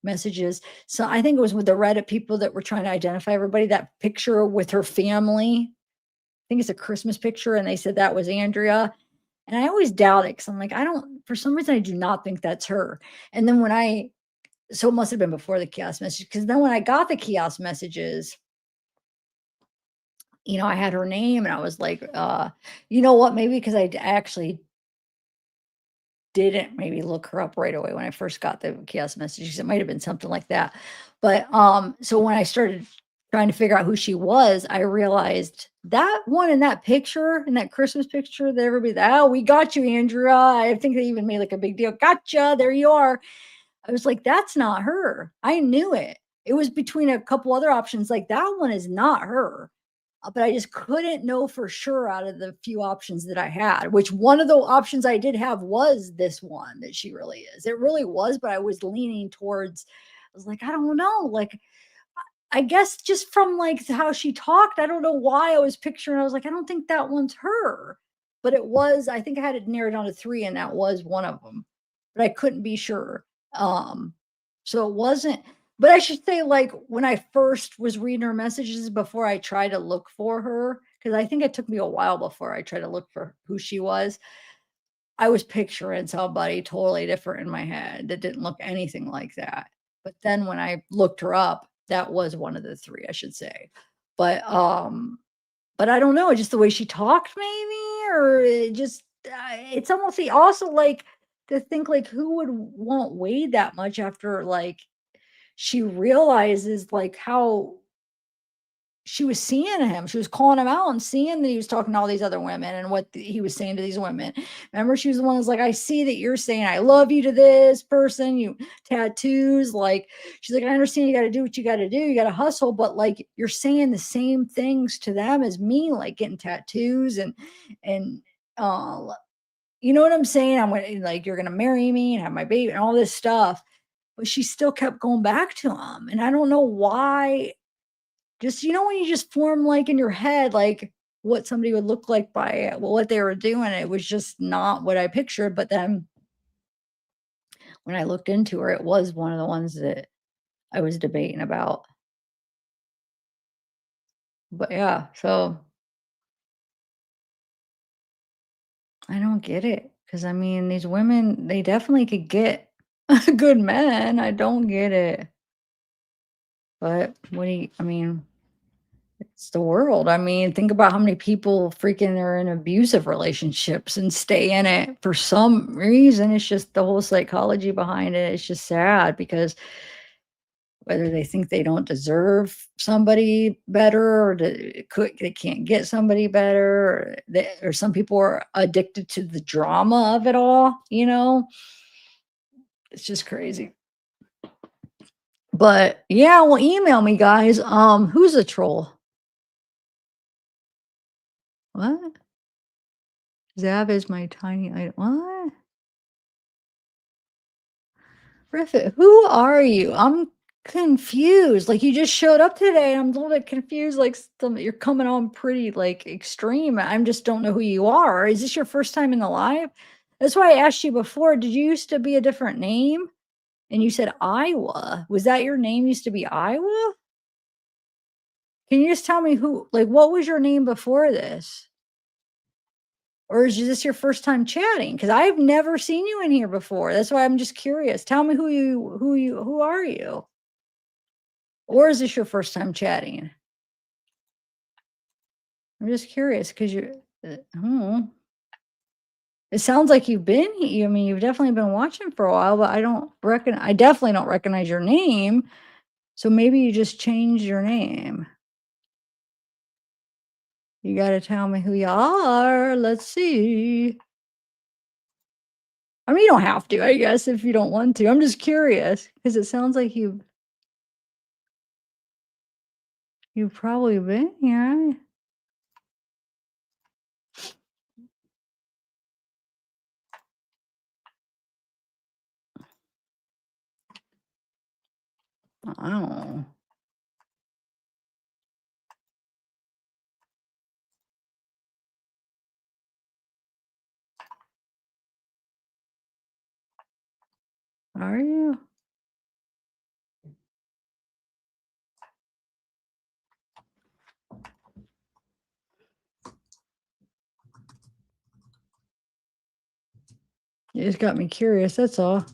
messages. So I think it was with the Reddit people that were trying to identify everybody, that picture with her family. I think it's a Christmas picture. And they said that was Andrea. And I always doubt it because I'm like, for some reason, I do not think that's her. And then so it must have been before the kiosk message, because then when I got the kiosk messages, I had her name and I was like, you know what, maybe because I actually didn't maybe look her up right away when I first got the kiosk messages. It might have been something like that. But so when I started trying to figure out who she was, I realized that one in that picture, in that Christmas picture that everybody, oh, we got you, Andrea. I think they even made like a big deal. Gotcha. There you are. I was like, that's not her. I knew it. It was between a couple other options. Like that one is not her. But I just couldn't know for sure out of the few options that I had, which one of the options I did have was this one that she really is. It really was, but I was leaning towards, I was like, I don't know. Like, I guess just from like how she talked, I don't know why I was picturing. I was like, I don't think that one's her, but it was. I think I had it narrowed down to 3, and that was one of them, but I couldn't be sure. Um, so it wasn't. But I should say, like when I first was reading her messages before I tried to look for her, because I think it took me a while before I tried to look for who she was. I was picturing somebody totally different in my head that didn't look anything like that. But then when I looked her up, that was one of the 3, I should say. But I don't know, just the way she talked maybe, or it just it's almost also like to think like who would want Wade that much after like she realizes like how she was seeing him. She was calling him out and seeing that he was talking to all these other women and what he was saying to these women. Remember, she was the one that's like, I see that you're saying I love you to this person, you tattoos. Like, she's like, I understand you got to do what you got to do. You got to hustle, but like, you're saying the same things to them as me, like getting tattoos and, uh, you know what I'm saying? I'm gonna, like, you're going to marry me and have my baby and all this stuff. But she still kept going back to him. And I don't know why. Just, when you just form, like, in your head, like, what somebody would look like by, what they were doing, it was just not what I pictured, but then when I looked into her, it was one of the ones that I was debating about. But, yeah, so I don't get it because I mean, these women, they definitely could get good men, I don't get it. But I mean it's the world. I mean, think about how many people freaking are in abusive relationships and stay in it for some reason. It's just the whole psychology behind it. It's just sad because whether they think they don't deserve somebody better or they can't get somebody better, or some people are addicted to the drama of it all, it's just crazy. But yeah, well, email me, guys. Who's a troll? What? Zav is my tiny item. What? Griffith, who are you? I'm confused. Like you just showed up today. I'm a little bit confused. Like you're coming on pretty like extreme. I just don't know who you are. Is this your first time in the live? That's why I asked you before. Did you used to be a different name? And you said Iowa. Was that your name used to be Iowa? Can you just tell me what was your name before this? Or is this your first time chatting? Because I've never seen you in here before. That's why I'm just curious. Tell me who are you? Or is this your first time chatting? I'm just curious because it sounds like you've been here. I mean, you've definitely been watching for a while, but I definitely don't recognize your name. So maybe you just changed your name. You got to tell me who you are. Let's see. I mean, you don't have to, I guess, if you don't want to. I'm just curious because it sounds like you've probably been here. I don't know. Are you? You just got me curious, that's all.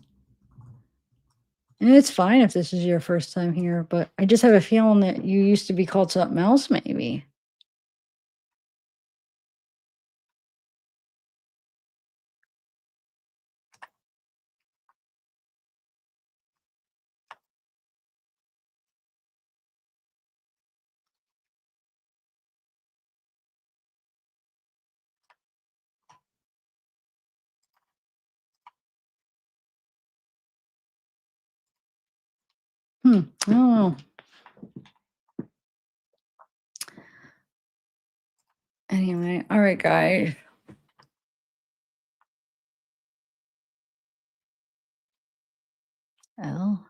And it's fine if this is your first time here, but I just have a feeling that you used to be called something else, maybe. I don't know. Anyway, all right, guys. Oh.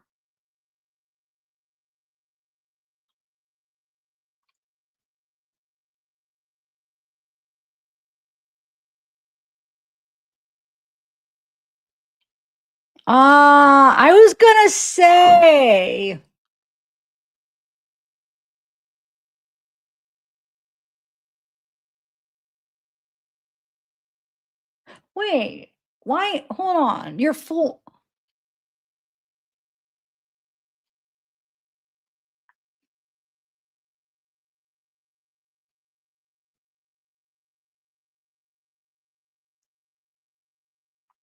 I was gonna say. Wait, why? Hold on. You're full.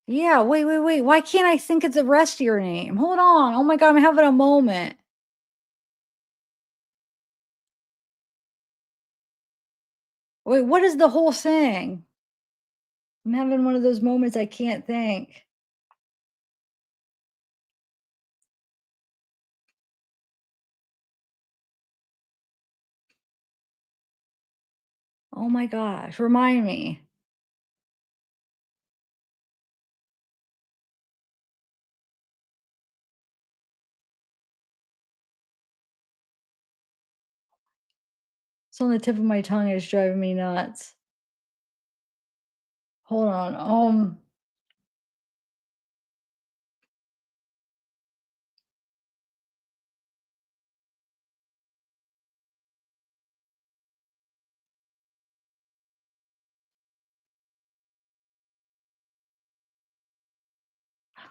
Yeah, wait. Why can't I think of the rest of your name? Hold on. Oh my God, I'm having a moment. Wait, what is the whole thing? I'm having one of those moments I can't think. Oh my gosh, remind me. It's on the tip of my tongue. It's driving me nuts. Hold on.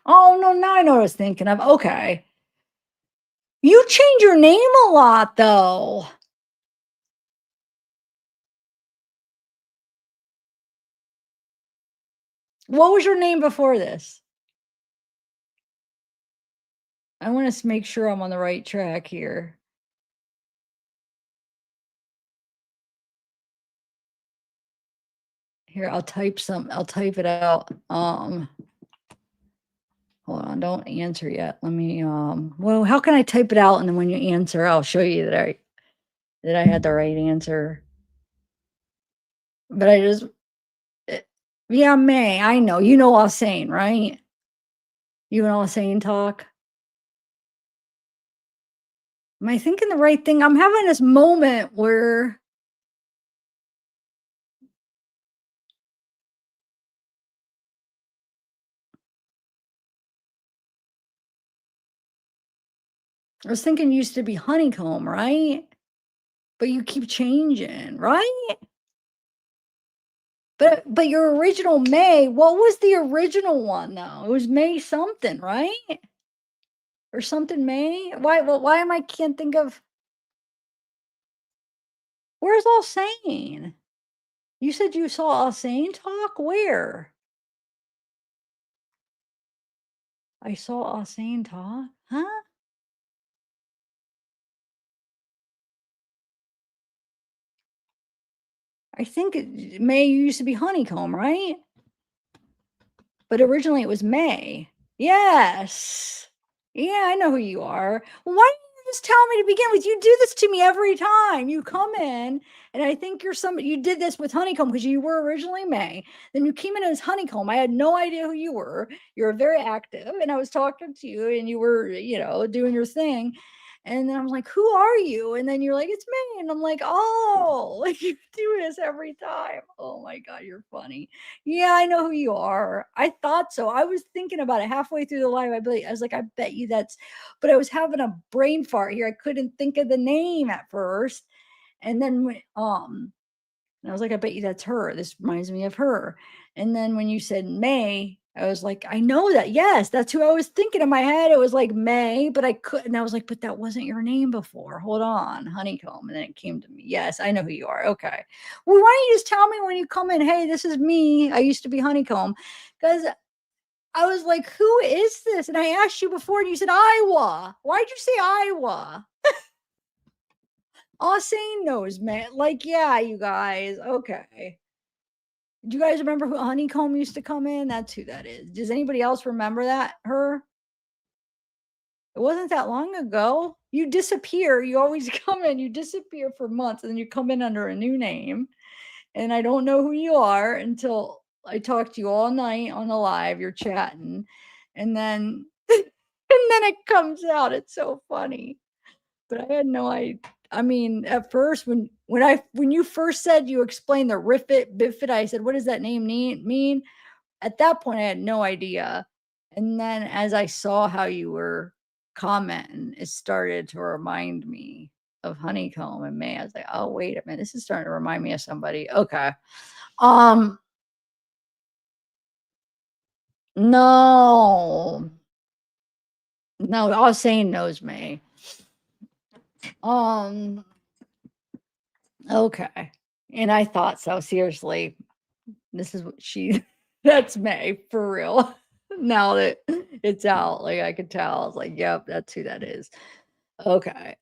Oh no, now I know what I was thinking of. Okay. You change your name a lot though. What was your name before this? I want to make sure I'm on the right track here. Here, I'll type it out. Hold on, don't answer yet. Let me well, how can I type it out and then when you answer, I'll show you that I had the right answer. But I just yeah, May. I know. You know all saying, right? You and all saying talk. Am I thinking the right thing? I'm having this moment where I was thinking used to be honeycomb, right? But you keep changing, right? But your original May, what was the original one though? It was May something, right? Or something May? Why am I can't think of where's all sane? You said you saw all sane talk? Where? I saw all sane talk? Huh? I think May used to be honeycomb, right? But originally it was May. Yes. Yeah, I know who you are. Why didn't you just tell me to begin with? You do this to me every time. You come in, and I think you're somebody. You did this with honeycomb because you were originally May. Then you came in as honeycomb. I had no idea who you were. You were very active, and I was talking to you, and you were, doing your thing. And then I'm like, who are you? And then you're like, it's me. And I'm like, oh, like you do this every time. Oh my God, you're funny. Yeah, I know who you are. I thought so. I was thinking about it halfway through the live. I was like, I bet you but I was having a brain fart here. I couldn't think of the name at first. And then and I was like, I bet you that's her. This reminds me of her. And then when you said May, I was like, I know that. Yes, that's who I was thinking in my head. It was like May, but I couldn't. I was like, but that wasn't your name before. Hold on, honeycomb. And then it came to me. Yes, I know who you are. Okay. Well, why don't you just tell me when you come in? Hey, this is me. I used to be honeycomb. Because I was like, who is this? And I asked you before, and you said Iowa. Why'd you say Iowa? Austin knows, man. Like, yeah, you guys. Okay. Do you guys remember who Honeycomb used to come in? That's who that is. Does anybody else remember that? Her? It wasn't that long ago. You disappear. You always come in, you disappear for months, and then you come in under a new name. And I don't know who you are until I talk to you all night on the live. You're chatting. And then and then it comes out. It's so funny. But I had no idea. I mean, at first, when you first said you explained the Riffit Biffit, I said, "What does that name mean?" At that point, I had no idea. And then as I saw how you were commenting, it started to remind me of Honeycomb and May. I was like, "Oh, wait a minute, this is starting to remind me of somebody." Okay. No, no, all saying knows May. Okay. And I thought so. Seriously, this is what she, that's May for real. Now that it's out, like I could tell, I was like, yep, that's who that is. Okay.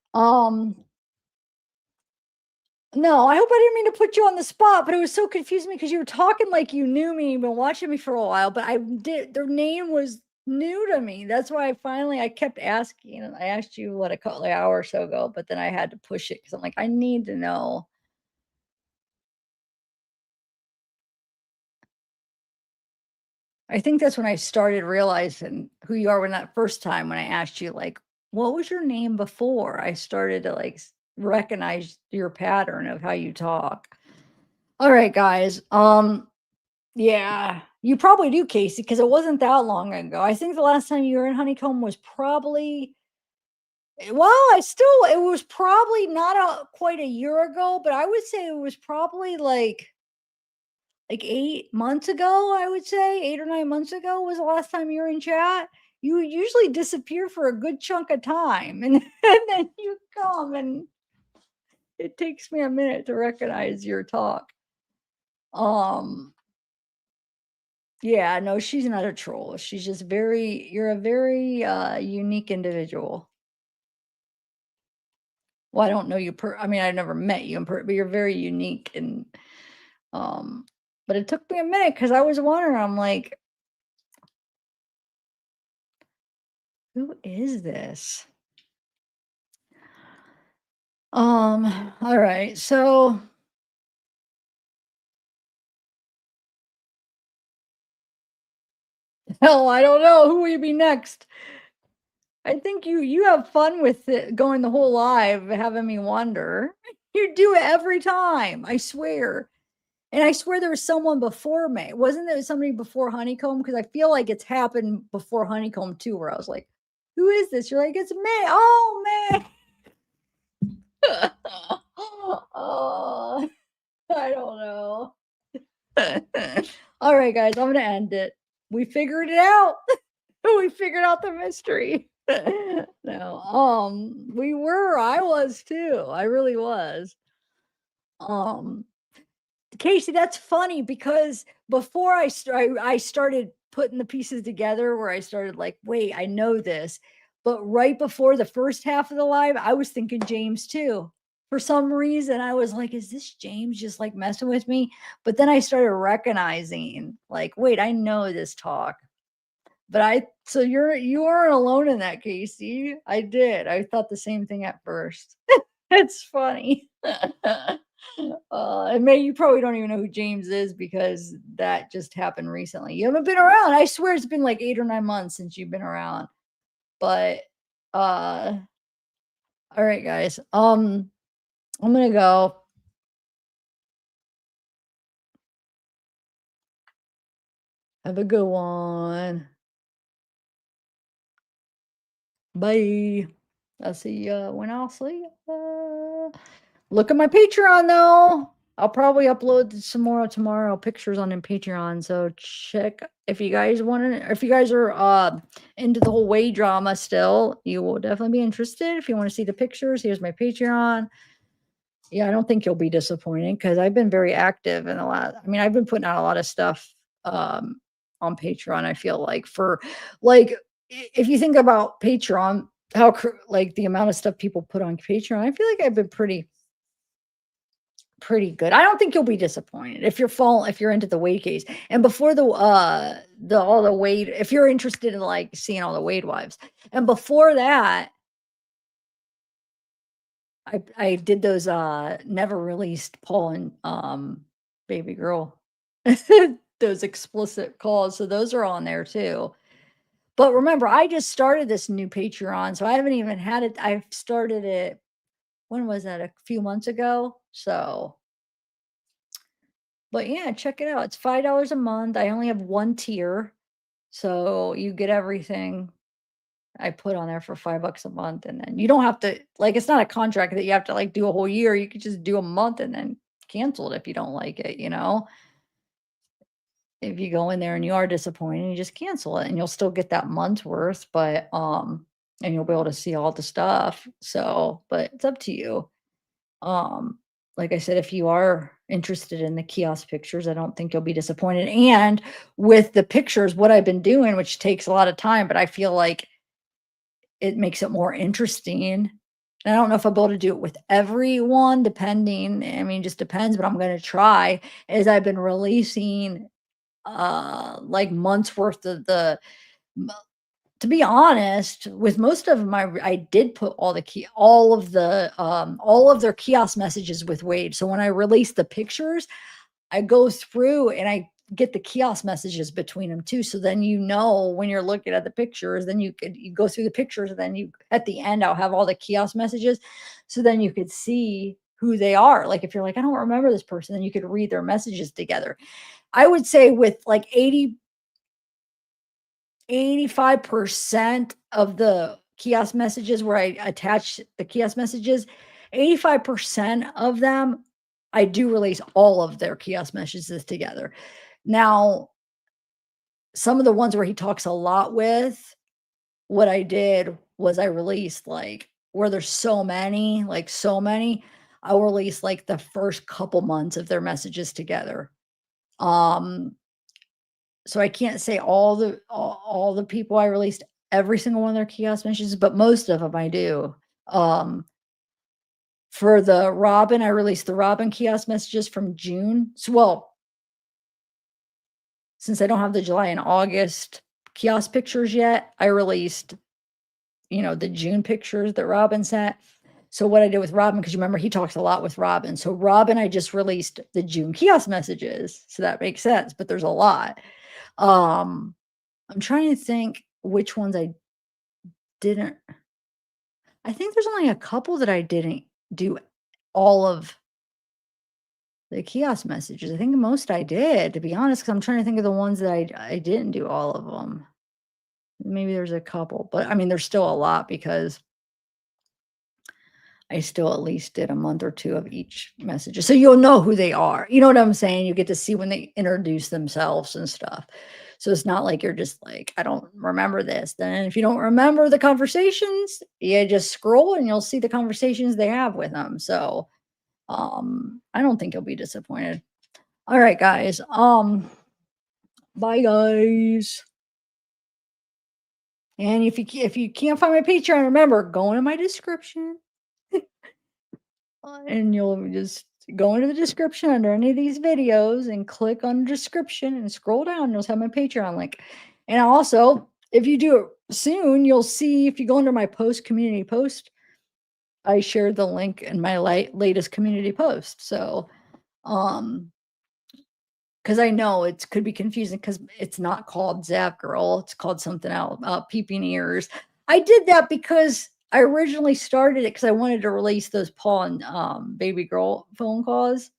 No, I hope I didn't mean to put you on the spot, but it was so confusing because you were talking like you knew me, you've been watching me for a while, but their name was new to me. That's why I kept asking, and I asked you what a couple of hours or so ago, but then I had to push it because I'm like, I need to know. I think that's when I started realizing who you are when that first time when I asked you, like, what was your name before? I started to like recognize your pattern of how you talk. All right, guys. Yeah, you probably do, Casey, because it wasn't that long ago. I think the last time you were in Honeycomb was probably, well, it was probably not quite a year ago, but I would say it was probably like 8 months ago. I would say 8 or 9 months ago was the last time you were in chat. You usually disappear for a good chunk of time, and, and then you come, and it takes me a minute to recognize your talk. Yeah, no, she's not a troll. She's just you're a very unique individual. Well, I don't know you I mean, I've never met you but you're very unique, and but it took me a minute because I was wondering, I'm like, who is this? All right, so hell, I don't know who will be next. I think you have fun with it going the whole live, having me wonder. You do it every time, I swear. And I swear there was someone before me. Wasn't there somebody before Honeycomb? Because I feel like it's happened before Honeycomb too, where I was like, who is this? You're like, it's me. Oh man. Oh, I don't know. All right, guys, I'm gonna end it. We figured it out. We figured out the mystery. No, I was too. I really was. Casey, that's funny because before I started putting the pieces together where I started like, wait, I know this. But right before the first half of the live, I was thinking James too. For some reason, I was like, is this James just like messing with me? But then I started recognizing, like, wait, I know this talk. But so you aren't alone in that, Casey. I did. I thought the same thing at first. It's funny. And May, you probably don't even know who James is because that just happened recently. You haven't been around. I swear it's been like 8 or 9 months since you've been around. But all right, guys. I'm gonna go. Have a good one. Bye. I'll see you when I'll see you. Look at my Patreon though. I'll probably upload some more tomorrow pictures on Patreon. So check if you guys if you guys are into the whole way drama still, you will definitely be interested. If you want to see the pictures, here's my Patreon. Yeah, I don't think you'll be disappointed because I've been very active in I've been putting out a lot of stuff on Patreon. I feel like if you think about Patreon, how like the amount of stuff people put on Patreon, I feel like I've been pretty pretty good. I don't think you'll be disappointed if you're into the Wade case. And before all the Wade, if you're interested in like seeing all the Wade wives, and before that, I did those never released Paul and baby girl those explicit calls. So those are on there too. But remember, I just started this new Patreon, so I haven't even had it. I started it, when was that? A few months ago. So, but yeah, check it out. It's $5 a month. I only have one tier. So you get everything I put on there for $5 a month. And then you don't have to, like, it's not a contract that you have to like do a whole year. You could just do a month and then cancel it if you don't like it, you know? If you go in there and you are disappointed, you just cancel it and you'll still get that month's worth, but and you'll be able to see all the stuff. So, but it's up to you. Um, like I said, if you are interested in the kiosk pictures, I don't think you'll be disappointed. And with the pictures, what I've been doing, which takes a lot of time, but I feel like it makes it more interesting. And I don't know if I'll be able to do it with everyone, depending. I mean, just depends, but I'm going to try. As I've been releasing like months worth of the to be honest, with most of my I did put all of their kiosk messages with Wade. So when I release the pictures, I go through and I get the kiosk messages between them too. So then you know when you're looking at the pictures, then you go through the pictures, and then you at the end I'll have all the kiosk messages. So then you could see who they are. Like if you're like, I don't remember this person, then you could read their messages together. I would say with like 85% of the kiosk messages where I attach the kiosk messages, 85% of them, I do release all of their kiosk messages together. Now, some of the ones where he talks a lot with, what I did was I released like where there's so many, I'll release like the first couple months of their messages together. So I can't say all the people I released every single one of their kiosk messages, but most of them I do. For the Robin, I released the Robin kiosk messages from June. So, well, since I don't have the July and August kiosk pictures yet, I released, the June pictures that Robin sent. So what I did with Robin, because you remember he talks a lot with Robin. So Robin, I just released the June kiosk messages. So that makes sense, but there's a lot. I'm trying to think which ones I didn't. I think there's only a couple that I didn't do all of the kiosk messages. I think most I did, to be honest, because I'm trying to think of the ones that I didn't do all of them. Maybe there's a couple, but I mean, there's still a lot because I still at least did a month or two of each message. So you'll know who they are. You know what I'm saying? You get to see when they introduce themselves and stuff. So it's not like you're just like, I don't remember this. Then if you don't remember the conversations, you just scroll and you'll see the conversations they have with them. So I don't think you'll be disappointed. All right, guys. Bye guys. And if you can't find my Patreon, remember, go into my description. And you'll just go into the description under any of these videos and click on description and scroll down. And you'll have my Patreon link. And also, if you do it soon, you'll see if you go under my community post, I shared the link in my latest community post. So, because I know it could be confusing because it's not called zavgirl, it's called something else, peeping ears. I did that because I originally started it because I wanted to release those Paul and baby girl phone calls,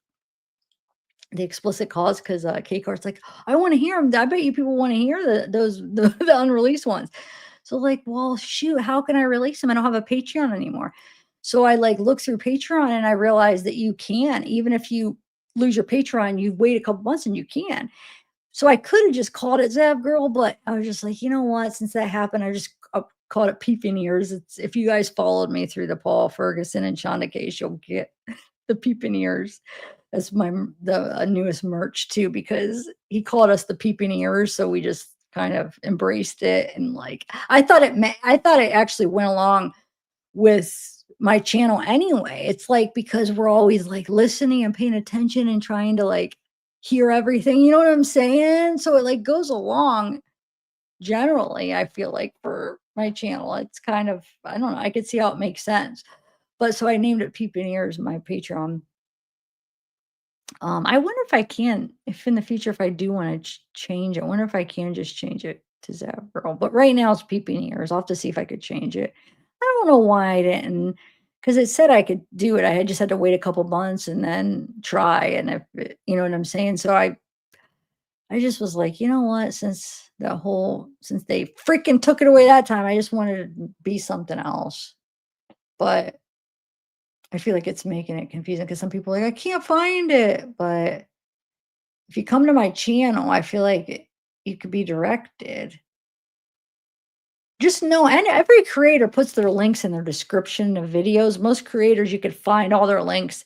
the explicit calls, because K-Cart's like, I want to hear them. I bet you people want to hear the unreleased ones. So like, well, shoot, how can I release them? I don't have a Patreon anymore. So I like looked through Patreon and I realized that you can, even if you lose your Patreon, you wait a couple months and you can. So I could have just called it zavgirl, but I was just like, you know what? Since that happened, I just called it peeping ears. It's, if you guys followed me through the Paul Ferguson and Shonda case, you'll get the peeping ears. That's the newest merch too, because he called us the peeping ears. So we just kind of embraced it. And like, I thought it actually went along with my channel anyway. It's like, because we're always like listening and paying attention and trying to like hear everything, you know what I'm saying? So it like goes along generally, I feel like, for my channel. It's kind of, I don't know, I could see how it makes sense. But so I named it Peeping Ears, my Patreon. I wonder if I can, if in the future, if I do want to change it, I wonder if I can just change it to zavgirl. But right now it's Peeping Ears. I'll have to see if I could change it. I don't know why I didn't, because it said I could do it. I had just had to wait a couple months and then try. And if you know what I'm saying? So I just was like, you know what, since they freaking took it away that time, I just wanted to be something else. But I feel like it's making it confusing because some people are like, I can't find it. But if you come to my channel, I feel like you could be directed. Just know, and every creator puts their links in their description of videos. Most creators, you could find all their links.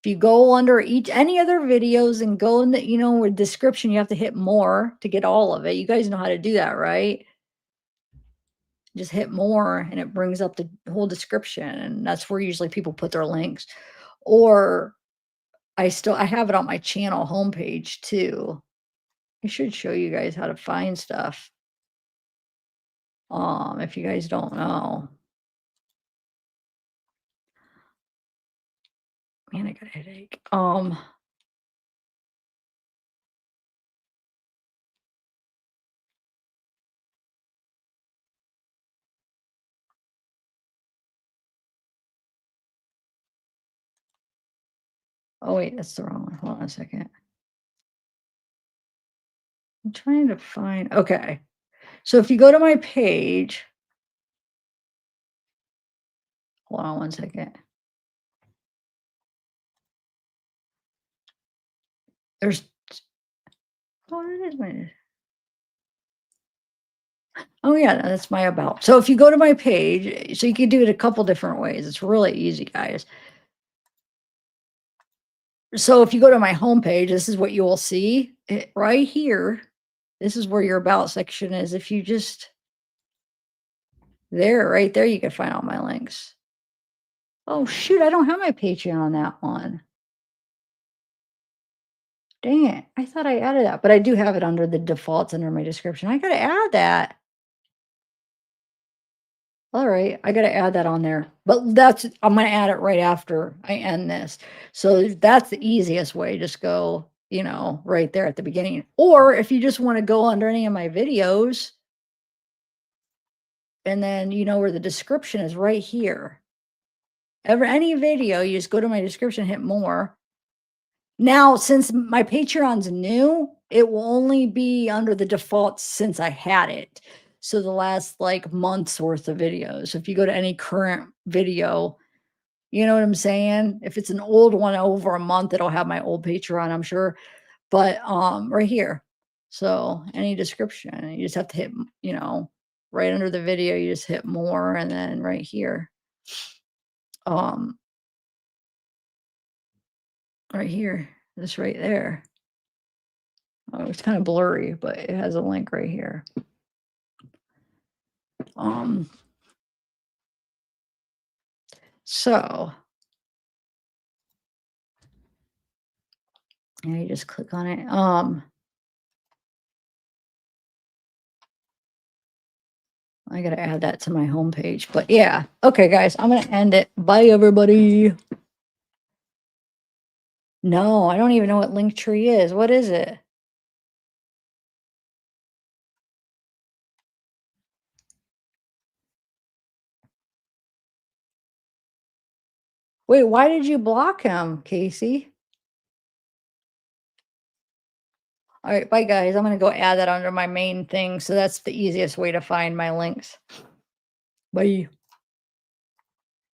If you go under any other videos and go in the, with description, you have to hit more to get all of it. You guys know how to do that, right? Just hit more and it brings up the whole description. And that's where usually people put their links. Or I have it on my channel homepage too. I should show you guys how to find stuff. If you guys don't know. Man, I got a headache. Oh wait, that's the wrong one. Hold on a second. I'm trying to find, okay. So if you go to my page, hold on one second. There's, oh, it is my, oh yeah, that's my about. So if you go to my page, so you can do it a couple different ways. It's really easy, guys. So if you go to my homepage, this is what you will see right here. This is where your about section is. If you just, right there, you can find all my links. Oh shoot, I don't have my Patreon on that one. Dang it. I thought I added that, but I do have it under the defaults under my description. I gotta add that. All right, I gotta add that on there. But I'm gonna add it right after I end this. So that's the easiest way. Just go, right there at the beginning. Or if you just want to go under any of my videos, and then where the description is right here. Any video, you just go to my description, hit more. Now, since my Patreon's new, it will only be under the default since I had it. So the last like month's worth of videos. So if you go to any current video, you know what I'm saying? If it's an old one over a month, it'll have my old Patreon, I'm sure. But right here. So any description, you just have to hit, right under the video, you just hit more, and then right here. Right here, this right there. Oh, it's kind of blurry, but it has a link right here. So yeah, you just click on it. I gotta add that to my homepage, but yeah. Okay, guys, I'm gonna end it. Bye, everybody. No, I don't even know what Linktree is. What is it? Wait, why did you block him, Casey? All right, bye, guys. I'm gonna go add that under my main thing. So that's the easiest way to find my links. Bye.